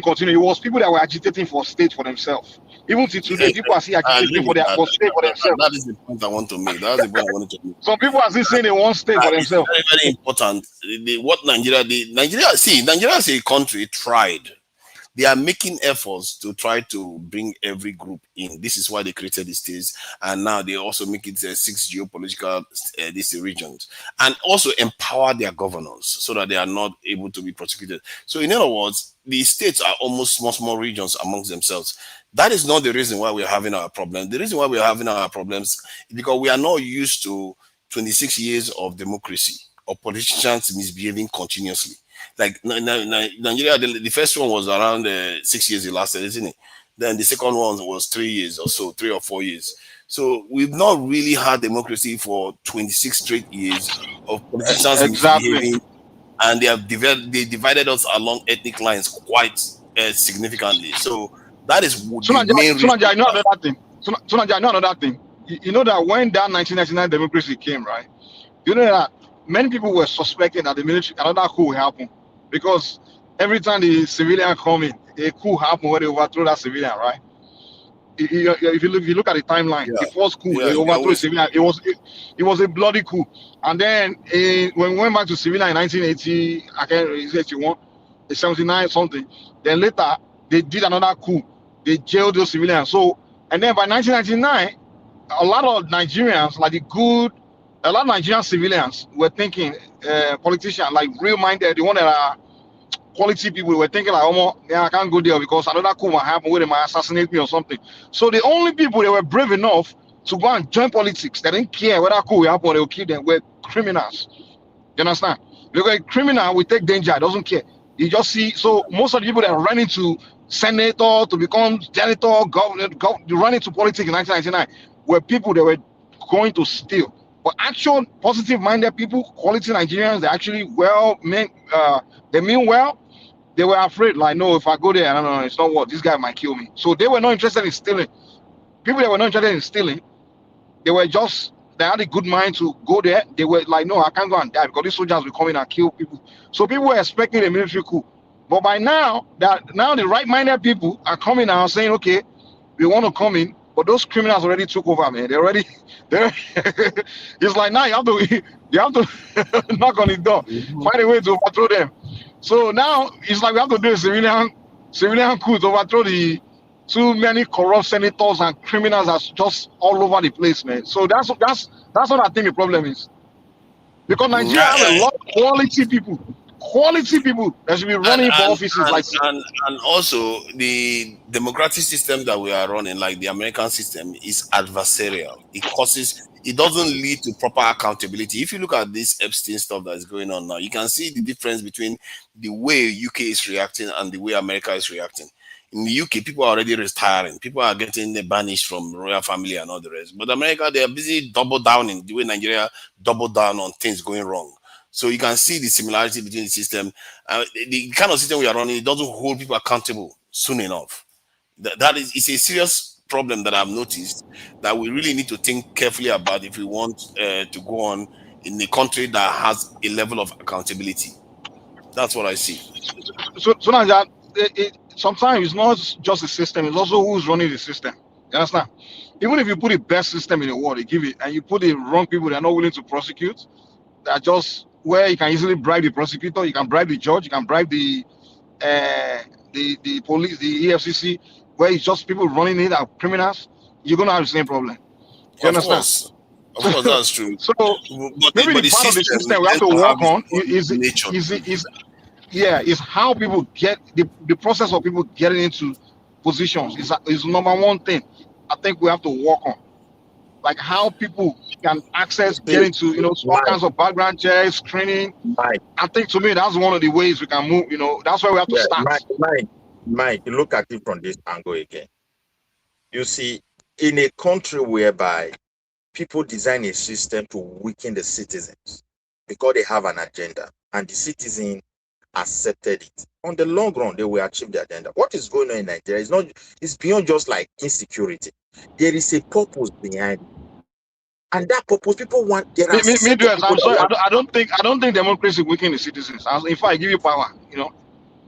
continue, it was people that were agitating for state for themselves. Even today, people are still agitating for state for themselves. That is the point I want to make. That's the point I wanted to make. Some people are still saying they want state for themselves. It's very, very important. Nigeria as a country tried. They are making efforts to try to bring every group in. This is why they created the states, and now they also make it 6 geopolitical regions, and also empower their governors so that they are not able to be prosecuted. So, in other words, the states are almost small regions amongst themselves. That is not the reason why we are having our problems. The reason why we are having our problems is because we are not used to 26 years of democracy or politicians misbehaving continuously. Like Nigeria, the first one was around 6 years it lasted, isn't it? Then the second one was 3 years or so, 3 or 4 years. So we've not really had democracy for 26 straight years of politicians misbehaving, and they divided us along ethnic lines quite significantly. So that is the main reason. I know another thing. I know another thing. You know that when that 1999 democracy came, right? You know that many people were suspecting that the military, another coup will happen, because every time the civilian come in, a coup happen where they overthrow that civilian, right? If you look at the timeline, the first coup, they overthrew civilian. It was a bloody coup. And then when we went back to civilian in 1980, I can't remember 81, 79 something. Then later they did another coup. They jailed those civilians. So, and then by 1999, a lot of Nigerians, a lot of Nigerian civilians were thinking, politicians, like real-minded, the one that are quality people, were thinking like, I can't go there because another coup might happen where they might assassinate me or something. So the only people that were brave enough to go and join politics, they didn't care whether coup will happen or they will kill them, were criminals. You understand? Because a criminal will take danger, doesn't care. You just see, so most of the people that are running to senator, to become janitor, governor, run into politics in 1999 were people that were going to steal. But actual positive-minded people, quality Nigerians, they actually they mean well. They were afraid, like, no, if I go there, no, it's not what, this guy might kill me. So they were not interested in stealing. People that were not interested in stealing, they had a good mind to go there. They were like, no, I can't go and die because these soldiers will come in and kill people. So people were expecting a military coup. But by now, the right-minded people are coming out saying, okay, we want to come in, but those criminals already took over, man. It's like now you have to knock on the door, find a way to overthrow them. So now it's like we have to do a civilian coup to overthrow the too many corrupt senators and criminals that's just all over the place, man. So that's what I think the problem is. Because Nigeria has a lot of quality people that should be running for offices and also the democratic system that we are running, like the American system, is adversarial. It doesn't lead to proper accountability. If you look at this Epstein stuff that is going on now, you can see the difference between the way UK is reacting and the way America is reacting. In the UK, people are already retiring. People are getting banished from royal family and all the rest. But America, they are busy double downing the way Nigeria doubled down on things going wrong. So you can see the similarity between the system. The kind of system we are running, it doesn't hold people accountable soon enough. It's a serious problem that I've noticed that we really need to think carefully about if we want to go on in a country that has a level of accountability. That's what I see. So now that sometimes it's not just the system, it's also who's running the system. You understand? even if you put the best system in the world, they give it, and you put the wrong people that are not willing to prosecute, that just where you can easily bribe the prosecutor, you can bribe the judge, you can bribe the police, the EFCC, where it's just people running it are criminals, you're gonna have the same problem. You Of understand? course, that's true. So maybe but the part of the system we have tends to have work on its nature. is how people get the process of people getting into positions is number one thing I think we have to work on. Like how people can access, get into, all kinds of background checks, screening. I think to me that's one of the ways we can move. That's where we have to start. Mike, look at it from this angle again. You see, in a country whereby people design a system to weaken the citizens because they have an agenda, and the citizen accepted it. On the long run, they will achieve the agenda. What is going on in Nigeria is it's beyond just like insecurity. There is a purpose behind it. And that purpose, people want. There are I'm sorry, I don't think democracy weaken the citizens. If I give you power,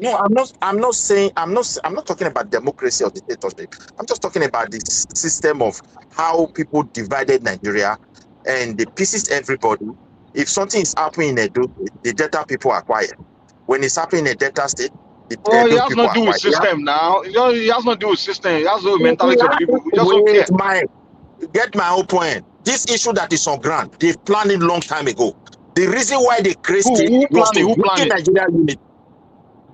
No, I'm not saying I'm not talking about democracy or dictatorship. I'm just talking about the system of how people divided Nigeria and the pieces everybody. If something is happening in Edo, the Delta people are quiet. When it's happening in a Delta state, the it Edo has people not are to do with quiet. system now. It has not to do with system. It has to do with mentality of people. We just don't care. Get my whole point. This issue that is on ground, they planned it long time ago. The reason why they created it was to weaken Nigeria unity.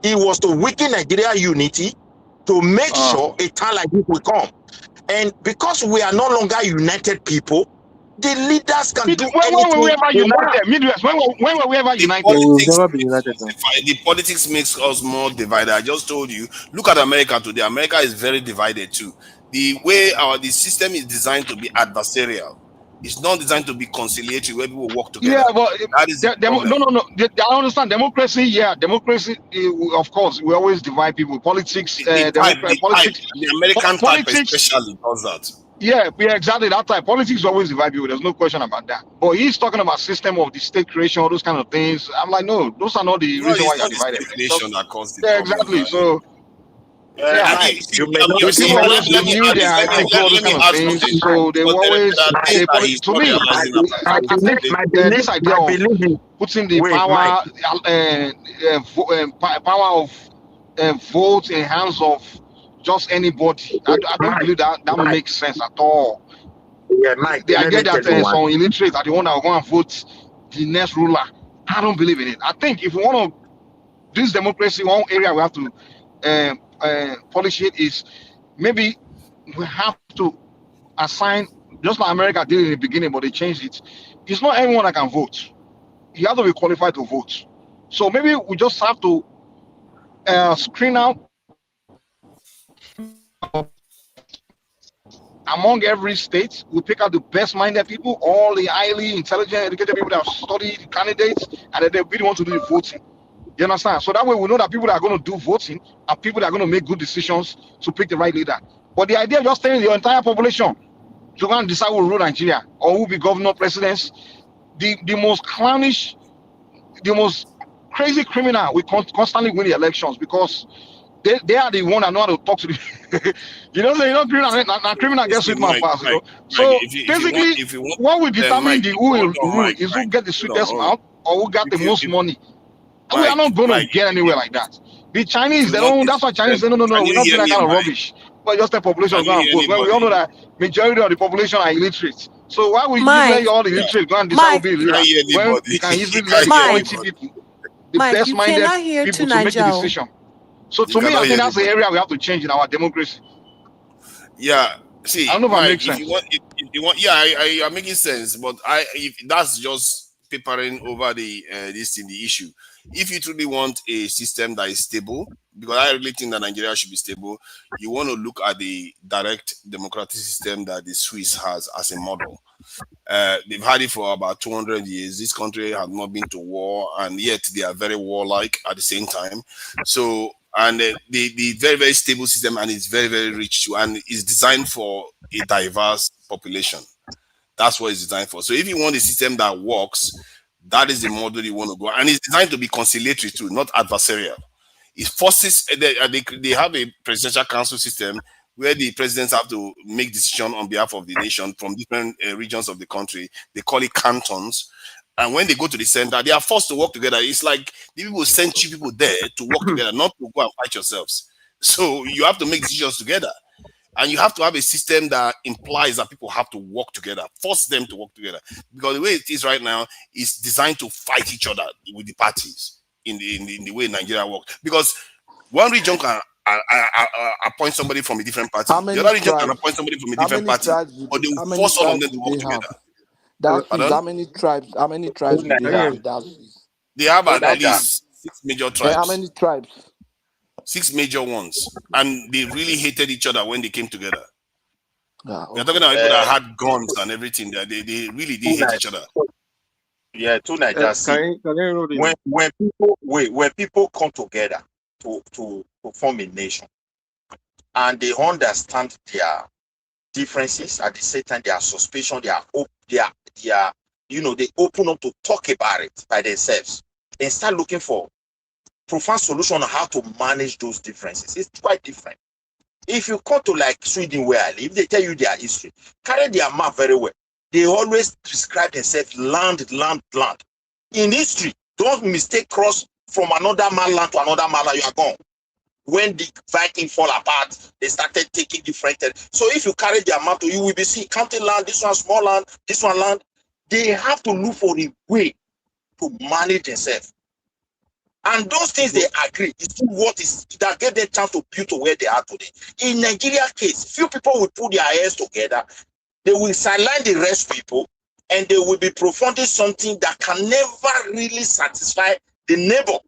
It was to weaken Nigeria unity to make sure a time like this will come. And because we are no longer united people, the leaders can do anything. When were we ever united? Midwest, when were we ever united? The politics makes us more divided. I just told you, look at America today. America is very divided too. The way the system is designed to be adversarial. It's not designed to be conciliatory where people work together. Yeah, but that is no. I understand democracy. Yeah, democracy. Of course, we always divide people. Politics. The American type especially does that. Yeah, exactly that type. Politics always divide people. There's no question about that. But he's talking about system of the state creation, all those kind of things. I'm like, no, those are not the reason why you're divided. Creation that caused the problem, exactly. Right? So. People always renew their identity, all those kind of things. So they always, to me, this idea of putting the power of vote in hands of just anybody, I don't believe that makes sense at all. Yeah, Mike, the idea that some illiterates are the one that will go and vote the next ruler, I don't believe in it. I think if we want to, this democracy, one area we have to polish it is maybe we have to assign, just like America did in the beginning, but they changed it. It's not everyone that can vote. You have to be qualified to vote. So maybe we just have to screen out among every state. We pick out the best-minded people, all the highly intelligent, educated people that have studied candidates, and then they really want to do the voting. You understand? So that way we know that people that are going to do voting are people that are going to make good decisions to pick the right leader. But the idea of just telling the entire population to go and decide who will rule Nigeria or who will be governor, presidents, the most clownish, the most crazy criminal will constantly win the elections because they are the one that know how to talk to the criminal gets with my pass. So basically, what will determine the who will rule is who get the sweetest mouth or who got the most money. And we are not going to get anywhere like that. The Chinese, they don't. That's why Chinese say no. We're not doing that kind of rubbish. But just the population go and vote. Well, we all know that majority of the population are illiterate. So why would you let all the illiterate go and decide who be illiterate when you can easily let the quality people, the best-minded people to make the decision? So to me, I think that's the area we have to change in our democracy. Yeah. See, I don't know if I make sense. If you want, I'm making sense. But if that's just papering over the issue. If you truly want a system that is stable, because I really think that Nigeria should be stable, you want to look at the direct democratic system that the Swiss has as a model. They've had it for about 200 years. This country has not been to war, and yet they are very warlike at the same time. So, and the very, very stable system, and it's very, very rich too, and it's designed for a diverse population. That's what it's designed for. So if you want a system that works, that is the model you want to go. And it's designed to be conciliatory too, not adversarial. It forces, they have a presidential council system where the presidents have to make decisions on behalf of the nation from different regions of the country. They call it cantons. And when they go to the center, they are forced to work together. It's like the people send cheap people there to work together, not to go and fight yourselves. So you have to make decisions together. And you have to have a system that implies that people have to work together, force them to work together. Because the way it is right now is designed to fight each other with the parties in the way Nigeria works. Because one region can appoint somebody from a different party. The other region can appoint somebody from a different party. Or they will force all of them to work together. How many tribes? How many tribes do they have? They have at least 6 major tribes. How many tribes? 6 major ones, and they really hated each other when they came together. We're talking about people that had guns and everything. That they really did hate each other. Yeah, two Nigerians. When people come together to form a nation, and they understand their differences at the same time, their suspicion, they open up to talk about it by themselves and start looking for profound solution on how to manage those differences. It's quite different. If you come to like Sweden where I live, they tell you their history, carry their map very well. They always describe themselves land. In history, don't mistake cross from another man land to another man land, you are gone. When the Viking fall apart, they started taking different. So if you carry their map to you, will be see county land, this one small land, this one land. They have to look for a way to manage themselves. And those things they agree is what is that get them chance to build to where they are today. In Nigeria case, few people will put their heads together, they will sideline the rest people, and they will be profounding something that can never really satisfy the neighbor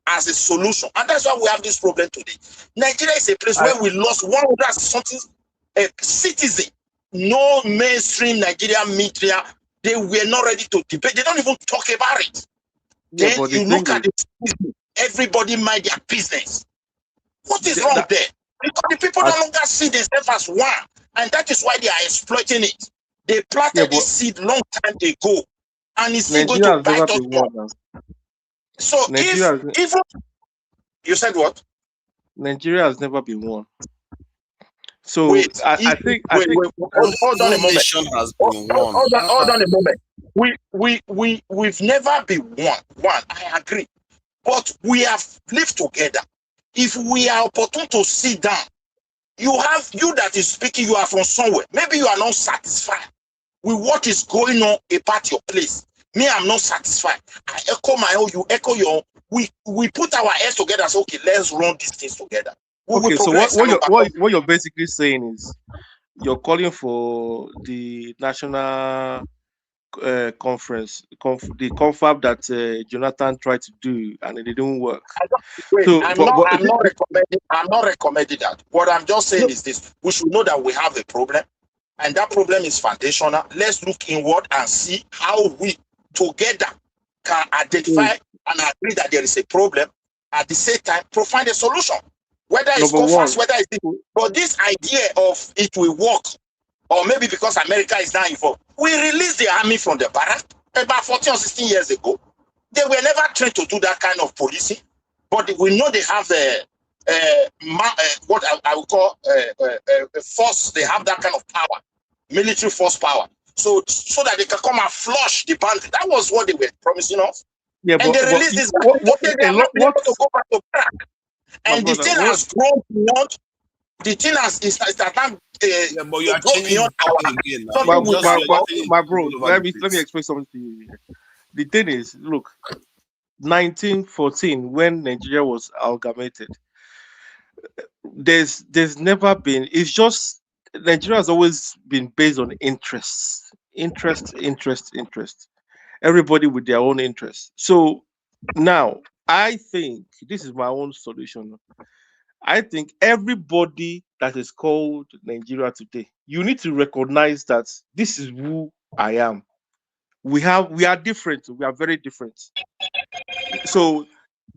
as a solution. And that's why we have this problem today. Nigeria is a place where we lost 100 something citizen. No mainstream Nigerian media, they were not ready to debate. They don't even talk about it. Yeah, Then you look at it, everybody mind their business. What is wrong there? Because the people no longer see themselves as one, and that is why they are exploiting it. They planted this seed long time ago, and it's still going to bite us up. So if you said what? Nigeria has never been one. So I think hold on a moment. Hold on a moment. We've never been one. I agree, but we have lived together. If we are opportune to sit down, you that is speaking, you are from somewhere. Maybe you are not satisfied with what is going on about your place. Me, I'm not satisfied. I echo my own, you echo your own. We put our heads together and say, okay, let's run these things together. Okay, so what you're basically saying is you're calling for the national conference, the confab that Jonathan tried to do and it didn't work. I'm not recommending that. What I'm just saying is this: we should know that we have a problem, and that problem is foundational. Let's look inward and see how we together can identify and agree that there is a problem. At the same time, provide a solution. Whether it's conference, whether it's but this idea of it will work, or maybe because America is now involved, we released the army from the barrack about 14 or 16 years ago. They were never trained to do that kind of policing, but we know they have what I would call a force. They have that kind of power, military force power, so that they can come and flush the bandit. That was what they were promising us. Yeah, and they released this. They are not able to go back to barrack. And the thing has grown beyond. The thing has but you are changing my bro. Let me explain something to you. The thing is, look, 1914 when Nigeria was amalgamated, there's never been. It's just Nigeria has always been based on interest. Everybody with their own interests. So now I think this is my own solution. I think everybody that is called Nigeria today, you need to recognize that this is who I am. We are different. We are very different. So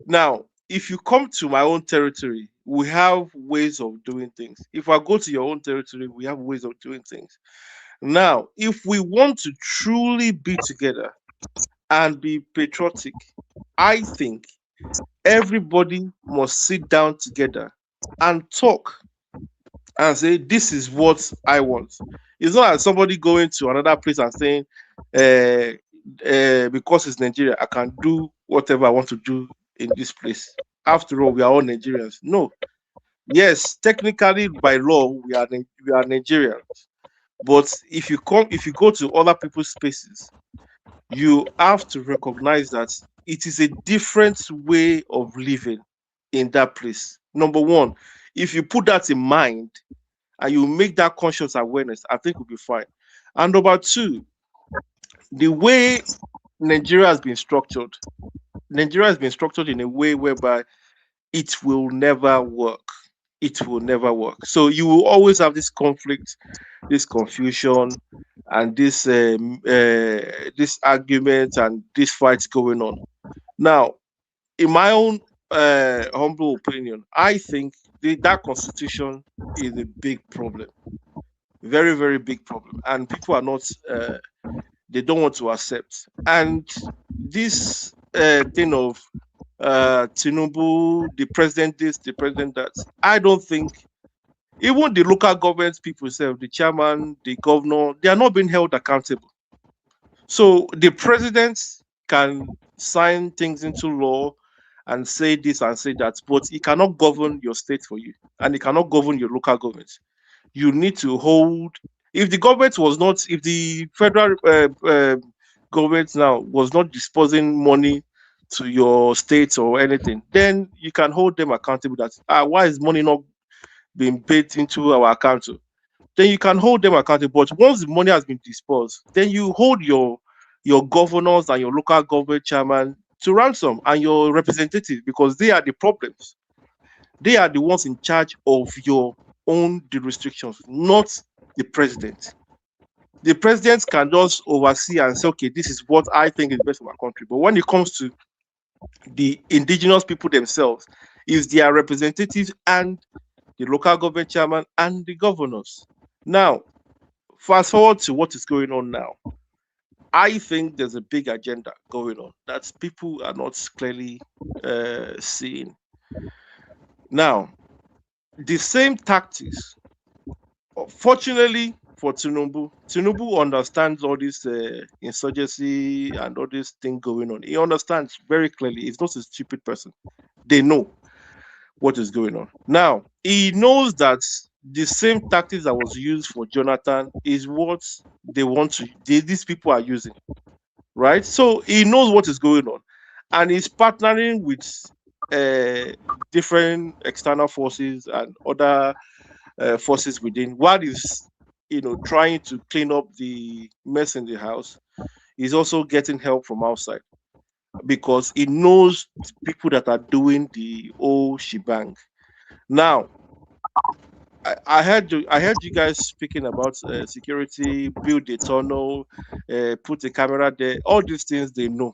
now, if you come to my own territory, we have ways of doing things. If I go to your own territory, we have ways of doing things. Now, if we want to truly be together and be patriotic, I think everybody must sit down together and talk and say, this is what I want. It's not like somebody going to another place and saying, because it's Nigeria, I can do whatever I want to do in this place. After all, we are all Nigerians. No. Yes, technically by law, we are Nigerians. But if you go to other people's spaces, you have to recognize that it is a different way of living in that place. Number one, if you put that in mind and you make that conscious awareness, I think we'll be fine. And number two, the way Nigeria has been structured in a way whereby it will never work. It will never work. So you will always have this conflict, this confusion, and this argument and this fights going on. Now, in my own humble opinion, I think that constitution is a big problem, very, very big problem, and people are not. They don't want to accept. And this thing of Tinubu, the president this, the president that, I don't think even the local government people themselves, the chairman, the governor, they are not being held accountable. So the president can sign things into law and say this and say that, but he cannot govern your state for you, and he cannot govern your local government. You need to hold. If the government was not, if the federal government now was not disposing money to your state or anything, then you can hold them accountable. That why is money not being paid into our account? Then you can hold them accountable. But once the money has been dispersed, then you hold your governors and your local government chairman to ransom, and your representatives, because they are the problems. They are the ones in charge of your own the restrictions, not the president. The president can just oversee and say, okay, this is what I think is best for my country. But when it comes to the indigenous people themselves, it's their representatives and the local government chairman and the governors. Now, fast forward to what is going on now. I think there's a big agenda going on that people are not clearly seeing. Now, the same tactics, fortunately for Tinubu understands all this insurgency and all this thing going on. He understands very clearly. He's not a stupid person. They know what is going on. Now, he knows that the same tactics that was used for Jonathan is what they want to, these people are using, right? So he knows what is going on, and he's partnering with different external forces and other forces within. While he's trying to clean up the mess in the house, he's also getting help from outside, because he knows people that are doing the whole shebang. Now, I heard you guys speaking about security, build a tunnel, put a camera there. All these things they know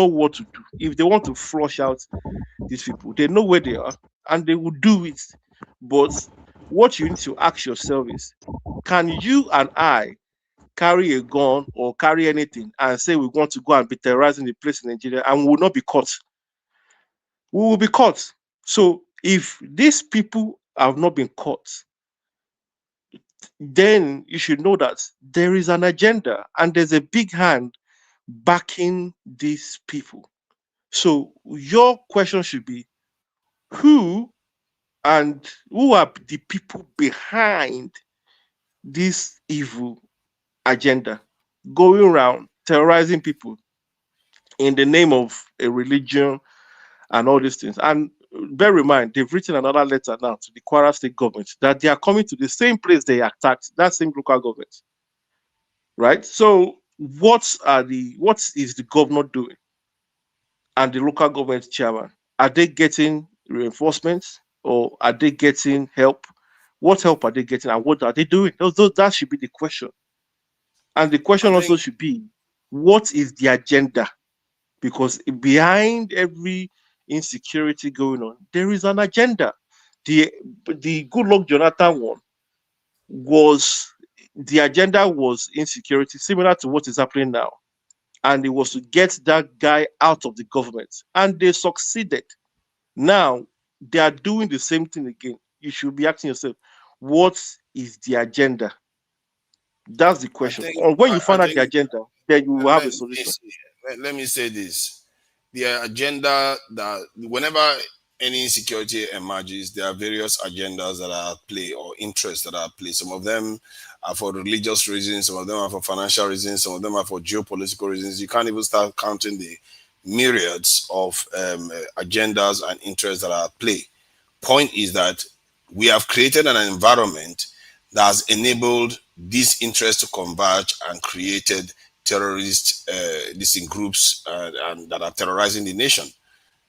what to do. If they want to flush out these people, they know where they are and they will do it. But what you need to ask yourself is, can you and I carry a gun or carry anything and say we want to go and be terrorizing the place in Nigeria and we will not be caught? We will be caught. So if these people have not been caught, then you should know that there is an agenda and there's a big hand backing these people. So your question should be, who are the people behind this evil agenda, going around terrorizing people in the name of a religion and all these things? And bear in mind, they've written another letter now to the Kwara state government that they are coming to the same place they attacked, that same local government, right? So what is the governor doing and the local government chairman? Are they getting reinforcements or are they getting help? What help are they getting and what are they doing? That should be the question. And the question also should be, what is the agenda? Because behind every insecurity going on, there is an agenda. The Goodluck Jonathan one the agenda was insecurity, similar to what is happening now. And it was to get that guy out of the government. And they succeeded. Now, they are doing the same thing again. You should be asking yourself, what is the agenda? That's the question. Or when you find out the agenda, then you will have a solution. Let me say this. The agenda that whenever any insecurity emerges, there are various agendas that are at play or interests that are at play. Some of them are for religious reasons, some of them are for financial reasons, some of them are for geopolitical reasons. You can't even start counting the myriads of agendas and interests that are at play. Point is that we have created an environment that has enabled these interests to converge and created terrorist groups and that are terrorizing the nation.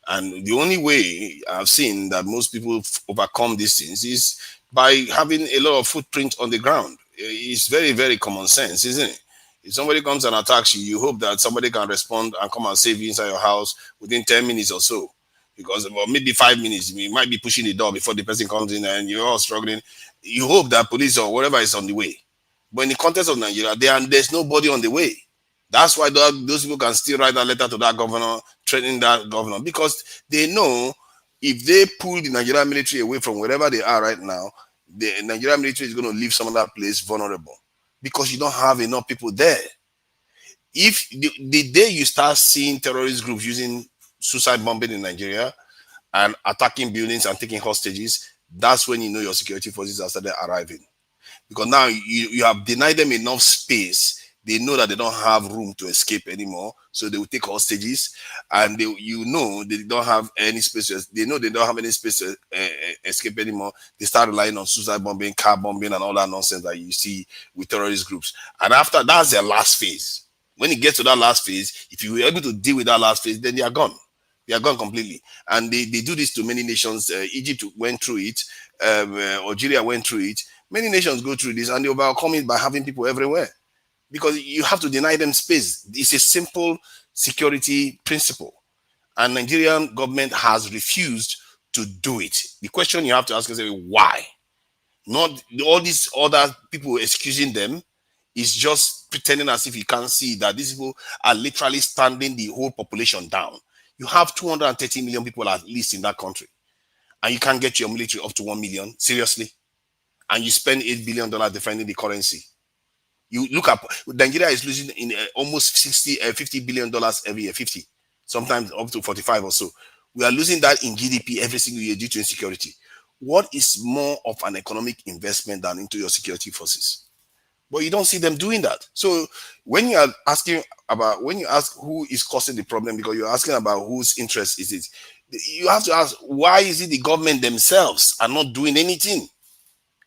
And the only way I've seen that most people overcome these things is by having a lot of footprint on the ground. It's very, very common sense, isn't it? If somebody comes and attacks you, you hope that somebody can respond and come and save you inside your house within 10 minutes or so. Because, well, maybe 5 minutes, you might be pushing the door before the person comes in and you're all struggling. You hope that police or whatever is on the way. But in the context of Nigeria, there's nobody on the way. That's why those people can still write a letter to that governor, threatening that governor, because they know if they pull the Nigerian military away from wherever they are right now, the Nigerian military is going to leave some of that place vulnerable because you don't have enough people there. If the day you start seeing terrorist groups using suicide bombing in Nigeria and attacking buildings and taking hostages, that's when you know your security forces are started arriving. Because now you have denied them enough space. They know that they don't have room to escape anymore, so they will take hostages, and they don't have any space. They know they don't have any space to escape anymore. They start relying on suicide bombing, car bombing, and all that nonsense that you see with terrorist groups. And after that's their last phase. When it gets to that last phase, if you were able to deal with that last phase, then they are gone. They are gone completely. And they do this to many nations. Egypt went through it. Algeria went through it. Many nations go through this, and they overcome it by having people everywhere. Because you have to deny them space. It's a simple security principle. And Nigerian government has refused to do it. The question you have to ask yourself is why? Not all these other people excusing them is just pretending as if you can't see that these people are literally standing the whole population down. You have 230 million people at least in that country. And you can't get your military up to 1 million. Seriously? And you spend $8 billion defending the currency. You look up, Nigeria is losing in almost $50 billion every year, 50, sometimes up to 45 or so. We are losing that in GDP every single year due to insecurity. What is more of an economic investment than into your security forces? But you don't see them doing that. So when you are asking about, when you ask who is causing the problem, because you're asking about whose interest is it, you have to ask, why is it the government themselves are not doing anything?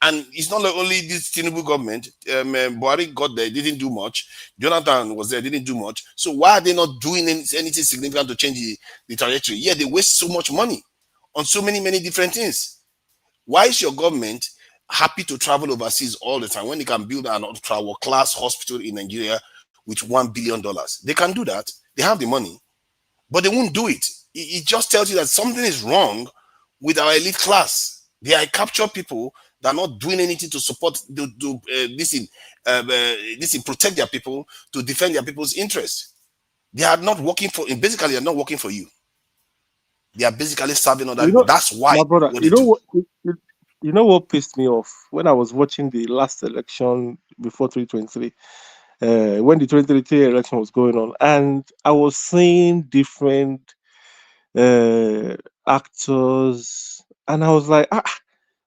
And it's not like only this Tinubu government. Buhari got there, didn't do much. Jonathan was there, didn't do much. So why are they not doing anything significant to change the trajectory? Yeah, they waste so much money on so many different things. Why is your government happy to travel overseas all the time when they can build an ultra-class hospital in Nigeria with $1 billion? They can do that. They have the money, but they won't do it. It just tells you that something is wrong with our elite class. They are captured people that are not doing anything to support protect their people, to defend their people's interests. They are not working for, basically, they are not working for you. They are basically serving other people. That's why. My brother, you know what pissed me off when I was watching the last election before 2023, when the 2023 election was going on, and I was seeing different actors, and I was like,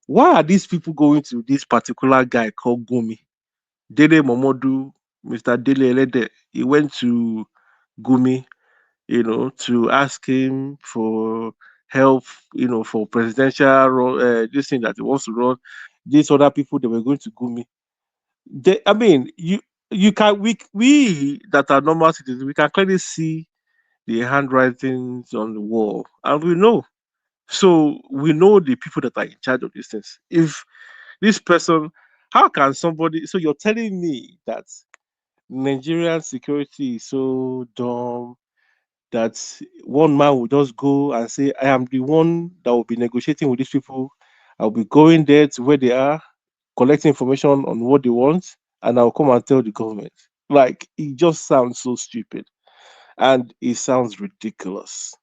why are these people going to this particular guy called Gumi? Dele Momodu, Mr. Dele Elede, he went to Gumi, to ask him for help, for presidential this thing that he wants to run. These other people, they were going to Gumi. You can, we that are normal citizens, we can clearly see the handwritings on the wall, and we know. So we know the people that are in charge of these things. If this person, how can somebody? So you're telling me that Nigerian security is so dumb that one man will just go and say, I am the one that will be negotiating with these people. I'll be going there to where they are, collecting information on what they want, and I'll come and tell the government. Like, it just sounds so stupid and it sounds ridiculous.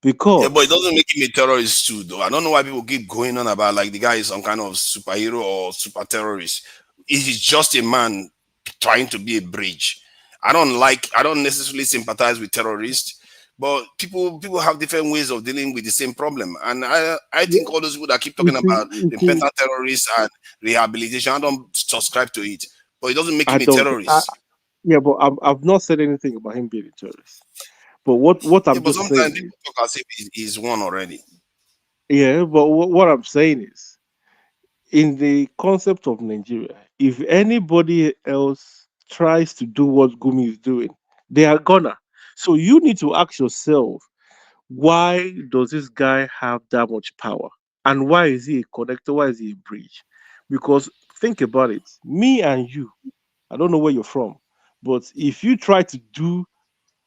Because yeah, but it doesn't make him a terrorist too, though. I don't know why people keep going on about like the guy is some kind of superhero or super terrorist. He's just a man trying to be a bridge. I don't necessarily sympathize with terrorists, but people have different ways of dealing with the same problem. And I think all those people that keep talking about repentant terrorists and rehabilitation, I don't subscribe to it. But it doesn't make I him a don't. terrorist. Yeah, but I've not said anything about him being a terrorist. But what Yeah, I'm but just saying sometimes is, people talk as if he's one already. yeah, but what I'm saying is, in the concept of Nigeria, if anybody else tries to do what Gumi is doing, they are gonna. So you need to ask yourself, why does this guy have that much power? And why is he a connector? Why is he a bridge? Because think about it, me and you, I don't know where you're from, but if you try to do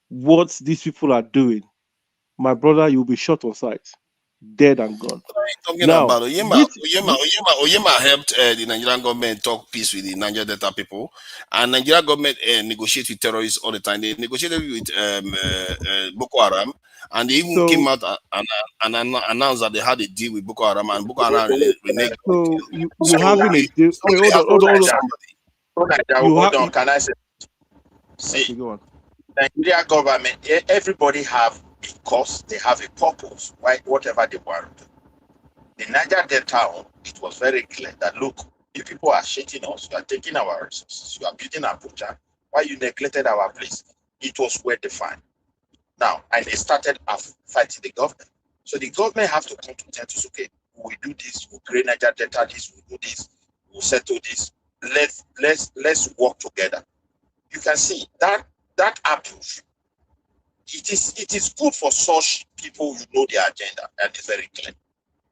what these people are doing, my brother, you'll be shot on sight, dead and gone. Talking Now, about Oyema helped the Nigerian government talk peace with the Niger Delta people, and Nigerian government negotiate with terrorists all the time. They negotiated with Boko Haram, and they even came so out and announced that they had a deal with Boko Haram, and Boko Haram reneged. so So you having a deal. Wait, somebody has to hold on, try hold on. somebody. You hold have on. Can I say? See, okay, go on. Nigeria government, everybody have a cause, they have a purpose, why whatever they want to do. The Niger Delta, it was very clear that look, if people are cheating us, you are taking our resources, you are building Abuja, why you neglected our place? It was well defined. Now, and they started fighting the government. So the government have to come to terms to say, okay, we do this, we create Niger Delta this, we do this, we settle this. Let's work together. You can see that approach. It is good for such people who know their agenda, and it's very clear.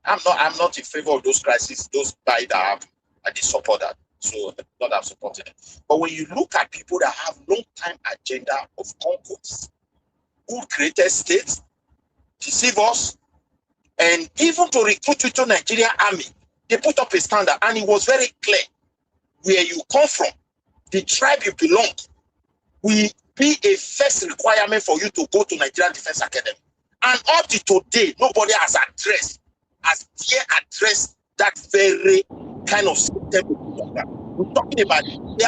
I'm not in favor of those crises, those buy that happen. I did support that. So not have supported it. But when you look at people that have long-time agenda of conquest, who created states, deceive us, and even to recruit you to Nigerian army, they put up a standard, and it was very clear where you come from, the tribe you belong, will be a first requirement for you to go to Nigerian Defense Academy. And up to today, nobody has addressed that very kind of system. We're talking about.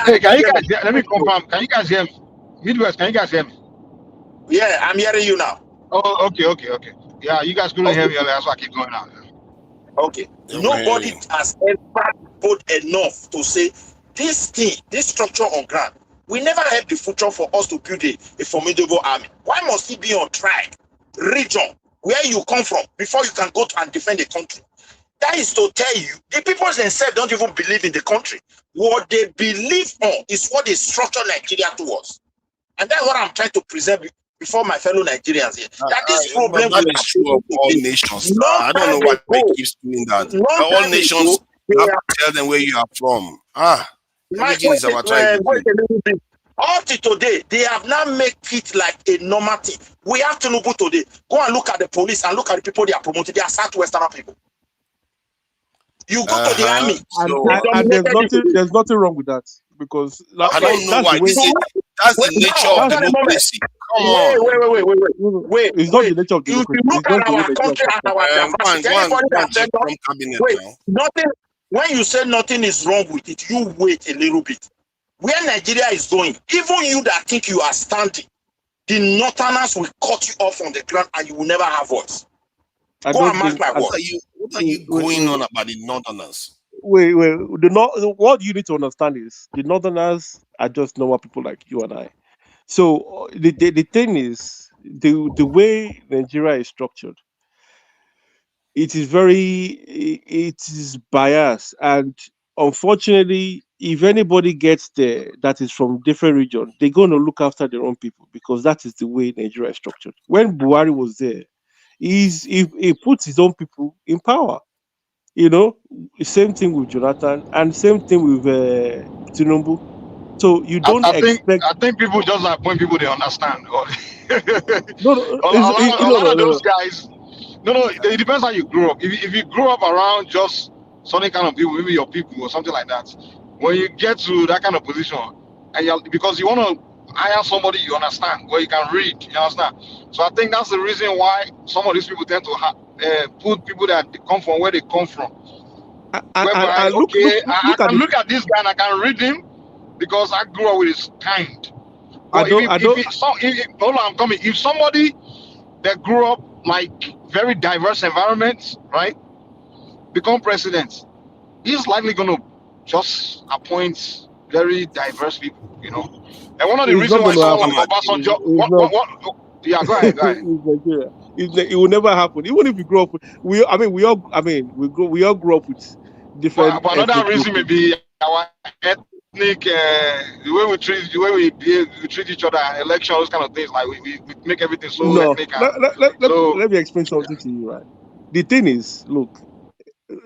Hey, can you guys let me confirm? Can you guys hear me? Midwest, can you guys hear me? Yeah, I'm hearing you now. Oh, okay. Yeah, you guys couldn't hear me earlier, that's why I keep going out. Okay. Nobody has ever put enough to say this thing, this structure on ground. We never had the future for us to build a formidable army. Why must it be on tribe, region, where you come from, before you can go to and defend the country? That is to tell you, the people themselves don't even believe in the country. What they believe on is what they structure Nigeria towards. And that's what I'm trying to present before my fellow Nigerians here. That this problem that is true of all nations. I don't know why they keep doing that. All nations, you have to tell them where you are from. Everything is about tribe. Up to today, they have now made it like a normal thing. We have to look today. Go and look at the police and look at the people they are promoting. They are Southwestern people. You go to the army. And there's nothing wrong with that, because I don't know why. That's the nature of democracy. Come on. Wait. It's not the nature of democracy. If you look at our country and our diversity, nothing. When you say nothing is wrong with it, you wait a little bit. Where Nigeria is going, even you that think you are standing, the Northerners will cut you off on the ground and you will never have voice. Go and mark my words. What are you going on about the Northerners? Wait. What you need to understand is the Northerners are just normal people like you and I. So the thing is, the way Nigeria is structured, it is biased, and unfortunately, if anybody gets there that is from different region, they're going to look after their own people, because that is the way Nigeria is structured. When Buhari was there, he puts his own people in power. Same thing with Jonathan, and same thing with Tinubu. So you don't expect. I think people just appoint people they understand. No, a lot of those guys. No, it depends how you grow up. If you grow up around just certain kind of people, maybe your people or something like that, when you get to that kind of position, and because you want to hire somebody you understand, where you can read, you understand. So I think that's the reason why some of these people tend to put people that come from where they come from. Whereby, look I at can look at this guy and I can read him because I grew up with his kind. But if somebody that grew up like very diverse environments, right, become president, he's likely going to just appoint very diverse people, you know. And one of the reasons why someone like Obasanjo, yeah, go ahead. It will never happen. Even if you grow up, we all grew up with different. But another reason may be our ethnic, the way we treat each other, election, those kind of things. Like we make everything so ethnic. Let me explain something to you, right? The thing is, look,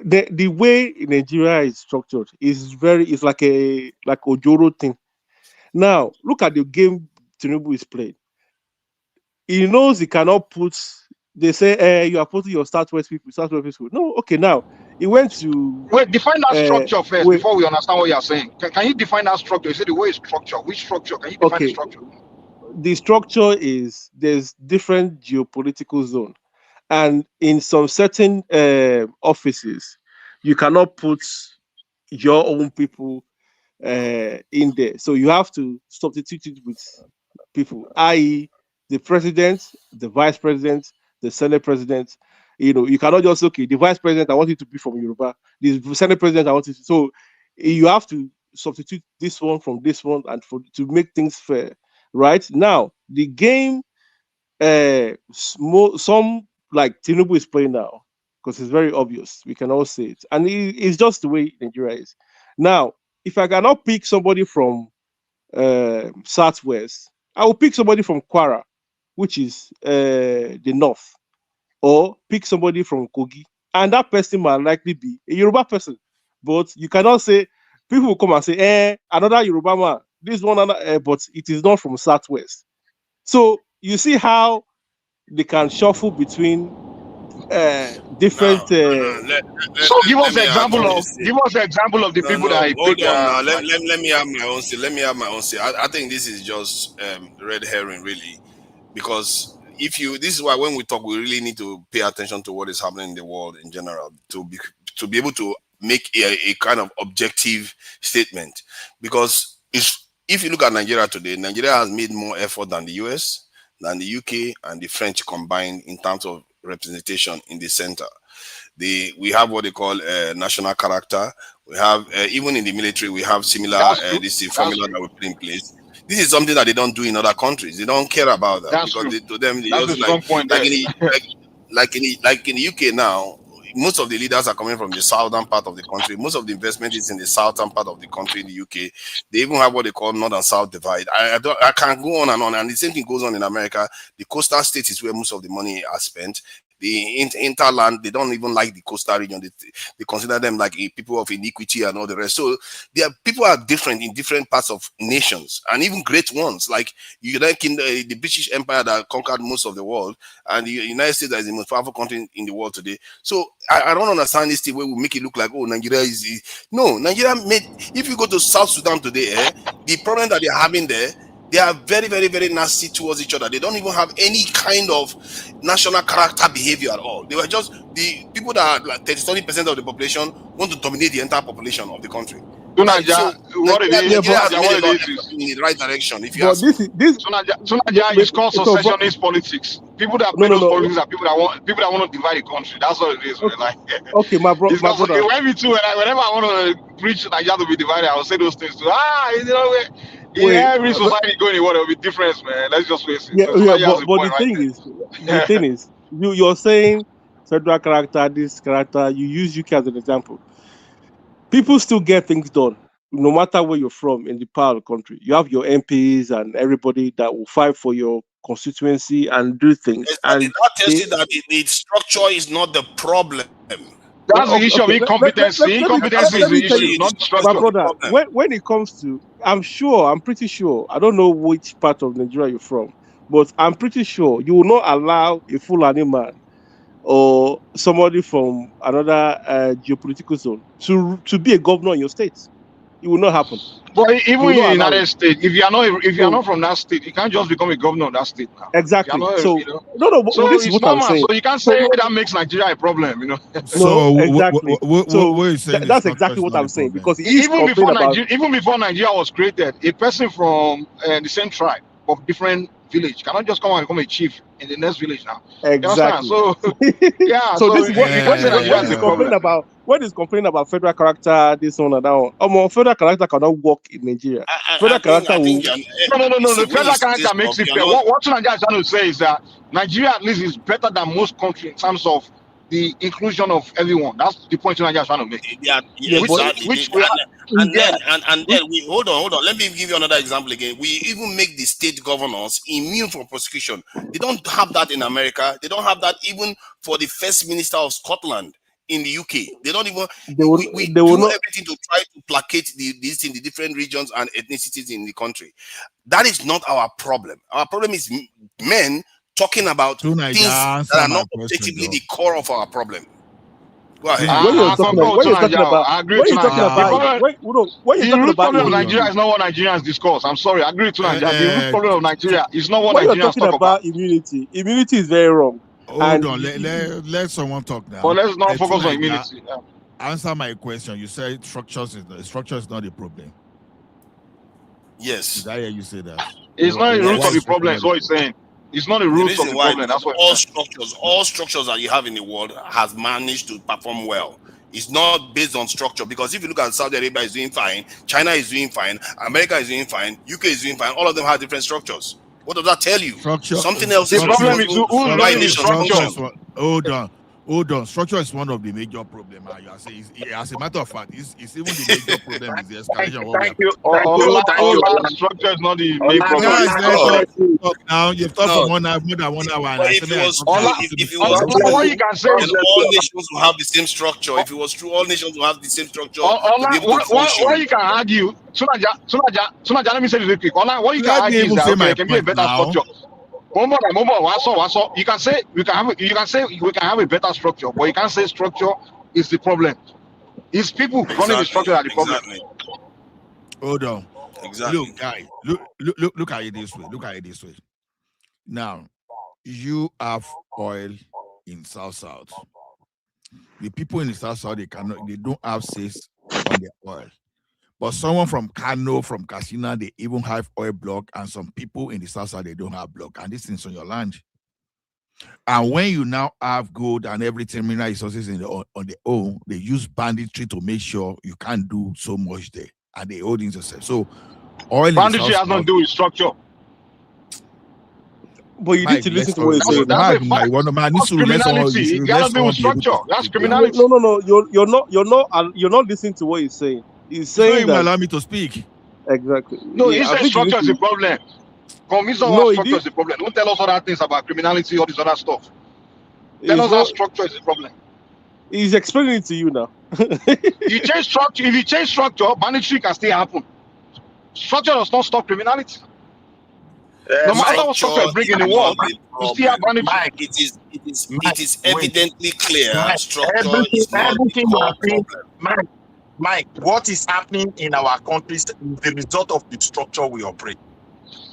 the way Nigeria is structured is like Ojoro thing. Now, look at the game Tinubu is playing. He knows he cannot put. They say, you are putting your Southwest people. No, okay, now he went to. Wait, define that structure first before we understand what you are saying. Can you define that structure? You say the way it's structured. Which structure? Can you define the structure? The structure is there's different geopolitical zone, and in some certain offices, you cannot put your own people in there. So you have to substitute it with people, i.e., the president, the vice president, the senate president. You know, you cannot just the vice president, I want it to be from Yoruba. The senate president, I want it to. So you have to substitute this one from this one, and to make things fair. Right now, the game, some like Tinubu is playing now, because it's very obvious. We can all see it, and it's just the way Nigeria is now. If I cannot pick somebody from Southwest, I will pick somebody from Kwara, which is the north, or pick somebody from Kogi, and that person might likely be a Yoruba person. But you cannot say, people will come and say, another Yoruba man, this one, but it is not from Southwest. So you see how they can shuffle between different. So give us the example of the people that hold on now. Let me have my own say. I think this is just red herring, really, because this is why when we talk, we really need to pay attention to what is happening in the world in general to be able to make a kind of objective statement. Because if you look at Nigeria today, Nigeria has made more effort than the US, than the UK, and the French combined in terms of representation in the center. We have what they call national character. We have even in the military, we have similar formula that we put in place. This is something that they don't do in other countries. They don't care about that because to them, they just like in the UK now. Most of the leaders are coming from the southern part of the country. Most of the investment is in the southern part of the country in the UK. They even have what they call north and south divide. I can't go on, and the same thing goes on in America. The coastal states is where most of the money are spent. The interland, they don't even like the coastal region. They consider them like people of iniquity and all the rest. So people are different in different parts of nations, and even great ones. Like the British Empire that conquered most of the world, and the United States that is the most powerful country in the world today. So I don't understand this thing where we make it look like, Nigeria is Nigeria if you go to South Sudan today, the problem that they're having there, they are very, very, very nasty towards each other. They don't even have any kind of national character behavior at all. They were just the people that are like 30% of the population want to dominate the entire population of the country. Nigeria has made a lot in the right direction. If you ask Nigeria is called secessionist politics. People that play those politics are people that want to divide the country. That's what it is. Okay, my brother. Whenever I want to preach Nigeria to be divided, I will say those things too. In every society going in, there will be difference, man. Let's just face it. But the thing is, you're saying federal character, this character. You use UK as an example. People still get things done, no matter where you're from in the part of the country. You have your MPs and everybody that will fight for your constituency and do things. And that tells you that the structure is not the problem. That's the issue of incompetency. Incompetency is the issue, not structure. My brother, when it comes to, I'm pretty sure, I don't know which part of Nigeria you're from, but I'm pretty sure you will not allow a Fulani man or somebody from another geopolitical zone to be a governor in your state. It will not happen. But even in the allow United it. States, if you are not from that state, you can't just become a governor of that state now. Exactly. You are not, So you know. no, So this is it's what I'm normal. saying. So you can't say that makes Nigeria a problem, you know. No, exactly. What you're saying That's the structure exactly is what not I'm the saying, problem. because he's even before complaining about Nigeria was created, a person from the same tribe of different village cannot just come and become a chief in the next village now. exactly. You understand? So yeah, So so this is what you can't say Nigeria is a problem. when he's complaining about federal character, this one and that one. Federal character cannot work in Nigeria. Federal character will. No. The federal character makes it fair. What Nigeria is trying to say is that Nigeria at least is better than most countries in terms of the inclusion of everyone. That's the point Nigeria is trying to make. Yeah, exactly. And then we hold on. Let me give you another example again. We even make the state governors immune from prosecution. They don't have that in America. They don't have that even for the first minister of Scotland in the UK. They don't even. We do everything to try to placate the different regions and ethnicities in the country. That is not our problem. Our problem is men talking about things that are not objectively the core of our problem. Go ahead. When you're talking about the root problem of Nigeria is not what Nigerians discuss. I'm sorry, I agree to Nigeria. The root problem of Nigeria is not what Nigerians talk about. Immunity is very wrong. Hold on, let someone talk now. But let's not focus on immunity. Answer my question. You said structure is not a problem. Yes. Did I hear you say that? It's not the root of the problem, is what he's saying. It's not the root of the problem. That's what all structures that you have in the world has managed to perform well. It's not based on structure, because if you look at Saudi Arabia is doing fine, China is doing fine, America is doing fine, UK is doing fine. All of them have different structures. What does that tell you? Something else. The problem is who's the structure. Hold on. Structure is one of the major problems. You are saying, as a matter of fact, it's even the major problem is the escalation. Thank you. Structure is not the main problem. Guys, now you've talked for more than 1 hour. And if it was all you can say is all nations will have the same structure. If it was true, all nations will have the same structure. What you can argue, Sunaja, let me say this real quick. What you can argue is that there can be a better structure. You can say we can have a better structure, but you can't say structure is the problem. It's people running the structure that are the problem. Hold on. Exactly. Look, guys, look at it this way. Now, you have oil in South. The people in the South, they don't have says on their oil. But someone from Kano, from Katsina, they even have oil block, and some people in the South they don't have block, and this thing's on your land. And when you now have gold and everything, mineral resources on their own, they use banditry to make sure you can't do so much there, and they hold themselves. So oil banditry has nothing to do with structure. But you need to listen to what you're saying. That's criminality. It cannot be with structure. That's criminality. No. You're not listening to what he's saying. He's saying that. Allow me to speak. Exactly. No, he said structure is the problem. Convince us what structure is the problem. Don't tell us other things about criminality, all this other stuff. Tell us how structure is the problem. He's explaining it to you now. You change structure. If you change structure, banditry can still happen. Structure does not stop criminality. No matter what structure you bring in the world, you still have banditry. It is evidently clear. Structure is not the problem. Mike, what is happening in our countries is the result of the structure we operate.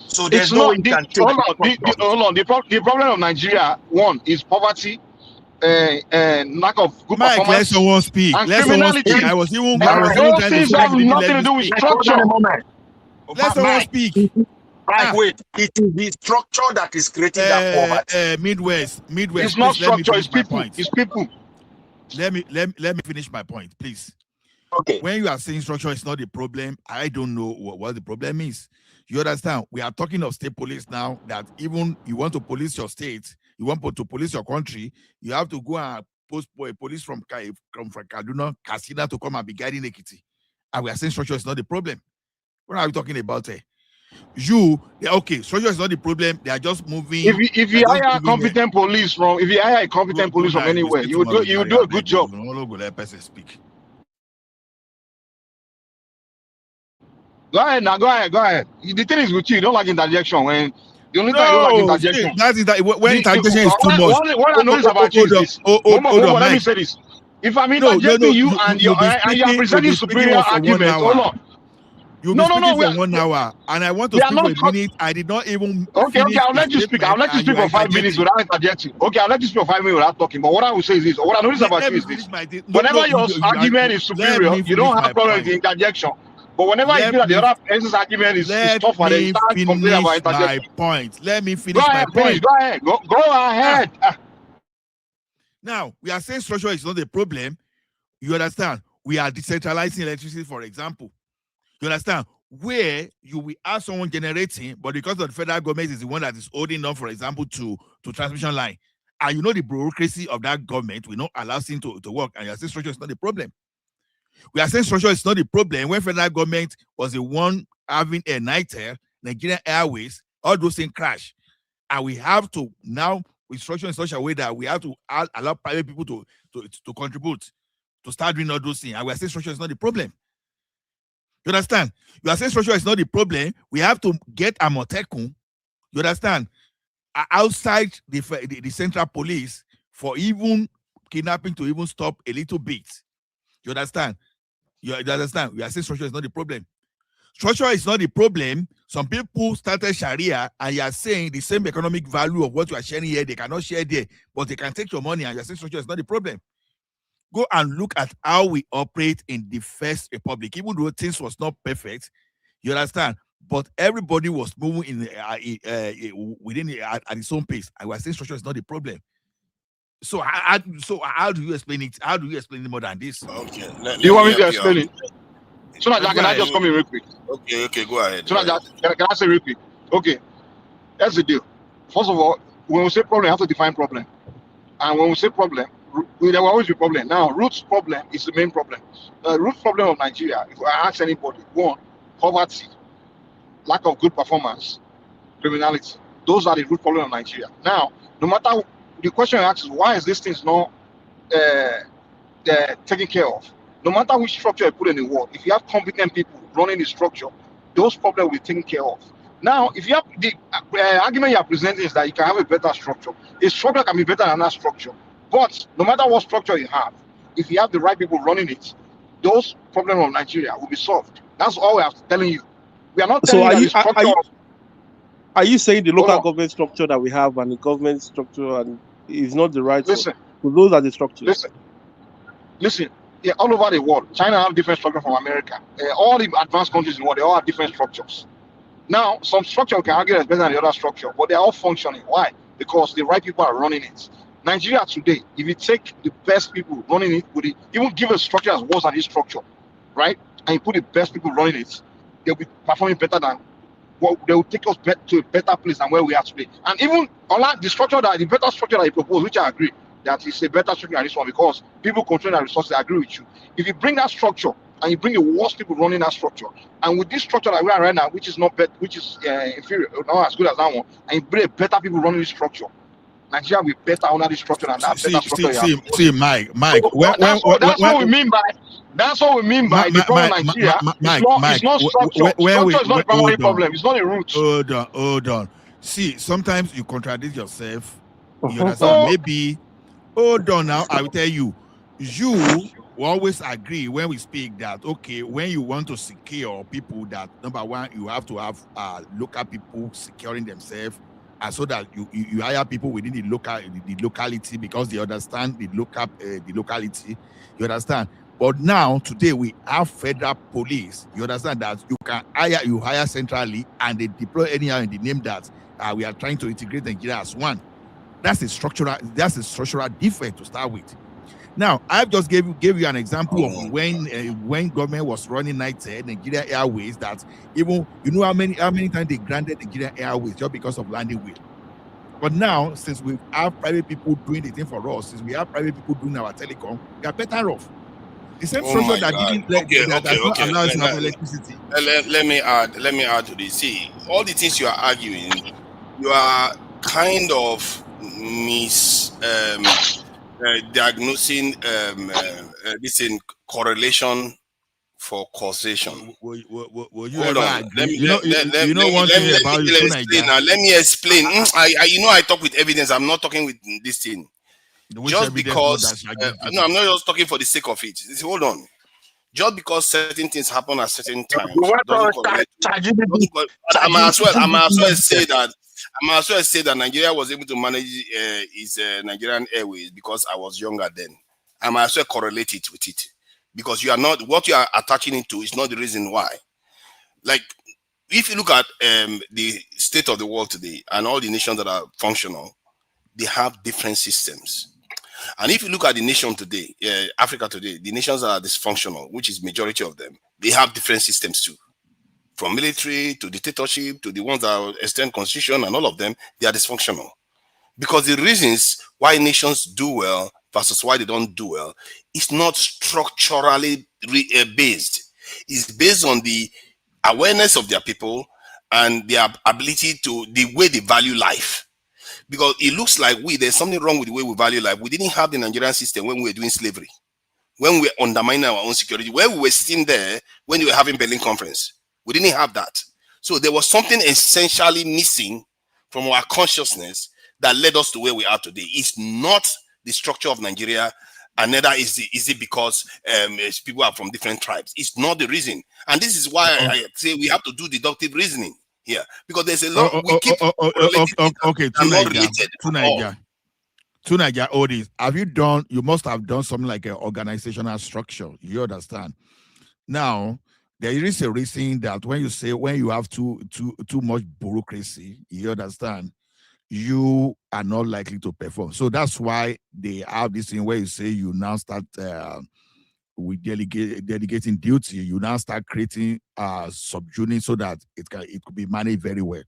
So there's no way you can take hold on. The problem of Nigeria, one, is poverty, and lack of good performance. Let someone speak. And let criminality. Someone speak. I was even those things have nothing to do with structure. Let someone speak. Wait, it is the structure that is creating that poverty. Midwest. It's not structure, it's people. It's people. Let me finish my point, please. Okay. When you are saying structure is not the problem, I don't know what the problem is. You understand? We are talking of state police now, that even you want to police your state, you want to police your country, you have to go and post a police from Kaduna, Katsina to come and be guiding Ekiti. And we are saying structure is not the problem. What are we talking about here? Structure is not the problem. They are just moving. If you hire competent police from anywhere, you do a good job. Let person speak. Go ahead. The thing is with you don't like interjection. When the only time you don't like interjection. When interjection is too much. What I notice about you is this. Let me say this. If I'm interjecting you and you are presenting superior arguments, hold on. You'll be speaking for 1 hour, and I want to speak for a minute. I did not even Okay, finish I'll let you speak. I'll let you speak for 5 minutes without interjecting. Okay, I'll let you speak for 5 minutes without talking. But what I will say is this: what I notice about you is this: whenever your argument is superior, you don't have problem with the interjection. But whenever you feel that the other person's argument is tougher, then you start complaining about interjection. Let me finish my point. Go ahead. Go ahead. Now, we are saying structure is not a problem. You understand? We are decentralizing electricity, for example. You understand? Where you will have someone generating, but because of the federal government is the one that is holding on, for example, to transmission line. And you know the bureaucracy of that government will not allow things to work. And you are saying structure is not a problem. We are saying structure is not a problem when federal government was the one having a NITER, Nigerian Airways, all those things crash. And we have to now with structure in such a way that we have to allow private people to contribute, to start doing all those things. And we are saying structure is not the problem. You understand? You are saying structure is not the problem. We have to get Amotekun, you understand, outside the central police for even kidnapping to even stop a little bit. You understand? You understand? We are saying structure is not the problem. Structure is not the problem. Some people started Sharia and you are saying the same economic value of what you are sharing here, they cannot share there, but they can take your money and you are saying structure is not the problem. Go and look at how we operate in the First Republic, even though things was not perfect, you understand? But everybody was moving within at its own pace. And we are saying structure is not the problem. So how do you explain it? How do you explain it more than this? Okay. Do you want me to explain it? So now, can I just come in real quick? Okay, go ahead. So now, can I say real quick? Okay, that's the deal. First of all, when we say problem, we have to define problem. And when we say problem, there will always be problem. Now, root problem is the main problem. The root problem of Nigeria, if I ask anybody, one, poverty, lack of good performance, criminality. Those are the root problem of Nigeria. Now, no matter the question you ask is why is this thing not taken care of? No matter which structure you put in the world, if you have competent people running the structure, those problems will be taken care of. Now, if you have the argument you are presenting is that you can have a better structure. A structure can be better than that structure. But no matter what structure you have, if you have the right people running it, those problems of Nigeria will be solved. That's all we are telling you. We are not telling you that the structure. Are you saying the local government structure that we have and the government structure and is not the right? Listen, so those are the structures. Listen. Yeah, all over the world, China have different structure from America. All the advanced countries in the world, they all have different structures. Now, some structure we can argue is better than the other structure, but they're all functioning. Why? Because the right people are running it. Nigeria today, if you take the best people running it, even give a structure as worse than this structure, right? And you put the best people running it, they'll be performing better than they will take us to a better place than where we are today. And even unlike the structure the better structure that you propose, which I agree, that is a better structure than this one because people control their resources. I agree with you. If you bring that structure and you bring the worst people running that structure, and with this structure that we are right now, which is not inferior, not as good as that one, and you bring better people running this structure, Nigeria will be better under this structure than that better structure. See, Mike. That's what we mean by. That's what we mean by the problem of Nigeria. It's not structure. Structure is not the primary problem. It's not a root. Hold on. See, sometimes you contradict yourself. You understand? Maybe. Hold on now. I will tell you. You always agree when we speak that, okay, when you want to secure people, that number one, you have to have local people securing themselves, and so that you hire people within the locality because they understand the locality. You understand? But now today we have federal police. You understand that you hire centrally and they deploy anyhow in the name that we are trying to integrate Nigeria as one. That's a structural defect to start with. Now, I've just gave you an example of when government was running Nigeria Airways, that even how many times they granted Nigeria Airways just because of landing wheel. But now, since we have private people doing the thing for us, since we have private people doing our telecom, we are better off. The same structure that didn't not allow us to have electricity. Let me add to this. See, all the things you are arguing, you are kind of diagnosing this in correlation for causation. Will you Hold on. Let me explain. I talk with evidence. I'm not talking with this thing. Just because I'm not just talking for the sake of it. Hold on. Just because certain things happen at certain times What doesn't else? correlate. I might as well say that Nigeria was able to manage its Nigerian Airways because I was younger then. I might as well correlate it with it, because you are not, what you are attaching it to is not the reason why. Like, if you look at the state of the world today and all the nations that are functional, they have different systems. And if you look at the nation today, Africa today, the nations that are dysfunctional, which is majority of them, they have different systems too. From military to dictatorship to the ones that extend constitution, and all of them, they are dysfunctional. Because the reasons why nations do well versus why they don't do well is not structurally based. It's based on the awareness of their people and their ability to, the way they value life. Because it looks like there's something wrong with the way we value life. We didn't have the Nigerian system when we were doing slavery, when we were undermining our own security, where we were sitting there when they were having Berlin Conference. We didn't have that. So there was something essentially missing from our consciousness that led us to where we are today. It's not the structure of Nigeria, and neither is it because people are from different tribes. It's not the reason. And this is why I say we have to do deductive reasoning here, because there's a lot we keep okay, to Nigeria, all this. You must have done something like an organizational structure. You understand? Now, there is a reason that when you have too much bureaucracy, you understand, you are not likely to perform. So that's why they have this thing where you say you now start with delegating duty. You now start creating subunits so that it could be managed very well.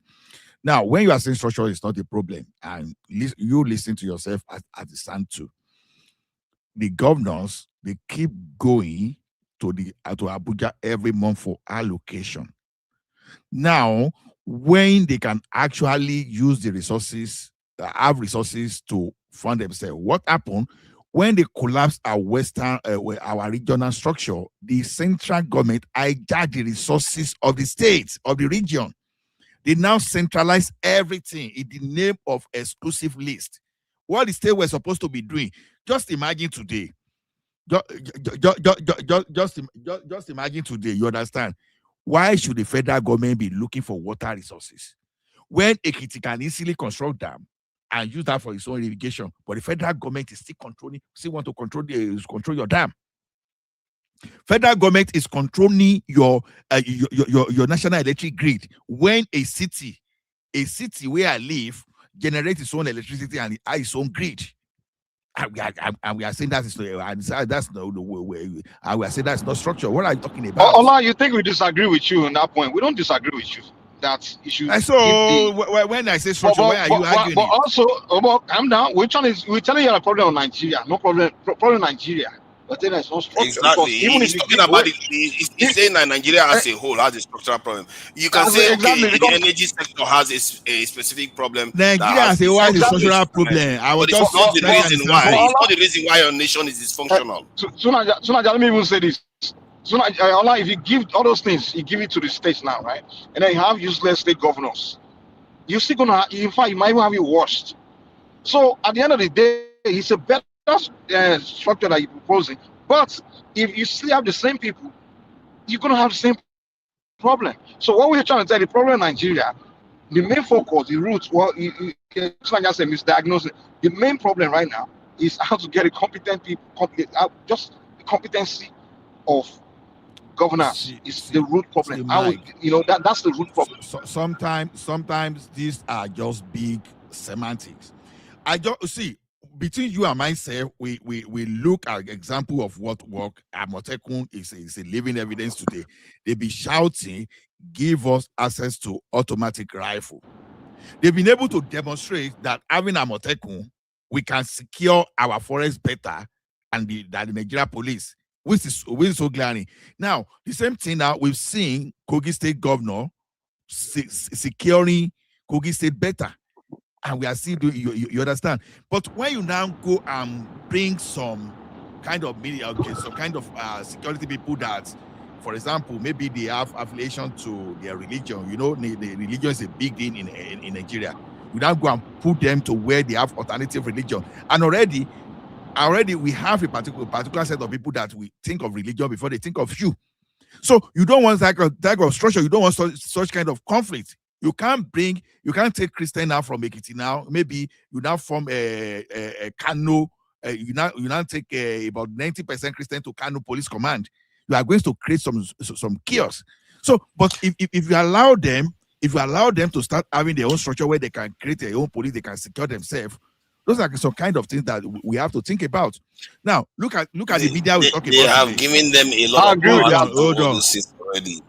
Now, when you are saying structure is not a problem, and you listen to yourself at the stand too, the governors, they keep going to Abuja every month for allocation. Now, when they can actually use the resources, have resources to fund themselves, what happened when they collapsed our our regional structure? The central government hijacked the resources of the states, of the region. They now centralize everything in the name of exclusive list. What the state were supposed to be doing, just imagine today. Just imagine today, you understand? Why should the federal government be looking for water resources when Ekiti can easily construct dam and use that for its own irrigation, but the federal government is still want to control your dam? Federal government is controlling your national electric grid when a city where I live generates its own electricity and its own grid. And we are saying that's no way. And we are saying that's not structure. What are you talking about? Ola, you think we disagree with you on that point? We don't disagree with you. That you should. So when I say structure, why are you arguing? But also, calm down. We're telling you a problem on Nigeria. No problem. Problem Nigeria. But then it's not structure. Exactly. He's talking about he's saying that Nigeria as a whole has a structural problem. You can say the energy sector has a specific problem. Nigeria as a whole has a structural problem. But it's not the reason why. It's not the reason why your nation is dysfunctional. Sunaja, let me even say this. Sunaja, if you give all those things, you give it to the states now, right? And then you have useless state governors. You're still gonna, in fact, you might even have it worse. So at the end of the day, it's a better structure that you're proposing, but if you still have the same people, you're going to have the same problem. So what we're trying to tell, the problem in Nigeria, the main focus, the roots, misdiagnosing. The main problem right now is how to get a competent people, just the competency of governance is the root problem. That's the root problem. Sometimes these are just big semantics. I don't see. Between you and myself, we look at example of what work. Amotekun is a living evidence today. They be shouting, give us access to automatic rifle. They've been able to demonstrate that having Amotekun, we can secure our forest better than the Nigeria police, which is so glaring. Now, the same thing now we've seen Kogi State governor securing Kogi State better. And we are still doing, you understand? But when you now go and bring some kind of media, some kind of security people that, for example, maybe they have affiliation to their religion, the religion is a big thing in Nigeria. You now go and put them to where they have alternative religion. And already, already we have a particular set of people that we think of religion before they think of you. So you don't want that type of structure. You don't want such kind of conflict. You can't take Christian now from Ekiti now. Maybe you now form a Kano. You now take about 90% Christian to Kano Police Command. You are going to create some chaos. So, but if you allow them to start having their own structure where they can create their own police, they can secure themselves. Those are some kind of things that we have to think about. Now, look at the media we're talking about. They have given them a lot of power to do this system already.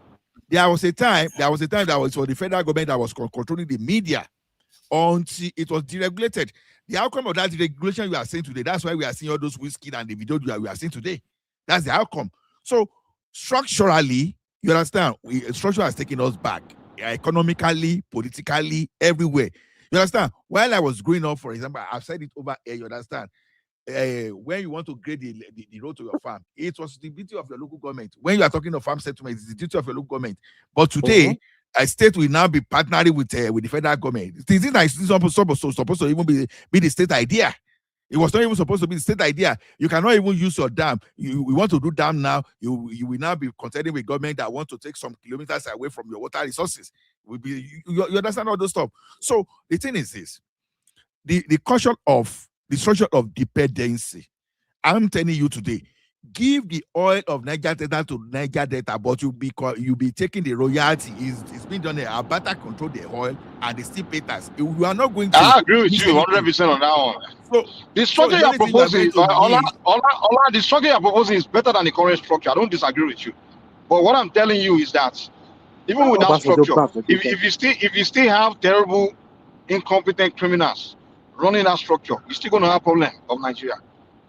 There was a time that was for the federal government that was controlling the media until it was deregulated. The outcome of that deregulation we are seeing today, that's why we are seeing all those whiskey and the video we are seeing today. That's the outcome. So structurally, you understand, structure has taken us back economically, politically, everywhere. You understand? While I was growing up, for example, I've said it over here, you understand? When you want to grade the road to your farm, it was the duty of your local government. When you are talking of farm settlement, it's the duty of your local government. But today, a state will now be partnering with the federal government. This is supposed to even be the state idea. It was not even supposed to be the state idea. You cannot even use your dam. We want to do dam now. You will now be contending with government that want to take some kilometers away from your water resources. You understand all those stuff. So the thing is this: the structure of dependency. I'm telling you today, give the oil of Niger Delta to Niger Delta, but you'll be taking the royalty. It's been done. Alberta control the oil and the steel painters. You are not going to. I agree with you 100% on that one. So the structure you're proposing, the structure you're proposing is better than the current structure. I don't disagree with you, but what I'm telling you is that even with that structure, if you still have terrible, incompetent criminals running that structure, you're still going to have a problem of Nigeria.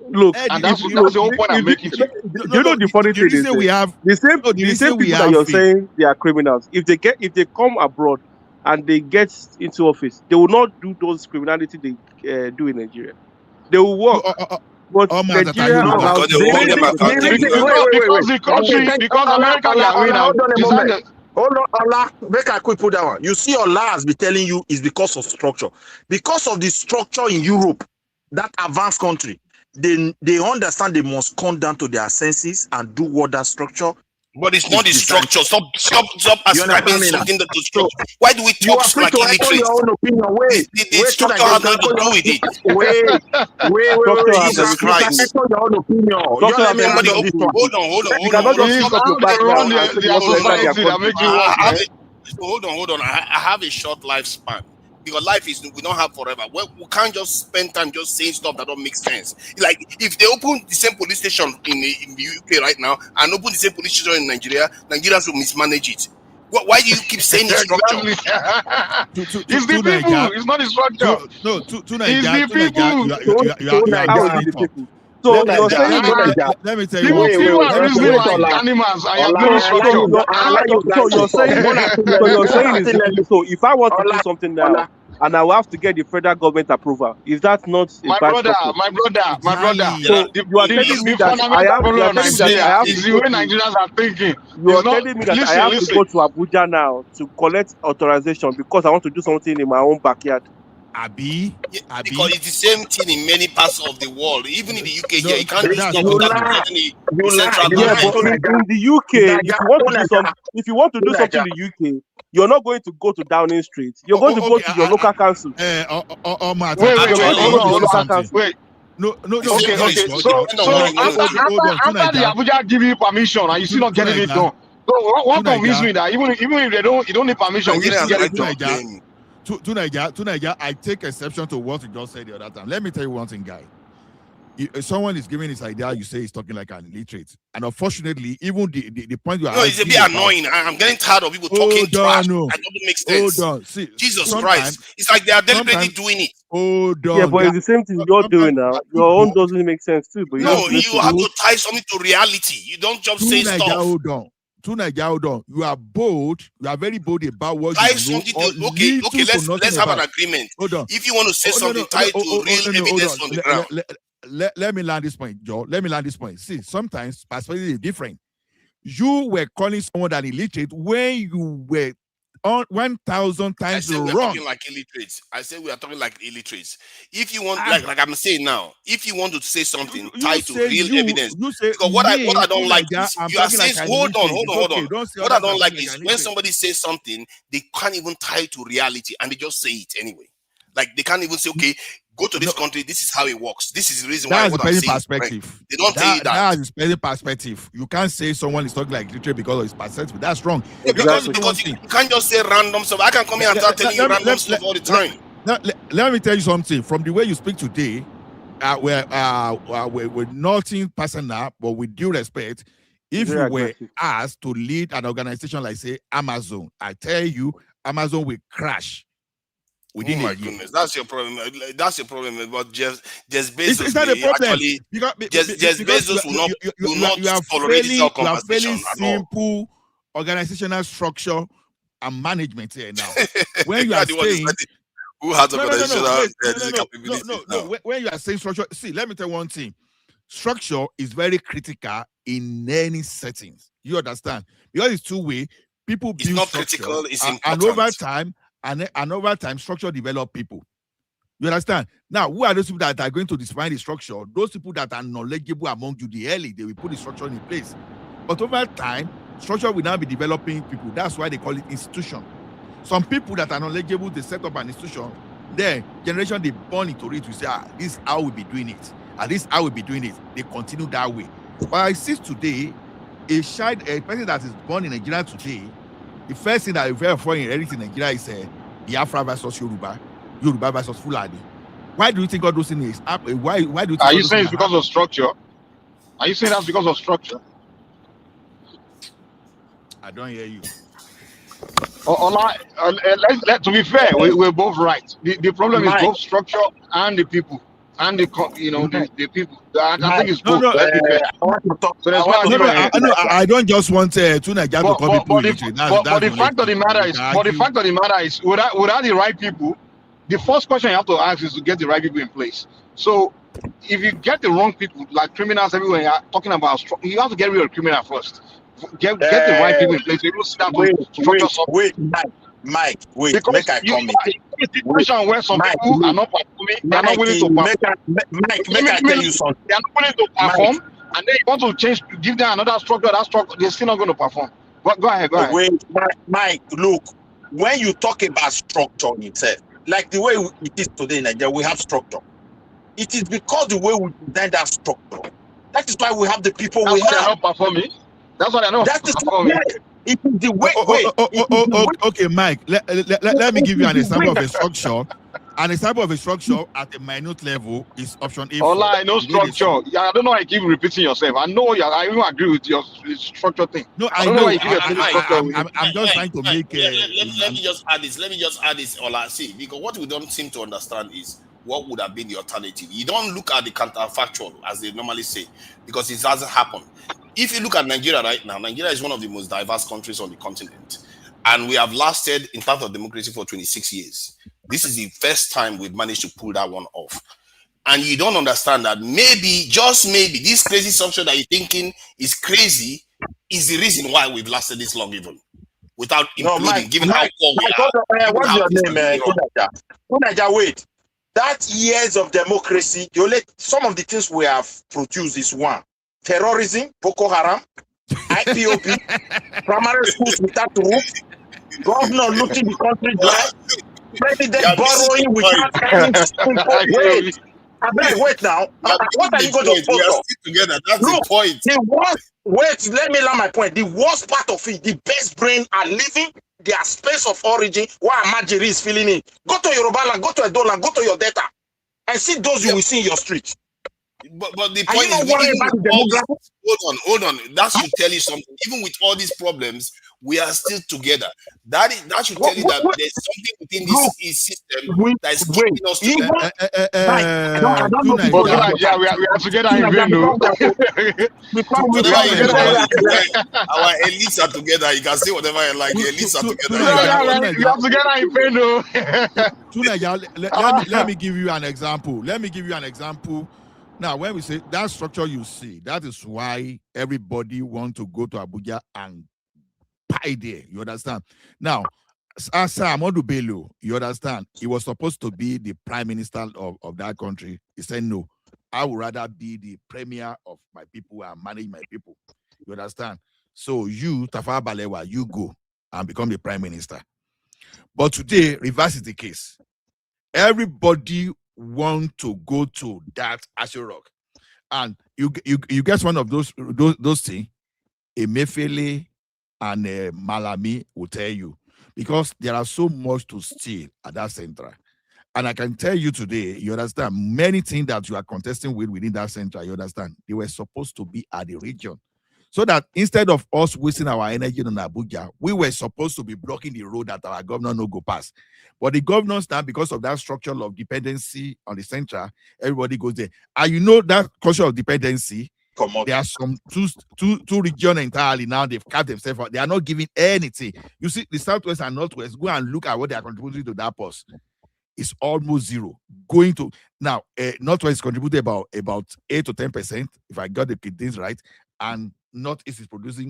Look, and that's the whole point I'm making. You know the funny thing is we have the same people that you're saying they are criminals. If they come abroad and they get into office, they will not do those criminality they do in Nigeria. They will work. But Nigeria because America are winning. Hold on, Allah. Make I quick put that one. You see, Allah has been telling you is because of structure, because of the structure in Europe, that advanced country. They understand they must come down to their senses and do what that structure. But it's not the structure. Stop ascribing something to the structure. Why do we talk like illiterate? The structure has nothing to do with it. Wait. Jesus Christ. Your own opinion. Hold on. I have a short lifespan. Because life is, we don't have forever. We can't just spend time just saying stuff that don't make sense. Like if they open the same police station in the UK right now and open the same police station in Nigeria, Nigerians will mismanage it. Why do you keep saying the structure? It's the people. It's not the structure. It's the people. So you're saying let me tell you people are reasoning like animals. I am very structured. So you're saying so if I want to do something now and I will have to get the federal government approval, is that not my brother? So you are telling me that I have is the way Nigerians are thinking. You are telling me that I have to go to Abuja now to collect authorization because I want to do something in my own backyard. Abi. Because it's the same thing in many parts of the world. Even in the UK here, you can't do stuff without the central government. But in the UK, if you want to do something in the UK, you're not going to go to Downing Street. You're going to go to your local council. Wait. No. Okay. So after the Abuja give you permission and you still not getting it done. So what convinces me that even if you don't need permission, we still get it done. To Nigeria, I take exception to what you just said the other time. Let me tell you one thing, guy. If someone is giving his idea, you say he's talking like an illiterate. And unfortunately, even the point you are it's a bit annoying. I'm getting tired of people talking trash. That doesn't make sense. Hold on. See, Jesus Christ. It's like they are deliberately doing it. Hold on. Yeah, but it's the same thing you're doing now. Your own doesn't make sense too. But you have to tie something to reality. You don't just say stuff. Hold on. You are bold. You are very bold about what tie you know. Okay. Let's have an agreement. Hold on. If you want to say something, tie it to real evidence on the ground. Let me land this point, Joe. Let me land this point. See, sometimes perspective is different. You were calling someone an illiterate when you were on 1,000 I times say we are wrong. talking like illiterates. I say we are talking like illiterates. If you want, like I'm saying now, if you want to say something tied to real evidence, You say because what I don't like is I'm you are talking saying, like an hold on. illiterate. It's okay. Don't say What I others are don't like talking is like an when illiterate. somebody says something, they can't even tie it to reality and they just say it anyway. Like they can't even say, okay, go to this country, this is how it works. This is the reason why That's what the I'm person saying perspective. is correct. They don't tell you that. That's the person perspective. You can't say someone is talking like literate because of his perspective. That's wrong. Because you can't just say random stuff. I can come here and start telling you random stuff all the time. Let me tell you something. From the way you speak today, we're nothing personal, but with due respect, if you were asked to lead an organization like, say, Amazon, I tell you, Amazon will crash within a year. Goodness, that's your problem. That's your problem. But just Bezos, it's not a problem. actually, just Bezos will not tolerate this whole conversation. You are failing simple organizational structure and management here now. When you are saying who has organizational capabilities now? When you are saying structure, see, let me tell you one thing. Structure is very critical in any settings. You understand? Because it's two-way. People build not structure, critical, it's and over time, structure develop people. You understand? Now, who are those people that are going to define the structure? Those people that are knowledgeable among you, the early, they will put the structure in place. But over time, structure will now be developing people. That's why they call it institution. Some people that are knowledgeable, they set up an institution. Then, generation they born into it, we say, this is how we'll be doing it. And this is how we'll be doing it. They continue that way. But I see today, a person that is born in Nigeria today, the first thing that you very foreign in Nigeria is Biafra versus Yoruba versus Fulani. Why do you think all those things is up? Why do you think are you saying it's because of structure? Are you saying that's because of structure? I don't hear you. To be fair, we're both right. The problem is both structure and the people. And the people. I think it's both. I don't just want to Nigeria to call people. But the fact of the matter is, without the right people, the first question you have to ask is to get the right people in place. So, if you get the wrong people, like criminals everywhere, you're talking about, you have to get rid of criminal first. Get the right people in place. You sit down to structure something. Mike, because make I come in. A situation where some people are not performing, they are not willing to perform. Make I tell you something. They are not willing to perform, and then you want to change, give them another structure. That structure, they're still not going to perform. Go ahead. Wait, Mike, look, when you talk about structure itself, like the way it is today in Nigeria, we have structure. It is because the way we design that structure. That is why we have the people we have. They're not performing. That's what I know. That is performing. It is the way. Okay, Mike. Let me give you an example of a structure. An example of a structure at a minute level is option A. I know structure. Yeah, I don't know why you keep repeating yourself. I know. I even agree with your structure thing. No, I know. I'm just trying to make. Let me just add this. Ola, see, because what we don't seem to understand is what would have been the alternative. You don't look at the counterfactual as they normally say, because it hasn't happened. If you look at Nigeria right now, Nigeria is one of the most diverse countries on the continent. And we have lasted in terms of democracy for 26 years. This is the first time we've managed to pull that one off. And you don't understand that maybe, just maybe, this crazy structure that you're thinking is crazy is the reason why we've lasted this long even. Without imploding, given how poor we are. What's your name, Kunaja, wait. That years of democracy, some of the things we have produced is one. Terrorism, Boko Haram, IPOB, primary schools without roof, governor looting the country dry, president borrowing without any wait now. What are you going to we are still together. That's the point. Let me learn my point. The worst part of it, the best brain are living their space of origin where Amajiri is feeling it. Go to Yoruba land, go to Edo land, go to your data, and see those you will see in your street. But the point is, hold on. That should tell you something. Even with all these problems, we are still together. That should tell you that there's something within this system that is keeping us together. We are together in vain. Our elites are together. You can say whatever you like. The elites are together. We are together in vain. Let me give you an example. Now, when we say that structure you see, that is why everybody wants to go to Abuja and pie there. You understand? Now, Amadou Bello, you understand? He was supposed to be the prime minister of that country. He said, no, I would rather be the premier of my people and manage my people. You understand? So you, Tafawa Balewa, you go and become the prime minister. But today, reverse is the case. Everybody want to go to that Aso Rock. And you get one of those things, Emefiele and Malami will tell you, because there are so much to steal at that center. And I can tell you today, you understand, many things that you are contesting with within that center, you understand, they were supposed to be at the region. So that instead of us wasting our energy on Abuja, we were supposed to be blocking the road that our governor no go past. But the governors now, because of that structure of dependency on the center, everybody goes there. And you know that culture of dependency, there are some two regions entirely now, they've cut themselves out. They are not giving anything. You see, the Southwest and Northwest, go and look at what they are contributing to that post. It's almost zero. Going to now, Northwest contributed about 8 to 10%, if I got the things right, and Northeast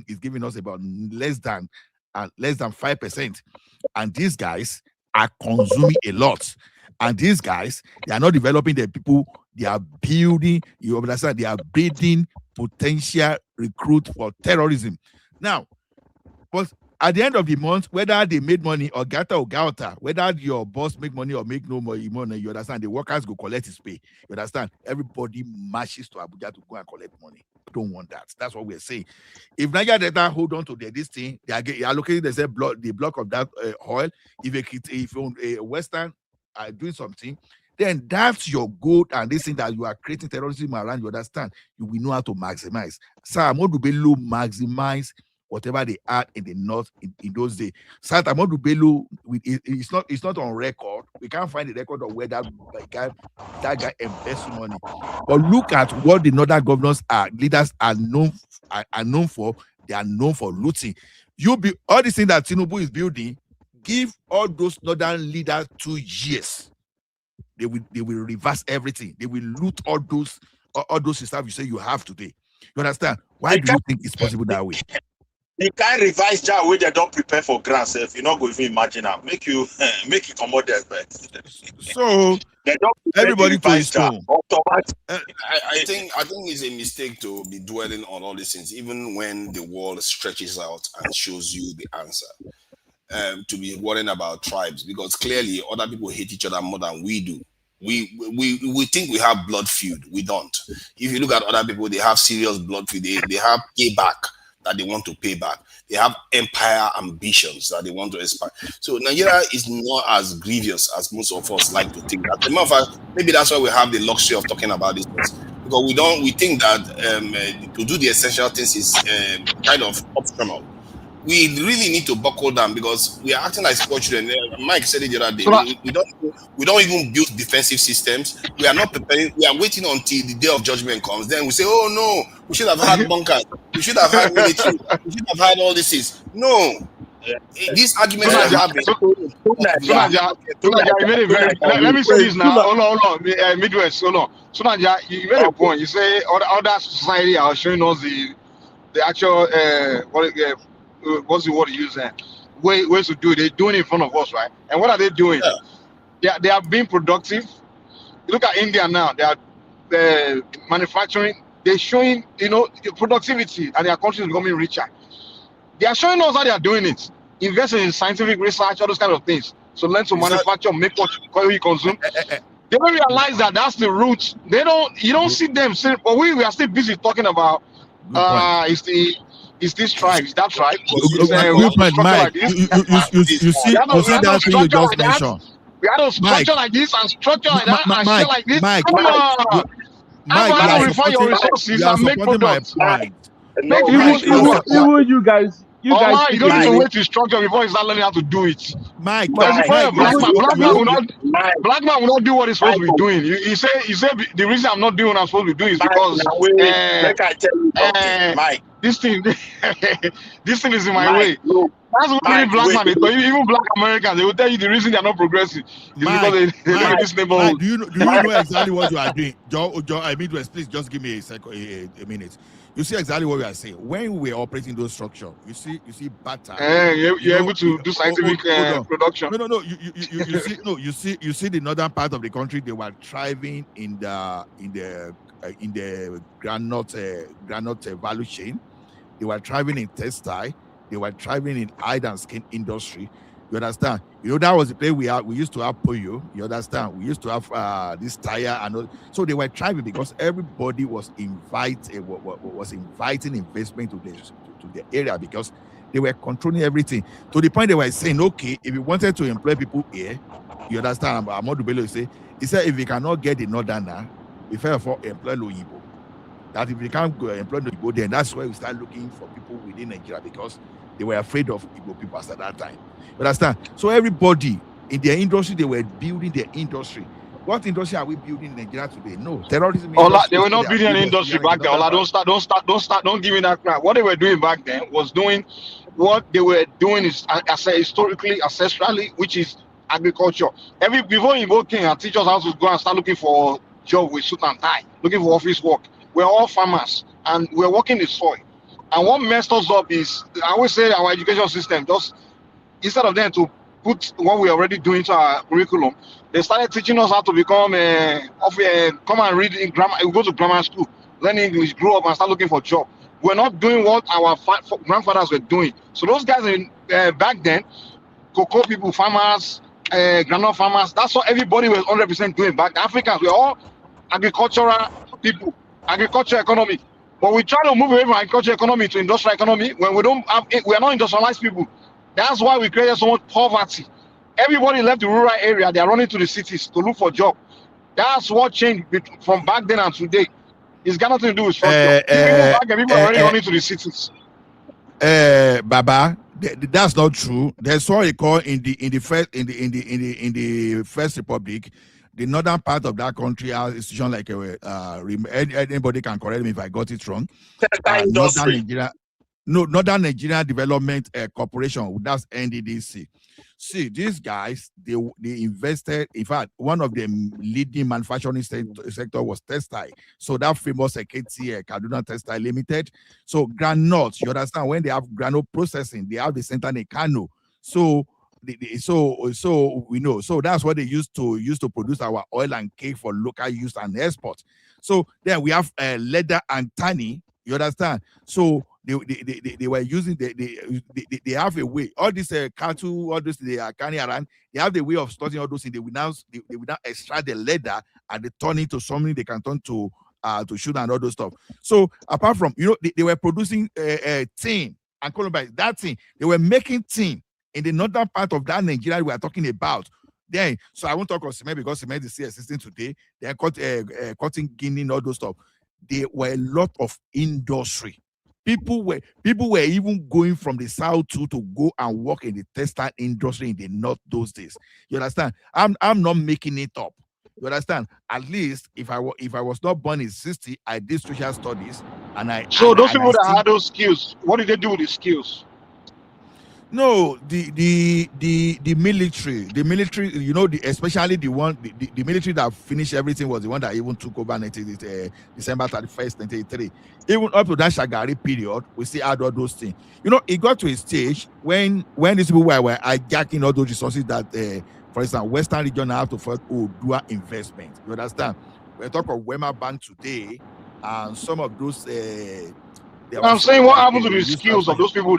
is giving us about less than 5%. And these guys are consuming a lot. And these guys, they are not developing their people, they are building, you understand, they are breeding potential recruit for terrorism. Now, but at the end of the month, whether they made money or gata, whether your boss make money or make no money, you understand, the workers go collect his pay. You understand? Everybody marches to Abuja to go and collect money. Don't want that. That's what we're saying. If Niger Delta hold on to this thing, they are allocating the block of that oil. If Western are doing something, then that's your goal, and this thing that you are creating terrorism around, you understand, you will know how to maximize. So Amadou Bello maximize whatever they had in the north in those days. South Amadou Bello, it's not on record. We can't find the record of where that guy embezzled money. But look at what the northern governors leaders are known for. They are known for looting. All these things that Tinubu is building, give all those northern leaders 2 years. They will reverse everything. They will loot all those stuff you say you have today. You understand? Why do you think it's possible that way? They can't revise that way. They don't prepare for grants. If you're not going to imagine that, make you come out there. So they don't everybody to his own. I think it's a mistake to be dwelling on all these things, even when the world stretches out and shows you the answer. To be worrying about tribes, because clearly other people hate each other more than we do. We think we have blood feud. We don't. If you look at other people, they have serious blood feud. They have payback that they want to pay back. They have empire ambitions that they want to expand. So Nigeria is not as grievous as most of us like to think. As a matter of fact, maybe that's why we have the luxury of talking about these things, because we think that to do the essential things is kind of optional. We really need to buckle down, because we are acting like spoiled children. Mike said it the other day. We don't even build defensive systems. We are not preparing. We are waiting until the day of judgment comes. Then we say, "Oh no, we should have had bunkers. We should have had military. We should have had all this." Is no. These arguments are having. Let me say this now. Hold on. Midwest. Hold on. So now, you made a point. You say other society are showing us the actual what's the word you use there? Ways to do it. They're doing it in front of us, right? And what are they doing? Yeah. They are being productive. You look at India now. They are manufacturing. They're showing, productivity, and their country is becoming richer. They are showing us how they are doing it. Investing in scientific research, all those kind of things. So learn to manufacture, make what you consume. They don't realize that that's the roots. You don't see them. But we are still busy talking about is this tribe? Is that tribe? Mike, you see that thing you just mentioned. We had a structure like this and structure like that and shit like this. Mike, come on. How do you refine your resources and make products? Even you guys. You don't need to wait to structure before you start learning how to do it. Mike, black man will not do what he's supposed to be doing. He said the reason I'm not doing what I'm supposed to be doing is because Mike, this thing is in my way. That's what black man. Even black Americans, they will tell you the reason they're not progressing is because they live in this neighborhood. Do you know exactly what you are doing? Midwest, please just give me a minute. You see exactly what we are saying. When we're operating those structures, you see butter. You're able to do scientific production. No. You see, you see the northern part of the country. They were thriving in the granite value chain. They were thriving in textile. They were thriving in hide and skin industry. You understand? You know, that was the place we used to have Poyo. You understand? We used to have this tire and all. So they were thriving because everybody was inviting investment to the area because they were controlling everything to the point they were saying, okay, if you wanted to employ people here, you understand? Amadou Bello he said if we cannot get the northerner, we first of all employ Loyibo. That if we can't employ Igbo, then that's why we start looking for people within Nigeria because they were afraid of Igbo people at that time. You understand? So everybody in their industry, they were building their industry. What industry are we building in Nigeria today? No, terrorism. They were not building an industry back then. Don't give me that crap. What they were doing back then was doing what they were doing is historically, ancestrally, which is agriculture. Before Igbo came and teach us how to go and start looking for job with suit and tie, looking for office work. We're all farmers and we're working the soil. And what messed us up is, I always say our education system, just instead of them to put what we're already doing to our curriculum, they started teaching us how to become come and read in grammar, go to grammar school, learn English, grow up and start looking for a job. We're not doing what our grandfathers were doing. So those guys back then, cocoa people, farmers, granola farmers, that's what everybody was 100% doing back then. Africans, we're all agricultural people. Agriculture economy, but we try to move away from agriculture economy to industrial economy when we are not industrialized people. That's why we created so much poverty. Everybody left the rural area, they are running to the cities to look for a job. That's what changed from back then and today. It's got nothing to do with structure. People are already running to the cities. Baba, that's not true. That's what we call in the First Republic. The northern part of that country has institutions like anybody can correct me if I got it wrong. Northern Nigeria Development Corporation, that's NDDC. See, these guys, they invested. In fact, one of the leading manufacturing sector was textile. So that famous KT Kaduna Textile Limited. So granules, you understand, when they have granule processing, they have the center in Kano. So so we know. So that's what they used to produce our oil and cake for local use and export. So then we have leather and tanning. You understand? So they were using they have a way. All these cattle, all this they are carrying around. They have the way of storing all those things. They will now extract the leather and they turn it to something they can turn to shoot and all those stuff. So apart from they were producing tin and columbine. That thing they were making tin in the northern part of that Nigeria we are talking about. Then, so I won't talk of cement because cement is still existing today. They are cutting guinea, all those stuff. There were a lot of industry. People were even going from the south to go and work in the textile industry in the north those days. You understand? I'm not making it up. You understand? At least if I was not born in 60, I did social studies and I. So those people that had those skills, what did they do with the skills? No, the military, especially the military that finished everything was the one that even took over December 31st, 1983. Even up to that Shagari period, we still had all those things. It got to a stage when these people were hijacking all those resources that, for instance, Western region have to first do investment. You understand? We talk of Wema Bank today, and some of those. I'm saying, what happened to the skills of those people?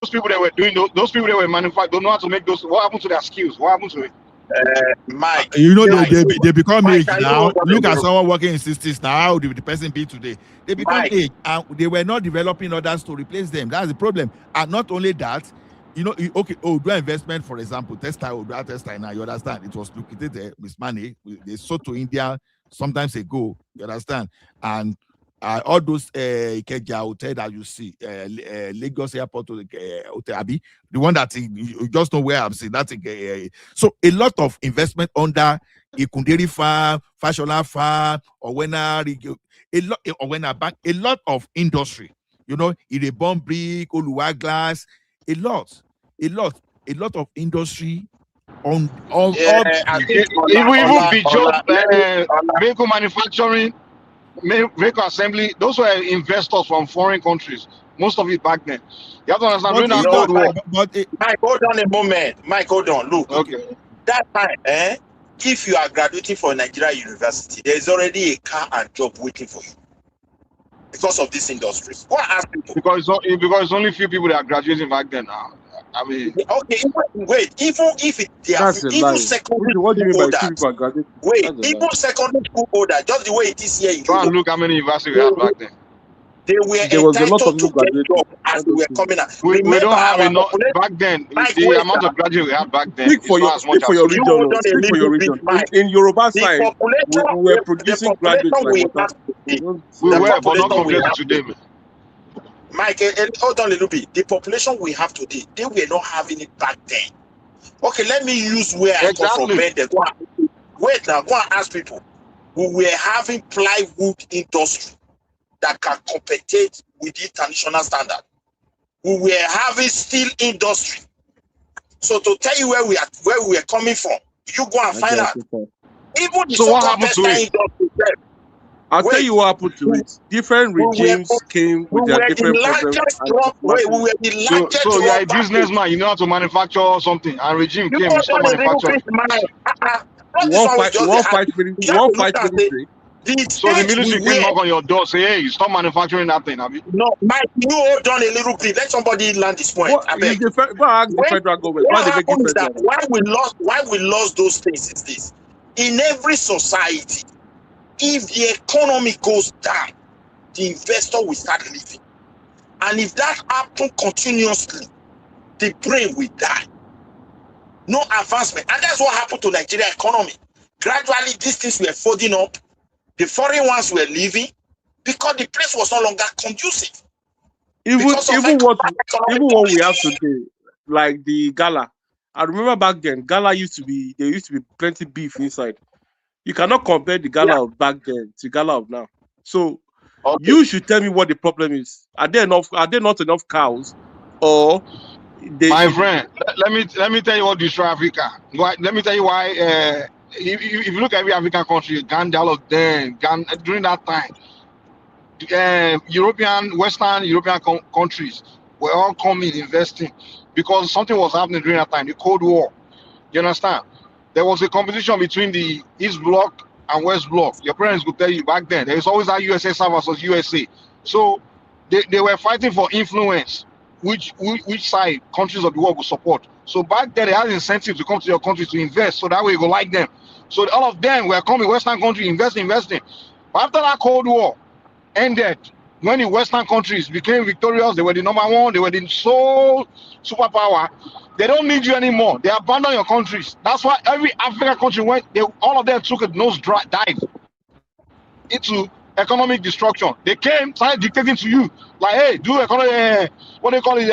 Those people that were doing those people that were manufacturing don't know how to make those. What happened to their skills? What happened to it? Mike, they become age now. Look at someone working in 60s now. How would the person be today? They become age, and they were not developing others to replace them. That's the problem. And not only that, do investment, for example, textile now. You understand? It was liquidated with money. They sold to India sometimes ago. You understand? And all those Ikeja hotel that you see, Lagos Airport Hotel Abi, the one that you just know where I'm saying that's so a lot of investment under Ikunderi Farm, Fashola Farm, or when a bank, a lot of industry, Irebon Brick, Oluwa Glass, a lot of industry on even vehicle manufacturing. vehicle assembly, those were investors from foreign countries. Most of it back then. You have to understand. During that Cold War. Mike, hold on a moment. Mike, hold on. Look. Okay. That time, if you are graduating from Nigeria University, there is already a car and job waiting for you because of this industry. Go and ask people. Because it's only few people that are graduating back then now. I mean, okay, wait. Even if they are even secondary what do you mean by holders, people are graduating? wait, even secondary school holders, just the way it is here in go and Europe, look how many universities we had back then. they were There was a lot of entitled to people get job as they were coming out. We don't have our enough population- back then. Mike, The wait, amount sir. of graduates we had back then Speak for is your not as much as region. You hold on a Speak for your little region. bit, Mike. In Yoruba The side, population, we were the producing population graduates we like water. have today, we the were, but not population we compared to have today, man. Mike, hold on a little bit. The population we have today, they were not having it back then. Okay, let me use where I come from. Wait now, go and ask people who were having plywood industry that can compete with the international standard. We were having steel industry. So to tell you where we are coming from, you go and find out. Even the So what so-called happened to textile industry. I'll tell you what happened to it. Different regimes came with their different problems. We were the largest So you're a rubber businessman, you know how to manufacture something, and regime You came go and stopped down a little manufacturing. bit, man. You won't fight military. So the military came knock on your door, say, hey, you stop manufacturing that thing, have you? No, Mike, you hold on a little bit. Let somebody land this point. I beg. Go ask the federal government. What Why they make happened it is that federal? why we lost those things is this. In every society, if the economy goes down, the investor will start leaving. And if that happens continuously, the brain will die. No advancement. And that's what happened to Nigeria economy. Gradually, these things were folding up. The foreign ones were leaving because the place was no longer conducive. Even what we have today, like the gala. I remember back then, there used to be plenty beef inside. You cannot compare the gala of back then to gala of now. So you should tell me what the problem is. Are there not enough cows, or My friend, let me tell you what destroy Africa. Let me tell you why. If you look at every African country, Ghana, all of them, during that time, Western European countries were all coming investing because something was happening during that time, the Cold War. You understand? There was a competition between the East Bloc and West Bloc. Your parents could tell you back then. There was always that USSR versus USA. So they were fighting for influence, which side countries of the world would support. So back then they had incentive to come to your country to invest, so that way you go like them. So all of them were coming Western country investing. But after that Cold War ended, when the Western countries became victorious, they were the number one, they were the sole superpower. They don't need you anymore. They abandon your countries. That's why every African country all of them took a dive into economic destruction. They came, started dictating to you, like, hey, do economic, what they call it,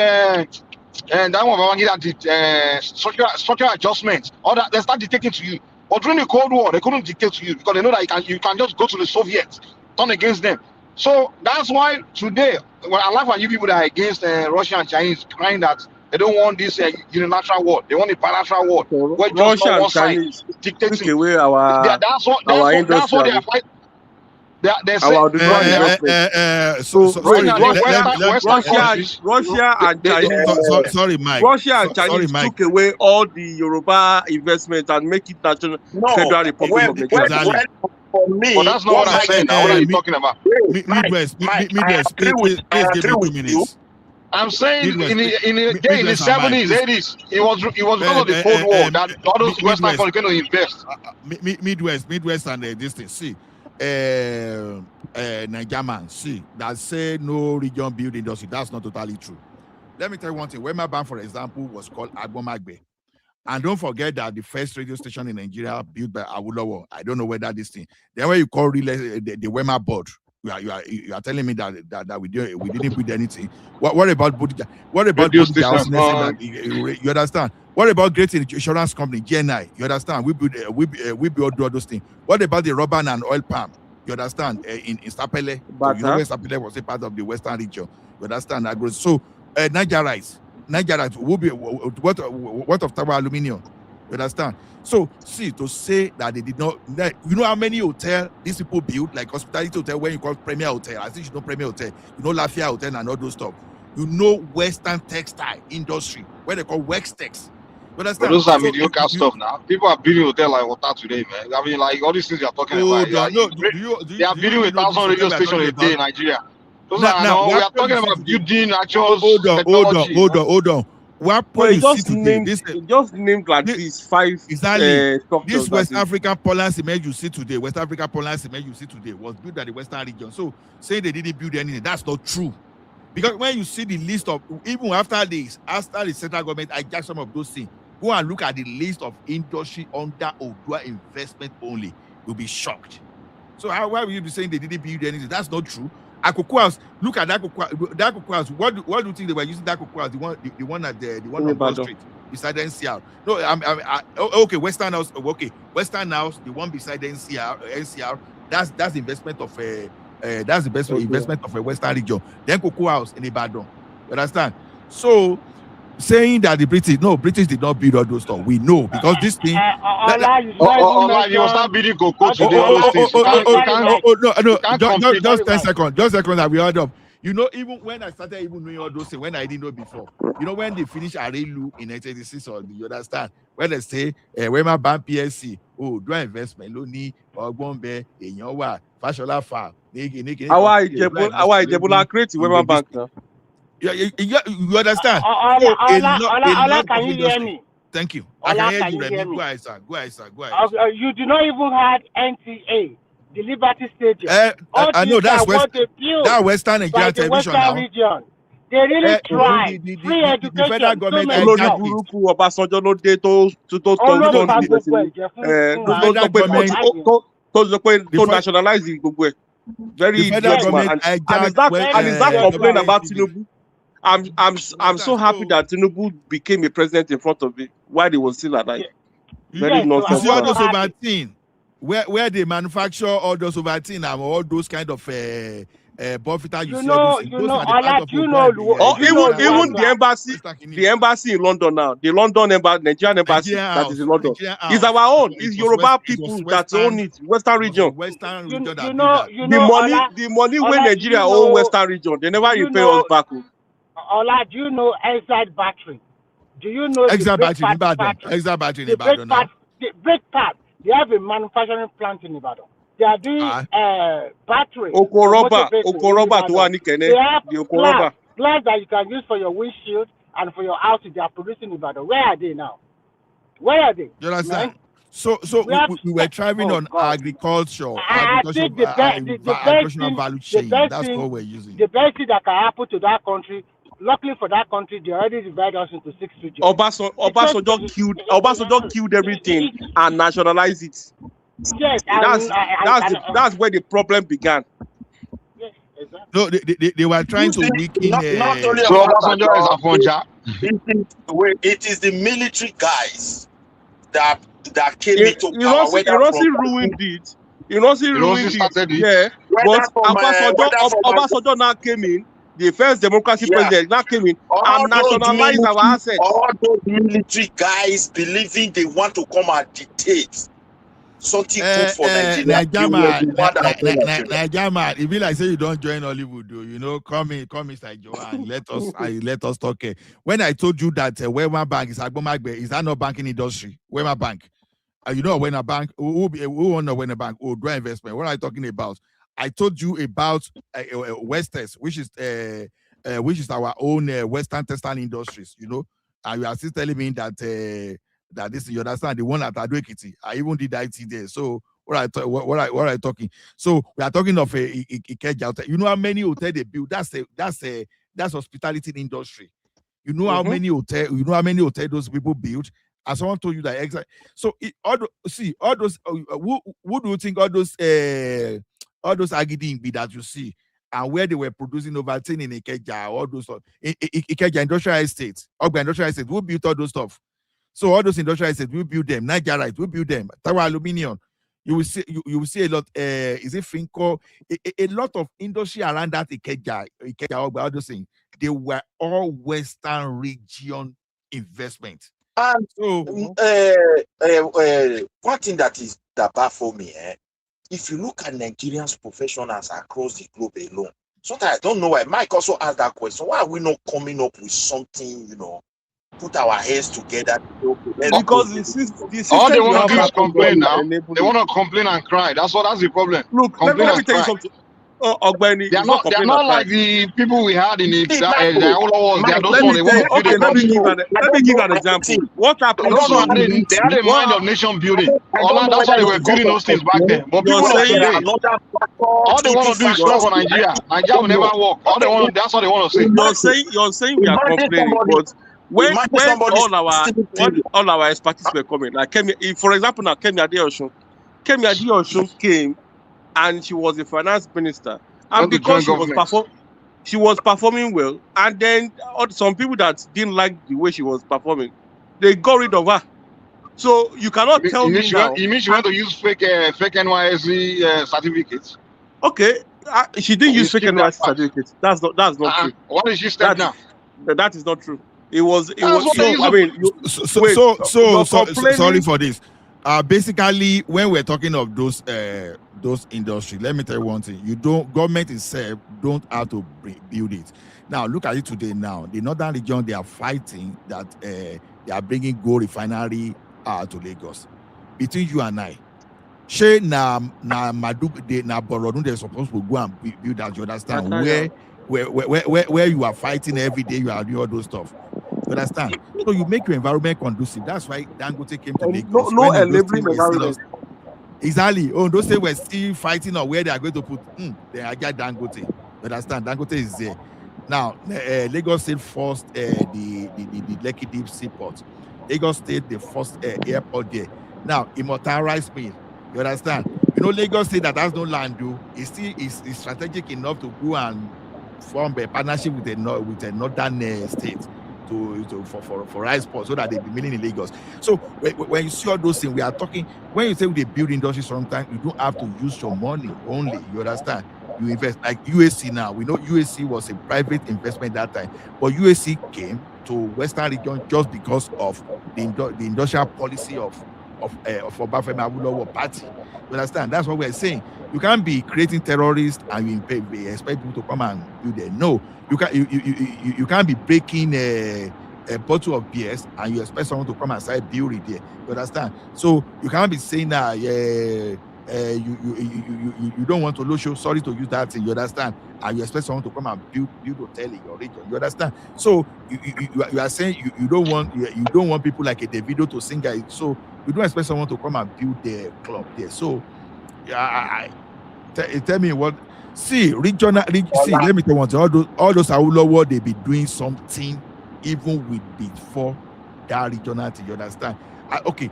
and that one did structural adjustments. All that they start dictating to you. But during the Cold War, they couldn't dictate to you because they know that you can just go to the Soviets, turn against them. So that's why today, when I laugh at you people that are against Russia and Chinese, crying that they don't want this unilateral war, they want a bilateral war. Where just Russia one side Chinese dictating. took away that's what they are fighting. They say Russia and Chinese. Sorry, Mike. Russia and Chinese took away all the Yoruba investment and make it national Federal Republic of Nigeria. For me, but that's not what I'm saying. What are you talking about? Midwest, please give me 2 minutes. I'm saying in the 70s, 80s, it was because of the Cold War that all those Western countries going to invest. Midwest and this thing. See, Nigerian, see, that say no region build industry. That's not totally true. Let me tell you one thing. Wema Bank, for example, was called Agbomagbe. And don't forget that the first radio station in Nigeria built by Awolowo. I don't know whether this thing. Then when you call the Wema board, you are telling me that we didn't build anything. What about Bodija? What about Bodija? You understand? What about Great Insurance Company, GNI? You understand? We build all those things. What about the rubber and oil palm? You understand? In Sapele, you know where Sapele was a part of the Western region. You understand? So Niger rice will be what of Tower Aluminium? You understand? So see, to say that they did not, you know how many hotel these people build, like hospitality hotel, when you call Premier Hotel, I think you know Premier Hotel, you know Lafayette Hotel and all those stuff. You know Western textile industry, where they call Wextex. You understand? But those are So mediocre stuff now. People are building hotel like water today, man. I mean, like all these things you're talking about. They are building 1,000 radio stations a day in Nigeria. Those are now we are talking about building actual technology. Hold on. What Well, point it you just see today? named, it just named like these 5 Exactly. structures. This West African Poland cement you see today, West African Poland cement you see today was built at the Western region. So saying they didn't build anything, that's not true. Because when you see the list of, even after the central government hijacked some of those things, go and look at the list of industry under Odua investment only. You'll be shocked. So why will you be saying they didn't build anything? That's not true. Cocoa House, look at that Cocoa House. What do you think they were using that Cocoa House? The one at the one on Broad Street beside the NCR. No, okay, Western House. Okay, Western House, the one beside the NCR. That's investment of that's the best investment of a Western region. Then Cocoa House in Ibadan. You understand? So saying that the British did not build all those stuff. We know because this thing. You will start building cocoa today. No, just 10 seconds. Just seconds that we heard of. You know, even when I started even knowing all those things, when I didn't know before, you know, when they finish RR0RISM in 1986, or you understand, when they say, when my bank PSC, do investment, Loni, or Gombe, in your wa, Fashola Farm, our Ijebula create Wema Bank now. You understand? Can you hear me? Thank you. I can hear you, Remy. Go ahead, sir. You do not even have NTA, the Liberty Stadium. I know that's Western Nigerian television now. Region. They really try. Free education. The federal government Obasanjo no dey to nationalize gbogbo ẹ. Very idiot man. And is that complaint about Tinubu? I'm so happy that Tinubu became a president in front of it while he was still alive. Very nonsense. You see all those Ovaltine, where they manufacture all those Ovaltine and all those kind of buffeter even the embassy in London now, the London embassy, Nigerian embassy that is in London, is our own. It's Yoruba people that own it, Western region. The money when Nigeria own Western region, they never repay us back. Ola, do you know Exide Battery? Do you know Exide Battery in Ibadan now? The brake pad. They have a manufacturing plant in Ibadan. They are doing battery. Okoroba to they have glass that you can use for your windshield and for your house. They are producing in Ibadan. Where are they now? Where are they? You understand? So we were thriving on agriculture, agricultural value chain. That's what we're using. The best thing that can happen to that country, luckily for that country, they already divided us into 6 regions. Obasanjo killed everything and nationalized it. Yes, that's where the problem began. Yes, exactly. No, they were trying to weaken. Not only it is the military guys that came into power. Ironsi ruined it. Yeah, but Obasanjo now came in. The first democracy president now came in and nationalized our assets. All those military guys believing they want to come and dictate something good for Nigeria. Nigeria, it be like say you don't join Hollywood, though. You know, come in, Mr. Joe, and let us talk. When I told you that Wema Bank is Agbomagbe, is that not banking industry? Wema Bank, you know, when a bank, who want to win a bank or do investment? What are you talking about? I told you about Westes, which is our own Western textile industries. You know, and you are still telling me that that this, you understand, the one at Ado-Ekiti. I even did IT there. So what are you talking? So we are talking of a Ikeja. You know how many hotels they build? That's hospitality industry. You know how many hotels? You know how many hotels those people build? And someone told you that exactly. So all those. Who do you think all those agiding be that you see? And where they were producing Ovaltine in Ikeja, all those stuff. Ikeja Industrial Estate, Ogba Industrial Estate, who built all those stuff? So all those industrial estates, we build them. Nigerite, we build them. Tower Aluminium, you will see a lot. Is it Finco? A lot of industry around that Ikeja, all those things. They were all Western region investment. And So one thing that baffles me, if you look at Nigerians professionals across the globe alone, sometimes I don't know why. Mike also asked that question. Why are we not coming up with something, put our heads together? Because the All they system you want have to do is now complain doesn't now. enable They it. want to complain and cry. That's the problem. Look, Complain let me and tell you cry. something. Ogbeni, They are it's not not complain and cry. like the people we had in the Michael, old wars. They are those Let ones. me They tell want you. to build Okay, a let me country. give an example. What happened Those ones to they had a what mind of hap- nation building. I don't know That's whether why they it's were because building of those things back then. But you're people of there saying are today, another all they factor want to do is talk on I Nigeria. Nigeria will don't know. never work. That's all they want to say. you're saying we are complaining, but when somebody's all our expertise were coming, like for example, now Kemi Adeosun came and she was a finance minister, and Want to join because government. she was performing well, and then some people that didn't like the way she was performing, they got rid of her. So you cannot tell me now. You mean she went to use fake NYSC certificates? Okay, she didn't You use fake skip that NYC part. certificates. That's not true. What is she step now? That is not true. It was That's what they use. I mean, you're complaining. Sorry for this. Basically, when we're talking of those industries, let me tell you one thing: government itself don't have to build it. Now, look at it today. Now, the northern region, they are fighting that they are bringing gold refinery to Lagos. Between you and I, She na Madug de na Borodun, they're supposed to go and build that. You understand? Where you are fighting every day, you are doing all those stuff. You understand? So you make your environment conducive. That's why Dangote came to Lagos. No When enabling environment. Exactly. Oh, those states were still fighting on where they are going to put. They are get Dangote. You understand? Dangote is there. Now, Lagos State forced the Lekki Deep Seaport. Lagos State, the first airport there. Now, immortalized me. You understand? Lagos State that has no land, is still is strategic enough to go and form a partnership with a northern state for rice ports so that they be milling in Lagos. So when you see all those things, we are talking. When you say they build industry, sometimes you don't have to use your money only. You understand? You invest like USC now. We know USC was a private investment that time, but USC came to Western region just because of the industrial policy of Obafemi Awolowo party. You understand? That's what we're saying. You can't be creating terrorists and you expect people to come and do that. No, you can't be breaking a bottle of beers and you expect someone to come and start building there. You understand? So you can't be saying that you don't want to lose show. Sorry to use that thing. You understand? And you expect someone to come and build hotel in your region. You understand? So you are saying you don't want people like a Davido to sing. So you don't expect someone to come and build their club there. So tell me what. See, regional. See, let me tell you one thing. All those Awolowo, they be doing something even with before that regional thing. You understand? Okay.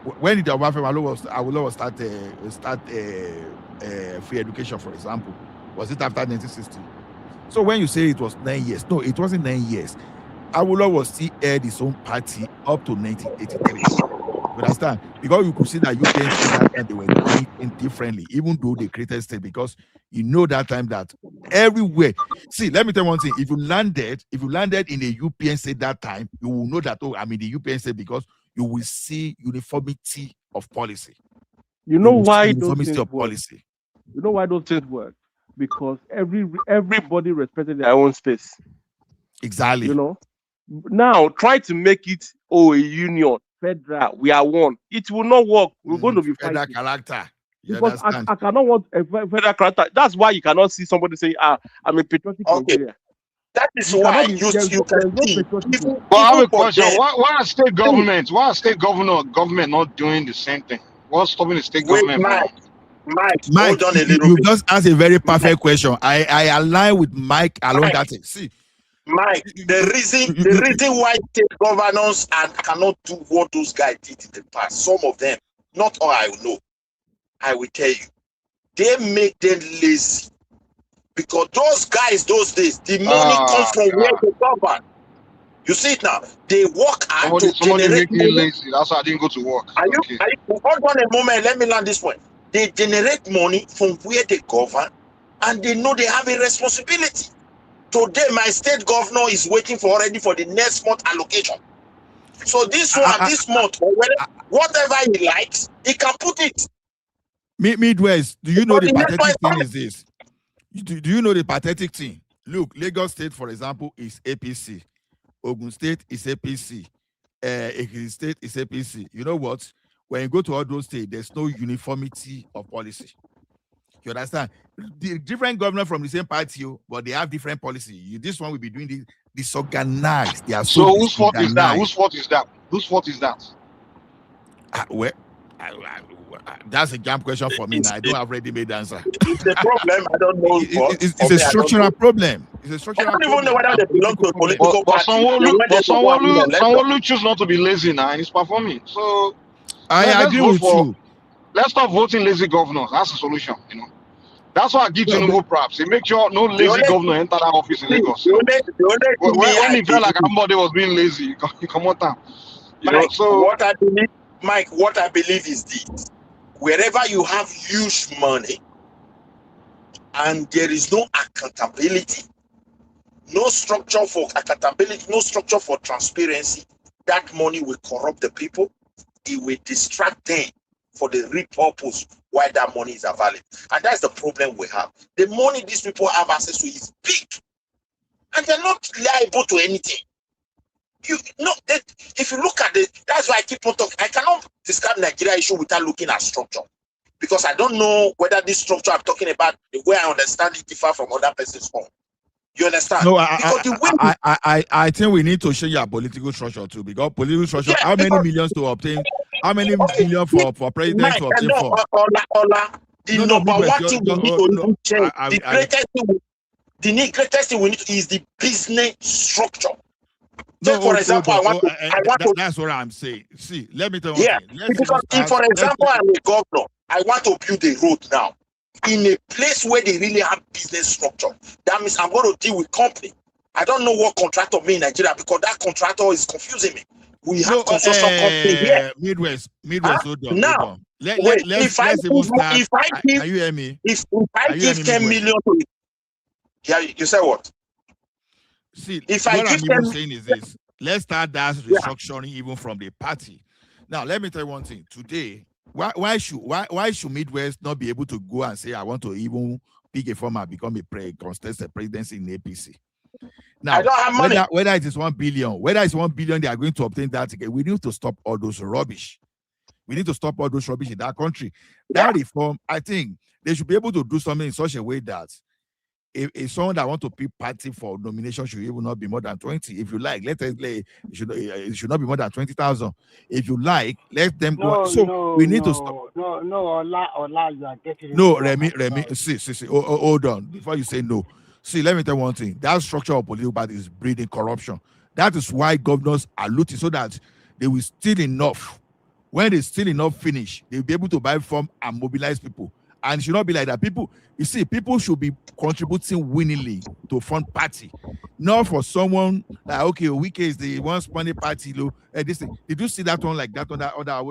When did Awolowo start free education, for example? Was it after 1960? So when you say it was 9 years, no, it wasn't 9 years. Awolowo still had his own party up to 1983. You understand? Because you could see that UPNC that time they were doing it differently, even though they created state, because that time that everywhere. See, let me tell you one thing. If you landed in a UPN state that time, you will know that, I'm in the UPN state because you will see uniformity of policy. You know why those things work? Policy. You know why those things work? Because everybody respected their own space. Exactly. Now try to make it a union, federal. We are one. It will not work. We're going to be federal fighting. character. Because I cannot want a federal character. That's why you cannot see somebody say, I'm a patriotic Nigeria. That is why you can see. But I have a question. Why are state governments? Why are state government not doing the same thing? What's stopping the state government from? Mike, hold on a little you bit. just asked a very perfect question. I align with Mike along that thing. See, Mike, the reason why state governors cannot do what those guys did in the past, some of them, not all I know, I will tell you, they make them lazy. Because those guys, those days, the money comes from where they govern. You see it now. They work hard to generate money. Lazy. That's why I didn't go to work. Hold on a moment. Let me land this point. They generate money from where they govern, and they know they have a responsibility. Today, my state governor is waiting already for the next month allocation. So this one, this month, or whatever he likes, he can put it. Midwest, do you know the pathetic thing is this? Do you know the pathetic thing? Look, Lagos State, for example, is APC. Ogun State is APC. Ekiti State is APC. You know what? When you go to all those states, there's no uniformity of policy. You understand? The different governors from the same party, but they have different policy. This one will be doing disorganized. They are so whose fault is that? Whose fault is that? Whose fault is that? Well, that's a jam question for me. Now. I don't have ready-made answer. It's a problem. I don't know. It's a structural problem. It's a structural problem. I don't even know whether they belong to a political party. Sanwo-Olu choose not to be lazy now, and he's performing. So I agree with you. Let's stop voting lazy governors. That's the solution. You know, that's why I give Tinubu props. He make sure no lazy governor enter that office in Lagos. When he felt like somebody was being lazy, he come out town. So what I believe, Mike, what I believe is this: wherever you have huge money and there is no accountability, no structure for accountability, no structure for transparency, that money will corrupt the people. It will distract them for the real purpose why that money is available. And that's the problem we have. The money these people have access to is big. And they're not liable to anything. If you look at it, that's why I keep on talking. I cannot describe Nigeria issue without looking at structure. Because I don't know whether this structure I'm talking about, the way I understand it, differ from other person's own. You understand? No, I think we need to change our political structure too. Because political structure, how many millions to obtain? How many million for president to obtain for? The number one thing we need to change, the greatest thing we need is the business structure. So, for example, I want to. That's what I'm saying. See, let me tell you. Yeah, because if, for example, I'm a governor, I want to build a road now in a place where they really have business structure. That means I'm going to deal with company. I don't know what contractor means in Nigeria because that contractor is confusing me. We have construction company here. Midwest, hold on. Now, let's even start. Can you hear me? If I give 10 million to it, yeah, you say what? See, what I'm even saying is this. Let's start that restructuring even from the party. Now, let me tell you one thing. Today, why should Midwest not be able to go and say, I want to even pick a form and become contest the presidency in APC? Now, I don't have money. Whether it is 1 billion, whether it's 1 billion, they are going to obtain that ticket. We need to stop all those rubbish. We need to stop all those rubbish in that country. That reform, I think they should be able to do something in such a way that if someone that want to pick party for nomination should even not be more than 20. If you like, it should not be more than 20,000. If you like, let them go. So we need to stop. Ola, you are getting. No, Remy, see. Hold on. Before you say no, see, let me tell you one thing. That structure of political party is breeding corruption. That is why governors are looting so that they will steal enough. When they steal enough finish, they'll be able to buy form and mobilize people. And it should not be like that. People should be contributing willingly to fund party, not for someone like Wike is the one spawning party. This thing. Did you see that one like that on that other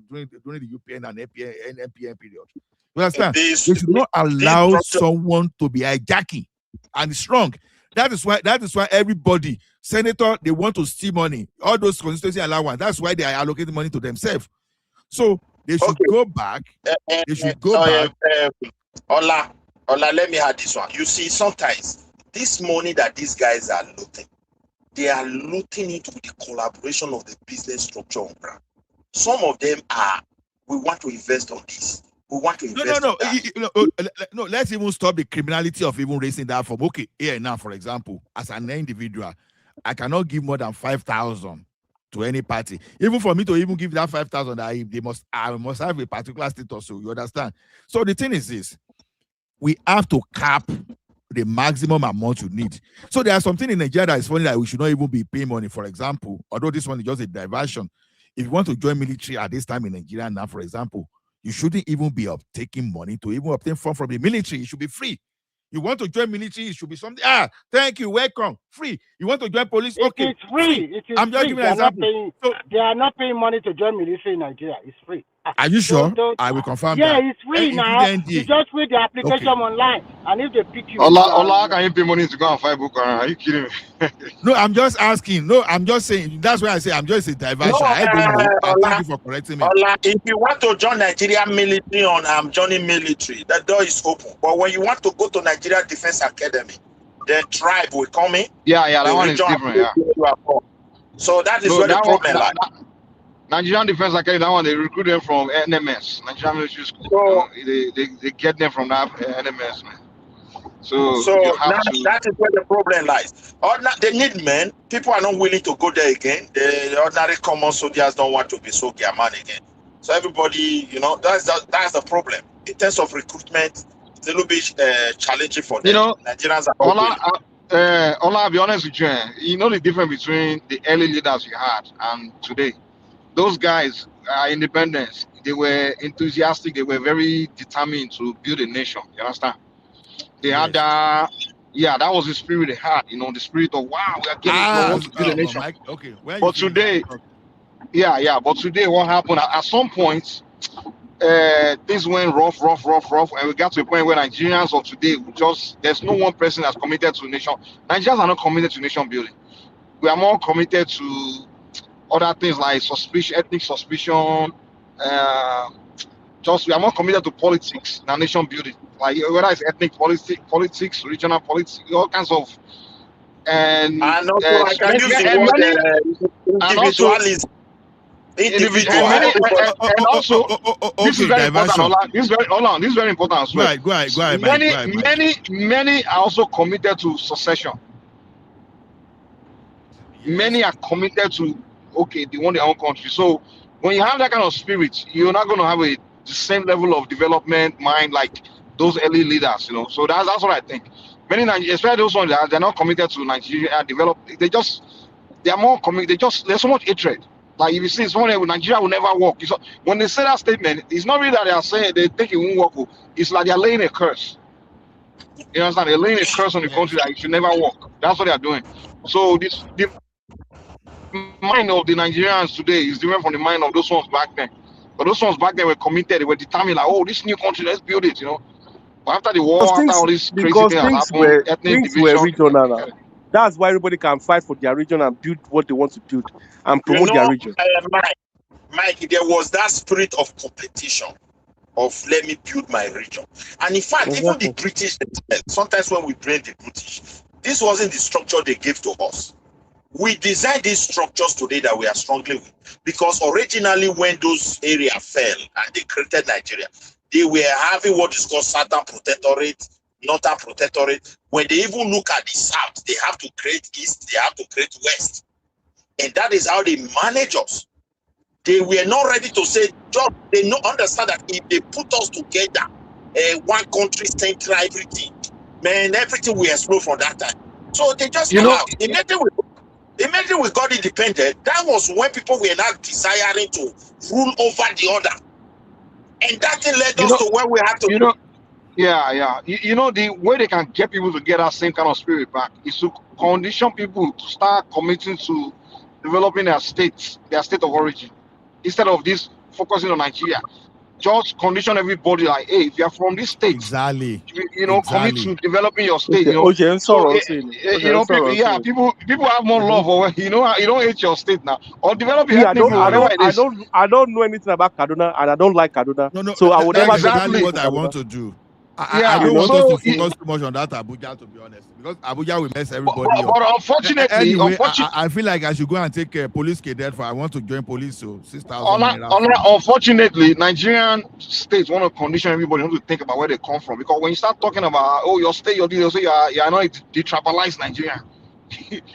during the UPN and NPN period? You understand? They should not allow someone to be hijacking, and it's wrong. That is why everybody, senator, they want to steal money. All those constituency allowance. That's why they are allocating money to themselves. So they should go back. They should go back. Ola, let me have this one. You see, sometimes this money that these guys are looting, they are looting it with the collaboration of the business structure on ground. Some of them are, we want to invest on this. We want to invest on that. No, let's even stop the criminality of even raising that from, here now, for example, as an individual, I cannot give more than 5,000 to any party. Even for me to even give that 5,000, I must have a particular status. So you understand. So the thing is this: we have to cap the maximum amount you need. So there are something in Nigeria that is funny that we should not even be paying money. For example, although this one is just a diversion, if you want to join military at this time in Nigeria now, for example, you shouldn't even be taking money to even obtain funds from the military. It should be free. You want to join military, it should be something. Thank you, welcome, free. You want to join police, okay. It's free. It is I'm just giving an example. They are not paying money to join military in Nigeria. It's free. Are you sure? Don't, I will confirm yeah, that. it's free now. You just fill the application online, and if they pick you, Allah, can you pay money to go and fight Boko Haram? Are you kidding me? No, I'm just asking. No, I'm just saying. That's why I say I'm just a diversion. No, I don't know. Thank you for correcting me. Ola, if you want to join Nigerian military on joining military, the door is open. But when you want to go to Nigeria Defense Academy, the tribe will come in. Yeah, that one is different. Yeah. So that is where the problem lies. Nigerian Defense Academy, that one they recruit them from NMS, Nigerian Military School. So, they get them from that NMS, man. So you have to. That is where the problem lies. They need men. People are not willing to go there again. The ordinary common soldiers don't want to be soldier man again. So everybody, that's the problem. In terms of recruitment, it's a little bit challenging for them. Nigerians are I'll be honest with you. You know the difference between the early leaders we had and today. Those guys are independents. They were enthusiastic. They were very determined to build a nation. You understand? They had that. Yeah, that was the spirit they had. The spirit of wow, we are getting to build a nation. Okay. But today, But today, what happened? At some point, things went rough, and we got to a point where Nigerians of today there's no one person that's committed to nation. Nigerians are not committed to nation building. We are more committed to other things like ethnic suspicion. We are more committed to politics than nation building. Like whether it's ethnic politics, regional politics, all kinds of. And I can use the word individualism. And also, this is very important. This is very important as well. Go ahead. Many are also committed to succession. Many are committed to they want their own country. So when you have that kind of spirit, you're not going to have the same level of development mind like those early leaders. So that's what I think. Many, especially those ones that they're not committed to Nigeria they are more committed. There's so much hatred. Like if you see someone with Nigeria will never work. When they say that statement, it's not really that they are saying they think it won't work. It's like they're laying a curse. You understand? They're laying a curse on the country that it should never work. That's what they're doing. So the mind of the Nigerians today is different from the mind of those ones back then. But those ones back then were committed. They were determined. Like, this new country, let's build it. But after the war, after all this crazy things happened, ethnic division, were regional now. That's why everybody can fight for their region and build what they want to build and promote their region. Mike, there was that spirit of competition of let me build my region. And in fact, even the British, sometimes when we blame the British, this wasn't the structure they gave to us. We designed these structures today that we are struggling with. Because originally when those areas fell and they created Nigeria, they were having what is called Southern Protectorate, Northern Protectorate. When they even look at the South, they have to create East, they have to create West. And that is how they manage us. They were not ready to say, they don't understand that if they put us together, one country, center, everything, man, everything will explode from that time. So they just immediately we got independent. That was when people were not desiring to rule over the other. And that thing led us to where we have to the way they can get people to get that same kind of spirit back is to condition people to start committing to developing their state of origin instead of this focusing on Nigeria. Just condition everybody like, hey, if you're from this state, commit to developing your state. People have more love for you don't hate your state now or develop your I don't know anything about Kaduna and I don't like Kaduna. No, so I would never exactly what I want to do. I don't want us to focus too much on that Abuja, to be honest, because Abuja will mess everybody up. But unfortunately, I feel like I should go and take police cadet for I want to join police, so 6,000. Unfortunately, Nigerian states want to condition everybody to think about where they come from, because when you start talking about your state, you'll say you are not a detribalized Nigerian.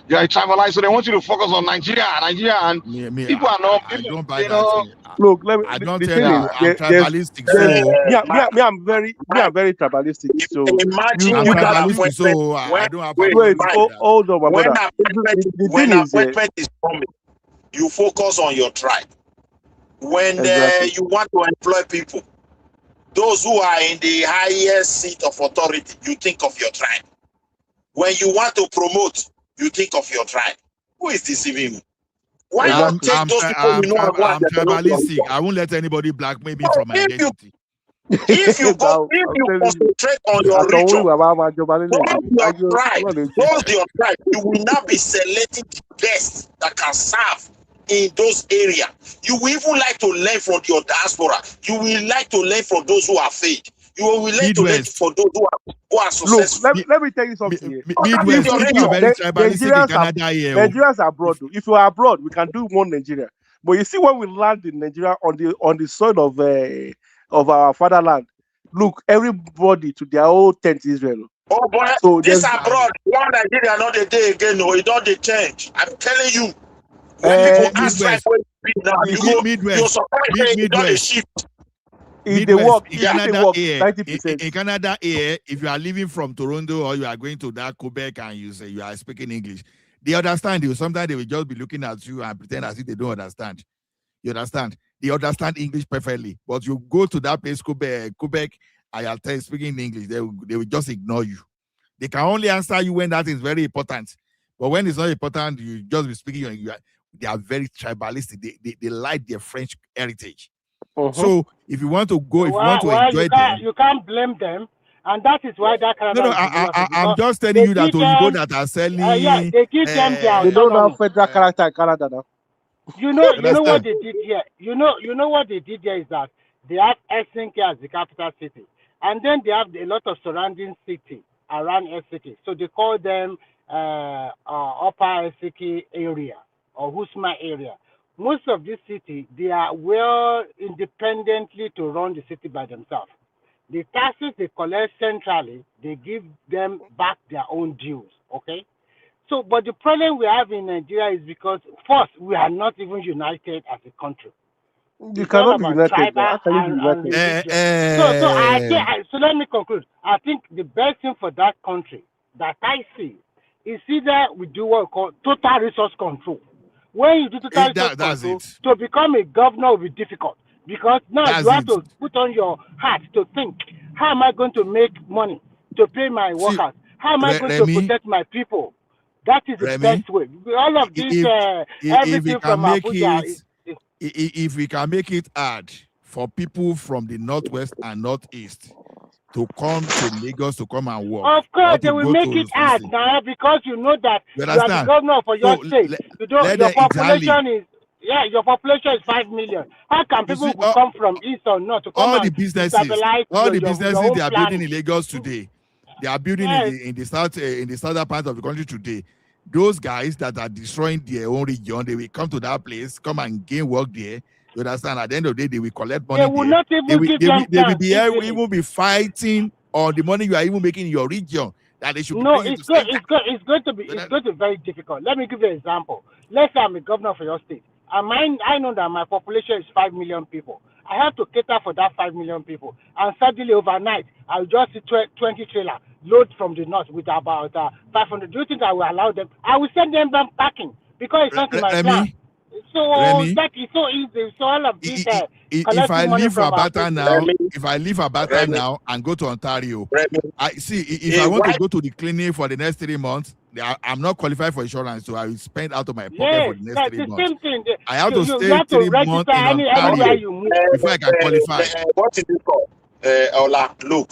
You are a tribalized, so they want you to focus on Nigeria, and people are not. I don't buy that. Look, let me. I don't tell you, I'm tribalistic. I'm very tribalistic. So imagine I'm tribalistic. So I don't have. Wait, hold on, my brother. When appointment is coming, you focus on your tribe. When you want to employ people, those who are in the highest seat of authority, you think of your tribe. When you want to promote, you think of your tribe. Who is deceiving you? Why not take those people you know and go and I'm develop your tribalistic. region? I won't let anybody blackmail me from my identity. If you concentrate on your region, those your tribe, you will now be selecting the best that can serve in those areas. You will even like to learn from your diaspora. You will like to learn from those who are faith. You will like to learn from those who are successful. Look, let me tell you something. Midwest, people are very tribalistic in Canada here. Nigerians are abroad. If you are abroad, we can do one Nigeria. But you see, when we land in Nigeria on the soil of our fatherland, look, everybody to their own tent Israel. Oh boy, so this abroad, one Nigeria not a day again. No, it don't change. I'm telling you. When people ask like where you be now, you go, you're surprised you don't shift. In Canada here, in Canada here, if you are leaving from Toronto or you are going to that Quebec and you say you are speaking English, they understand you. Sometimes they will just be looking at you and pretend as if they don't understand. You understand? They understand English perfectly. But you go to that place, Quebec, and you are speaking English, they will just ignore you. They can only answer you when that is very important. But when it's not important, you just be speaking. They are very tribalistic. They like their French heritage. So if you want to go, if you want to enjoy them, you can't blame them, and that is why that Canada. I'm just telling you that people that are selling. They give them their. They don't have federal character in Canada now. You know what they did here. You know what they did here is that they have Helsinki as the capital city, and then they have a lot of surrounding cities around Helsinki. So they call them Upper Helsinki area or Husma area. Most of this city, they are well independently to run the city by themselves. The taxes they collect centrally, they give them back their own dues, okay? So, but the problem we have in Nigeria is because, first, we are not even united as a country. You cannot be united. How can you be united? So let me conclude. I think the best thing for that country that I see is either we do what we call total resource control. When you do total resource control, to become a governor will be difficult because now you have to put on your hat to think, how am I going to make money to pay my workers? How am I going to protect my people? That is the best way. All of this, everything from Abuja. If we can make it hard for people from the northwest and northeast to come to Lagos to come and work. Of course, they will make it hard now because you know that you are the governor for your state. Your population is your population is 5 million. How can people who come from east or north to come all the businesses they are building in Lagos today? They are building in the southern part of the country today. Those guys that are destroying their own region, they will come to that place, come and gain work there. You understand? At the end of the day, they will collect money. They will not even give them they will be fighting on the money you are even making in your region. That they should it's going to be very difficult. Let me give you an example. Let's say I'm a governor for your state. I know that my population is 5 million people. I have to cater for that 5 million people. And suddenly overnight, I'll just see 20 trailers load from the north with about 500. Do you think I will allow them? I will send them back packing because it's not in my plan. So that is so easy. So all of this if I leave Alberta now and go to Ontario, I see if I want to go to the clinic for the next 3 months, I'm not qualified for insurance, so I will spend out of my pocket for the next 3 months. Same thing. I have to stay 3 months in Ontario before I can qualify. What is it called? Ola, look,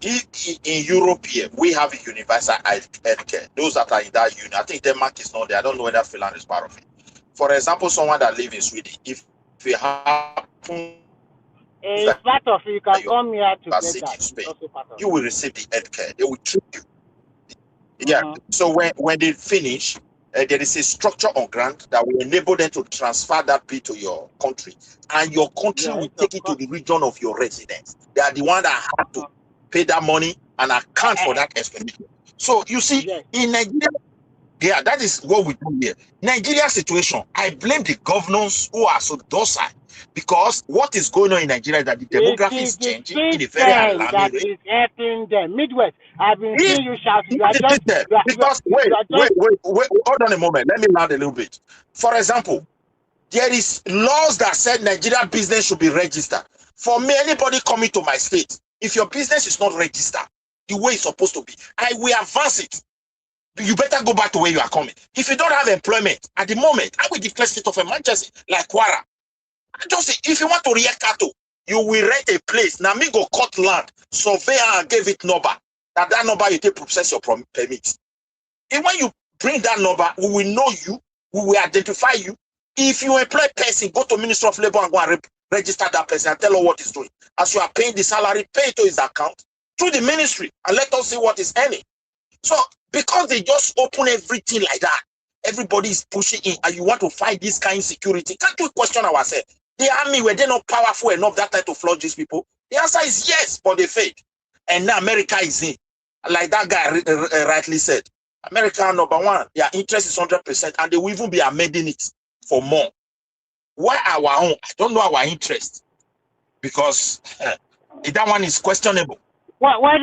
in Europe here, we have a universal healthcare. Those that are in that union, I think Denmark is not there. I don't know whether Finland is part of it. For example, someone that lives in Sweden, if we happen it's part of it, you can come here to get that. Spain, you will receive the healthcare. They will treat you. Yeah. So when they finish, there is a structure on ground that will enable them to transfer that bill to your country, and your country will take it to the region of your residence. They are the one that have to pay that money and account for that expenditure. So you see, in Nigeria. Yeah, that is what we do here. Nigeria situation, I blame the governors who are so docile because what is going on in Nigeria is that the demography is changing in a very alarming way. That is helping them. Midwest, I've been seeing you shout. Wait, hold on a moment. Let me land a little bit. For example, there is laws that said Nigeria business should be registered. For me, anybody coming to my state, if your business is not registered the way it's supposed to be, I will advance it. you better go back to where you are coming. If you don't have employment at the moment, I will declare state of emergency like Kwara. Just if you want to react cattle, you will rent a place. Now me go cut land, surveyor and give it number. That number you take process your permit. And when you bring that number, we will know you, we will identify you. If you employ person, go to Ministry of Labor and go and register that person and tell her what he's doing. As you are paying the salary, pay it to his account through the ministry and let us see what is earning. So because they just open everything like that, everybody is pushing in, and you want to fight this kind of security. Can't we question ourselves? The army, were they not powerful enough that time to flood these people? The answer is yes, but they failed. And now America is in. Like that guy rightly said, America number one, their interest is 100%, and they will even be amending it for more. Why our own? I don't know our interest, because that one is questionable. Whether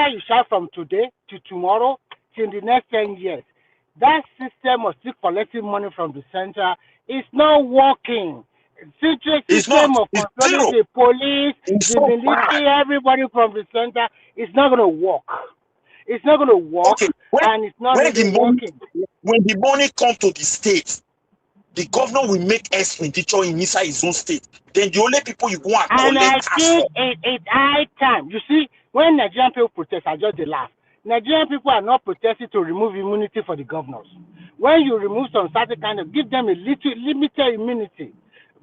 you shout from today to tomorrow till the next 10 years, that system of still collecting money from the center is not working. System of controlling the police, the military, everybody from the center is not going to work. It's not going to work, and it's not really working. When the money comes to the state, the governor will make expenditure inside his own state. Then the only people you go and collect cash from. It's high time. You see, when Nigerian people protest, I just laugh. Nigerian people are not protesting to remove immunity for the governors. When you remove some certain kind of, give them a little limited immunity.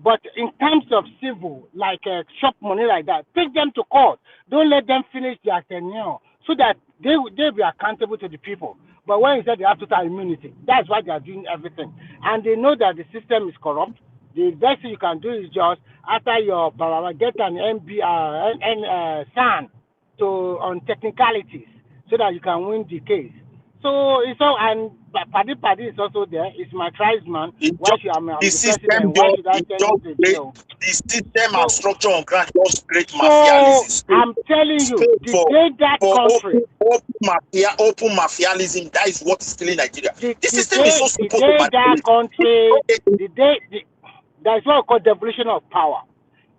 But in terms of civil, like shop money like that, take them to court. Don't let them finish their tenure so that they'll be accountable to the people. But when you say they have total immunity, that's why they are doing everything. And they know that the system is corrupt. The best thing you can do is just, after your get an SAN on technicalities so that you can win the case. So it's all, and Paddy is also there. It's my tribesman. Why should I'm the president? Why should I tell you the deal? The system and structure on ground just great mafialism. I'm telling you, the day that country open mafialism, that is what is killing Nigeria. The system is so simple to manipulate. That country, that's what we call devolution of power.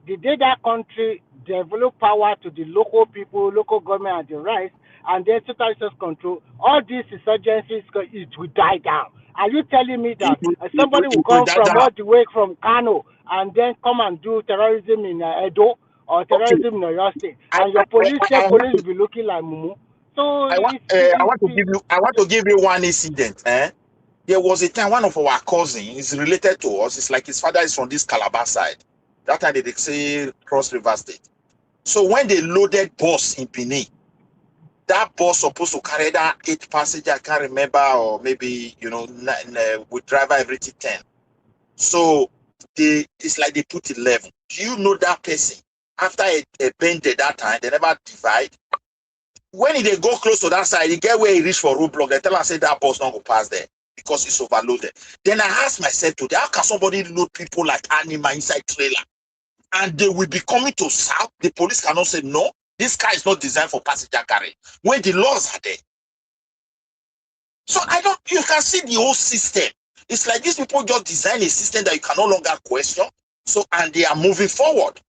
The day that country develop power to the local people, local government, and the rest, and then total resource control, all these insurgencies, it will die down. Are you telling me that somebody will come from all the way from Kano and then come and do terrorism in Edo or terrorism in Oyo State, and your police will be looking like Mumu? So I want to give you one incident. There was a time one of our cousins is related to us. It's like his father is from this Calabar side. That time they say Cross River State. So when they loaded bus in Benin, that bus supposed to carry that 8 passenger, I can't remember, or maybe, with driver everything 10. So it's like they put 11. Do you know that person? After a bend at that time, they never divide. When they go close to that side, they get where he reach for roadblock. They tell us say that bus not go pass there because it's overloaded. Then I ask myself today, how can somebody load people like animal inside trailer? And they will be coming to South. The police cannot say no. This car is not designed for passenger carry when the laws are there. So you can see the whole system. It's like these people just design a system that you can no longer question. So, and they are moving forward.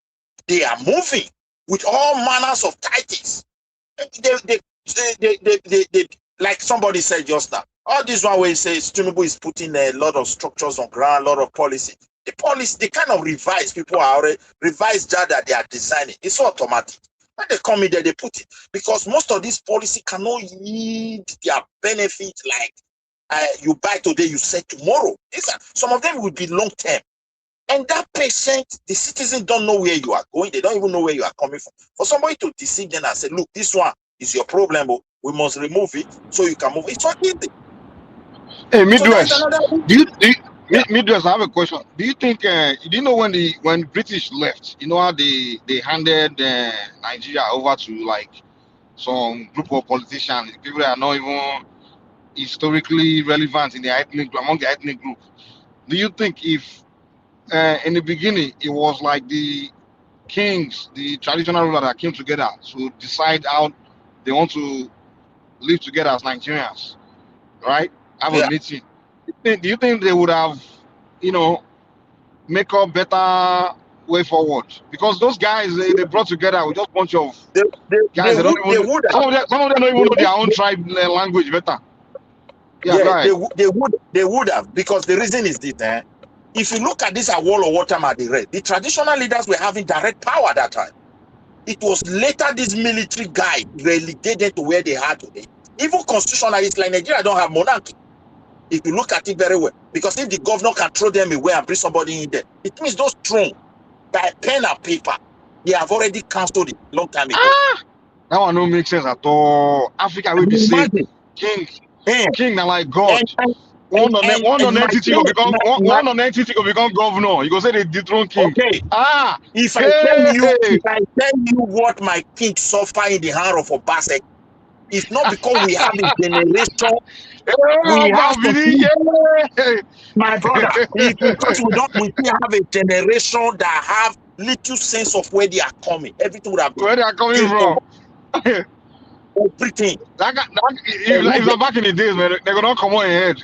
They are moving with all manners of tactics. They like somebody said just now. All this one where he says Tinubu is putting a lot of structures on ground, a lot of policy. The policy, they kind of revise. People are already revised that they are designing. It's automatic. When they come in there, they put it. Because most of this policy cannot yield their benefit like you buy today, you sell tomorrow. Some of them will be long term. And that patient, the citizens don't know where you are going. They don't even know where you are coming from. For somebody to deceive them and say, look, this one is your problem. We must remove it so you can move it. It's not easy. Hey, Midwest, Midwest, I have a question. Do you think, do you know when British left, you know how they handed Nigeria over to like some group of politicians, people that are not even historically relevant in the among the ethnic group? Do you think if in the beginning it was like the kings, the traditional ruler that came together to decide how they want to live together as Nigerians, right? Have a meeting. Do you think they would have, make up better way forward because those guys they brought together with just a bunch of guys. They would Some of them don't even know their own tribe language better. Yeah, go ahead. they would have, because the reason is this. If you look at this at Wall of Waterman, the traditional leaders were having direct power at that time. It was later this military guy relegated to where they are today. Even constitutionalists like Nigeria don't have monarchy. If you look at it very well, because if the governor can throw them away and bring somebody in there, it means those thrown by pen and paper, they have already cancelled it long time ago. That one don't make sense at all. Africa will be safe. King now like God. One on entity will become governor. You go say they dethrone king. Okay. If I tell you what my king suffer in the hand of Obasek, it's not because we have a generation. We have to my brother. It's because we have a generation that have little sense of where they are coming. Everything would have been where they are coming from. Everything. If they're back in the days, man, they're gonna come on ahead.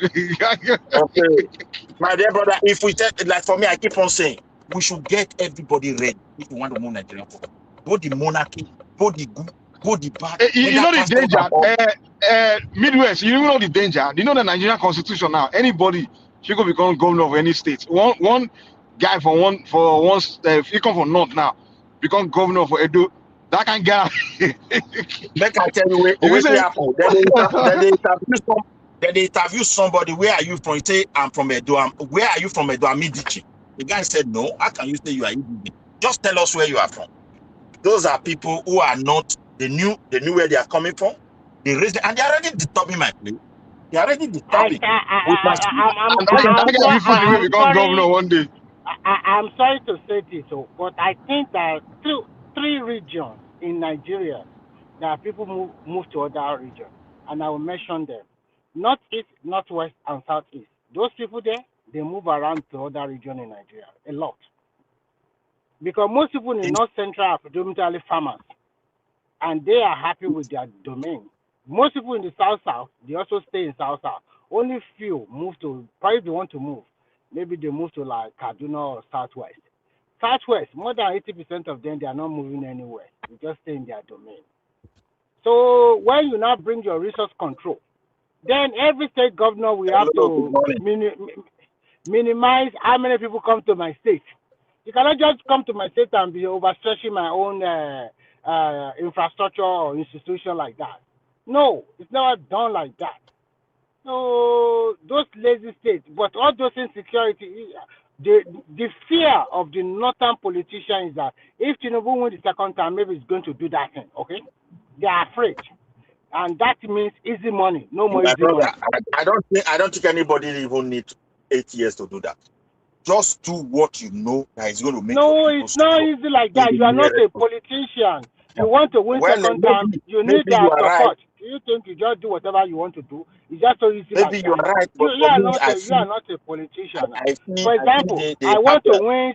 Okay, my dear brother. If we take, like for me, I keep on saying we should get everybody ready if we want to move Nigeria forward. Both the monarchy, both the good, both the bad. You know the danger. Midwest, you know the danger. You know the Nigerian constitution now. Anybody should go become governor of any state. One guy for one if you come from North now, become governor for Edo. That can get. Make I tell you where happen. Then they interview somebody. Where are you from? You say I'm from Edo. Where are you from Edo? I'm Medici. The guy said no. How can you say you are Medici? Just tell us where you are from. Those are people who are not. They knew where they are coming from. They raised it, and they are already disturbing my place. They are already disturbing. I'm sorry to say this, but I think that three regions in Nigeria that people move to other regions, and I will mention them: Northeast, Northwest, and Southeast. Those people there, they move around to other regions in Nigeria a lot, because most people in North Central are predominantly farmers, and they are happy with their domain. Most people in the South, they also stay in South. Only few move to, probably they want to move. Maybe they move to like Kaduna or Southwest. Southwest, more than 80% of them, they are not moving anywhere. They just stay in their domain. So when you now bring your resource control, then every state governor will have to minimize how many people come to my state. You cannot just come to my state and be overstretching my own infrastructure or institution like that. No, it's never done like that. So those lazy states, but all those insecurity, the fear of the northern politicians is that if Tinubu wins the second time, maybe he's going to do that thing. Okay, they are afraid, and that means easy money, no more easy money. I don't think anybody even needs 8 years to do that. Just do what you know that is going to make. No, it's not easy like that. You are not a politician. You want to win second time, you need their support. Right. You think you just do whatever you want to do? It's just so easy. Maybe like you are right. You are not a politician. For example, I want to win.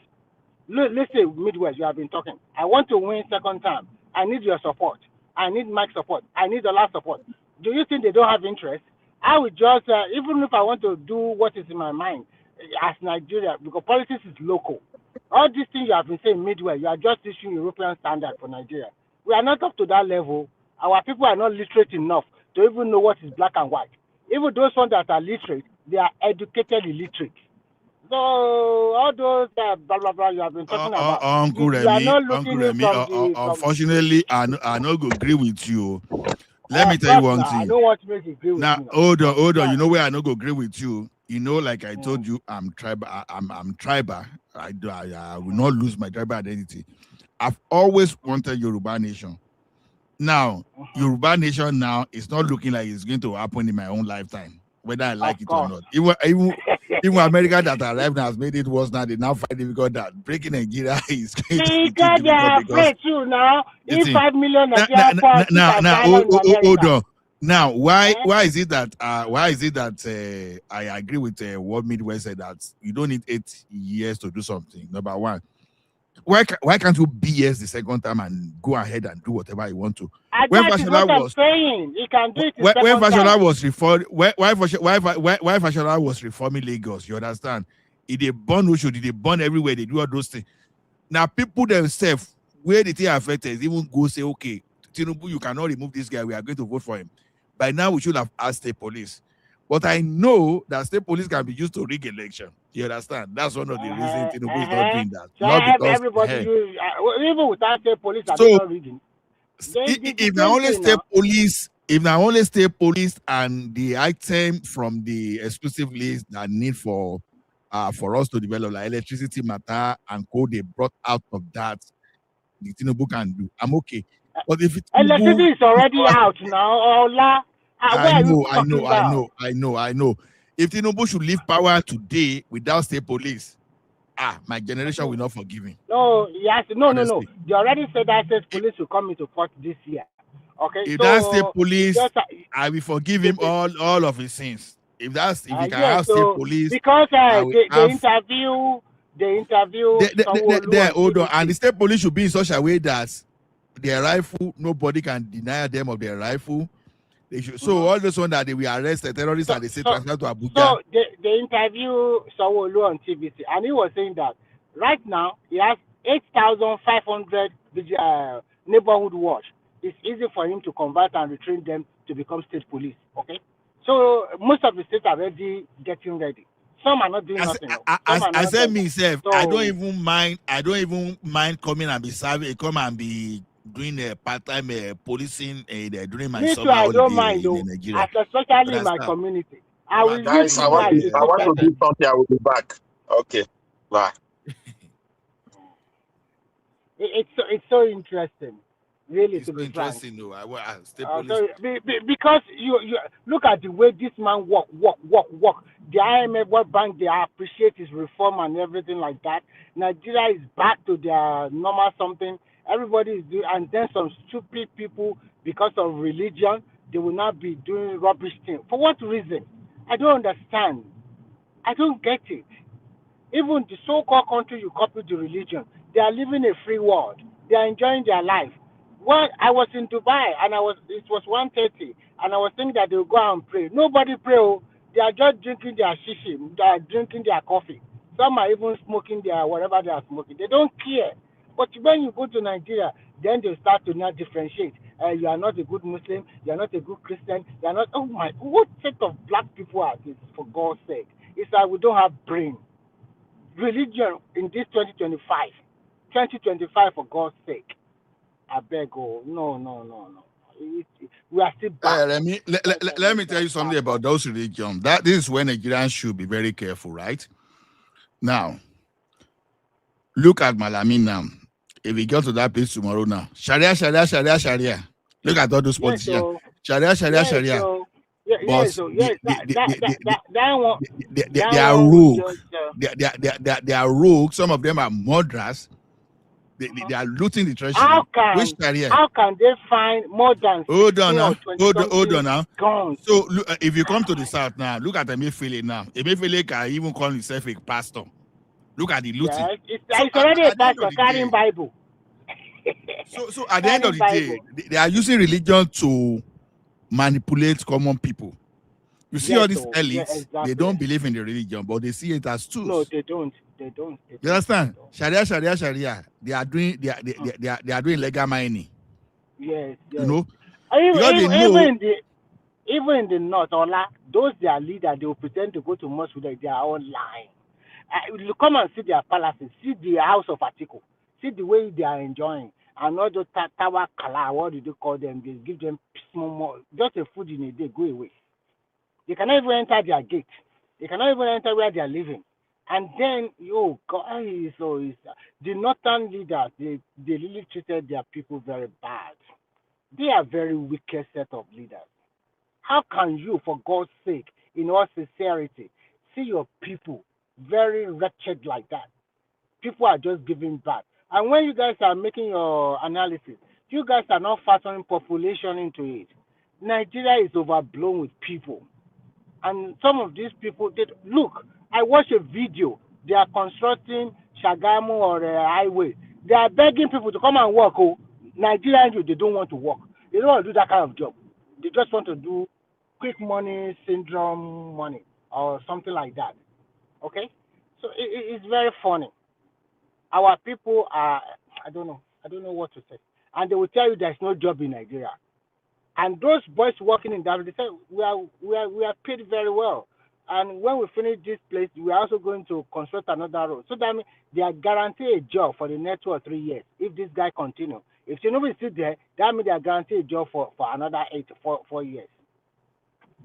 Listen, Midwest, you have been talking. I want to win second time. I need your support. I need Mike's support. I need the last support. Do you think they don't have interest? I would just, even if I want to do what is in my mind as Nigeria, because politics is local. All these things you have been saying Midwest, you are just issuing European standard for Nigeria. We are not up to that level. Our people are not literate enough to even know what is black and white. Even those ones that are literate, they are educated illiterate. So all those blah blah blah you have been talking about, Uncle Remy, unfortunately, I not go agree with you. Let me tell you one thing. I don't want to make you agree with now, hold on. You know where I not go agree with you. You know, like I told you, I'm tribal. I'm tribal. I will not lose my tribal identity. I've always wanted Yoruba nation. Now, Yoruba nation now is not looking like it's going to happen in my own lifetime, whether I like it or not. Even America that arrived now has made it worse now. They now fight it because that breaking Nigeria is going to be because they are afraid too now. If 5 million hold on. Now, why is it that I agree with what Midwest said that you don't need 8 years to do something? Number one. Why can't you BS the second time and go ahead and do whatever you want to? When Fashola was saying, he can do it when Fashola was why Fashola was reforming Lagos, you understand? If they burn Oshodi, they burn everywhere, they do all those things. Now people themselves, where the thing affected, even go say, okay, Tinubu, you cannot remove this guy. We are going to vote for him. By now, we should have asked state police. But I know that state police can be used to rig election. You understand? That's one of the reasons Tinubu is not doing that. So Not because everybody use even without state police, are they so not reading? if the only state police, if the only state police and the item from the exclusive list that need for us to develop like electricity matter and code they brought out of that, the Tinubu can do. I'm okay. But if it's Electricity is already out now. Ola, where are you talking about? I know. If Tinubu should leave power today without state police, my generation will not forgive him. No, yes, no. They already said that state police will come into force this year. Okay, if so that's state police, I will forgive him all of his sins. If he can have state police, because they interview hold on, and the state police should be in such a way that their rifle, nobody can deny them of their rifle. They should, so all those ones that they will arrest the terrorists and they say transfer to Abuja. So they interview Sanwo-Olu on TVC, and he was saying that right now he has 8,500 neighborhood watch. It's easy for him to convert and retrain them to become state police. Okay, so most of the states are already getting ready. Some are not doing nothing. I said myself, so, I don't even mind coming and be serving, come and be doing a part-time policing during my summer holiday. I don't mind though, especially in my community. I will guys, I want to do something. I will be back. Okay, bye. It's so interesting. Really, it's so interesting, though. Because you look at the way this man work. The IMF, World Bank, they appreciate his reform and everything like that. Nigeria is back to their normal something. Everybody is doing, and then some stupid people, because of religion, they will not be doing rubbish things. For what reason? I don't understand. I don't get it. Even the so-called country you copy the religion, they are living a free world. They are enjoying their life. Well, I was in Dubai and it was 1:30 and I was thinking that they will go and pray. Nobody pray. They are just drinking their shishi. They are drinking their coffee. Some are even smoking their whatever they are smoking. They don't care. But when you go to Nigeria, then they start to not differentiate. You are not a good Muslim. You are not a good Christian. You are not. Oh my! What set of black people are this? For God's sake, it's like we don't have brain. Religion in this 2025 for God's sake. I beg, no. We are still back. Let me tell you something about those religions. This is when Nigerians should be very careful, right? Now, look at Malami now. If we go to that place tomorrow now, Sharia. Look at all those politicians. Sharia. They are rogue. They are rogue. Some of them are murderers. They are looting the treasury. How can they find more than hold on now. Guns? So look, if you come to the south now, look at Emefiele now. Emefiele can even call himself a pastor. Look at the looting. Yes, it's already a pastor carrying Bible. So at the end of the day, they are using religion to manipulate common people. You see all these elites, exactly. They don't believe in the religion, but they see it as tools. No, they don't. You understand? Sharia. They are doing legal mining. Yes. You know? Even in the north, those their leaders, they will pretend to go to mosque with their own line. You come and see their palaces, see the house of Atiku, see the way they are enjoying. And not just Tawa Kala, what do they call them? They give them small, just a food in a day, go away. They cannot even enter their gate. They cannot even enter where they are living. And then, the northern leaders, they really treated their people very bad. They are very wicked set of leaders. How can you, for God's sake, in all sincerity, see your people very wretched like that? People are just giving back. And when you guys are making your analysis, you guys are not factoring population into it. Nigeria is overblown with people. And some of these people, look, I watched a video. They are constructing Shagamu or a highway. They are begging people to come and work. Nigerians, they don't want to work. They don't want to do that kind of job. They just want to do quick money, syndrome money, or something like that. Okay? So it's very funny. our people are, I don't know what to say. And they will tell you there's no job in Nigeria. And those boys working in that, they say we are paid very well. And when we finish this place, we are also going to construct another road. So that means they are guaranteed a job for the next 2 or 3 years if this guy continues. If Tinubu is still there, that means they are guaranteed a job for another 4 years.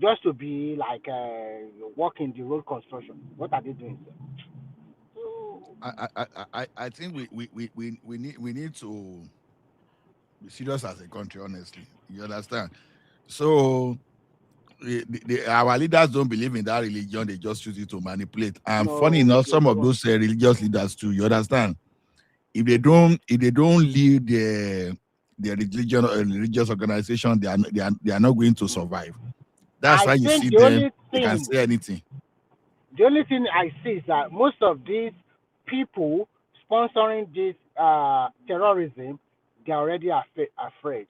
Just to be like working the road construction. What are they doing? I think we need to be serious as a country, honestly. You understand? So our leaders don't believe in that religion; they just use it to manipulate. And funny enough, some of those religious leaders too. You understand? If they don't lead the religion or religious organization, they are not going to survive. That's why you see them; they can say anything. The only thing I see is that most of these people sponsoring this terrorism, they're already afraid.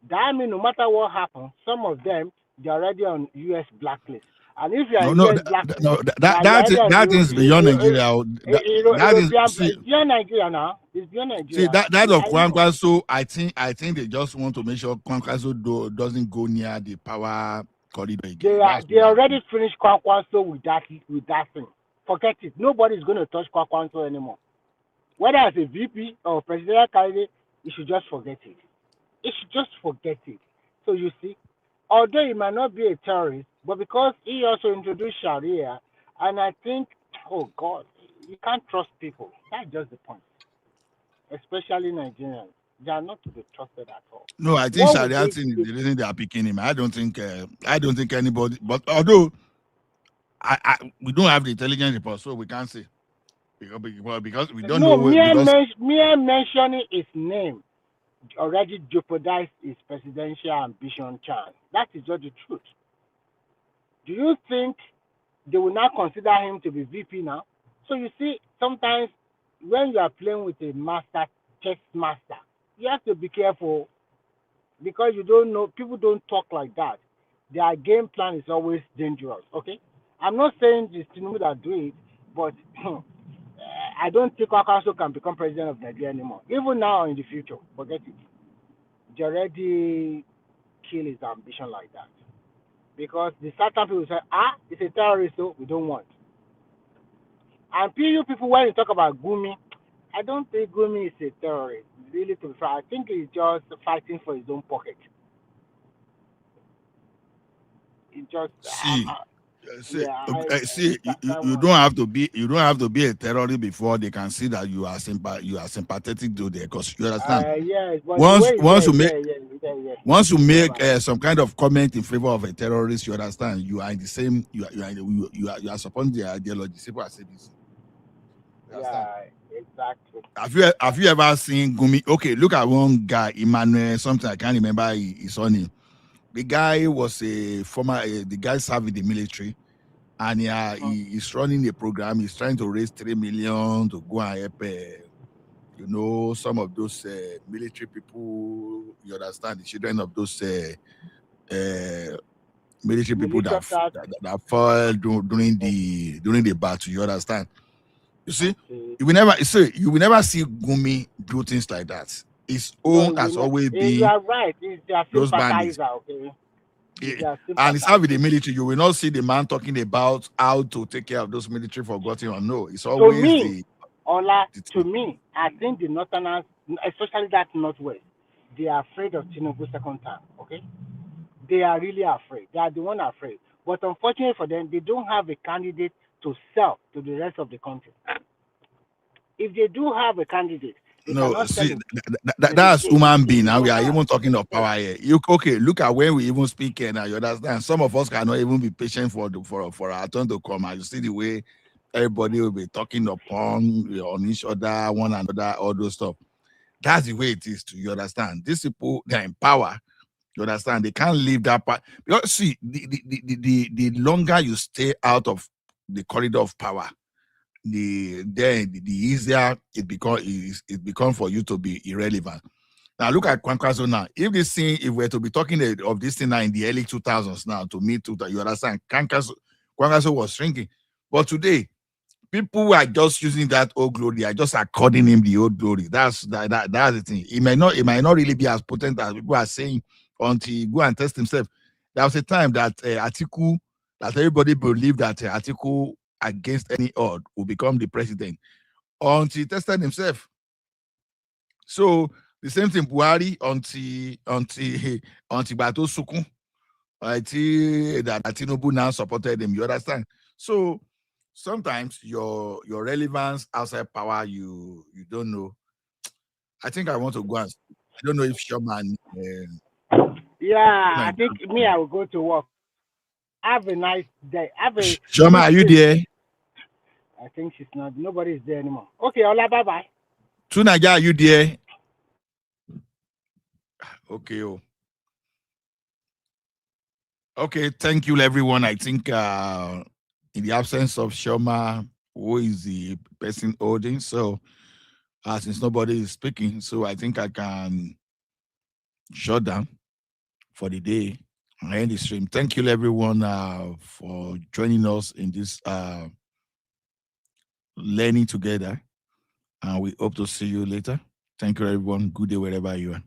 That means no matter what happens, some of them, they're already on U.S. blacklist. And if you're US blacklist, that is beyond Nigeria. It's beyond Nigeria now. It's beyond Nigeria. See that of Kwankwaso, I think they just want to make sure Kwankwaso doesn't go near the power corridor again. They already finished Kwankwaso with that thing. Forget it. Nobody's going to touch Kwankwaso anymore. Whether as a VP or presidential candidate, you should just forget it. You should just forget it. So you see, although he might not be a terrorist, but because he also introduced Sharia, and I think, oh God, you can't trust people. That's just the point. Especially Nigerians. They are not to be trusted at all. No, I think Sharia thing is the reason they are picking him. I don't think anybody, but although we don't have the intelligence report, so we can't say. Because we don't know. Mere mentioning his name already jeopardized his presidential ambition chance. That is just the truth. Do you think they will not consider him to be VP now? So you see, sometimes when you are playing with a chess master, you have to be careful because you don't know, people don't talk like that. Their game plan is always dangerous, okay? I'm not saying it's Tinubu that do it, but I don't think Kwankwaso can become president of Nigeria anymore. Even now or in the future, forget it. They already kill his ambition like that. Because the certain people say, it's a terrorist, so we don't want. And PU people, when you talk about Gumi, I don't think Gumi is a terrorist. Really, to be fair, I think he's just fighting for his own pocket. He just you don't have to be a terrorist before they can see that you are sympathetic to their cause. You understand? Yes, once you make some kind of comment in favor of a terrorist, you understand you are in the same. You are supporting their ideology. People are saying this. Yeah, exactly. Have you ever seen Gumi? Okay, look at one guy, Emmanuel. Something I can't remember his name. The guy was a former. The guy served in the military, and he's running a program. He's trying to raise 3 million to go and help. Some of those military people. You understand the children of those military people that fell during the battle. You understand? You see, you will never see Gumi do things like that. His own has always been. You are right. Those bandits. Okay? And it's with the military. You will not see the man talking about how to take care of those military forgotten or no. It's always to me, I think the Northerners, especially that Northwest, they are afraid of Tinubu second term. Okay, they are really afraid. They are the one afraid. But unfortunately for them, they don't have a candidate to sell to the rest of the country. If they do have a candidate, no, see, that's human being. Now we are even talking of power here. Look at when we even speak here now. You understand? Some of us cannot even be patient for our turn to come. And you see the way everybody will be talking on each other, one another, all those stuff. That's the way it is. You understand? These people, they're in power. You understand? They can't leave that part. Because see, the longer you stay out of the corridor of power, the easier it becomes for you to be irrelevant. Now look at Kwankwaso now. If we're to be talking of this thing now in the early 2000s now to mid 2000s, you understand? Kwankwaso was shrinking, but today people are just using that old glory. They are just according him the old glory. That's the thing. It might not really be as potent as people are saying until he go and test himself. There was a time that Atiku, that everybody believed that Atiku against any odd will become the president until he tested himself. So the same thing Buhari until Bato Sukun, that Tinubu now supported him. You understand? So sometimes your relevance outside power, you don't know. I think I want to go and I don't know if Sherman. Yeah, I think me, I will go to work. Have a nice day. Sherman, are you there? I think she's not. Nobody's there anymore. Okay, Ola, bye bye. Tunaja, are you there? Okay. Oh. Okay, thank you, everyone. I think in the absence of Shoma, who is the person holding, so since nobody is speaking, so I think I can shut down for the day and end the stream. Thank you, everyone, for joining us in this learning together, and we hope to see you later. Thank you, everyone. Good day wherever you are.